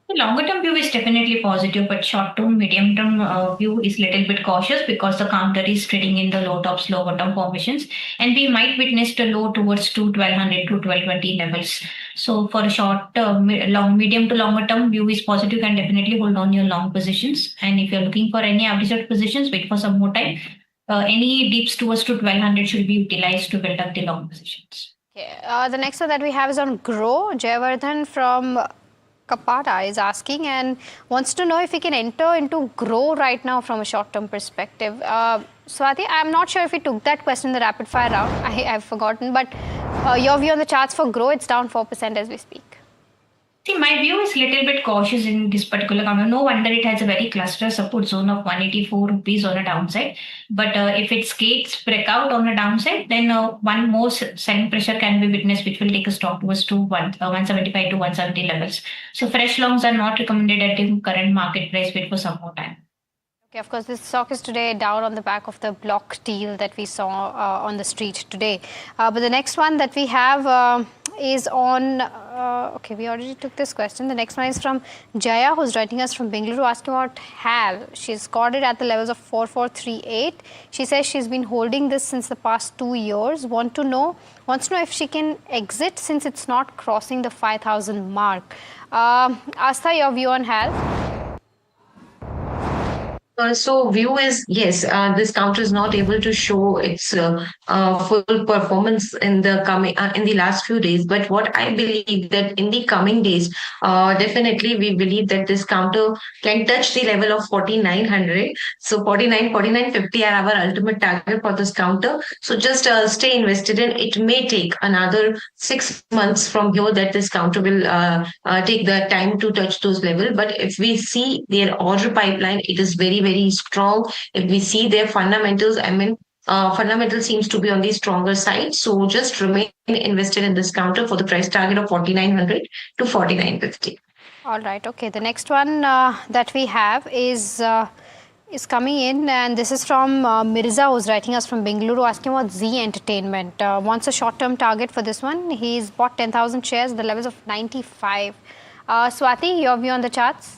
The longer term view is definitely positive, but short term, medium term view is little bit cautious because the counter is trading in the low tops, low bottom formations, and we might witness the low towards 1200 to 1220 levels. So for a short term, medium to longer term view is positive, you can definitely hold on your long positions. And if you're looking for any average positions, wait for some more time. Any dips towards to 1200 should be utilized to build up the long positions. Okay. The next one that we have is on Grow. Jayavardhan from Kapata is asking and wants to know if we can enter into Grow right now from a short-term perspective. Swati, I'm not sure if we took that question in the rapid fire round. I've forgotten, but your view on the charts for Grow, it's down 4% as we speak. See, my view is a little bit cautious in this particular company. No wonder it has a very cluster support zone of 184 rupees on a downside. But if it skates break out on a downside, then one more selling pressure can be witnessed, which will take a stock towards to 175 to 170 levels. So fresh longs are not recommended at the current market price. Wait for some more time. Okay, of course, this stock is today down on the back of the block deal that we saw on the street today. But the next one that we have is on, okay, we already took this question. The next one is from Jaya, who's writing us from Bengaluru, asking about HAL. She's got it at the levels of 4438. She says she's been holding this since the past 2 years. Wants to know if she can exit since it's not crossing the 5,000 mark. Astha, your view on HAL? So view is, yes, this counter is not able to show its full performance in the last few days. But what I believe that in the coming days, definitely we believe that this counter can touch the level of 4,900. So 49.50 are our ultimate target for this counter. So just stay invested in. It may take another 6 months from here that this counter will take the time to touch those levels. But if we see their order pipeline, it is very, very strong. If we see their fundamentals, fundamental seems to be on the stronger side. So just remain invested in this counter for the price target of 4,900 to 4,950. All right. Okay. The next one that we have is coming in, and this is from Mirza, who's writing us from Bengaluru, asking about Z Entertainment. Wants a short-term target for this one. He's bought 10,000 shares at the levels of 95. Swati, your view on the charts?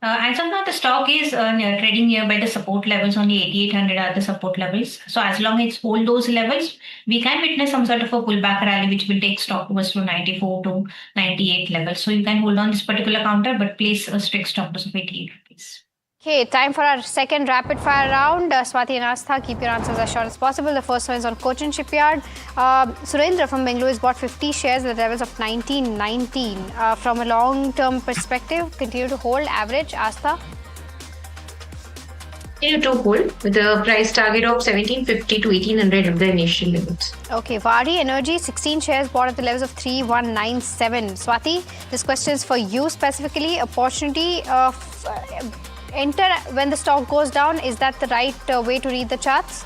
As of now, the stock is trading nearby the support levels. Only 8,800 are the support levels. So as long as it holds those levels, we can witness some sort of a pullback rally, which will take stock towards to 94 to 98 levels. So you can hold on this particular counter, but place a strict stop loss of 88 rupees. Okay, time for our second rapid fire round. Swati and Astha, keep your answers as short as possible. The first one is on Cochin Shipyard. Surendra from Bengaluru has bought 50 shares at the levels of 1919. From a long-term perspective, continue to hold average. Astha? Continue to hold with a price target of 1750 to 1800 of the initial levels. Okay, Vadi Energy, 16 shares bought at the levels of 3197. Swati, this question is for you specifically. Opportunity enter when the stock goes down. Is that the right way to read the charts?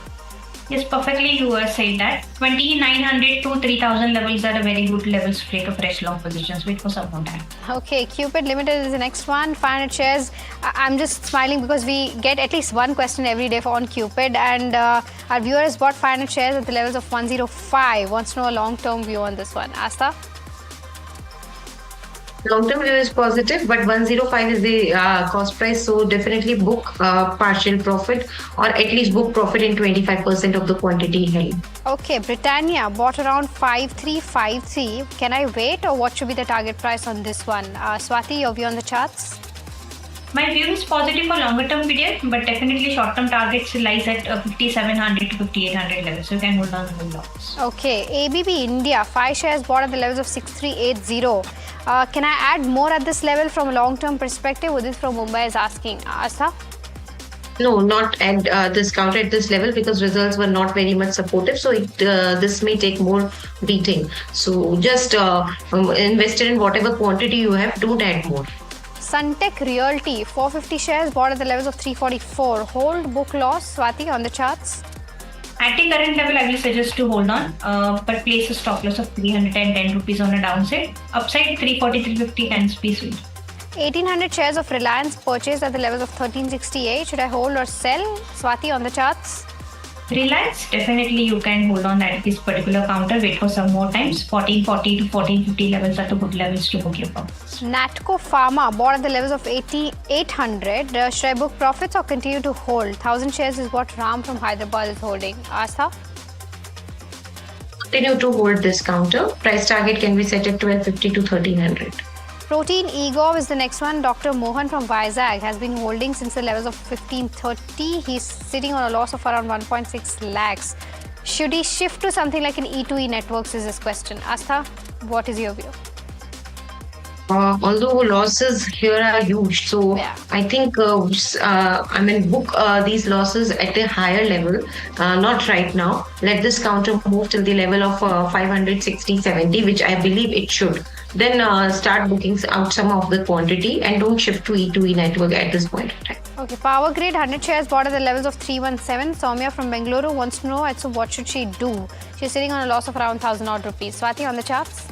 Yes, perfectly you were saying that. 2900 to 3000 levels are a very good levels to take a fresh long positions. Wait for some more time. Okay, Cupid Limited is the next one. 500 shares. I'm just smiling because we get at least one question every day on Cupid, and our viewer has bought 500 shares at the levels of 105. Wants to know a long-term view on this one. Astha? Long-term view is positive, but 105 is the cost price, so definitely book partial profit, or at least book profit in 25% of the quantity held. Okay, Britannia bought around 5353. Can I wait, or what should be the target price on this one? Swati, your view on the charts? My view is positive for longer term period, but definitely short term targets lies at 5700 to 5800 levels. So you can hold on to the lots. Okay, ABB India, 5 shares bought at the levels of 6380. Can I add more at this level from a long term perspective? Udit from Mumbai is asking. Astha? No, not at this counter at this level, because results were not very much supportive. So this may take more beating. So just invest in whatever quantity you have. Don't add more. Suntech Realty, 450 shares bought at the levels of 344. Hold, book loss. Swati, on the charts? At the current level, I will suggest to hold on, but place a stop loss of 310 rupees on a downside. Upside 340, 350 can be sweet. 1800 shares of Reliance purchased at the levels of 1368. Should I hold or sell? Swati, on the charts? Reliance, definitely you can hold on at this particular counter. Wait for some more times. 1440 to 1450 levels are the good levels to book your profits. Natco Pharma bought at the levels of 8800. Should I book profits or continue to hold? 1000 shares is what Ram from Hyderabad is holding. Astha? Continue to hold this counter. Price target can be set at 1250 to 1300. Protein Egov is the next one. Dr. Mohan from Vizag has been holding since the levels of 1530. He's sitting on a loss of around 1.6 lakhs. Should he shift to something like an E2E networks is his question. Astha, what is your view? Although losses here are huge, so yeah. I think book these losses at a higher level, not right now. Let this counter move till the level of 560-70, which I believe it should. Then start booking out some of the quantity and don't shift to E2E network at this point in time. Okay, Power Grid 100 shares bought at the levels of 317. Soumya from Bengaluru wants to know, so what should she do? She's sitting on a loss of around 1,000 odd rupees. Swati, on the charts?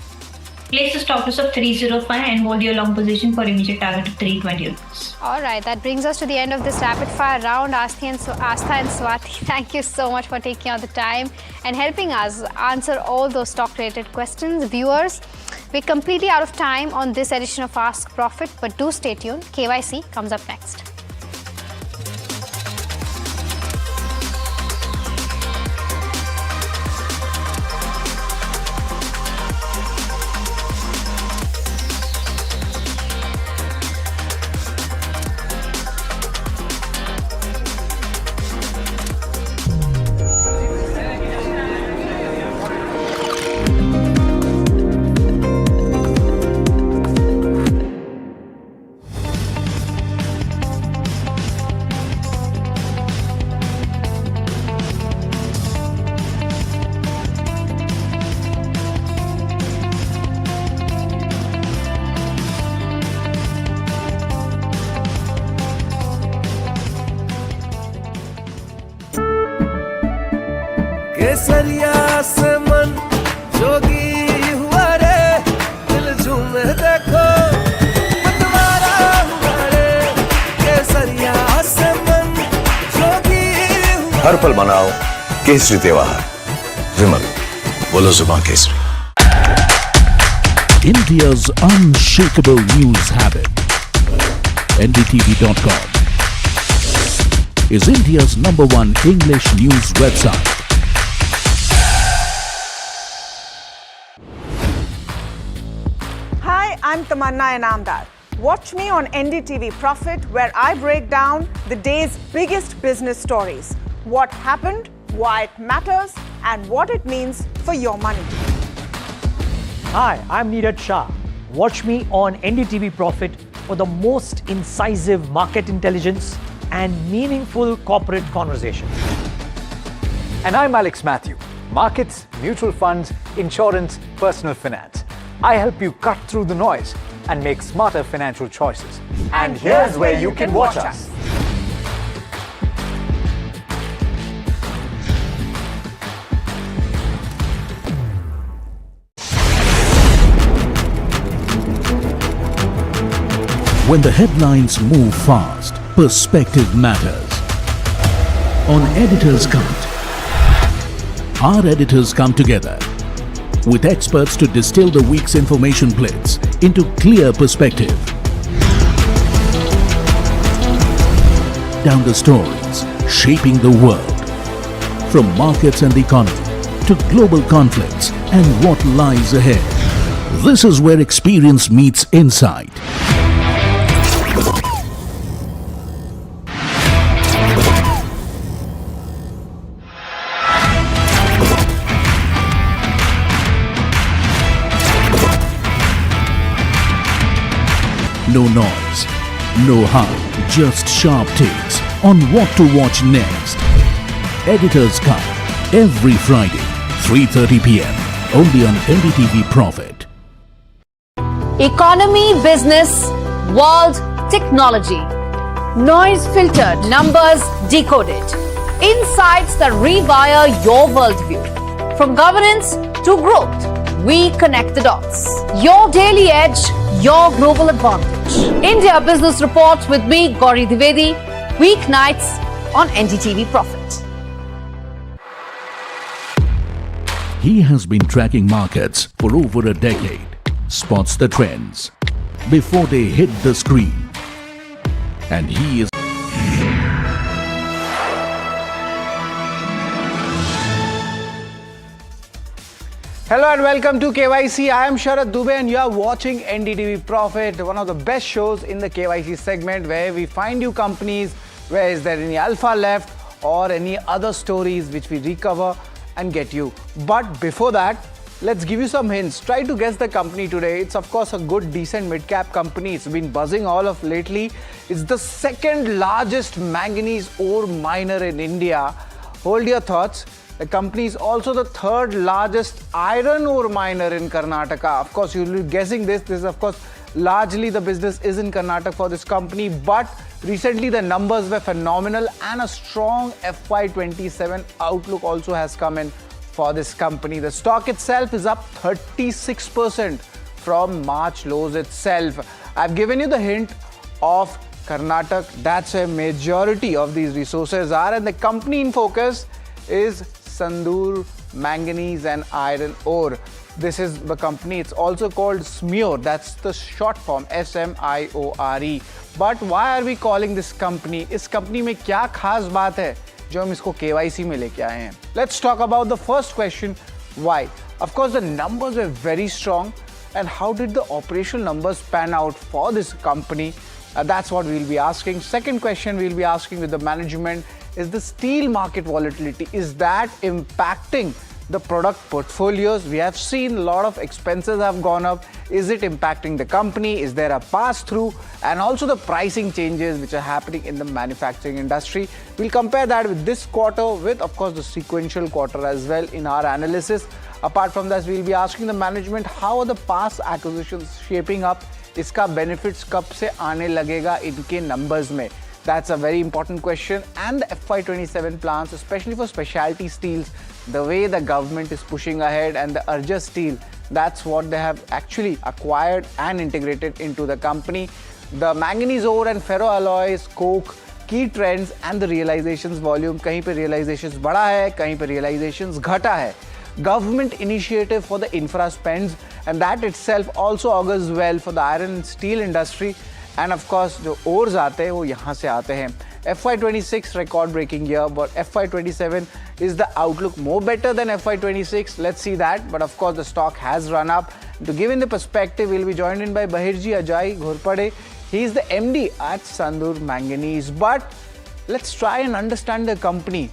Place a stop loss of 305 and hold your long position for immediate target of 320 rupees. Alright, that brings us to the end of this rapid fire round. Astha and Swati, thank you so much for taking out the time and helping us answer all those stock related questions. Viewers, we're completely out of time on this edition of Ask Profit, but do stay tuned. KYC comes up next. केसरिया से मन जोगी हुआ रे दिल झूमे देखो मतवारा हुआ रे केसरिया से मन जोगी हुआ हर पल मनाओ केसरी त्योहार विमल बोलो जुबान Kesari India's unshakable news habit. NDTV.com is India's #1 English news website. Hi, I'm Tamanna Inamdar. Watch me on NDTV Profit, where I break down the day's biggest business stories. What happened, why it matters, and what it means for your money. Hi, I'm Neeraj Shah. Watch me on NDTV Profit for the most incisive market intelligence and meaningful corporate conversations. And I'm Alex Matthew. Markets, mutual funds, insurance, personal finance. I help you cut through the noise and make smarter financial choices. And here's where you can watch us. When the headlines move fast, perspective matters. On Editor's Cut, our editors come together with experts to distill the week's information blitz into clear perspective. Down the stories shaping the world, from markets and the economy to global conflicts and what lies ahead. This is where experience meets insight. No noise, no hype, just sharp takes on what to watch next. Editor's Cut, every Friday, 3:30 p.m. only on NDTV Profit. Economy, business, world, technology. Noise filtered, numbers decoded. Insights that rewire your worldview. From governance to growth, we connect the dots. Your daily edge, your global advantage. India Business Reports with me, Gauri Dwivedi, weeknights on NDTV Profit. He has been tracking markets for over a decade, spots the trends before they hit the screen. And he is Hello and welcome to KYC. I am Sharath Dubey and you are watching NDTV Profit, one of the best shows in the KYC segment where we find you companies where is there any alpha left or any other stories which we recover and get you. But before that, let's give you some hints. Try to guess the company today. It's of course a good decent mid-cap company. It's been buzzing all of lately. It's the second largest manganese ore miner in India. Hold your thoughts. The company is also the third largest iron ore miner in Karnataka. Of course, you'll be guessing this. This is, of course, largely the business is in Karnataka for this company. But recently, the numbers were phenomenal and a strong FY27 outlook also has come in for this company. The stock itself is up 36% from March lows itself. I've given you the hint of Karnataka. That's where majority of these resources are. And the company in focus is Sandur, Manganese and Iron Ore. This is the company. It's also called SMIORE. That's the short form, SMIORE. But why are we calling this company? इस company में क्या खास बात है जो हम इसको KYC में लेके आए हैं? Let's talk about the first question. Why? Of course, the numbers were very strong. And how did the operational numbers pan out for this company? That's what we'll be asking. Second question we'll be asking with the management is the steel market volatility. Is that impacting the product portfolios? We have seen a lot of expenses have gone up. Is it impacting the company? Is there a pass-through? And also the pricing changes which are happening in the manufacturing industry. We'll compare that with this quarter with, of course, the sequential quarter as well in our analysis. Apart from that, we'll be asking the management how are the past acquisitions shaping up? इसका benefits कब से आने लगेगा इनके numbers में? That's a very important question. And the FY27 plans, especially for specialty steels, the way the government is pushing ahead and the Urja Steel, that's what they have actually acquired and integrated into the company. The manganese ore and ferroalloys, coke, key trends and the realizations volume. कहीं पे realizations बढ़ा है, कहीं पे realizations घटा है. Government initiative for the infra spends, and that itself also augurs well for the iron and steel industry. End of course जो ores आते हैं वो यहाँ से आते हैं. FY26 record breaking year, but FY27 is the outlook more better than FY26? Let's see that. But of course, the stock has run up. To give in the perspective, we'll be joined in by Bahirji Ajay Ghorpade. He is the MD at Sandur Manganese. But let's try and understand the company,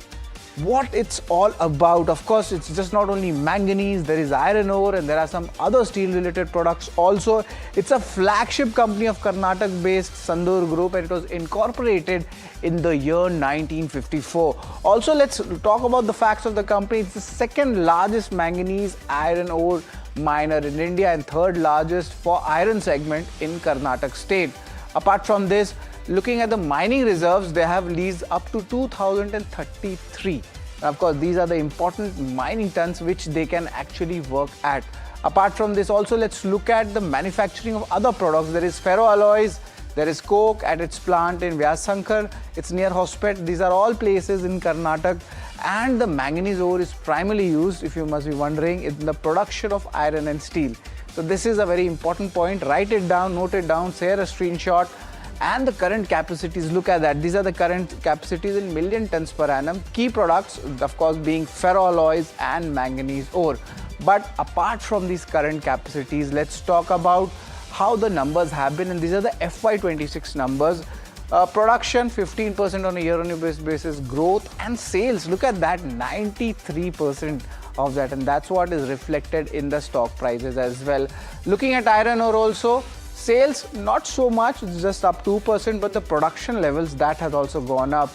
what it's all about. Of course, it's just not only manganese, there is iron ore and there are some other steel related products also. It's a flagship company of Karnataka based Sandur group and it was incorporated in the year 1954. Also, let's talk about the facts of the company. It's the second largest manganese iron ore miner in India and third largest for iron segment in Karnataka state. Apart from this, looking at the mining reserves, they have leased up to 2033. And of course, these are the important mining tons which they can actually work at. Apart from this, also let's look at the manufacturing of other products. There is ferroalloys, there is coke at its plant in Vyasankar. It's near Hospet. These are all places in Karnataka. And the manganese ore is primarily used, if you must be wondering, in the production of iron and steel. So this is a very important point. Write it down, note it down, share a screenshot. And the current capacities, look at that. These are the current capacities in million tons per annum. Key products, of course, being ferroalloys and manganese ore. But apart from these current capacities, let's talk about how the numbers have been. And these are the FY26 numbers. Production 15% on a year-on-year basis, growth and sales. Look at that, 93% of that. And that's what is reflected in the stock prices as well. Looking at iron ore also, sales not so much, it's just up 2%, but the production levels, that has also gone up.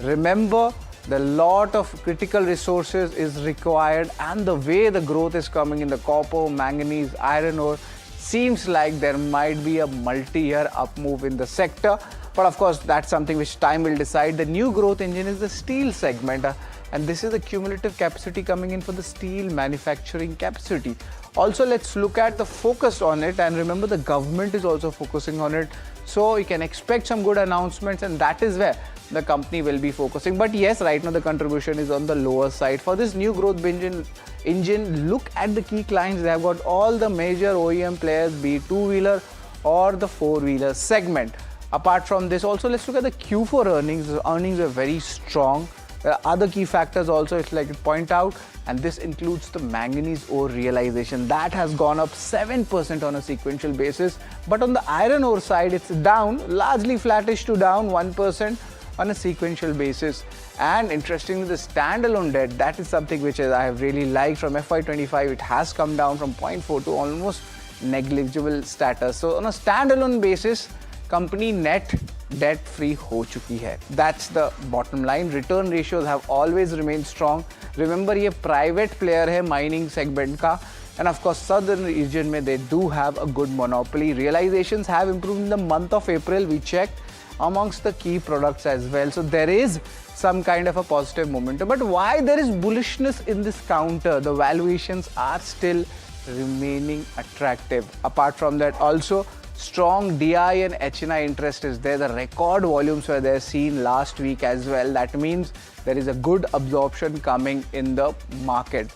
Remember, the lot of critical resources is required and the way the growth is coming in the copper, manganese, iron ore, seems like there might be a multi-year up move in the sector. But of course, that's something which time will decide. The new growth engine is the steel segment. And this is the cumulative capacity coming in for the steel manufacturing capacity. Also, let's look at the focus on it, and remember the government is also focusing on it. So you can expect some good announcements, and that is where the company will be focusing. But yes, right now the contribution is on the lower side. For this new growth engine, look at the key clients. They have got all the major OEM players, be it two-wheeler or the four-wheeler segment. Apart from this, also let's look at the Q4 earnings. The earnings are very strong. There are other key factors also, it's like to point out, and this includes the manganese ore realization. That has gone up 7% on a sequential basis. But on the iron ore side, it's down, largely flattish to down 1% on a sequential basis. And interestingly, the standalone debt, that is something which I have really liked. From FY25, it has come down from 0.4 to almost negligible status. So on a standalone basis, company net debt free ho chuki hai. That's the bottom line. Return ratios have always remained strong. Remember, ye private player hai mining segment ka, and of course southern region mein they do have a good monopoly. Realizations have improved in the month of April. We checked amongst the key products as well. So there is some kind of a positive momentum. But why there is bullishness in this counter? The valuations are still remaining attractive. Apart from that, also strong DI and HNI interest is there. The record volumes were there seen last week as well. That means there is a good absorption coming in the market.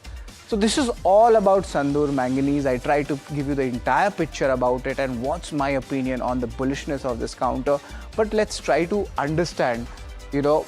So this is all about Sandur Manganese. I try to give you the entire picture about it and what's my opinion on the bullishness of this counter. But let's try to understand, the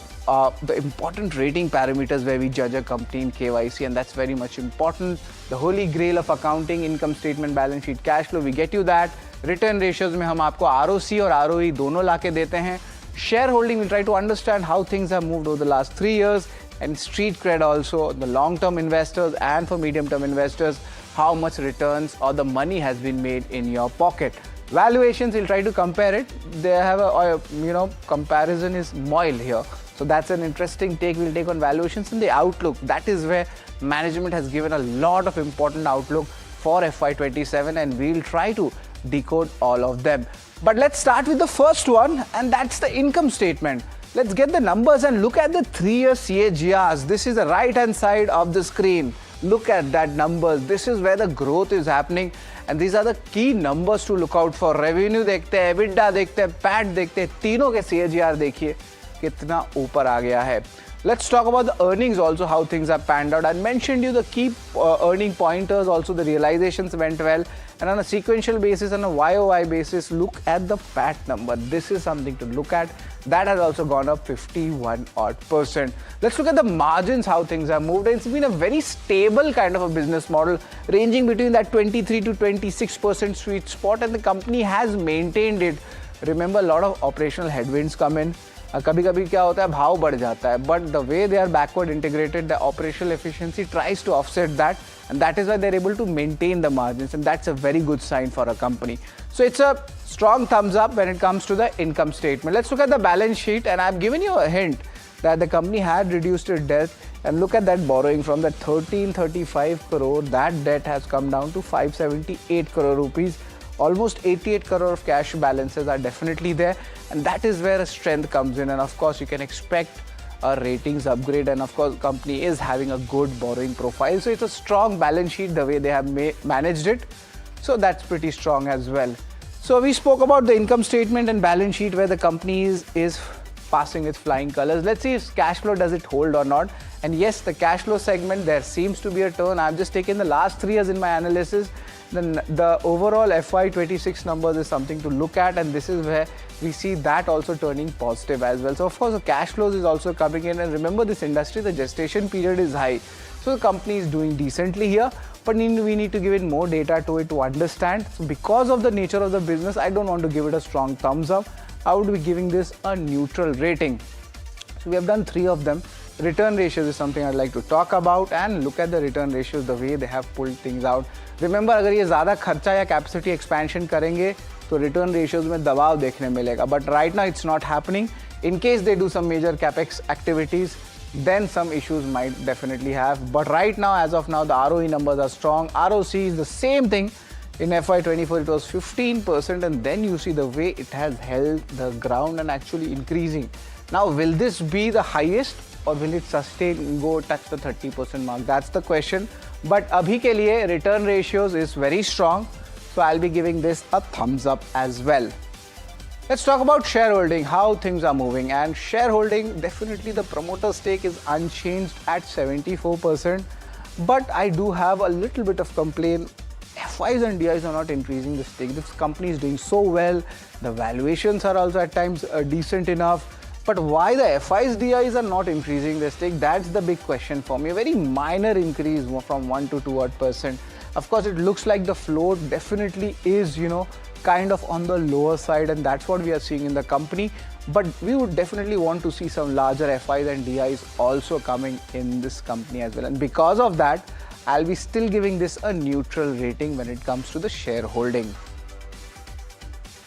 important rating parameters where we judge a company in KYC, and that's very much important. The holy grail of accounting, income statement, balance sheet, cash flow, we get you that. Return ratios में हम आपको ROC और ROE दोनों लाके देते हैं. Shareholding, we'll try to understand how things have moved over the last 3 years, and street cred also, the long-term investors and for medium-term investors, how much returns or the money has been made in your pocket. Valuations, we'll try to compare it. They have comparison is moil here. So that's an interesting take we'll take on valuations. And the outlook, that is where management has given a lot of important outlook for FY27, and we'll try to decode all of them. But let's start with the first one, and that's the income statement. Let's get the numbers and look at the 3-year CAGRs. This is the right-hand side of the screen. Look at that numbers. This is where the growth is happening, and these are the key numbers to look out for. Revenue देखते हैं, EBITDA देखते हैं, PAT देखते हैं, तीनों के CAGR देखिए कितना ऊपर आ गया है. Let's talk about the earnings also, how things have panned out. I mentioned you the key earning pointers, also the realizations went well. And on a sequential basis and a YOY basis, look at the PAT number. This is something to look at. That has also gone up 51%. Let's look at the margins, how things have moved. It's been a very stable kind of a business model, ranging between that 23 to 26% sweet spot, and the company has maintained it. Remember, a lot of operational headwinds come in. कभी-कभी क्या होता है, भाव बढ़ जाता है, but the way they are backward integrated, the operational efficiency tries to offset that, and that is why they're able to maintain the margins, and that's a very good sign for a company. So it's a strong thumbs up when it comes to the income statement. Let's look at the balance sheet, and I've given you a hint that the company had reduced its debt, and look at that borrowing from the 1335 crore, that debt has come down to 578 crore rupees. Almost 88 crore of cash balances are definitely there, and that is where a strength comes in. And of course, you can expect a ratings upgrade, and of course, the company is having a good borrowing profile. So it's a strong balance sheet the way they have managed it. So that's pretty strong as well. So we spoke about the income statement and balance sheet where the company is passing with flying colors. Let's see if cash flow does it hold or not. And yes, the cash flow segment, there seems to be a turn. I've just taken the last 3 years in my analysis. Then the overall FY26 numbers is something to look at, and this is where we see that also turning positive as well. So of course the cash flows is also coming in, and remember, this industry, the gestation period is high. So the company is doing decently here, but we need to give it more data to it to understand. So because of the nature of the business, I don't want to give it a strong thumbs up. I would be giving this a neutral rating. So we have done 3 of them. Return ratios is something I'd like to talk about, and look at the return ratios, the way they have pulled things out. Remember, अगर ये ज़्यादा खर्चा या capacity expansion करेंगे तो return ratios में दबाव देखने मिलेगा. But right now it's not happening. In case they do some major capex activities, then some issues might definitely have. But right now, as of now, the ROE numbers are strong. ROC is the same thing. In FY24, it was 15%, and then you see the way it has held the ground and actually increasing. Now, will this be the highest, or will it sustain and go touch the 30% mark? That's the question. But abhi ke liye, return ratios is very strong. So I'll be giving this a thumbs up as well. Let's talk about shareholding, how things are moving. And shareholding, definitely the promoter stake is unchanged at 74%. But I do have a little bit of complaint. FIs and DIs are not increasing the stake. This company is doing so well. The valuations are also at times decent enough. But why the FIs, DIs are not increasing their stake? That's the big question for me. A very minor increase from 1 to 2%. Of course, it looks like the float definitely is, kind of on the lower side, and that's what we are seeing in the company. But we would definitely want to see some larger FIs and DIs also coming in this company as well. And because of that, I'll be still giving this a neutral rating when it comes to the shareholding.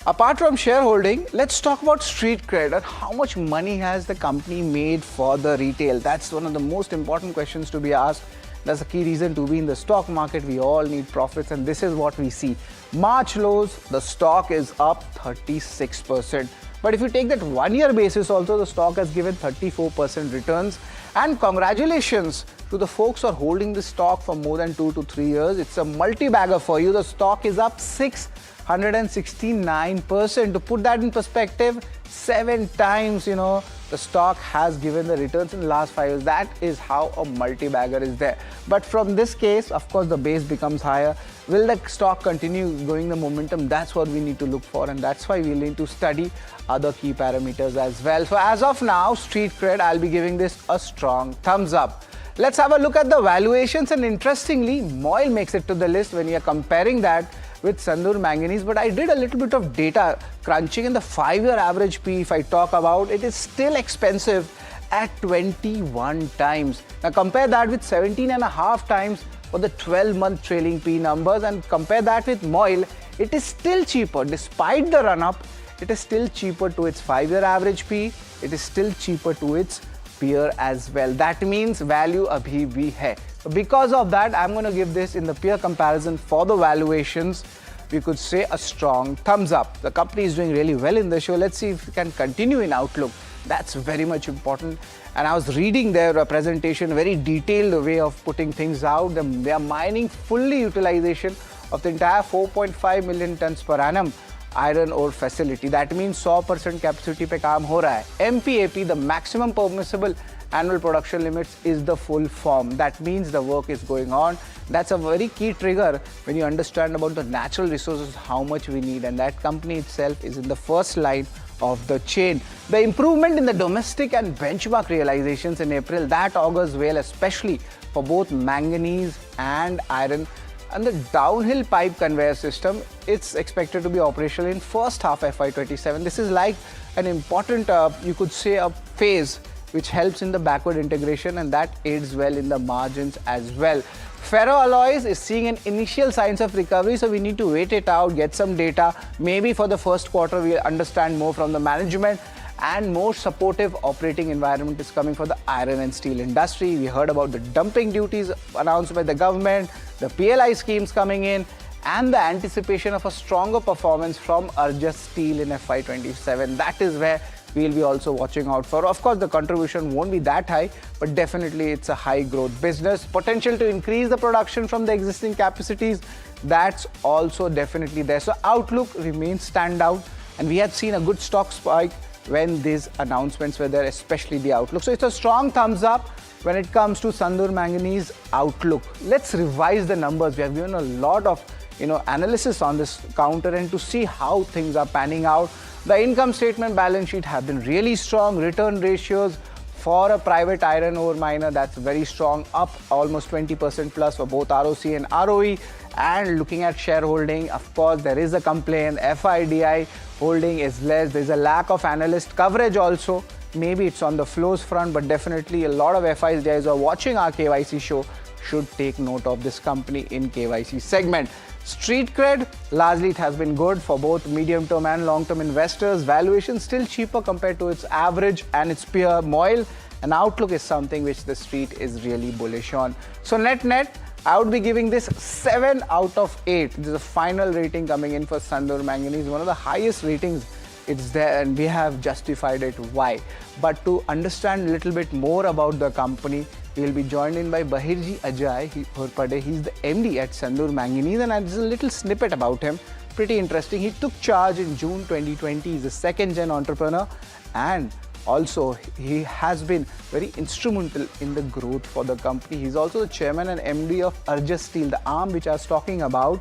Apart from shareholding, let's talk about street cred and how much money has the company made for the retail. That's one of the most important questions to be asked. That's a key reason to be in the stock market. We all need profits, and this is what we see. March lows, the stock is up 36%. But if you take that 1 year basis also, the stock has given 34% returns. And congratulations to the folks who are holding this stock for more than 2 to 3 years. It's a multi-bagger for you. The stock is up 669%. To put that in perspective, 7 times, the stock has given the returns in the last 5 years. That is how a multi-bagger is there. But from this case, of course, the base becomes higher. Will the stock continue going the momentum? That's what we need to look for, and that's why we need to study other key parameters as well. So as of now, street cred, I'll be giving this a strong thumbs up. Let's have a look at the valuations, and interestingly, MOIL makes it to the list when you're comparing that with Sandur Manganese. But I did a little bit of data crunching, in the 5-year average P, if I talk about, it is still expensive at 21 times. Now compare that with 17.5 times for the 12-month trailing P numbers, and compare that with MOIL. It is still cheaper. Despite the run-up, it is still cheaper to its 5-year average P. It is still cheaper to its peer as well. That means value abhi bhi hai. So because of that, I'm going to give this, in the peer comparison for the valuations, we could say a strong thumbs up. The company is doing really well in the show. Let's see if we can continue in outlook. That's very much important. And I was reading their presentation, very detailed way of putting things out. They are mining fully utilization of the entire 4.5 million tons per annum iron ore facility. That means 100% capacity पे काम हो रहा है. MPAP, the maximum permissible annual production limits is the full form. That means the work is going on. That's a very key trigger when you understand about the natural resources, how much we need, and that company itself is in the first line of the chain. The improvement in the domestic and benchmark realizations in April, that augurs well, especially for both manganese and iron. And the downhill pipe conveyor system, it's expected to be operational in first half FY27. This is like an important, you could say, a phase which helps in the backward integration, and that aids well in the margins as well. Ferroalloys is seeing an initial signs of recovery, so we need to wait it out, get some data. Maybe for the first quarter we'll understand more from the management, and more supportive operating environment is coming for the iron and steel industry. We heard about the dumping duties announced by the government, the PLI schemes coming in, and the anticipation of a stronger performance from Urja Steel in FY27. That is where we'll be also watching out for. Of course, the contribution won't be that high, but definitely it's a high growth business. Potential to increase the production from the existing capacities, that's also definitely there. So outlook remains standout, and we had seen a good stock spike when these announcements were there, especially the outlook. So it's a strong thumbs up when it comes to Sandur Manganese outlook. Let's revise the numbers. We have given a lot of analysis on this counter, and to see how things are panning out. The income statement, balance sheet have been really strong. Return ratios for a private iron ore miner, that's very strong, up almost 20% plus for both ROC and ROE. And looking at shareholding, of course, there is a complaint. FIDI holding is less. There's a lack of analyst coverage also. Maybe it's on the flows front, but definitely a lot of FIDIs are watching our KYC show should take note of this company in KYC segment. Street cred, largely it has been good for both medium-term and long-term investors. Valuation still cheaper compared to its average and its peer MOIL. And outlook is something which the street is really bullish on. So net, I would be giving this 7 out of 8. This is a final rating coming in for Sandur Manganese, one of the highest ratings. It's there, and we have justified it why. But to understand a little bit more about the company, we will be joined in by Bahirji Ajay Ghorpade. He's the MD at Sandur Manganese, and there's a little snippet about him. Pretty interesting. He took charge in June 2020. He's a second-gen entrepreneur, and also he has been very instrumental in the growth for the company. He's also the chairman and MD of Urja Steel, the arm which I was talking about.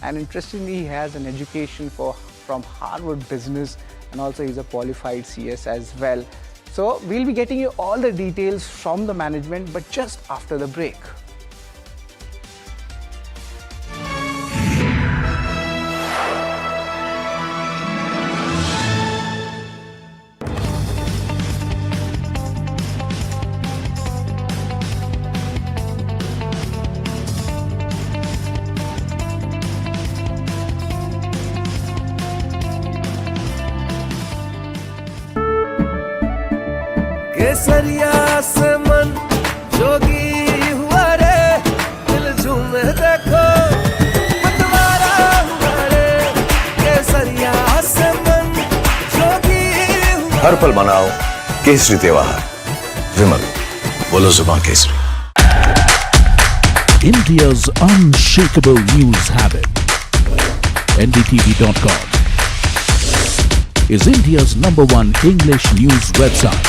And interestingly, he has an education from Harvard Business, and also he's a qualified CS as well. So we'll be getting you all the details from the management, but just after the break. केसरिया से मन जोगी हुआ रे दिल झूमे देखो मतवारा हुआ रे केसरिया से मन जोगी हुआ हर पल मनाओ केसरी त्योहार विमल बोलो जुबान Kesari India's unshakable news habit. NDTV.com is India's #1 English news website.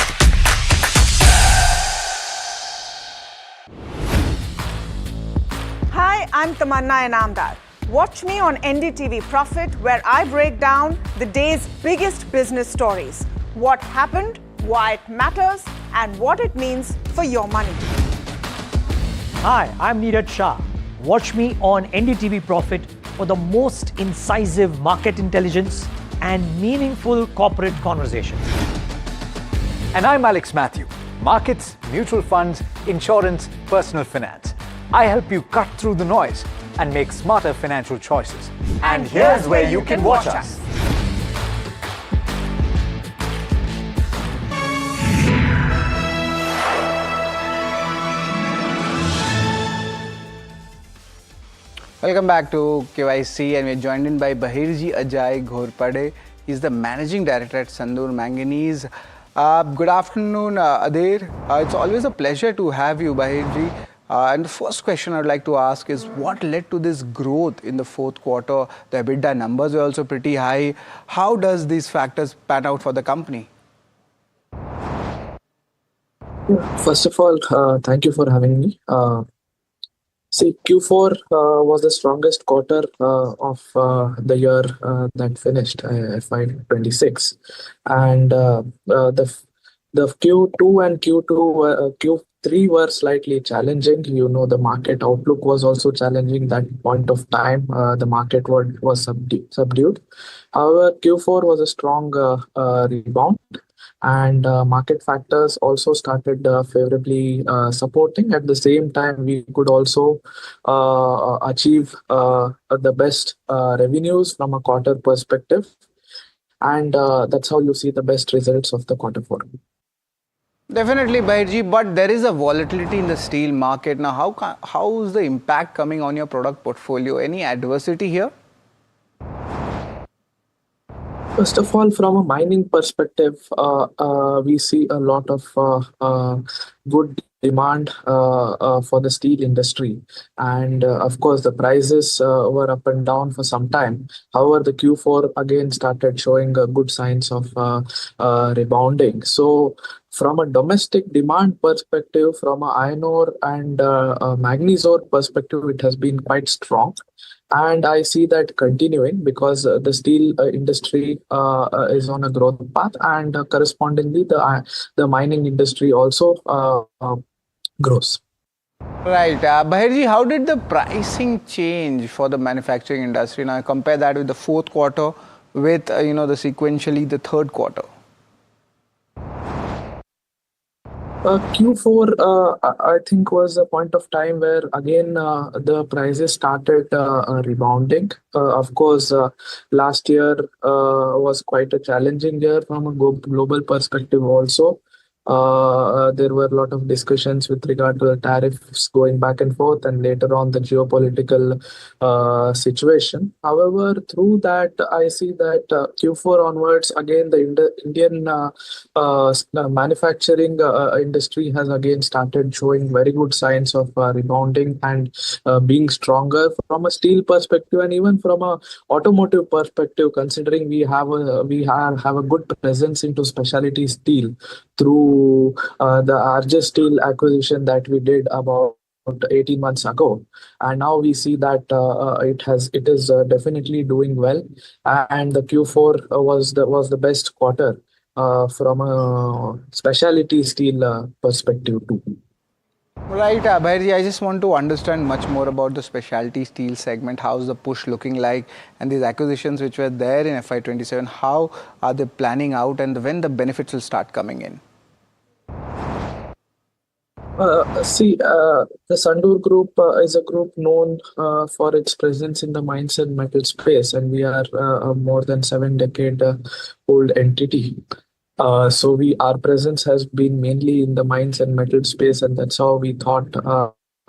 Hi, I'm Tamanna Inamdar. Watch me on NDTV Profit, where I break down the day's biggest business stories. What happened, why it matters, and what it means for your money. Hi, I'm Neeraj Shah. Watch me on NDTV Profit for the most incisive market intelligence and meaningful corporate conversations. And I'm Alex Matthew. Markets, mutual funds, insurance, personal finance. I help you cut through the noise and make smarter financial choices. And here's where you can watch us. Welcome back to KYC, and we're joined in by Bahirji Ajay Ghorpade. He's the Managing Director at Sandur Manganese. Good afternoon, Adir. It's always a pleasure to have you, Bahirji. And the first question I'd like to ask is, what led to this growth in the fourth quarter? The EBITDA numbers were also pretty high. How does these factors pan out for the company? First of all, thank you for having me. See, Q4 was the strongest quarter of the year that finished, FY26, and the Q2 and Q3 were slightly challenging. You know, the market outlook was also challenging. That point of time, the market was subdued. However, Q4 was a strong rebound, and market factors also started favorably supporting. At the same time, we could also achieve the best revenues from a quarter perspective, and that's how you see the best results of the quarter four. Definitely, Bahirji, but there is a volatility in the steel market. Now, how is the impact coming on your product portfolio? Any adversity here? First of all, from a mining perspective, we see a lot of good demand for the steel industry. And of course, the prices were up and down for some time. However, the Q4 again started showing good signs of rebounding. So, from a domestic demand perspective, from a iron ore and manganese ore perspective, it has been quite strong. And I see that continuing because the steel industry is on a growth path, and correspondingly, the mining industry also grows. Right. Bahirji, how did the pricing change for the manufacturing industry? Now, compare that with the fourth quarter with, the sequentially the third quarter. Q4, I think, was a point of time where again the prices started rebounding. Of course, last year was quite a challenging year from a global perspective also. There were a lot of discussions with regard to the tariffs going back and forth, and later on the geopolitical situation. However, through that, I see that Q4 onwards, again, the Indian manufacturing industry has again started showing very good signs of rebounding and being stronger from a steel perspective, and even from a automotive perspective, considering we have a good presence into specialty steel through the RJ Steel acquisition that we did about 18 months ago, and now we see that it is definitely doing well, and the Q4 was the best quarter from a specialty steel perspective too. Right, Bahirji, I just want to understand much more about the specialty steel segment. How's the push looking like? And these acquisitions which were there in FY27, how are they planning out, and when the benefits will start coming in? The Sandur Group is a group known for its presence in the mines and metal space, and we are a more than 7-decade old entity. So our presence has been mainly in the mines and metal space, and that's how we thought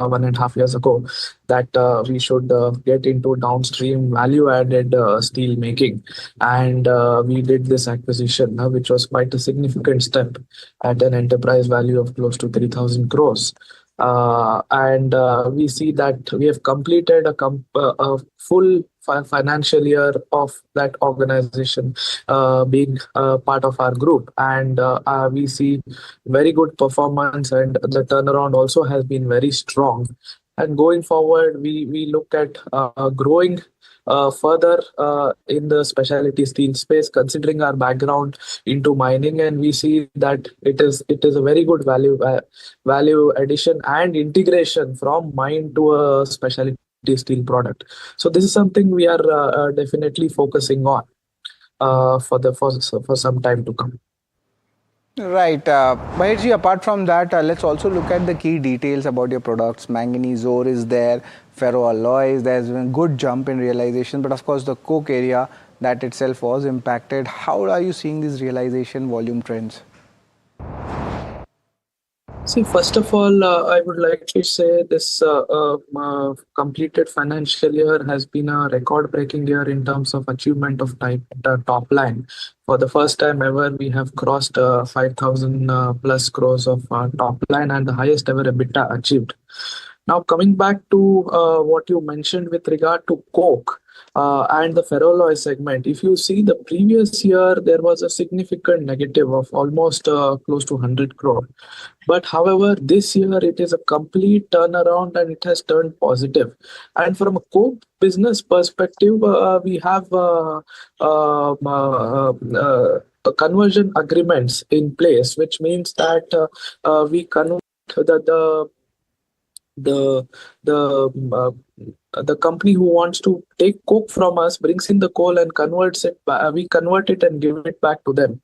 1.5 years ago that we should get into downstream value-added steel making, and we did this acquisition, which was quite a significant step at an enterprise value of close to 3,000 crores. And we see that we have completed a full financial year of that organization being part of our group, and we see very good performance, and the turnaround also has been very strong. And going forward, we look at growing further in the specialty steel space, considering our background into mining, and we see that it is a very good value addition and integration from mine to a specialty steel product. So this is something we are definitely focusing on for some time to come. Right. Bahirji, apart from that, let's also look at the key details about your products. Manganese ore is there, ferroalloys, there's been a good jump in realization, but of course the coke area that itself was impacted. How are you seeing these realization volume trends? See, first of all, I would like to say this completed financial year has been a record-breaking year in terms of achievement of top line. For the first time ever, we have crossed 5,000 plus crores of top line and the highest ever EBITDA achieved. Now, coming back to what you mentioned with regard to coke, and the ferroalloy segment. If you see the previous year, there was a significant negative of almost close to 100 crore. But however, this year it is a complete turnaround and it has turned positive. And from a core business perspective, we have conversion agreements in place, which means that we convert the the company who wants to take coke from us brings in the coal and converts it. We convert it and give it back to them.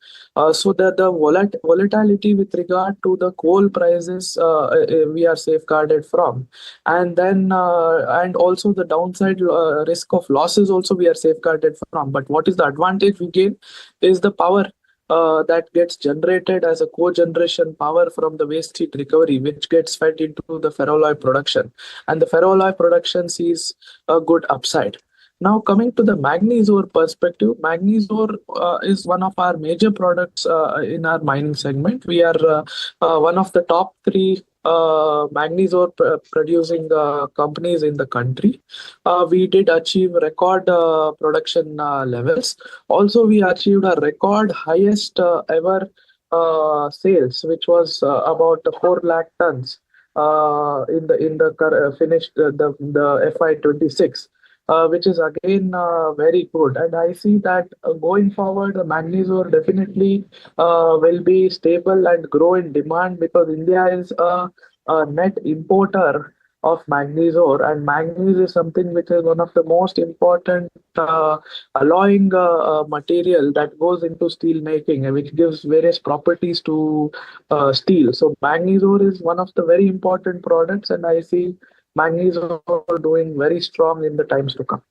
So that the volatility with regard to the coal prices we are safeguarded from, and then and also the downside risk of losses also we are safeguarded from. But what is the advantage we gain is the power that gets generated as a co-generation power from the waste heat recovery, which gets fed into the ferroalloy production. And the ferroalloy production sees a good upside. Now, coming to the manganese ore perspective, manganese ore is one of our major products in our mining segment. We are one of the top three manganese ore producing companies in the country. We did achieve record production levels. Also, we achieved a record highest ever sales, which was about 4 lakh tons in the finished the FY26. Which is again very good. And I see that going forward, the manganese ore definitely will be stable and grow in demand, because India is a net importer of manganese ore, and manganese is something which is one of the most important alloying material that goes into steel making, and which gives various properties to steel. So manganese ore is one of the very important products, and I see manganese ore doing very strong in the times to come.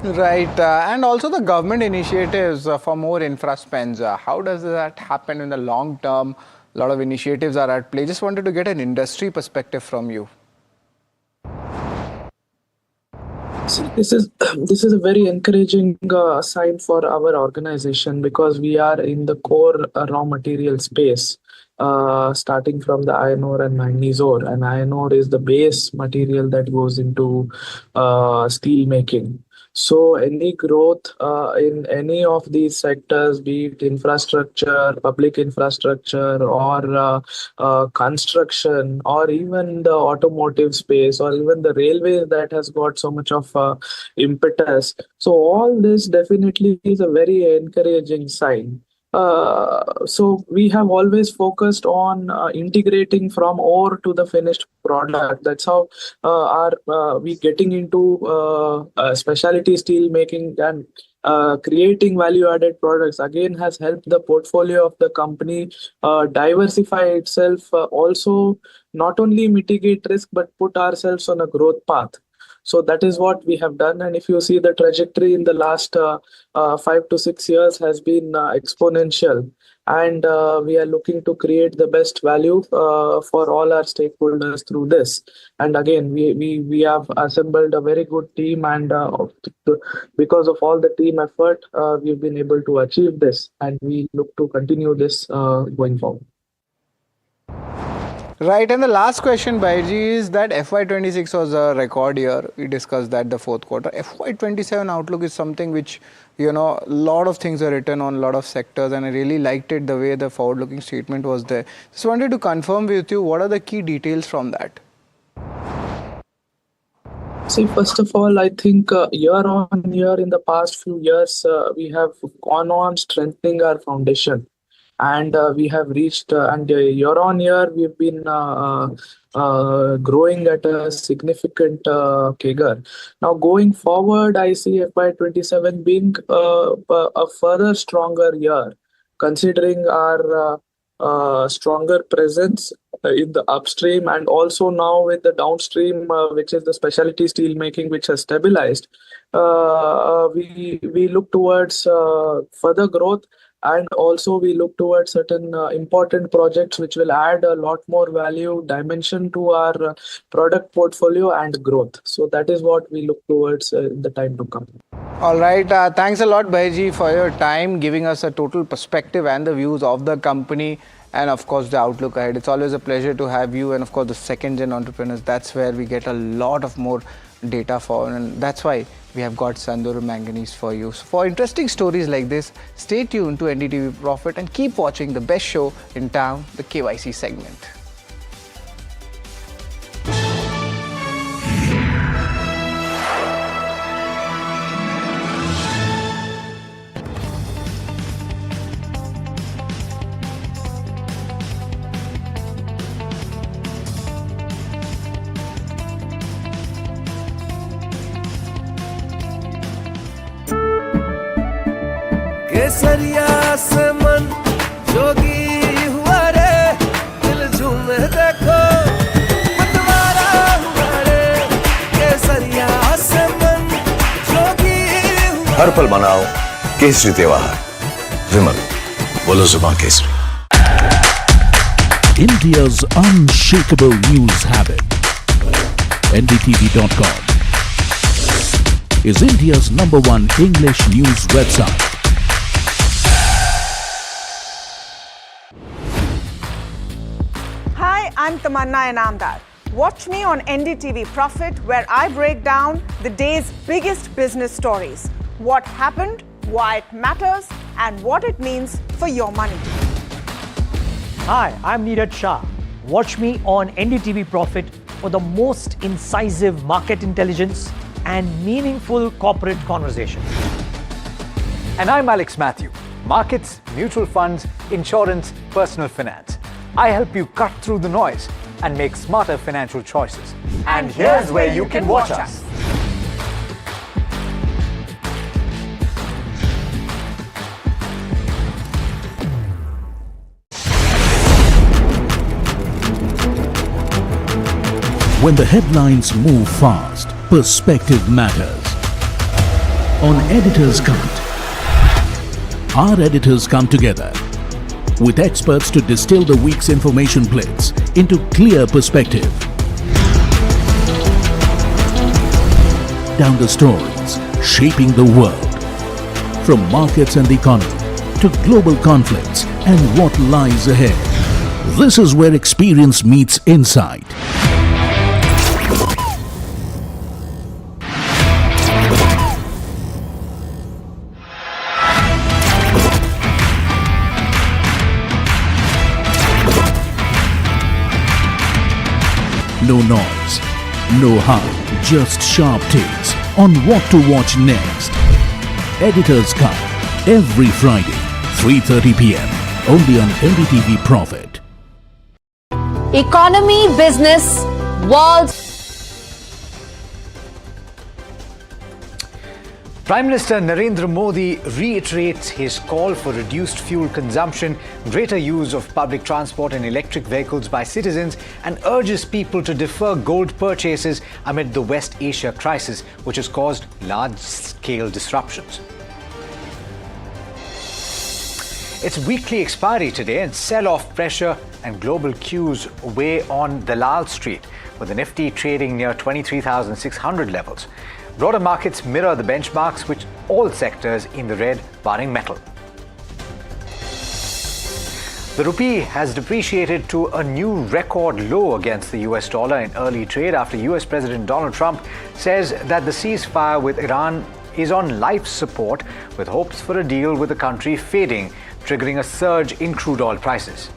Right, and also the government initiatives for more infra spends. How does that happen in the long term? A lot of initiatives are at play. Just wanted to get an industry perspective from you. See, this is a very encouraging sign for our organization, because we are in the core raw material space. Starting from the iron ore and manganese ore, and iron ore is the base material that goes into steel making. So any growth in any of these sectors, be it infrastructure, public infrastructure, or construction, or even the automotive space, or even the railway that has got so much of impetus. So all this definitely is a very encouraging sign. So we have always focused on integrating from ore to the finished product. That's how we getting into specialty steel making and creating value-added products again has helped the portfolio of the company diversify itself, also not only mitigate risk but put ourselves on a growth path. So that is what we have done. And if you see the trajectory in the last 5 to 6 years has been exponential. And we are looking to create the best value for all our stakeholders through this. And again, we have assembled a very good team, and because of all the team effort, we've been able to achieve this. And we look to continue this going forward. Right, and the last question, Baiji, is that FY26 was a record year. We discussed that the fourth quarter. FY27 outlook is something which, a lot of things are written on a lot of sectors, and I really liked it the way the forward-looking statement was there. Just wanted to confirm with you, what are the key details from that? See, first of all, I think year on year in the past few years, we have gone on strengthening our foundation. And we have reached, and year on year, we've been growing at a significant CAGR. Now, going forward, I see FY27 being a further stronger year, considering our stronger presence in the upstream, and also now with the downstream, which is the specialty steel making, which has stabilized. We look towards further growth. And also we look towards certain important projects which will add a lot more value dimension to our product portfolio and growth. So that is what we look towards in the time to come. All right. Thanks a lot, Baiji, for your time, giving us a total perspective and the views of the company, and of course the outlook ahead. It's always a pleasure to have you, and of course the second gen entrepreneurs. That's where we get a lot of more data for, and that's why we have got Sandur Manganese for you. So for interesting stories like this, stay tuned to NDTV Profit and keep watching the best show in town, the KYC segment. केसरिया से मन जोगी हुआ रे दिल झूमे देखो मतवारा हुआ रे केसरिया से मन जोगी हुआ हर पल मनाओ केसरी त्योहार विमल बोलो जुबान Kesari India's unshakable news habit. NDTV.com is India's #1 English news website. Hi, I'm Tamanna Inamdar. Watch me on NDTV Profit, where I break down the day's biggest business stories. What happened, why it matters, and what it means for your money. Hi, I'm Neeraj Shah. Watch me on NDTV Profit for the most incisive market intelligence and meaningful corporate conversation. And I'm Alex Matthew. Markets, mutual funds, insurance, personal finance. I help you cut through the noise and make smarter financial choices. And here's where you can watch us. When the headlines move fast, perspective matters. On Editor's Cut, our editors come together with experts to distill the week's information blitz into clear perspective. Down the stories shaping the world, from markets and the economy to global conflicts and what lies ahead. This is where experience meets insight. No noise, no hype, just sharp takes on what to watch next. Editor's Cut, every Friday, 3:30 p.m. only on NDTV Profit. Economy, business, world. Prime Minister Narendra Modi reiterates his call for reduced fuel consumption, greater use of public transport and electric vehicles by citizens, and urges people to defer gold purchases amid the West Asia crisis, which has caused large-scale disruptions. It's weekly expiry today, and sell-off pressure and global cues weigh on Dalal Street, with the Nifty trading near 23,600 levels. Broader markets mirror the benchmarks, with all sectors in the red, barring metal. The rupee has depreciated to a new record low against the US dollar in early trade after US President Donald Trump says that the ceasefire with Iran is on life support, with hopes for a deal with the country fading, triggering a surge in crude oil prices.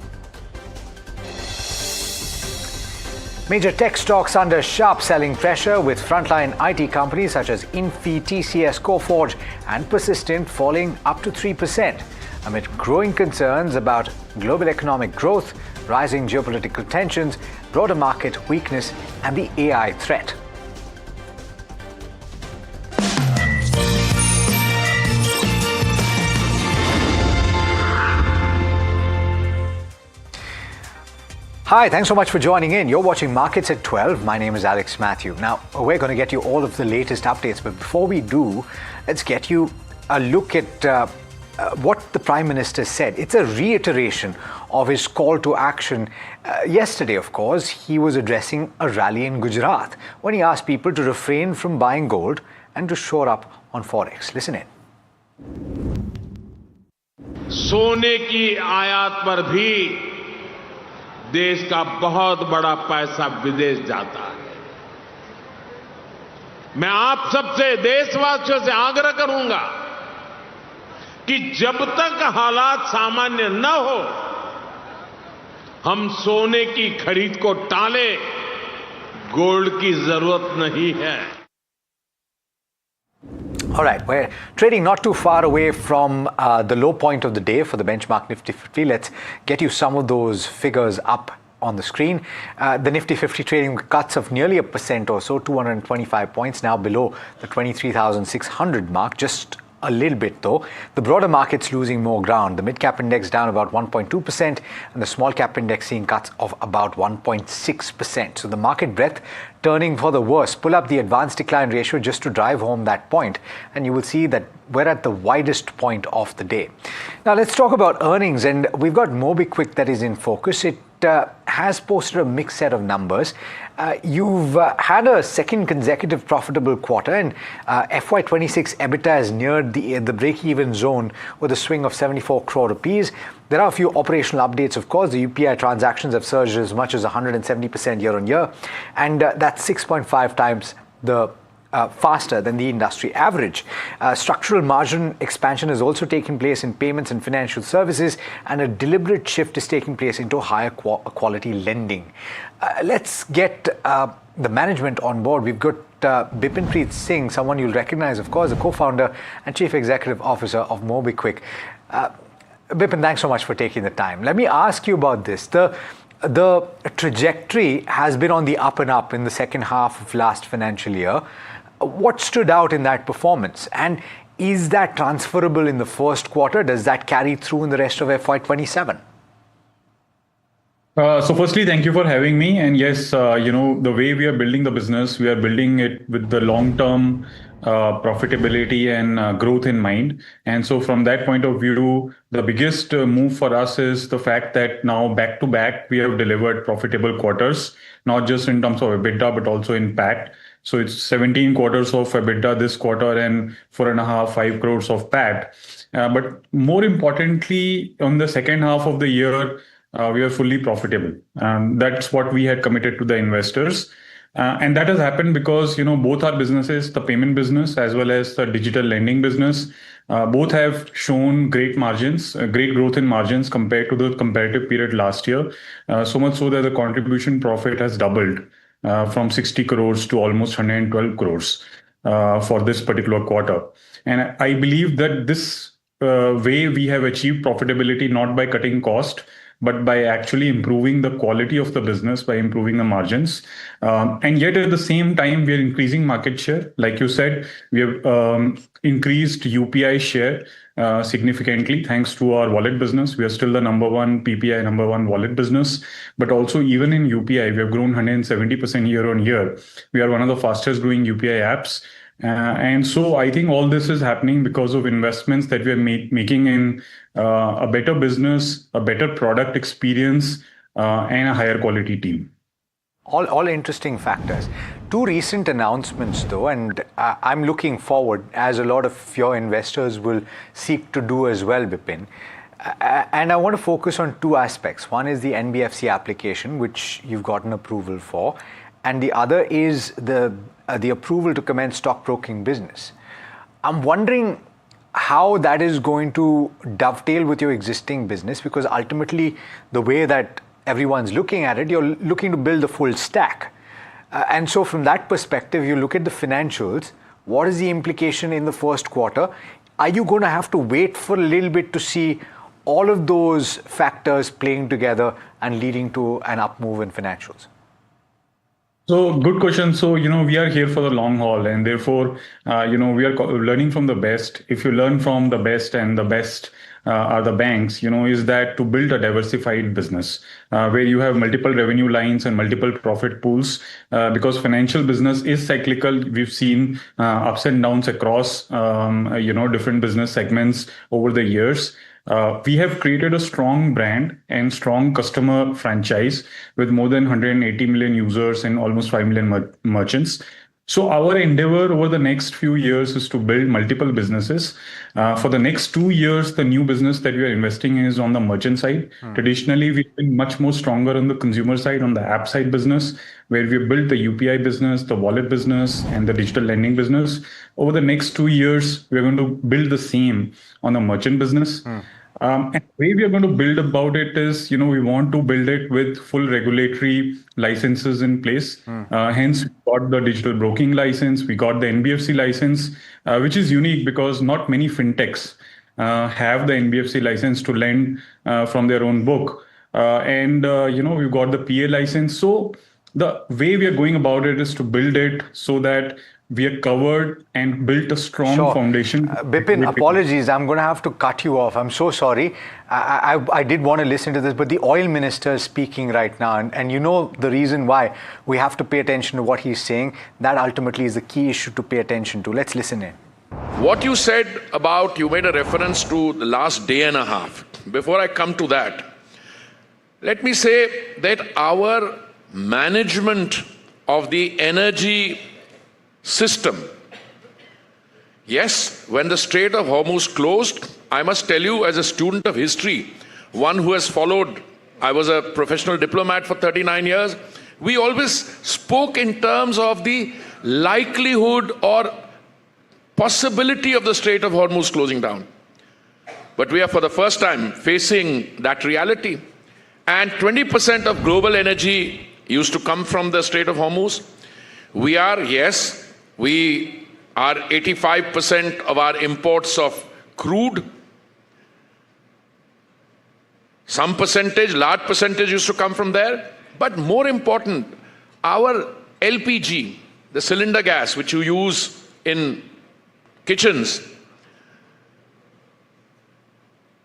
Major tech stocks under sharp selling pressure, with frontline IT companies such as Infi, TCS, Coforge and Persistent falling up to 3%, amid growing concerns about global economic growth, rising geopolitical tensions, broader market weakness and the AI threat. Hi, thanks so much for joining in. You're watching Markets at 12. My name is Alex Matthew. Now, we're going to get you all of the latest updates, but before we do, let's get you a look at what the Prime Minister said. It's a reiteration of his call to action. Yesterday, of course, he was addressing a rally in Gujarat when he asked people to refrain from buying gold and to shore up on Forex. Listen in. सोने की आयात पर भी देश का बहुत बड़ा पैसा विदेश जाता है। मैं आप सबसे, देशवासियों से आग्रह करूंगा कि जब तक हालात सामान्य न हो, हम सोने की खरीद को टालें, गोल्ड की जरूरत नहीं है. All right, we're trading not too far away from the low point of the day for the benchmark Nifty 50. Let's get you some of those figures up on the screen. The Nifty 50 trading with cuts of nearly 1% or so, 225 points, now below the 23,600 mark, just a little bit though. The broader market's losing more ground. The mid-cap index down about 1.2% and the small-cap index seeing cuts of about 1.6%. So the market breadth turning for the worse. Pull up the advanced decline ratio just to drive home that point and you will see that we're at the widest point of the day. Now let's talk about earnings, and we've got MobiKwik that is in focus. It has posted a mixed set of numbers. You've had a second consecutive profitable quarter, and FY26 EBITDA has neared the break-even zone with a swing of 74 crore rupees. There are a few operational updates, of course. The UPI transactions have surged as much as 170% year on year, and that's 6.5 times the faster than the industry average. Structural margin expansion has also taken place in payments and financial services, and a deliberate shift is taking place into higher quality lending. Let's get the management on board. We've got Bipinpreet Singh, someone you'll recognize, of course, the co-founder and chief executive officer of MobiKwik. Bipin, thanks so much for taking the time. Let me ask you about this. The trajectory has been on the up and up in the second half of last financial year. What stood out in that performance? And is that transferable in the first quarter? Does that carry through in the rest of FY27? So firstly, thank you for having me. And yes, the way we are building the business, we are building it with the long-term profitability and growth in mind. And so from that point of view, the biggest move for us is the fact that now back to back, we have delivered profitable quarters, not just in terms of EBITDA, but also in PAT. So it's 17 quarters of EBITDA this quarter and 4.5-5 crores of PAT. But more importantly, on the second half of the year, we are fully profitable. That's what we had committed to the investors. And that has happened because, both our businesses, the payment business as well as the digital lending business, both have shown great margins, great growth in margins compared to the comparative period last year. So much so that the contribution profit has doubled from 60 crores to almost 112 crores for this particular quarter. And I believe that this way we have achieved profitability not by cutting cost, but by actually improving the quality of the business, by improving the margins. And yet at the same time, we are increasing market share. Like you said, we have increased UPI share significantly thanks to our wallet business. We are still the number one PPI, number one wallet business. But also even in UPI, we have grown 170% year on year. We are one of the fastest growing UPI apps. And so I think all this is happening because of investments that we are making in a better business, a better product experience, and a higher quality team. All interesting factors. Two recent announcements though, and I'm looking forward, as a lot of your investors will seek to do as well, Bipin. And I want to focus on two aspects. One is the NBFC application, which you've gotten approval for, and the other is the approval to commence stockbroking business. I'm wondering how that is going to dovetail with your existing business, because ultimately the way that everyone's looking at it, you're looking to build the full stack. And so from that perspective, you look at the financials, what is the implication in the first quarter? Are you going to have to wait for a little bit to see all of those factors playing together and leading to an up move in financials? So good question. So, we are here for the long haul, and therefore, we are learning from the best. If you learn from the best, and the best are the banks, is that to build a diversified business where you have multiple revenue lines and multiple profit pools, because financial business is cyclical. We've seen ups and downs across, different business segments over the years. We have created a strong brand and strong customer franchise with more than 180 million users and almost 5 million merchants. So our endeavor over the next few years is to build multiple businesses. For the next 2 years, the new business that we are investing in is on the merchant side. Traditionally, we've been much more stronger on the consumer side, on the app side business, where we built the UPI business, the wallet business, and the digital lending business. Over the next 2 years, we're going to build the same on the merchant business. And the way we are going to build about it is, we want to build it with full regulatory licenses in place. Hence, we got the digital broking license, we got the NBFC license, which is unique because not many fintechs have the NBFC license to lend from their own book. We've got the PA license. So the way we are going about it is to build it so that we are covered and built a strong foundation. Bipin, apologies. I'm going to have to cut you off. I'm so sorry. I did want to listen to this, but the oil minister is speaking right now. And you know the reason why we have to pay attention to what he's saying. That ultimately is the key issue to pay attention to. Let's listen in. What you said about, you made a reference to the last day and a half. Before I come to that, let me say that our management of the energy system. Yes, when the Strait of Hormuz closed, I must tell you as a student of history, one who has followed, I was a professional diplomat for 39 years, we always spoke in terms of the likelihood or possibility of the Strait of Hormuz closing down. But we are for the first time facing that reality. And 20% of global energy used to come from the Strait of Hormuz. We are 85% of our imports of crude. Some percentage, large percentage used to come from there. But more important, our LPG, the cylinder gas which you use in kitchens,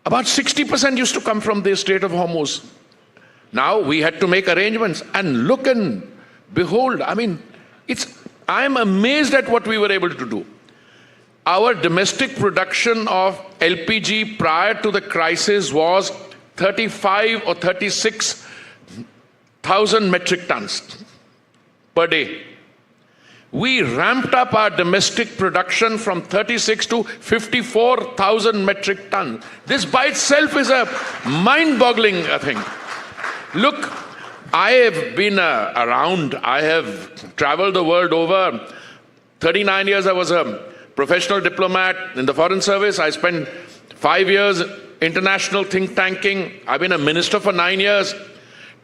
about 60% used to come from the Strait of Hormuz. Now we had to make arrangements, and look and behold, I'm amazed at what we were able to do. Our domestic production of LPG prior to the crisis was 35 or 36,000 metric tons per day. We ramped up our domestic production from 36 to 54,000 metric tons. This by itself is a mind-boggling thing. Look, I have been around. I have traveled the world over. 39 years I was a professional diplomat in the Foreign Service. I spent 5 years international think tanking. I've been a minister for 9 years.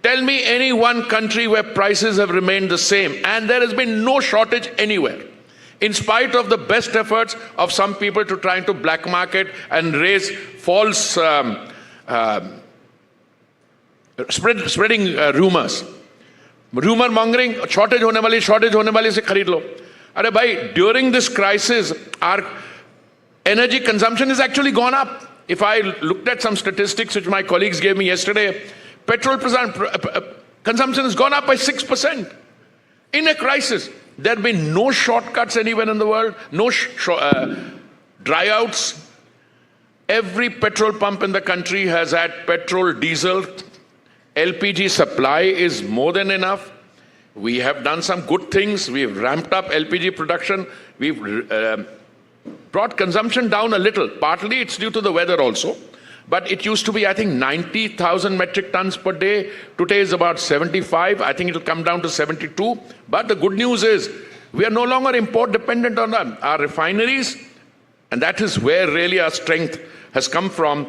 Tell me any one country where prices have remained the same, and there has been no shortage anywhere, in spite of the best efforts of some people to trying to black market and raise false spreading rumors. Rumor mongering, shortage hone wali se kharid lo. Are bhai, during this crisis, our energy consumption has actually gone up. If I looked at some statistics which my colleagues gave me yesterday, petrol consumption has gone up by 6%. In a crisis, there have been no shortcuts anywhere in the world, no dryouts. Every petrol pump in the country has had petrol, diesel. LPG supply is more than enough. We have done some good things. We've ramped up LPG production. We've brought consumption down a little. Partly it's due to the weather also. But it used to be, I think, 90,000 metric tons per day. Today is about 75. I think it'll come down to 72. But the good news is we are no longer import dependent on our refineries. And that is where really our strength has come from.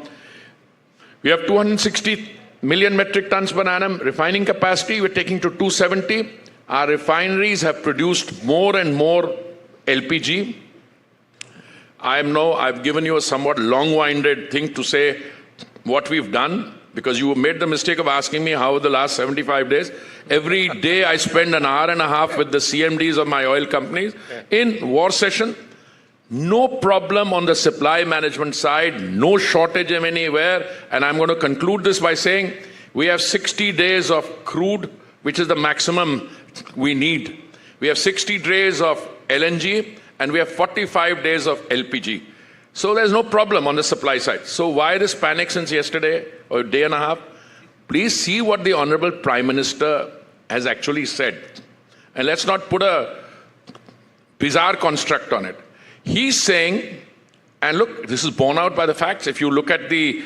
We have 260 million metric tons per annum refining capacity. We're taking to 270. Our refineries have produced more and more LPG. I've given you a somewhat long-winded thing to say what we've done, because you made the mistake of asking me how the last 75 days. Every day I spend an hour and a half with the CMDs of my oil companies in war session. No problem on the supply management side, no shortage of anywhere. And I'm going to conclude this by saying we have 60 days of crude, which is the maximum we need. We have 60 days of LNG, and we have 45 days of LPG. So there's no problem on the supply side. So why this panic since yesterday or a day and a half? Please see what the Honorable Prime Minister has actually said. And let's not put a bizarre construct on it. He's saying, and look, this is borne out by the facts. If you look at the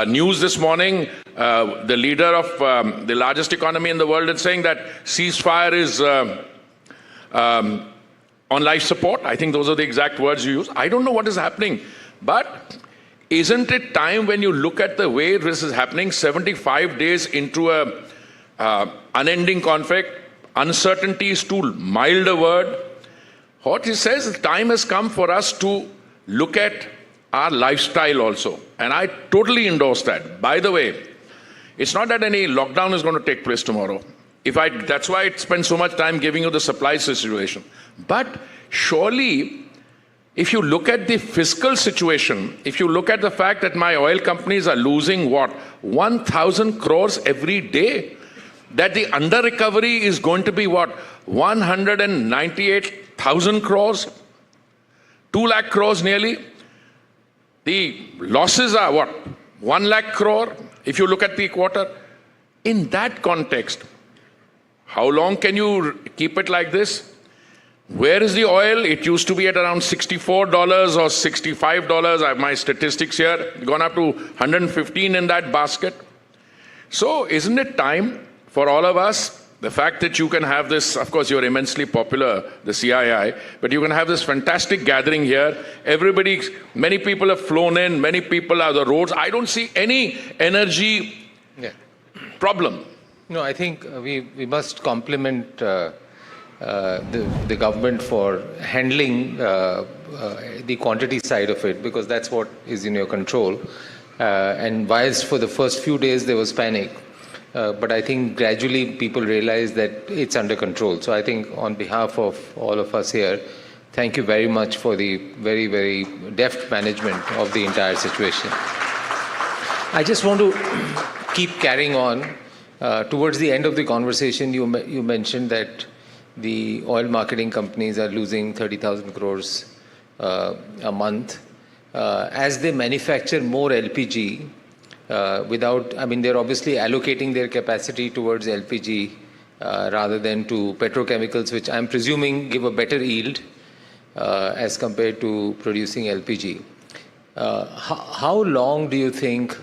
news this morning, the leader of the largest economy in the world is saying that ceasefire is on life support. I think those are the exact words you use. I don't know what is happening, but isn't it time, when you look at the way this is happening, 75 days into a unending conflict, uncertainty is too mild a word. What he says, the time has come for us to look at our lifestyle also. And I totally endorse that. By the way, it's not that any lockdown is going to take place tomorrow. That's why I spend so much time giving you the supply situation. But surely, if you look at the fiscal situation, if you look at the fact that my oil companies are losing what, 1,000 crores every day, that the under recovery is going to be what, 198,000 crores, 2 lakh crores nearly. The losses are what, 1 lakh crore if you look at the quarter. In that context, how long can you keep it like this? Where is the oil? It used to be at around $64 or $65. I have my statistics here, gone up to 115 in that basket. So isn't it time for all of us, the fact that you can have this, of course you're immensely popular, the CII, but you can have this fantastic gathering here. Everybody, many people have flown in, many people are on the roads. I don't see any energy problem. No, I think we must compliment the government for handling the quantity side of it, because that's what is in your control. And whilst for the first few days there was panic, but I think gradually people realized that it's under control. So I think on behalf of all of us here, thank you very much for the very, very deft management of the entire situation. I just want to keep carrying on. Towards the end of the conversation, you mentioned that the oil marketing companies are losing 30,000 crores a month. As they manufacture more LPG, they're obviously allocating their capacity towards LPG rather than to petrochemicals, which I'm presuming give a better yield as compared to producing LPG. How long do you think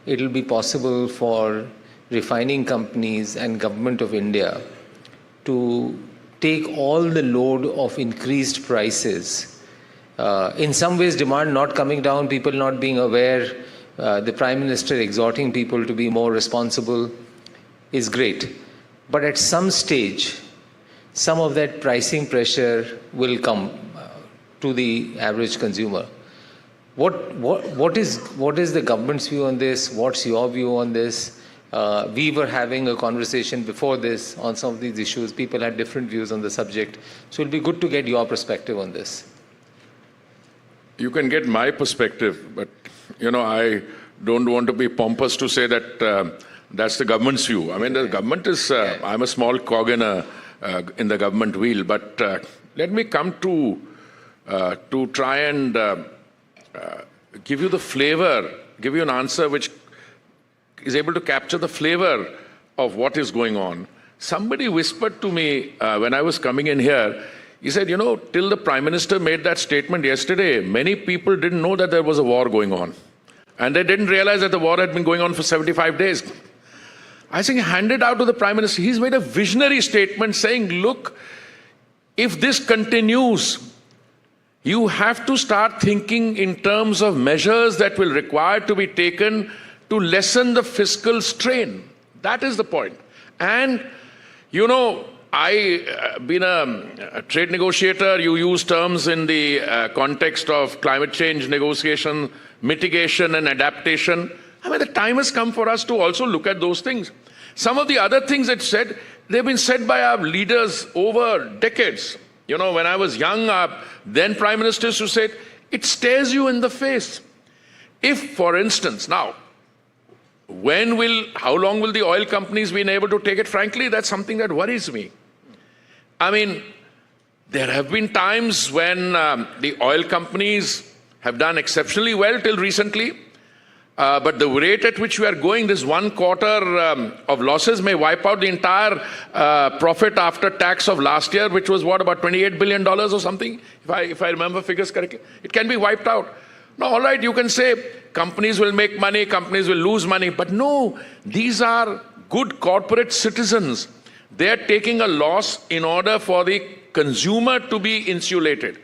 it'll be possible for refining companies and government of India to take all the load of increased prices? In some ways, demand not coming down, people not being aware, the Prime Minister exhorting people to be more responsible is great. But at some stage, some of that pricing pressure will come to the average consumer. What is the government's view on this? What's your view on this? We were having a conversation before this on some of these issues. People had different views on the subject. So it'll be good to get your perspective on this. You can get my perspective, but I don't want to be pompous to say that that's the government's view. I mean, the government is, I'm a small cog in the government wheel, but let me come to try and give you the flavor, give you an answer which is able to capture the flavor of what is going on. Somebody whispered to me when I was coming in here, he said, till the Prime Minister made that statement yesterday, many people didn't know that there was a war going on. And they didn't realize that the war had been going on for 75 days. I think he handed out to the Prime Minister, he's made a visionary statement saying, look, if this continues, you have to start thinking in terms of measures that will require to be taken to lessen the fiscal strain. That is the point. And, I've been a trade negotiator. You use terms in the context of climate change negotiation, mitigation and adaptation. I mean, the time has come for us to also look at those things. Some of the other things that said, they've been said by our leaders over decades. When I was young, then Prime Ministers who said, it stares you in the face. If, for instance, now, how long will the oil companies be able to take it? Frankly, that's something that worries me. I mean, there have been times when the oil companies have done exceptionally well till recently. But the rate at which we are going, this 1 quarter of losses may wipe out the entire profit after tax of last year, which was what, about $28 billion or something, if I remember figures correctly. It can be wiped out. Now, all right, you can say companies will make money, companies will lose money, but no, these are good corporate citizens. They are taking a loss in order for the consumer to be insulated.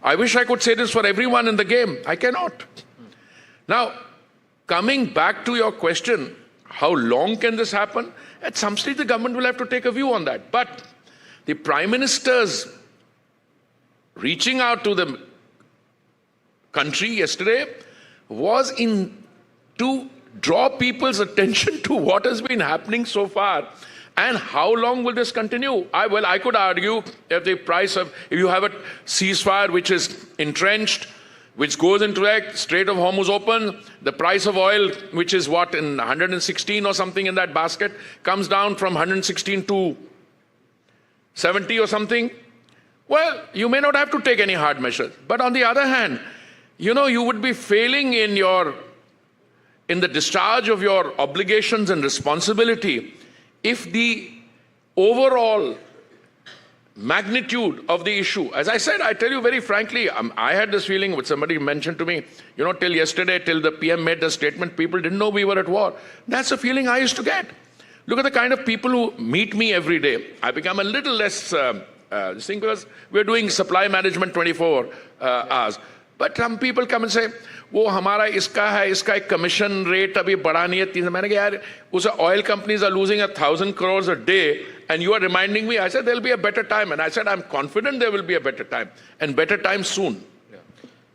I wish I could say this for everyone in the game. I cannot. Now, coming back to your question, how long can this happen? At some stage, the government will have to take a view on that. But the Prime Minister's reaching out to the country yesterday was to draw people's attention to what has been happening so far. And how long will this continue? I could argue if if you have a ceasefire which is entrenched, which goes into that, Strait of Hormuz open, the price of oil, which is what, in 116 or something in that basket, comes down from 116 to 70 or something. Well, you may not have to take any hard measures. But on the other hand, you would be failing in the discharge of your obligations and responsibility if the overall magnitude of the issue, as I said, I tell you very frankly, I had this feeling, which somebody mentioned to me, till yesterday, till the PM made the statement, people didn't know we were at war. That's the feeling I used to get. Look at the kind of people who meet me every day. I become a little less, because we're doing supply management 24 hours. But some people come and say, वो हमारा इसका है, इसका एक commission rate अभी बढ़ा नहीं है 3. मैंने कहा यार, उस oil companies are losing 1,000 crores a day, and you are reminding me. I said there'll be a better time, and I said I'm confident there will be a better time, and better time soon.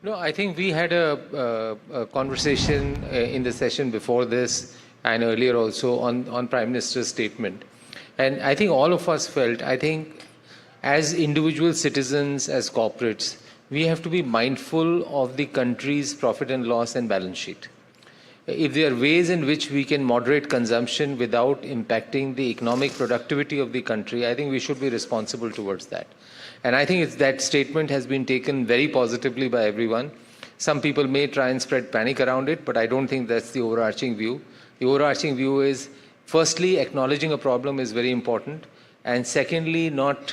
No, I think we had a conversation in the session before this and earlier also on Prime Minister's statement, and I think all of us felt, I think as individual citizens, as corporates, we have to be mindful of the country's profit and loss and balance sheet. If there are ways in which we can moderate consumption without impacting the economic productivity of the country, I think we should be responsible towards that. And I think that statement has been taken very positively by everyone. Some people may try and spread panic around it, but I don't think that's the overarching view. The overarching view is, firstly, acknowledging a problem is very important, and secondly, not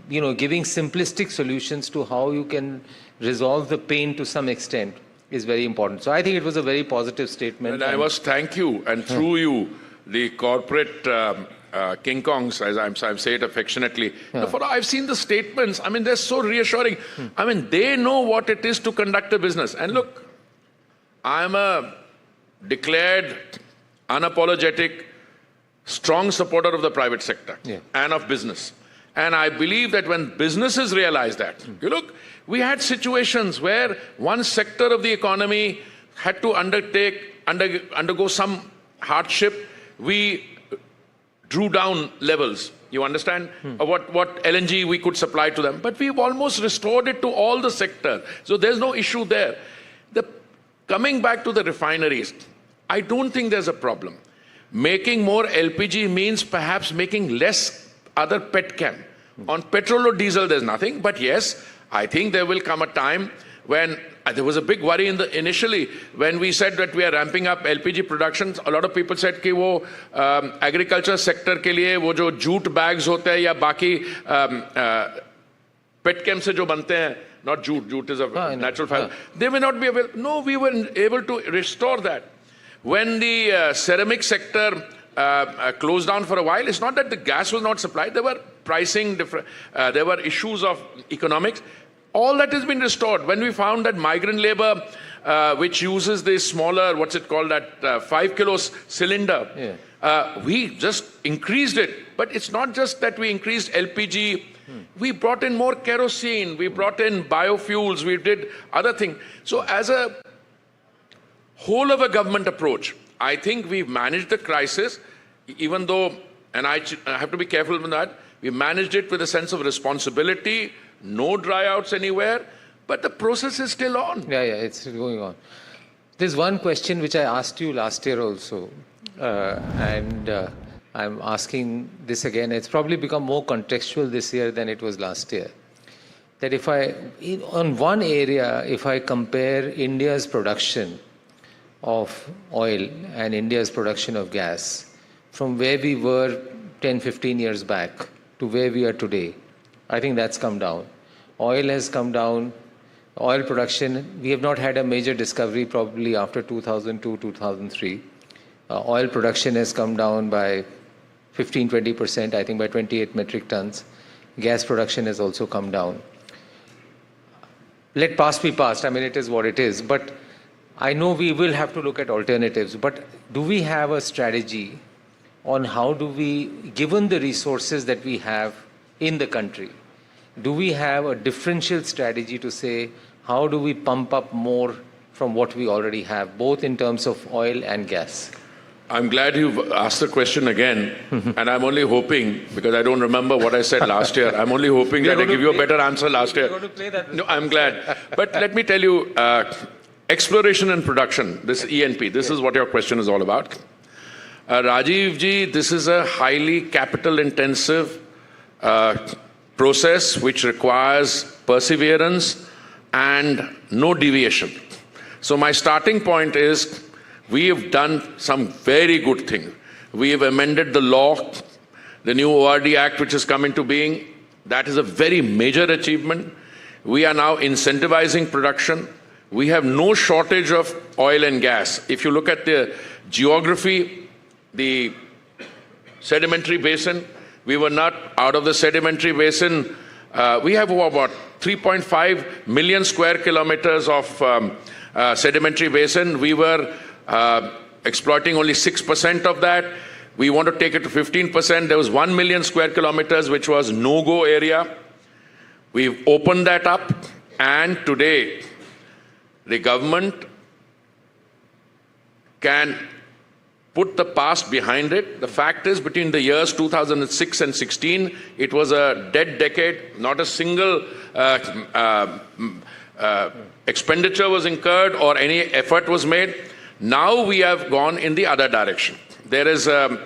giving simplistic solutions to how you can resolve the pain to some extent is very important. So I think it was a very positive statement. And I must thank you, and through you, the corporate King Kongs, as I say it affectionately. I've seen the statements. I mean, they're so reassuring. I mean, they know what it is to conduct a business. And look, I'm a declared, unapologetic, strong supporter of the private sector and of business. And I believe that when businesses realize that, we had situations where one sector of the economy had to undergo some hardship. We drew down levels, you understand, of what LNG we could supply to them. But we've almost restored it to all the sectors. So there's no issue there. Coming back to the refineries, I don't think there's a problem. Making more LPG means perhaps making less other petchem. On petrol or diesel, there's nothing. But yes, I think there will come a time when there was a big worry initially when we said that we are ramping up LPG production. A lot of people said that वो agriculture sector के लिए वो जो jute bags होते हैं या बाकी petchem से जो बनते हैं, not jute is a natural fiber. They may not be available. No, we were able to restore that. When the ceramic sector closed down for a while, it's not that the gas was not supplied. There were pricing, there were issues of economics. All that has been restored. When we found that migrant labor, which uses the smaller, what's it called, that 5 kilos cylinder, we just increased it. But it's not just that we increased LPG. We brought in more kerosene. We brought in biofuels. We did other things. So as a whole of a government approach, I think we've managed the crisis, even though, and I have to be careful with that, we managed it with a sense of responsibility, no dryouts anywhere, but the process is still on. Yeah, it's still going on. There's one question which I asked you last year also, and I'm asking this again. It's probably become more contextual this year than it was last year. That on one area, if I compare India's production of oil and India's production of gas from where we were 10, 15 years back to where we are today, I think that's come down. Oil has come down. Oil production, we have not had a major discovery probably after 2002, 2003. Oil production has come down by 15, 20%, I think by 28 metric tons. Gas production has also come down. Let past be past. I mean, it is what it is. But I know we will have to look at alternatives. But do we have a strategy on how do we, given the resources that we have in the country, do we have a differential strategy to say, how do we pump up more from what we already have, both in terms of oil and gas? I'm glad you've asked the question again, and I'm only hoping, because I don't remember what I said last year, I'm only hoping that I give you a better answer last year. No, I'm glad. But let me tell you, exploration and production, this E&P, this is what your question is all about. Rajiv ji, this is a highly capital-intensive process which requires perseverance and no deviation. So my starting point is, we have done some very good things. We have amended the law, the new ORD Act which has come into being. That is a very major achievement. We are now incentivizing production. We have no shortage of oil and gas. If you look at the geography, the sedimentary basin, we were not out of the sedimentary basin. We have about 3.5 million square kilometers of sedimentary basin. We were exploiting only 6% of that. We want to take it to 15%. There was 1 million square kilometers, which was no-go area. We've opened that up, and today the government can put the past behind it. The fact is, between the years 2006 and 16, it was a dead decade. Not a single expenditure was incurred or any effort was made. Now we have gone in the other direction. There is a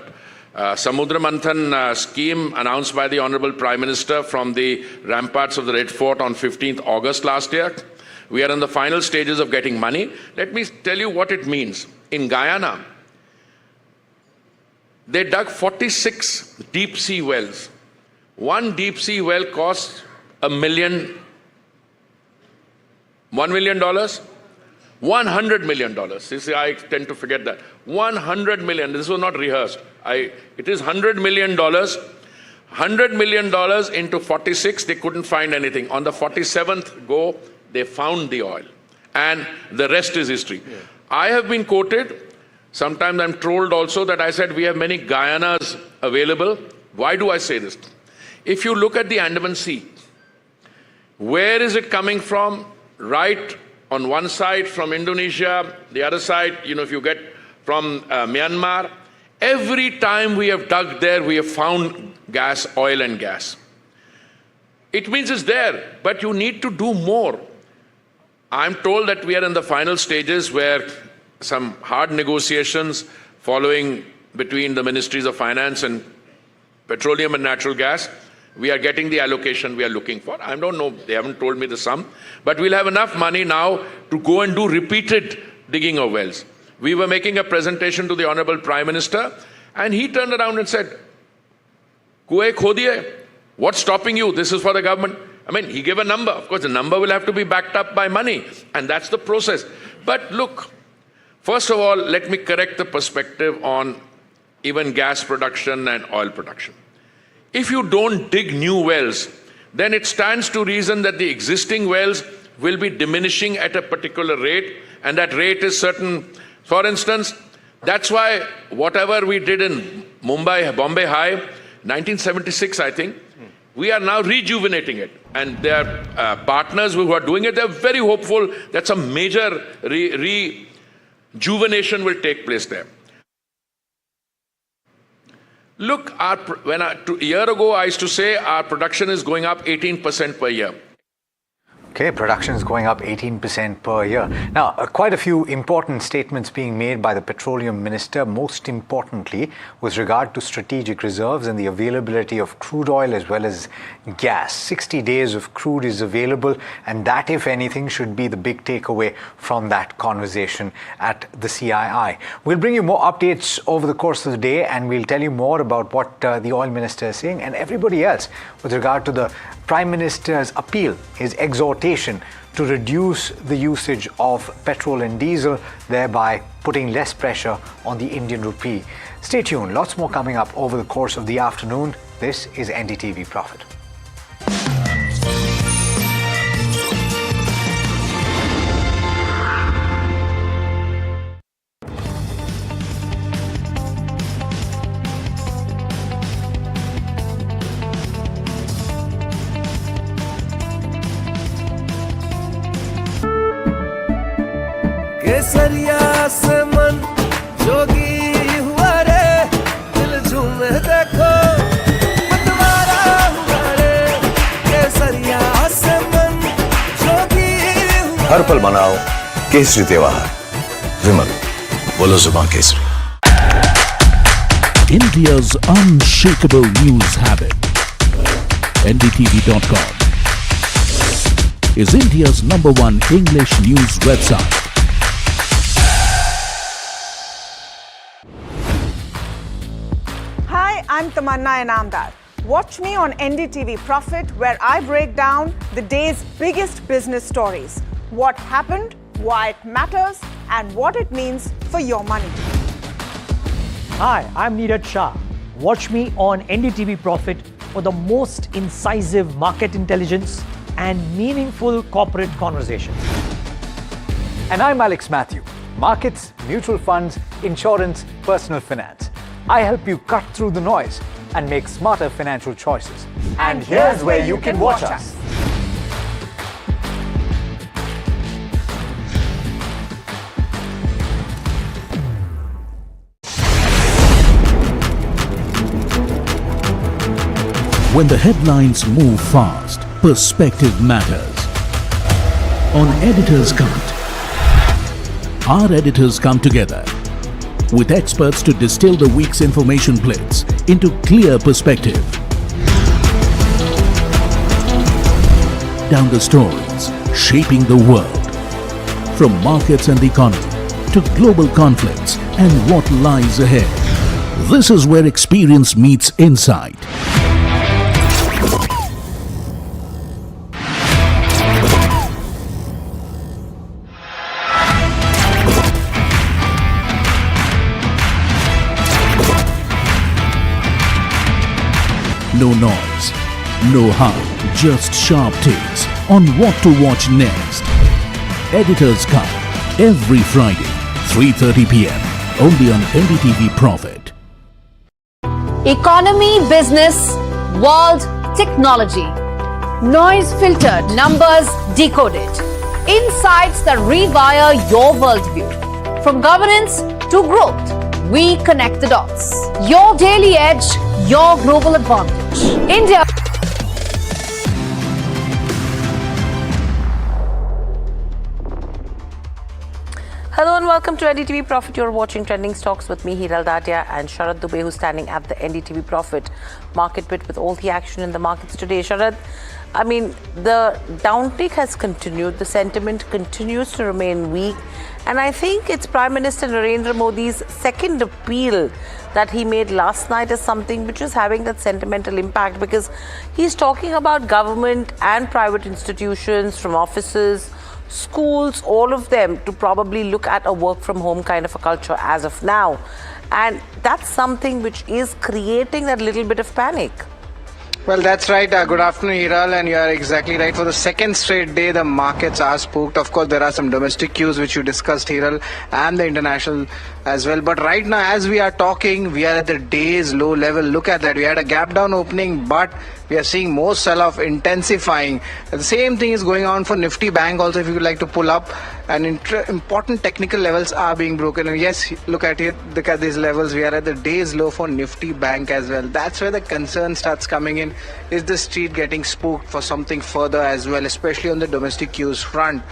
Samudra Manthan scheme announced by the Honorable Prime Minister from the ramparts of the Red Fort on 15th August last year. We are in the final stages of getting money. Let me tell you what it means. In Guyana, they dug 46 deep sea wells. One deep sea well costs $1 million. $100 million. You see, I tend to forget that. 100 million. This was not rehearsed. It is $100 million. $100 million into 46, they couldn't find anything. On the 47th go, they found the oil. And the rest is history. Yeah. I have been quoted. Sometimes I'm trolled also that I said we have many Guyanas available. Why do I say this? If you look at the Andaman Sea, where is it coming from? Right on one side from Indonesia, the other side, if you get from Myanmar, every time we have dug there, we have found gas, oil and gas. It means it's there, but you need to do more. I'm told that we are in the final stages where some hard negotiations following between the Ministries of Finance and Petroleum and Natural Gas. We are getting the allocation we are looking for. I don't know, they haven't told me the sum, but we'll have enough money now to go and do repeated digging of wells. We were making a presentation to the Honorable Prime Minister, and he turned around and said, "Kuein khodiye, what's stopping you? This is for the government." I mean, he gave a number. Of course, the number will have to be backed up by money, and that's the process. But look, first of all, let me correct the perspective on even gas production and oil production. If you don't dig new wells, then it stands to reason that the existing wells will be diminishing at a particular rate, and that rate is certain. For instance, that's why whatever we did in Bombay High, 1976, I think, we are now rejuvenating it. And there are partners who are doing it. They're very hopeful that some major rejuvenation will take place there. Look, a year ago, I used to say our production is going up 18% per year. Okay, production is going up 18% per year. Now, quite a few important statements being made by the Petroleum Minister, most importantly with regard to strategic reserves and the availability of crude oil as well as gas. 60 days of crude is available, and that, if anything, should be the big takeaway from that conversation at the CII. We'll bring you more updates over the course of the day, and we'll tell you more about what the Oil Minister is saying and everybody else with regard to the Prime Minister's appeal, his exhortation to reduce the usage of petrol and diesel, thereby putting less pressure on the Indian rupee. Stay tuned, lots more coming up over the course of the afternoon. This is NDTV Profit. केसरिया से मन जोगी हुआ रे दिल झूमे देखो मतवारा हुआ रे केसरिया से मन जोगी हुआ हर पल मनाओ केसरी त्योहार विमल बोलो जुबान Kesari India's unshakable news habit. NDTV.com is India's #1 English news website. Hi, I'm Tamanna Inamdar. Watch me on NDTV Profit, where I break down the day's biggest business stories. What happened, why it matters, and what it means for your money. Hi, I'm Neeraj Shah. Watch me on NDTV Profit for the most incisive market intelligence and meaningful corporate conversations. And I'm Alex Matthew. Markets, mutual funds, insurance, personal finance. I help you cut through the noise and make smarter financial choices. And here's where you can watch us. When the headlines move fast, perspective matters. On Editor's Cut, our editors come together with experts to distill the week's information plates into clear perspective. Down the stories shaping the world, from markets and the economy to global conflicts and what lies ahead. This is where experience meets insight. No noise, no hype, just sharp takes on what to watch next. Editor's Cut, every Friday, 3:30 p.m. only on NDTV Profit. Economy, business, world, technology. Noise filtered, numbers decoded. Insights that rewire your worldview. From governance to growth, we connect the dots. Your daily edge, your global advantage. India. Hello and welcome to NDTV Profit. You're watching Trending Stocks with me, Hiral Datia, and Sharad Dubey, who's standing at the NDTV Profit market pit with all the action in the markets today. Sharad, I mean, the downtick has continued. The sentiment continues to remain weak. And I think it's Prime Minister Narendra Modi's second appeal that he made last night is something which is having that sentimental impact, because he's talking about government and private institutions, from offices, schools, all of them, to probably look at a work from home kind of a culture as of now. And that's something which is creating that little bit of panic. Well, that's right. Good afternoon, Hiral, and you are exactly right. For the second straight day, the markets are spooked. Of course, there are some domestic cues which you discussed, Hiral, and the international as well. But right now, as we are talking, we are at the day's low level. Look at that. We had a gap down opening, but We are seeing more sell-off intensifying. The same thing is going on for Nifty Bank also, if you would like to pull up. And important technical levels are being broken. And yes, look at it. Look at these levels. We are at the day's low for Nifty Bank as well. That's where the concern starts coming in. Is the street getting spooked for something further as well, especially on the domestic cues front?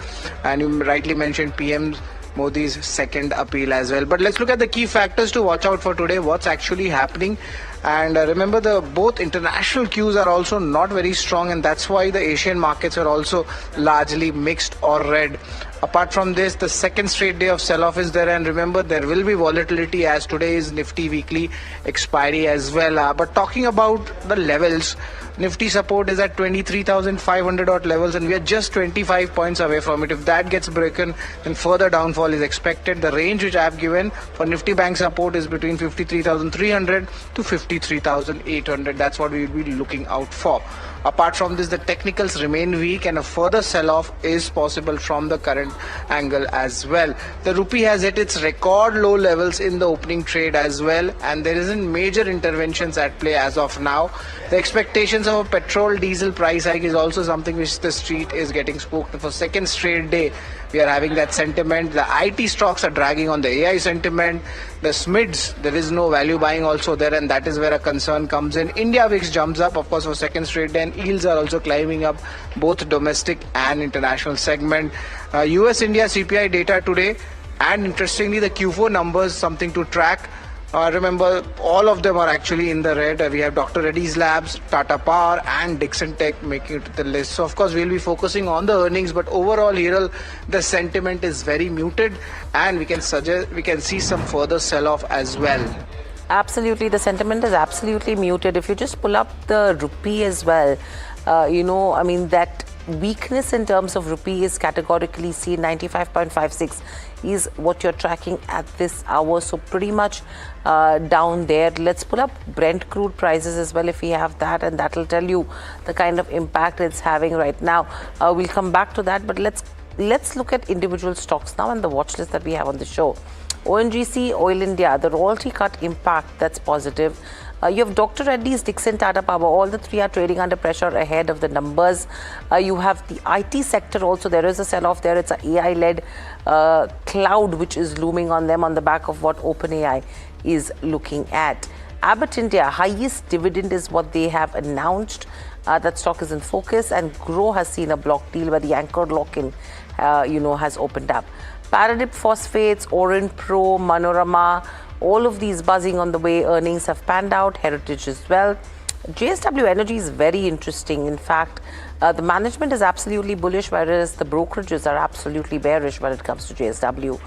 And you rightly mentioned PM Modi's second appeal as well. But let's look at the key factors to watch out for today. What's actually happening? And remember, both international cues are also not very strong, and that's why the Asian markets are also largely mixed or red. Apart from this, the second straight day of sell-off is there, and remember, there will be volatility as today is Nifty weekly expiry as well. But talking about the levels, Nifty support is at 23,500 odd levels, and we are just 25 points away from it. If that gets broken, then further downfall is expected. The range which I have given for Nifty Bank support is between 53,300 to 53,800. That's what we will be looking out for. Apart from this, the technicals remain weak, and a further sell-off is possible from the current angle as well. The rupee has hit its record low levels in the opening trade as well, and there isn't major interventions at play as of now. The expectations of a petrol diesel price hike is also something which the street is getting spooked for second straight day. We are having that sentiment. The IT stocks are dragging on the AI sentiment. The SMIDs, there is no value buying also there, and that is where a concern comes in. India VIX jumps up, of course, for second straight day, and yields are also climbing up, both domestic and international segment. US-India CPI data today, and interestingly, the Q4 numbers, something to track. Remember, all of them are actually in the red. We have Dr. Reddy's Labs, Tata Power, and Dixon Tech making it to the list. So, of course, we'll be focusing on the earnings, but overall, Hiral, the sentiment is very muted, and we can see some further sell-off as well. Absolutely, the sentiment is absolutely muted. If you just pull up the rupee as well, that weakness in terms of rupee is categorically seen. 95.56 is what you're tracking at this hour, so pretty much down there. Let's pull up Brent crude prices as well if we have that, and that will tell you the kind of impact it's having right now. We'll come back to that, but let's look at individual stocks now and the watch list that we have on the show. ONGC, Oil India, the royalty cut impact, that's positive. You have Dr. Reddy's, Dixon, Tata Power. All the three are trading under pressure ahead of the numbers. You have the IT sector also. There is a sell-off there. It's an AI-led cloud which is looming on them on the back of what OpenAI is looking at. Abbott India, highest dividend is what they have announced. That stock is in focus, and Grow has seen a block deal where the anchor lock-in, has opened up. Paradip Phosphates, Orion Pro, Manorama, all of these buzzing on the way earnings have panned out. Heritage as well. JSW Energy is very interesting. In fact, the management is absolutely bullish, whereas the brokerages are absolutely bearish when it comes to JSW.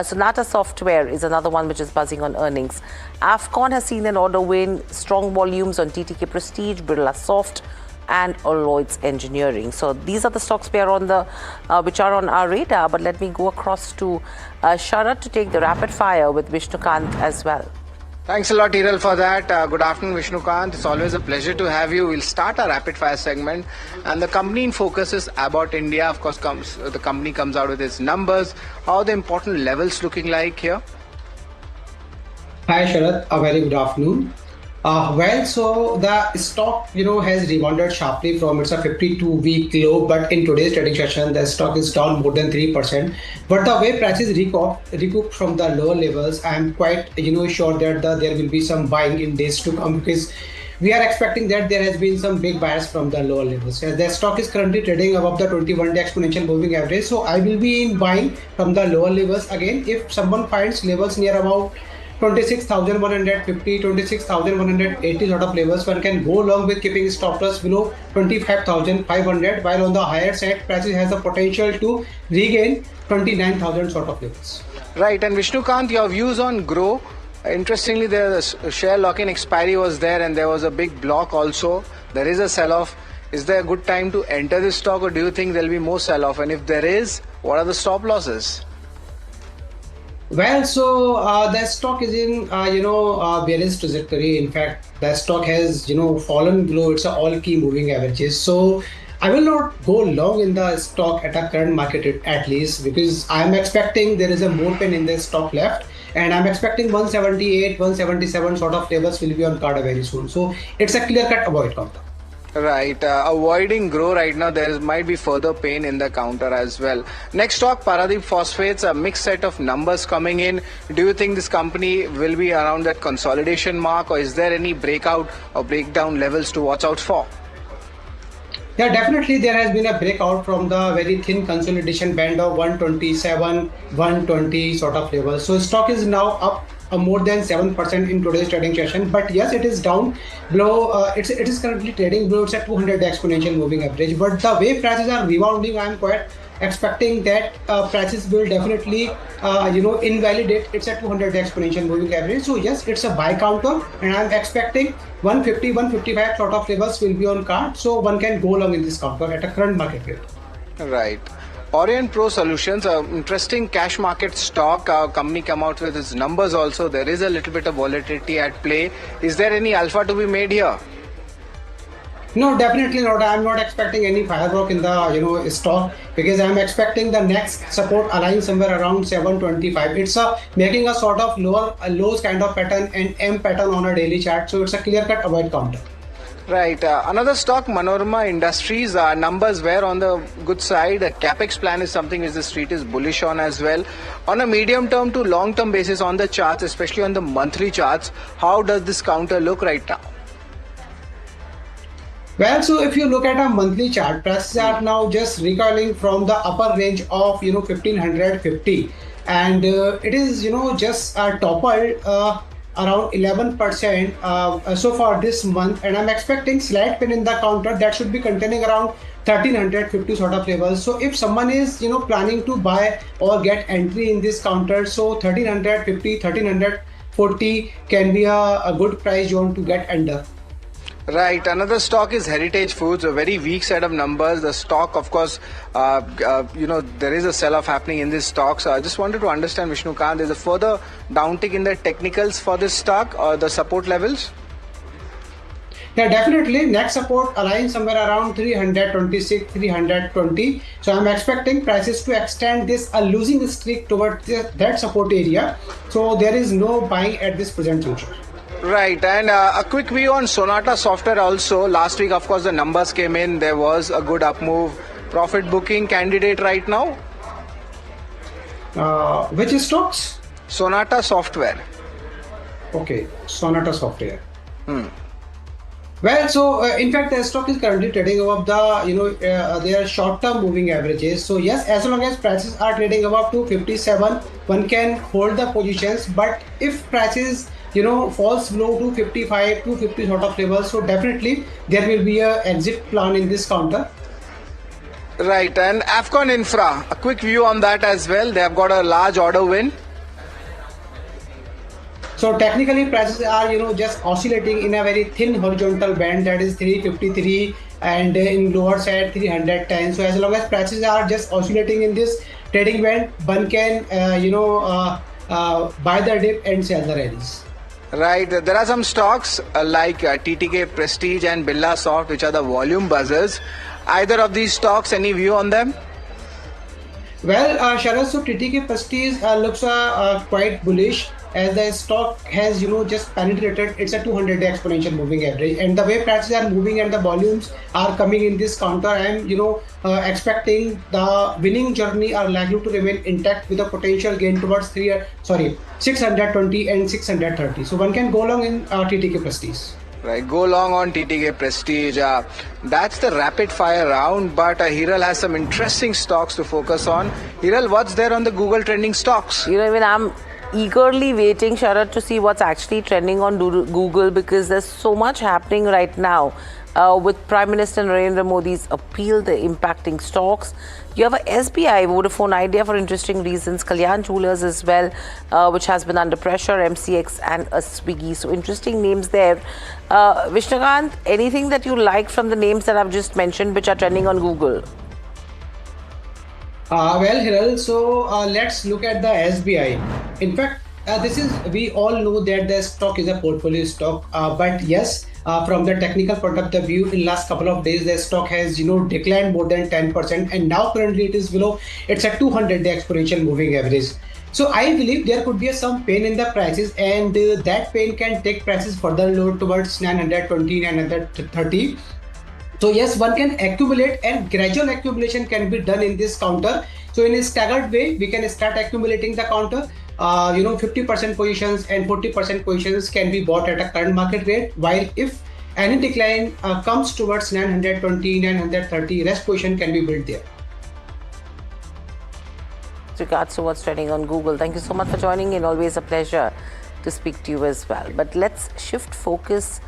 Sonata Software is another one which is buzzing on earnings. Afcon has seen an order win, strong volumes on TTK Prestige, Birla Soft, and Lloyd's Engineering. So these are the stocks which are on our radar. But let me go across to Sharad to take the rapid fire with Vishnukant as well. Thanks a lot, Hiral, for that. Good afternoon, Vishnukant. It's always a pleasure to have you. We'll start our rapid fire segment, and the company in focus is Abbott India. Of course, the company comes out with its numbers. How are the important levels looking like here? Hi, Sharad. A very good afternoon. So the stock, has rebounded sharply from its 52-week low, but in today's trading session, the stock is down more than 3%. But the way prices recoup from the lower levels, I'm quite, sure that there will be some buying in days to come, because we are expecting that there has been some big buyers from the lower levels. The stock is currently trading above the 21-day exponential moving average, so I will be in buying from the lower levels again. If someone finds levels near about 26,150, 26,180 sort of levels, one can go along with keeping stop loss below 25,500, while on the higher side, prices has the potential to regain 29,000 sort of levels. Right, and Vishnukant, your views on Grow. Interestingly, the share lock-in expiry was there, and there was a big block also. There is a sell-off. Is there a good time to enter this stock, or do you think there will be more sell-off? And if there is, what are the stop losses? Well, so the stock is in, bearish trajectory. In fact, the stock has, fallen below its all key moving averages. So I will not go long in the stock at a current market at least, because I'm expecting there is a more pain in the stock left. And I'm expecting 178, 177 sort of levels will be on card very soon. So it's a clear-cut avoid counter. Right, avoiding grow right now, there might be further pain in the counter as well. Next stock, Paradeep Phosphates, a mixed set of numbers coming in. Do you think this company will be around that consolidation mark, or is there any breakout or breakdown levels to watch out for? Yeah, definitely there has been a breakout from the very thin consolidation band of 127, 120 sort of level. So stock is now up more than 7% in today's trading session, but yes, it is down below. It is currently trading below its 200 exponential moving average. But the way prices are rebounding, I am quite expecting that prices will definitely invalidate its 200 exponential moving average. So yes, it's a buy counter, and I am expecting 150, 155 sort of levels will be on card. So one can go along in this counter at a current market rate. Right. Orion Pro Solutions, interesting cash market stock. Our company come out with its numbers also. There is a little bit of volatility at play. Is there any alpha to be made here? No, definitely not. I am not expecting any firework in the stock, because I am expecting the next support align somewhere around 725. It's making a sort of lows kind of pattern and M pattern on a daily chart. So it's a clear cut avoid counter. Right. Another stock, Manorama Industries, numbers were on the good side. A capex plan is something which the street is bullish on as well. On a medium term to long term basis on the charts, especially on the monthly charts, how does this counter look right now? Well, so if you look at a monthly chart, prices are now just recoiling from the upper range of 1550, and it is just toppled around 11% so far this month, and I'm expecting slight pin in the counter that should be containing around 1350 sort of levels. So if someone is planning to buy or get entry in this counter, so 1350, 1340 can be a good price zone to get under. Right. Another stock is Heritage Foods, a very weak set of numbers. The stock, of course, there is a sell-off happening in this stock. So I just wanted to understand, Vishnukant, there's a further downtick in the technicals for this stock or the support levels? Yeah, definitely. Next support aligns somewhere around 326, 320. So I'm expecting prices to extend this losing streak towards that support area. So there is no buying at this present juncture. Right, and a quick view on Sonata Software also. Last week, of course, the numbers came in. There was a good up move. Profit booking candidate right now? Which stocks? Sonata Software. Okay, Sonata Software. Well, so in fact, the stock is currently trading above the their short-term moving averages. So yes, as long as prices are trading above 257, one can hold the positions. But if prices falls below 255, 250 sort of levels, so definitely there will be a exit plan in this counter. Right, and Afcon Infra, a quick view on that as well. They have got a large order win. So technically prices are just oscillating in a very thin horizontal band, that is 353, and in lower side 310. So as long as prices are just oscillating in this trading band, one can buy the dip and sell the rallies. Right, there are some stocks like TTK Prestige and Birla Soft, which are the volume buzzers. Either of these stocks, any view on them? Well, Sharad, so TTK Prestige looks quite bullish, as the stock has just penetrated its 200 exponential moving average, and the way prices are moving and the volumes are coming in this counter, I am expecting the winning journey are likely to remain intact with a potential gain towards 620 and 630. So one can go along in TTK Prestige. Right, go long on TTK Prestige. That's the rapid fire round, but Hiral has some interesting stocks to focus on. Hiral, what's there on the Google trending stocks? Even I'm eagerly waiting, Sharad, to see what's actually trending on Google, because there's so much happening right now with Prime Minister Narendra Modi's appeal, the impacting stocks. You have a SBI, Vodafone Idea for interesting reasons, Kalyan Jewelers as well, which has been under pressure, MCX and a Swiggy. So interesting names there. Vishnukant, anything that you like from the names that I've just mentioned which are trending on Google? Well, Hiral, so let's look at the SBI. In fact, we all know that the stock is a portfolio stock, but yes, from the technical point of the view, in last couple of days, the stock has declined more than 10%, and now currently it is below its 200-day exponential moving average. So I believe there could be some pain in the prices, and that pain can take prices further lower towards 920, 930. So yes, one can accumulate, and gradual accumulation can be done in this counter. So in a staggered way, we can start accumulating the counter. 50% positions and 40% positions can be bought at a current market rate, while if any decline comes towards 920, 930, rest position can be built there. With regards to what's trending on Google, thank you so much for joining in. Always a pleasure to speak to you as well. But let's shift focus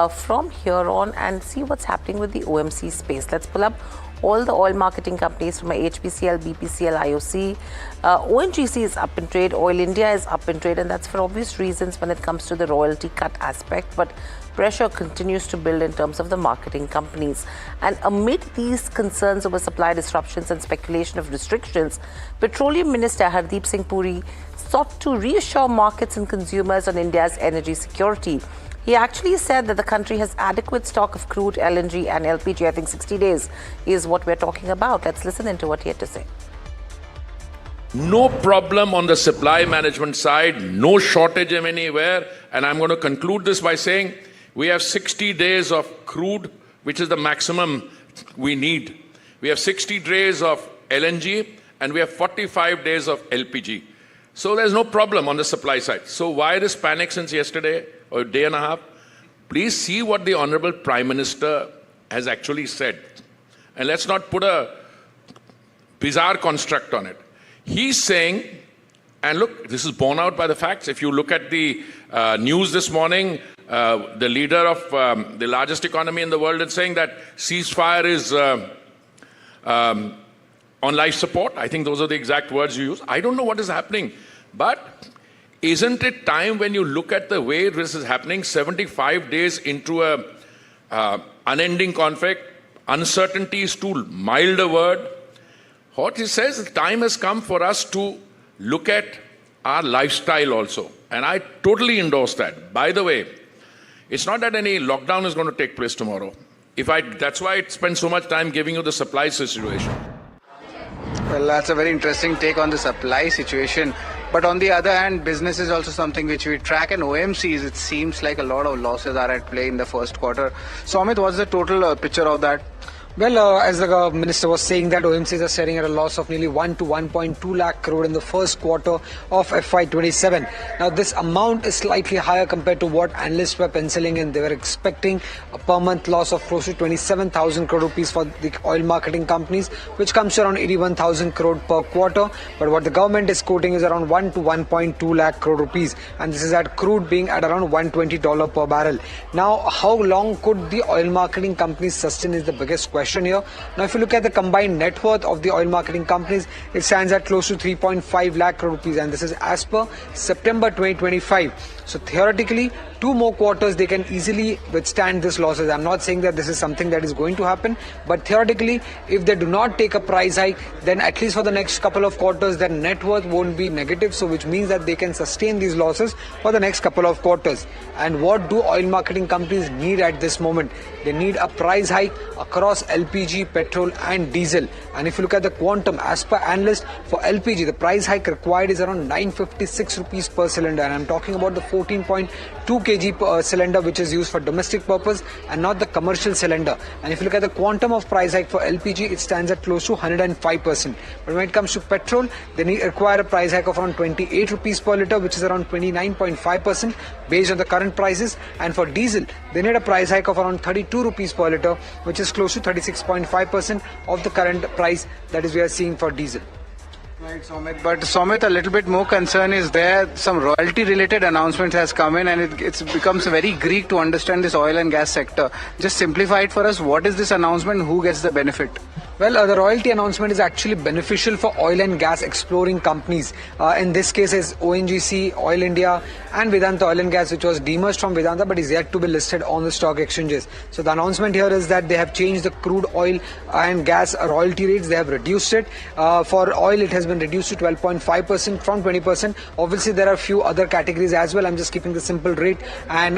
from here on and see what's happening with the OMC space. Let's pull up all the oil marketing companies from HPCL, BPCL, IOC. ONGC is up in trade, Oil India is up in trade, and that's for obvious reasons when it comes to the royalty cut aspect. But pressure continues to build in terms of the marketing companies. And amid these concerns over supply disruptions and speculation of restrictions, Petroleum Minister Hardeep Singh Puri sought to reassure markets and consumers on India's energy security. He actually said that the country has adequate stock of crude, LNG and LPG. I think 60 days is what we're talking about. Let's listen into what he had to say. No problem on the supply management side, no shortage of anywhere. And I'm going to conclude this by saying we have 60 days of crude, which is the maximum we need. We have 60 days of LNG and we have 45 days of LPG. So there's no problem on the supply side. So why this panic since yesterday or a day and a half? Please see what the Honorable Prime Minister has actually said. And let's not put a bizarre construct on it. He's saying, and look, this is borne out by the facts. If you look at the news this morning, the leader of the largest economy in the world is saying that ceasefire is on life support. I think those are the exact words you use. I don't know what is happening. But isn't it time, when you look at the way this is happening, 75 days into a unending conflict, uncertainty is too mild a word. What he says, the time has come for us to look at our lifestyle also. And I totally endorse that. By the way, it's not that any lockdown is going to take place tomorrow. That's why I spend so much time giving you the supply situation. Well, that's a very interesting take on the supply situation. But on the other hand, business is also something which we track, and OMCs, it seems like a lot of losses are at play in the first quarter. So Amit, what's the total picture of that? Well, as the Minister was saying, that OMCs are staring at a loss of nearly 1 to 1.2 lakh crore in the first quarter of FY27. Now, this amount is slightly higher compared to what analysts were penciling in. They were expecting a per month loss of close to 27,000 crore rupees for the oil marketing companies, which comes to around 81,000 crore per quarter. But what the government is quoting is around 1 to 1.2 lakh crore rupees. And this is at crude being at around $120 per barrel. Now, how long could the oil marketing companies sustain is the biggest question here. Now, if you look at the combined net worth of the oil marketing companies, it stands at close to 3.5 lakh crore rupees, and this is as per September 2025. So theoretically, 2 more quarters they can easily withstand this losses. I'm not saying that this is something that is going to happen, but theoretically, if they do not take a price hike, then at least for the next couple of quarters, their net worth won't be negative. So which means that they can sustain these losses for the next couple of quarters. And what do oil marketing companies need at this moment? They need a price hike across LPG, petrol and diesel. And if you look at the quantum, as per analysts, for LPG, the price hike required is around 956 rupees per cylinder. And I'm talking about the 14.2 kg per cylinder, which is used for domestic purpose and not the commercial cylinder. And if you look at the quantum of price hike for LPG, it stands at close to 105%. But when it comes to petrol, they require a price hike of around 28 rupees per litre, which is around 29.5% based on the current prices. And for diesel, they need a price hike of around 32 rupees per litre, which is close to 36.5% of the current price that is we are seeing for diesel. Right, Somit. But Somit, a little bit more concern is there. Some royalty-related announcement has come in, and it becomes very Greek to understand this oil and gas sector. Just simplify it for us. What is this announcement? Who gets the benefit? Well, the royalty announcement is actually beneficial for oil and gas exploring companies. In this case, is ONGC, Oil India, and Vedanta Oil and Gas, which was demerged from Vedanta but is yet to be listed on the stock exchanges. So the announcement here is that they have changed the crude oil and gas royalty rates. They have reduced it. For oil, it has been reduced to 12.5% from 20%. Obviously, there are a few other categories as well. I'm just keeping the simple rate and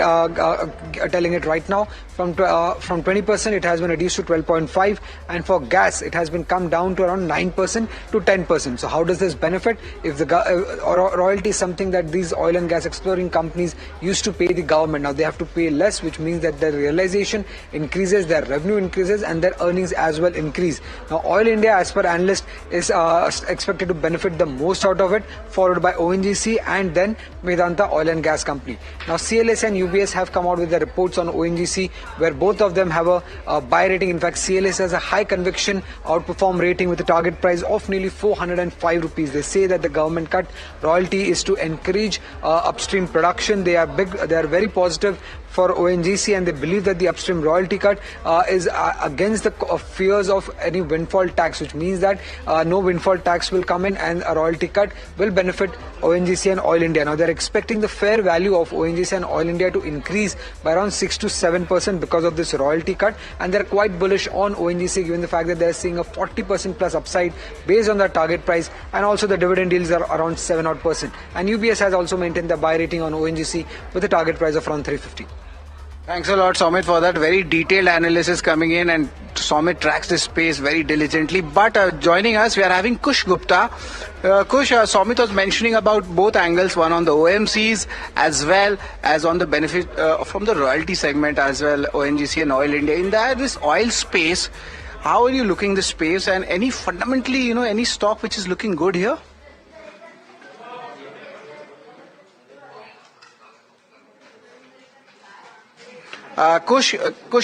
telling it right now. From 20%, it has been reduced to 12.5%, and for gas, gas, it has been come down to around 9% to 10%. So how does this benefit? If the royalty is something that these oil and gas exploring companies used to pay the government, now they have to pay less, which means that their realization increases, their revenue increases, and their earnings as well increase. Now Oil India, as per analyst, is expected to benefit the most out of it, followed by ONGC and then Vedanta Oil and Gas Company. Now CLS and UBS have come out with the reports on ONGC, where both of them have a buy rating. In fact, CLS has a high conviction outperform rating with a target price of nearly 405 rupees. They say that the government cut royalty is to encourage upstream production. They are very positive for ONGC, and they believe that the upstream royalty cut is against the fears of any windfall tax, which means that no windfall tax will come in and a royalty cut will benefit ONGC and Oil India. Now they're expecting the fair value of ONGC and Oil India to increase by around 6 to 7% because of this royalty cut, and they're quite bullish on ONGC given the fact that they're seeing a 40% plus upside based on their target price, and also the dividend yields are around 7%. And UBS has also maintained the buy rating on ONGC with a target price of around 350. Thanks a lot, Somit, for that very detailed analysis coming in, and Somit tracks this space very diligently. But joining us, we are having Kush Gupta. Kush, Somit was mentioning about both angles, one on the OMCs as well as on the benefit from the royalty segment as well, ONGC and Oil India. In this oil space, how are you looking the space, and any fundamentally, any stock which is looking good here? Kush,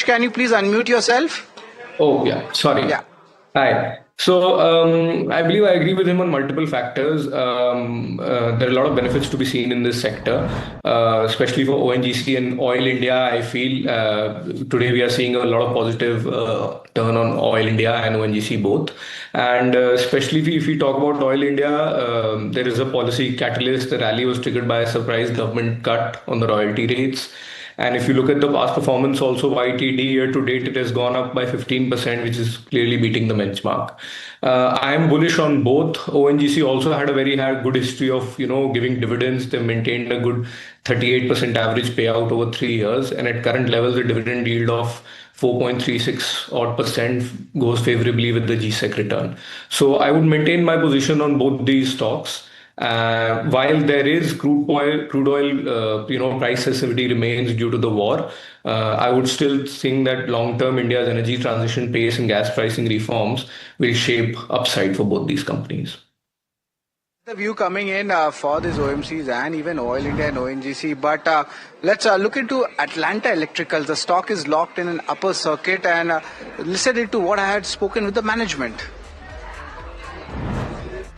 can you please unmute yourself? Oh, yeah. Sorry. Yeah. Hi. So I believe I agree with him on multiple factors. There are a lot of benefits to be seen in this sector, especially for ONGC and Oil India. I feel today we are seeing a lot of positive turn on Oil India and ONGC both. And especially if we talk about Oil India, there is a policy catalyst. The rally was triggered by a surprise government cut on the royalty rates. And if you look at the past performance also, YTD year to date, it has gone up by 15%, which is clearly beating the benchmark. I am bullish on both. ONGC also had a very good history of, giving dividends. They maintained a good 38% average payout over 3 years. And at current levels, the dividend yield of 4.36% goes favorably with the GSEC return. So I would maintain my position on both these stocks. While there is crude oil, price sensitivity remains due to the war, I would still think that long-term India's energy transition pace and gas pricing reforms will shape upside for both these companies. The view coming in for these OMCs and even Oil India and ONGC, but let's look into Atlanta Electricals. The stock is locked in an upper circuit, and listen to what I had spoken with the management.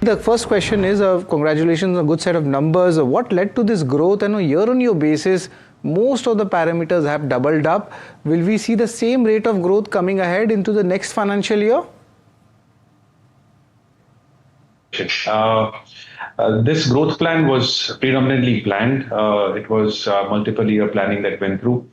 The first question is, congratulations on a good set of numbers. What led to this growth? And on a year-on-year basis, most of the parameters have doubled up. Will we see the same rate of growth coming ahead into the next financial year? This growth plan was predominantly planned. It was multiple year planning that went through.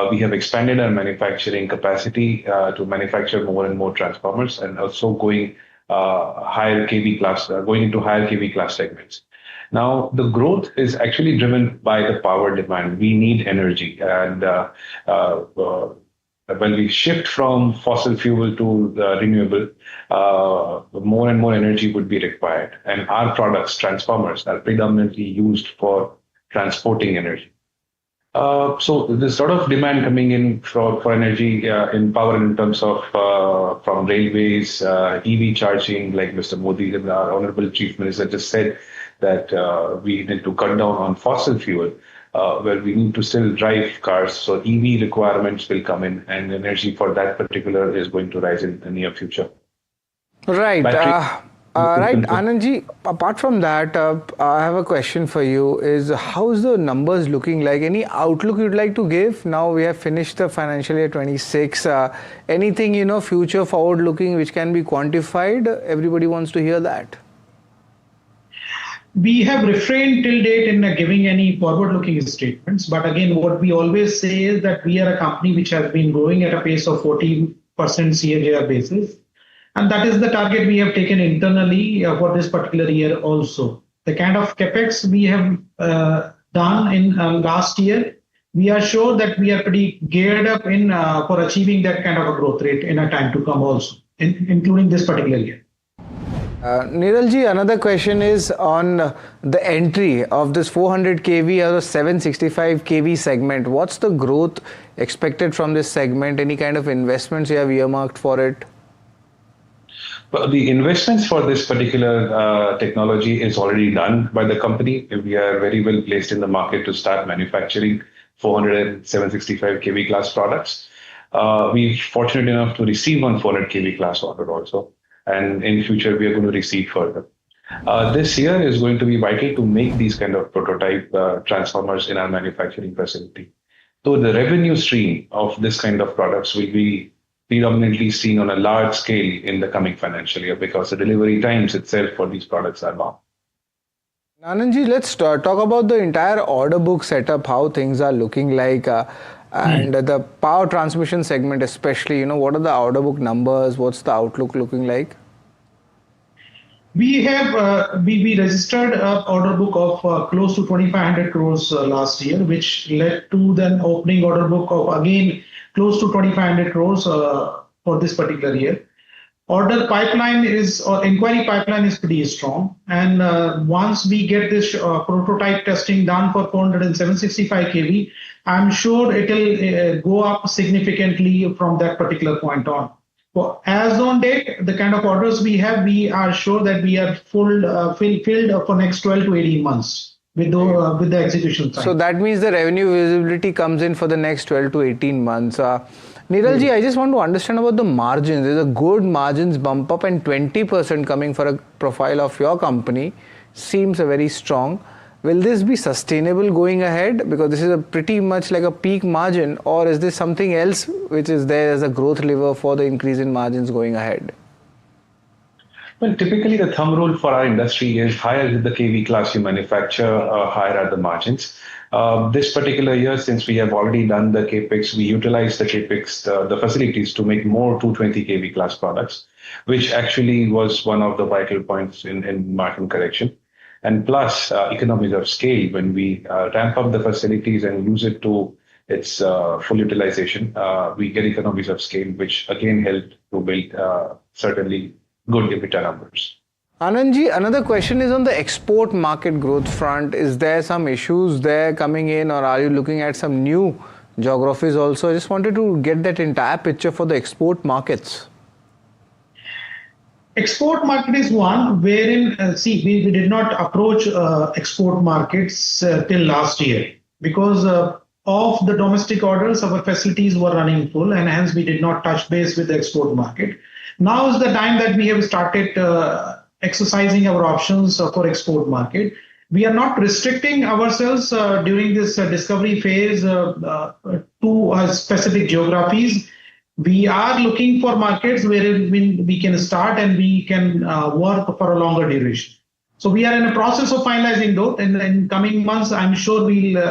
We have expanded our manufacturing capacity to manufacture more and more transformers, and also going higher kV class, going into higher kV class segments. Now, the growth is actually driven by the power demand. We need energy, and when we shift from fossil fuel to the renewable, more and more energy would be required. And our products, transformers, are predominantly used for transporting energy. So there's sort of demand coming in for energy in power in terms of from railways, EV charging, like Mr. Modi, our Honorable Chief Minister, just said that we need to cut down on fossil fuel, where we need to still drive cars. So EV requirements will come in, and energy for that particular is going to rise in the near future. Right. Right, Anandji, apart from that, I have a question for you. Is how's the numbers looking like? Any outlook you'd like to give? Now we have finished the financial year 26. Anything, future forward looking which can be quantified? Everybody wants to hear that. We have refrained till date in giving any forward-looking statements. But again, what we always say is that we are a company which has been growing at a pace of 14% CAGR basis. And that is the target we have taken internally for this particular year also. The kind of capex we have done in last year, we are sure that we are pretty geared up in for achieving that kind of a growth rate in a time to come also. including this particular year. Niralji, another question is on the entry of this 400 kV or 765 kV segment. What's the growth expected from this segment? Any kind of investments you have earmarked for it? Well, the investments for this particular technology is already done by the company. We are very well placed in the market to start manufacturing 400 and 765 kV class products. We're fortunate enough to receive one 400 kV class order also. And in future, we are going to receive further. This year is going to be vital to make these kind of prototype transformers in our manufacturing facility. So the revenue stream of this kind of products will be predominantly seen on a large scale in the coming financial year because the delivery times itself for these products are long. Anandji, let's talk about the entire order book setup, how things are looking like, and the power transmission segment especially, what are the order book numbers, what's the outlook looking like? We have we registered an order book of close to 2,500 crores last year, which led to the opening order book of again close to 2,500 crores for this particular year. Order pipeline or inquiry pipeline is pretty strong. And once we get this prototype testing done for 400 and 765 kV, I'm sure it will go up significantly from that particular point on. As on date, the kind of orders we have, we are sure that we are filled for next 12 to 18 months with the execution time. So that means the revenue visibility comes in for the next 12 to 18 months. Niralji, I just want to understand about the margins. There's a good margins bump up and 20% coming for a profile of your company seems very strong. Will this be sustainable going ahead? Because this is a pretty much like a peak margin, or is this something else which is there as a growth lever for the increase in margins going ahead? Well, typically the thumb rule for our industry is higher the KV class you manufacture, higher are the margins. This particular year, since we have already done the capex, we utilize the capex, the facilities to make more 220 kV class products, which actually was one of the vital points in margin correction. And plus economies of scale, when we ramp up the facilities and use it to its full utilization, we get economies of scale, which again help to build certainly good EBITDA numbers. Anandji, another question is on the export market growth front. Is there some issues there coming in, or are you looking at some new geographies also? I just wanted to get that entire picture for the export markets. Export market is one wherein, we did not approach export markets till last year because of the domestic orders, our facilities were running full and hence we did not touch base with the export market. Now is the time that we have started exercising our options for export market. We are not restricting ourselves during this discovery phase to specific geographies. We are looking for markets where we can start and we can work for a longer duration. So we are in a process of finalizing those. In coming months, I'm sure we'll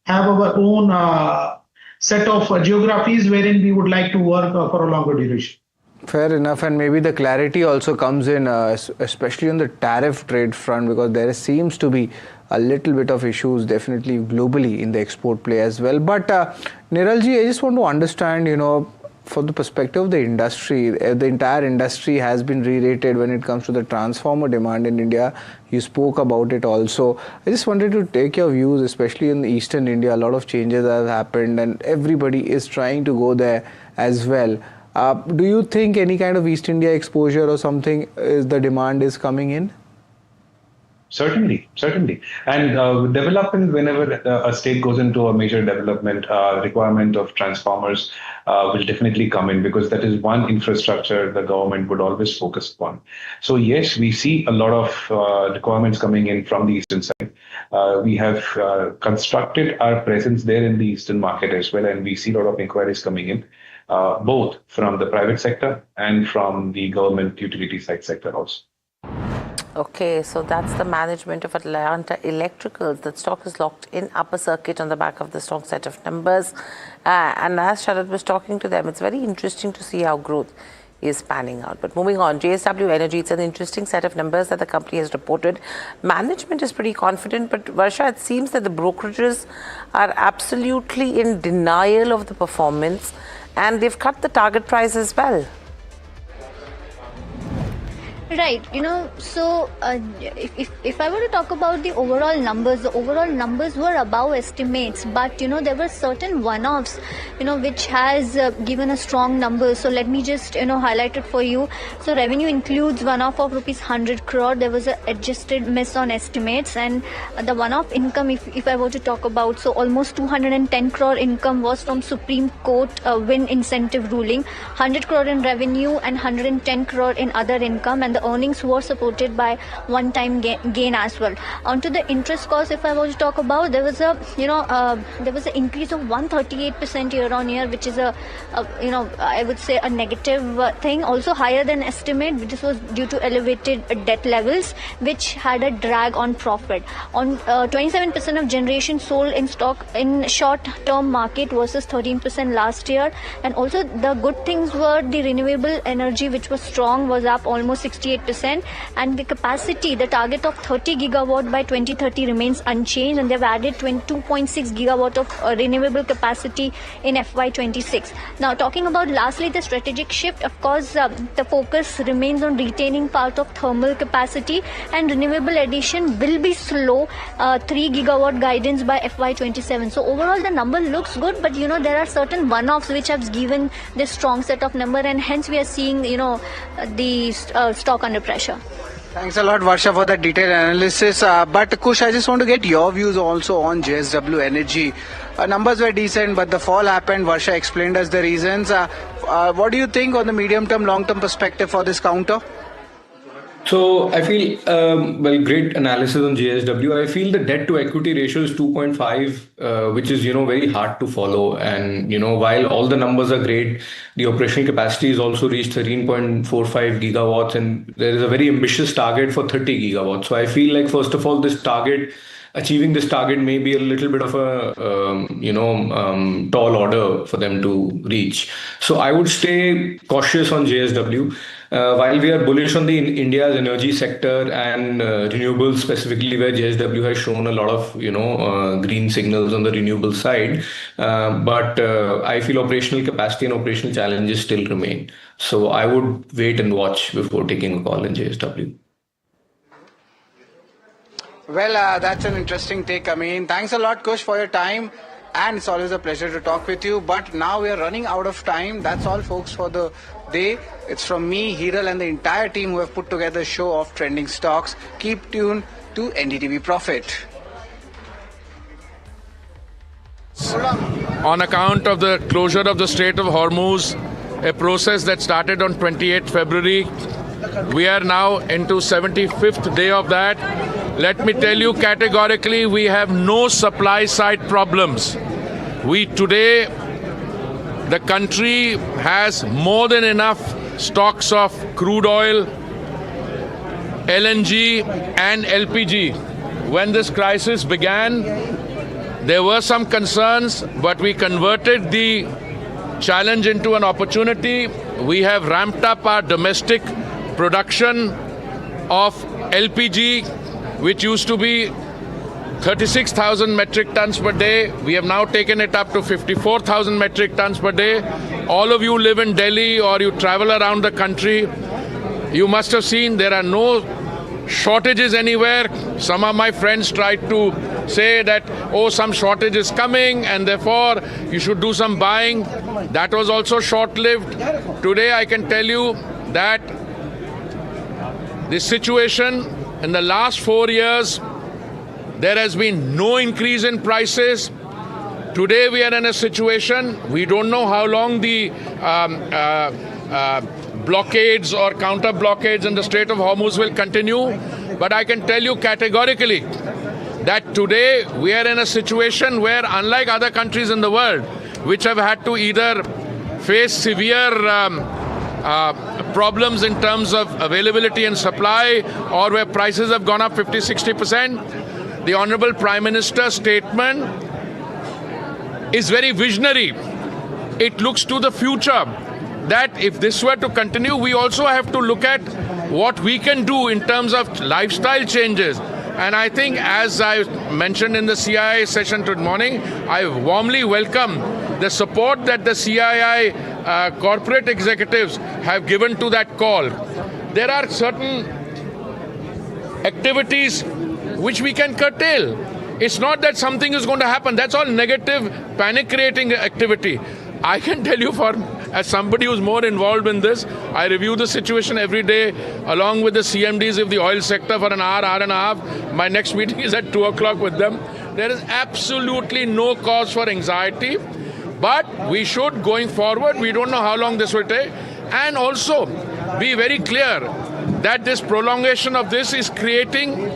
have our own set of geographies wherein we would like to work for a longer duration. Fair enough, and maybe the clarity also comes in, especially on the tariff trade front, because there seems to be a little bit of issues definitely globally in the export play as well. But Niralji, I just want to understand, from the perspective of the industry, the entire industry has been re-rated when it comes to the transformer demand in India. You spoke about it also. I just wanted to take your views, especially in Eastern India. A lot of changes have happened and everybody is trying to go there as well. Do you think any kind of East India exposure or something, the demand is coming in? Certainly. And development, whenever a state goes into a major development, requirement of transformers will definitely come in because that is one infrastructure the government would always focus upon. So yes, we see a lot of requirements coming in from the eastern side. We have constructed our presence there in the eastern market as well, and we see a lot of inquiries coming in, both from the private sector and from the government utility side sector also. Okay, so that's the management of Atlanta Electricals. That stock is locked in upper circuit on the back of the strong set of numbers. And as Sharad was talking to them, it's very interesting to see how growth is panning out. But moving on, JSW Energy, it's an interesting set of numbers that the company has reported. Management is pretty confident, but Varsha, it seems that the brokerages are absolutely in denial of the performance and they've cut the target price as well. Right, so if I were to talk about the overall numbers were above estimates, but there were certain one-offs, which has given a strong number. So let me just highlight it for you. So revenue includes one-off of rupees 100 crore. There was an adjusted miss on estimates, and the one-off income, if I were to talk about, so almost 210 crore income was from Supreme Court win incentive ruling, 100 crore in revenue and 110 crore in other income, and the earnings were supported by one-time gain as well. Onto the interest cost, if I were to talk about, there was a there was an increase of 138% year-on-year, which is I would say a negative thing. Also higher than estimate, which was due to elevated debt levels, which had a drag on profit. On 27% of generation sold in stock in short-term market versus 13% last year, and also the good things were the renewable energy, which was strong, was up almost 68%, and the capacity, the target of 30 gigawatt by 2030 remains unchanged, and they've added 22.6 gigawatt of renewable capacity in FY26. Now, talking about lastly the strategic shift, of course, the focus remains on retaining part of thermal capacity, and renewable addition will be slow, 3 gigawatt guidance by FY27. So overall the number looks good, but there are certain one-offs which have given this strong set of number, and hence we are seeing the stock under pressure. Thanks a lot, Varsha, for that detailed analysis. But Kush, I just want to get your views also on JSW Energy. Numbers were decent, but the fall happened. Varsha explained us the reasons. What do you think on the medium-term, long-term perspective for this counter? So I feel, great analysis on JSW. I feel the debt to equity ratio is 2.5, which is, very hard to follow. And, while all the numbers are great, the operational capacity is also reached 13.45 gigawatts. And there is a very ambitious target for 30 gigawatts. So I feel like, first of all, achieving this target may be a little bit of a, tall order for them to reach. So I would stay cautious on JSW. While we are bullish on the India's energy sector and renewables specifically, where JSW has shown a lot of, green signals on the renewable side. But I feel operational capacity and operational challenges still remain. So I would wait and watch before taking a call in JSW. Well, that's an interesting take. Thanks a lot, Kush, for your time. And it's always a pleasure to talk with you. But now we are running out of time. That's all, folks, for the day. It's from me, Hiral, and the entire team who have put together a show of trending stocks. Keep tuned to NDTV Profit. On account of the closure of the Strait of Hormuz, a process that started on 28th February, we are now into 75th day of that. Let me tell you categorically, we have no supply side problems. Today, the country has more than enough stocks of crude oil, LNG and LPG. When this crisis began, there were some concerns, but we converted the challenge into an opportunity. We have ramped up our domestic production of LPG, which used to be 36,000 metric tons per day. We have now taken it up to 54,000 metric tons per day. All of you live in Delhi or you travel around the country, you must have seen there are no shortages anywhere. Some of my friends tried to say that, some shortage is coming and therefore you should do some buying. That was also short-lived. Today I can tell you that this situation in the last 4 years, there has been no increase in prices. Today we are in a situation, we don't know how long the blockades or counter blockades in the Strait of Hormuz will continue. But I can tell you categorically that today we are in a situation where, unlike other countries in the world, which have had to either face severe problems in terms of availability and supply, or where prices have gone up 50-60%, the Honorable Prime Minister's statement is very visionary. It looks to the future, that if this were to continue, we also have to look at what we can do in terms of lifestyle changes. And I think, as I mentioned in the CII session this morning, I warmly welcome the support that the CII corporate executives have given to that call. there are certain activities which we can curtail. It's not that something is going to happen. That's all negative, panic-creating activity. I can tell you, as somebody who's more involved in this, I review the situation every day along with the CMDs of the oil sector for an hour and a half. My next meeting is at 2 o'clock with them. There is absolutely no cause for anxiety, but we should, going forward, we don't know how long this will take, and also be very clear that this prolongation of this is creating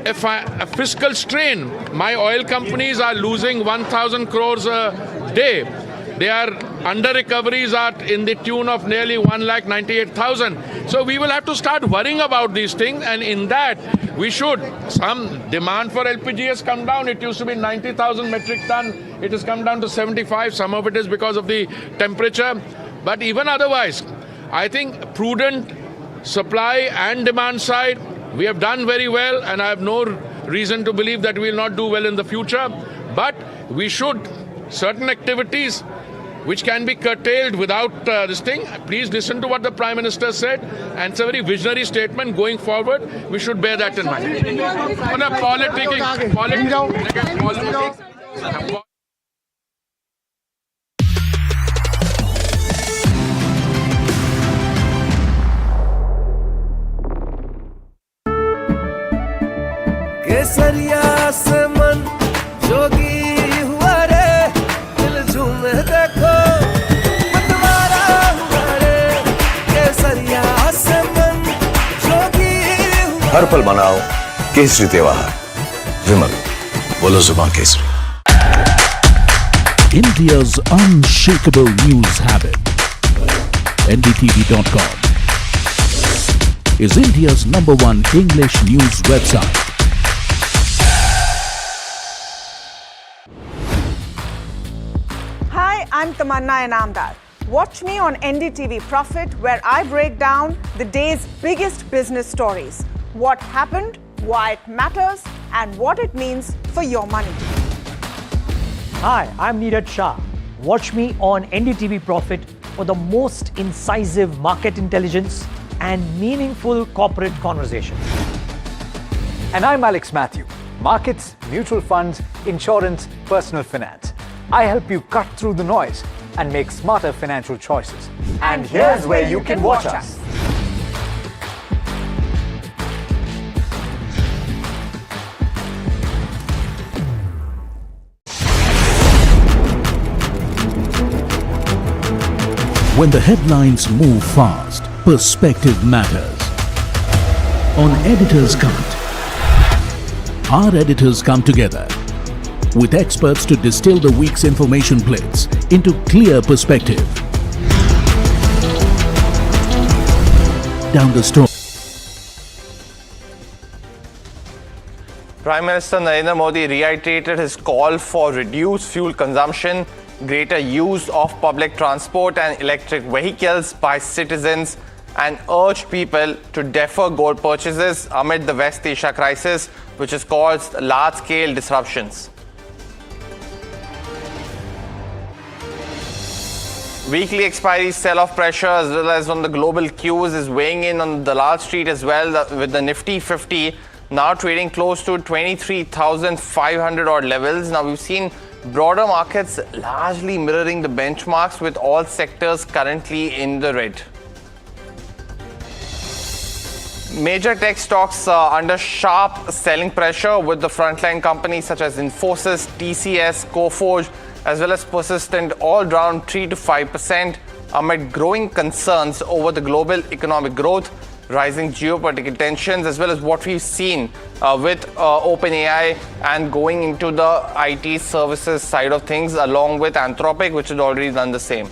a fiscal strain. My oil companies are losing 1,000 crores a day. Their under recoveries are in the tune of nearly 1,98,000. So we will have to start worrying about these things, and in that we should. Some demand for LPG has come down. It used to be 90,000 metric ton. It has come down to 75. Some of it is because of the temperature. But even otherwise, I think prudent supply and demand side, we have done very well, and I have no reason to believe that we will not do well in the future. But we should, certain activities which can be curtailed without this thing. Please listen to what the Prime Minister said, and it's a very visionary statement going forward. We should bear that in mind. केसरिया से मन जोगी हुआ रे दिल झूमे देखो मतवारा हुआ रे केसरिया से मन जोगी हुआ हर पल मनाओ केसरी त्योहार विमल बोलो जुबान Kesari India's unshakable news habit. NDTV.com is India's #1 English news website. Hi, I'm Tamanna Inamdar. Watch me on NDTV Profit, where I break down the day's biggest business stories. What happened, why it matters, and what it means for your money. Hi, I'm Neeraj Shah. Watch me on NDTV Profit for the most incisive market intelligence and meaningful corporate conversation. And I'm Alex Matthew. Markets, mutual funds, insurance, personal finance. I help you cut through the noise and make smarter financial choices. And here's where you can watch us. When the headlines move fast, perspective matters. On Editor's Cut, our editors come together with experts to distill the week's information plates into clear perspective. Down the story. Prime Minister Narendra Modi reiterated his call for reduced fuel consumption, greater use of public transport and electric vehicles by citizens, and urged people to defer gold purchases amid the West Asia crisis, which has caused large-scale disruptions. Weekly expiry sell-off pressure as well as on the global cues is weighing in on the Dalal Street as well, with the Nifty 50 now trading close to 23,500 odd levels. Now we've seen broader markets largely mirroring the benchmarks, with all sectors currently in the red. Major tech stocks are under sharp selling pressure, with the frontline companies such as Infosys, TCS, Coforge, as well as persistent all-round 3 to 5% amid growing concerns over the global economic growth, rising geopolitical tensions, as well as what we've seen with OpenAI and going into the IT services side of things, along with Anthropic, which had already done the same.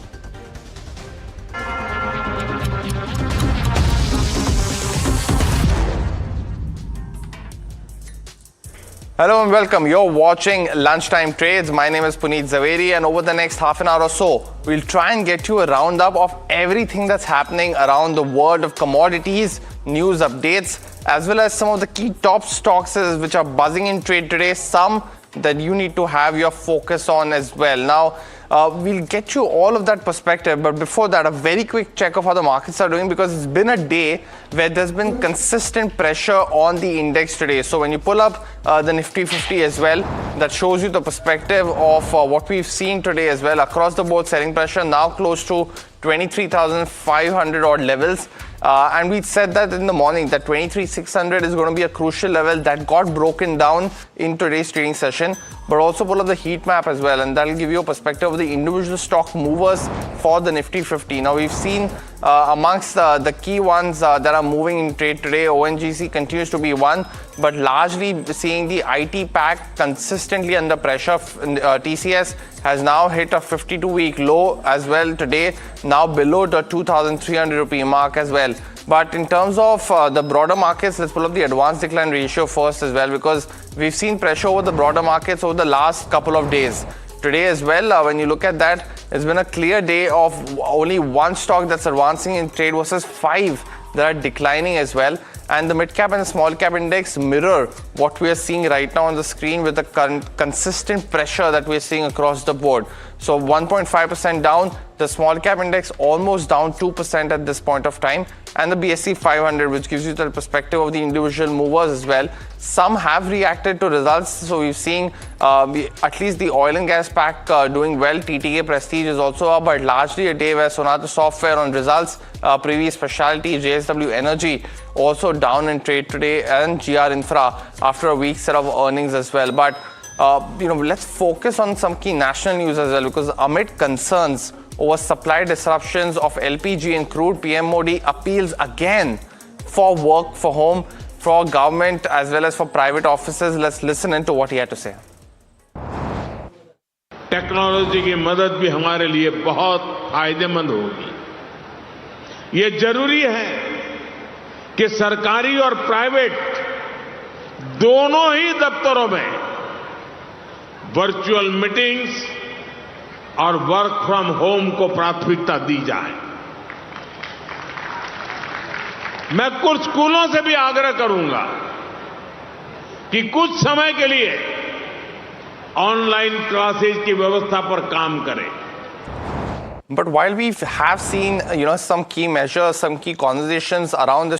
Hello and welcome. You're watching Lunchtime Trades. My name is Puneet Zaveri, and over the next half an hour or so, we'll try and get you a roundup of everything that's happening around the world of commodities, news updates, as well as some of the key top stocks which are buzzing in trade today, some that you need to have your focus on as well. Now, we'll get you all of that perspective, but before that, a very quick check of how the markets are doing, because it's been a day where there's been consistent pressure on the index today. So when you pull up the Nifty 50 as well, that shows you the perspective of what we've seen today as well. Across the board, selling pressure now close to 23,500 odd levels. And we said that in the morning that 23,600 is going to be a crucial level that got broken down in today's trading session. But also pull up the heat map as well, and that'll give you a perspective of the individual stock movers for the Nifty 50. Now we've seen amongst the key ones that are moving in trade today, ONGC continues to be one, but largely seeing the IT pack consistently under pressure. TCS has now hit a 52-week low as well today, now below the 2,300 rupee mark as well. But in terms of the broader markets, let's pull up the advanced decline ratio first as well, because we've seen pressure over the broader markets over the last couple of days. Today as well, when you look at that, it's been a clear day of only one stock that's advancing in trade versus 5 that are declining as well. And the mid cap and the small cap index mirror what we are seeing right now on the screen with the consistent pressure that we're seeing across the board. So 1.5% down, the small cap index almost down 2% at this point of time, and the BSE 500, which gives you the perspective of the individual movers as well. Some have reacted to results, so we've seen at least the oil and gas pack doing well. TTK Prestige is also up, but largely a day where Sonata Software on results, Privi Specialty, JSW Energy also down in trade today, and GR Infra after a weak set of earnings as well. But let's focus on some key national news as well, because amid concerns over supply disruptions of LPG and crude, PM Modi appeals again for work for home, for government as well as for private offices. Let's listen into what he had to say. Technology की मदद भी हमारे लिए बहुत फायदेमंद होगी। ये जरूरी है कि सरकारी और प्राइवेट दोनों ही दफ्तरों में वर्चुअल मीटिंग्स और वर्क फ्रॉम होम को प्राथमिकता दी जाए। मैं कुछ स्कूलों से भी आग्रह करूंगा कि कुछ समय के लिए ऑनलाइन क्लासेस की व्यवस्था पर काम करें। But while we have seen, some key measures, some key conversations around this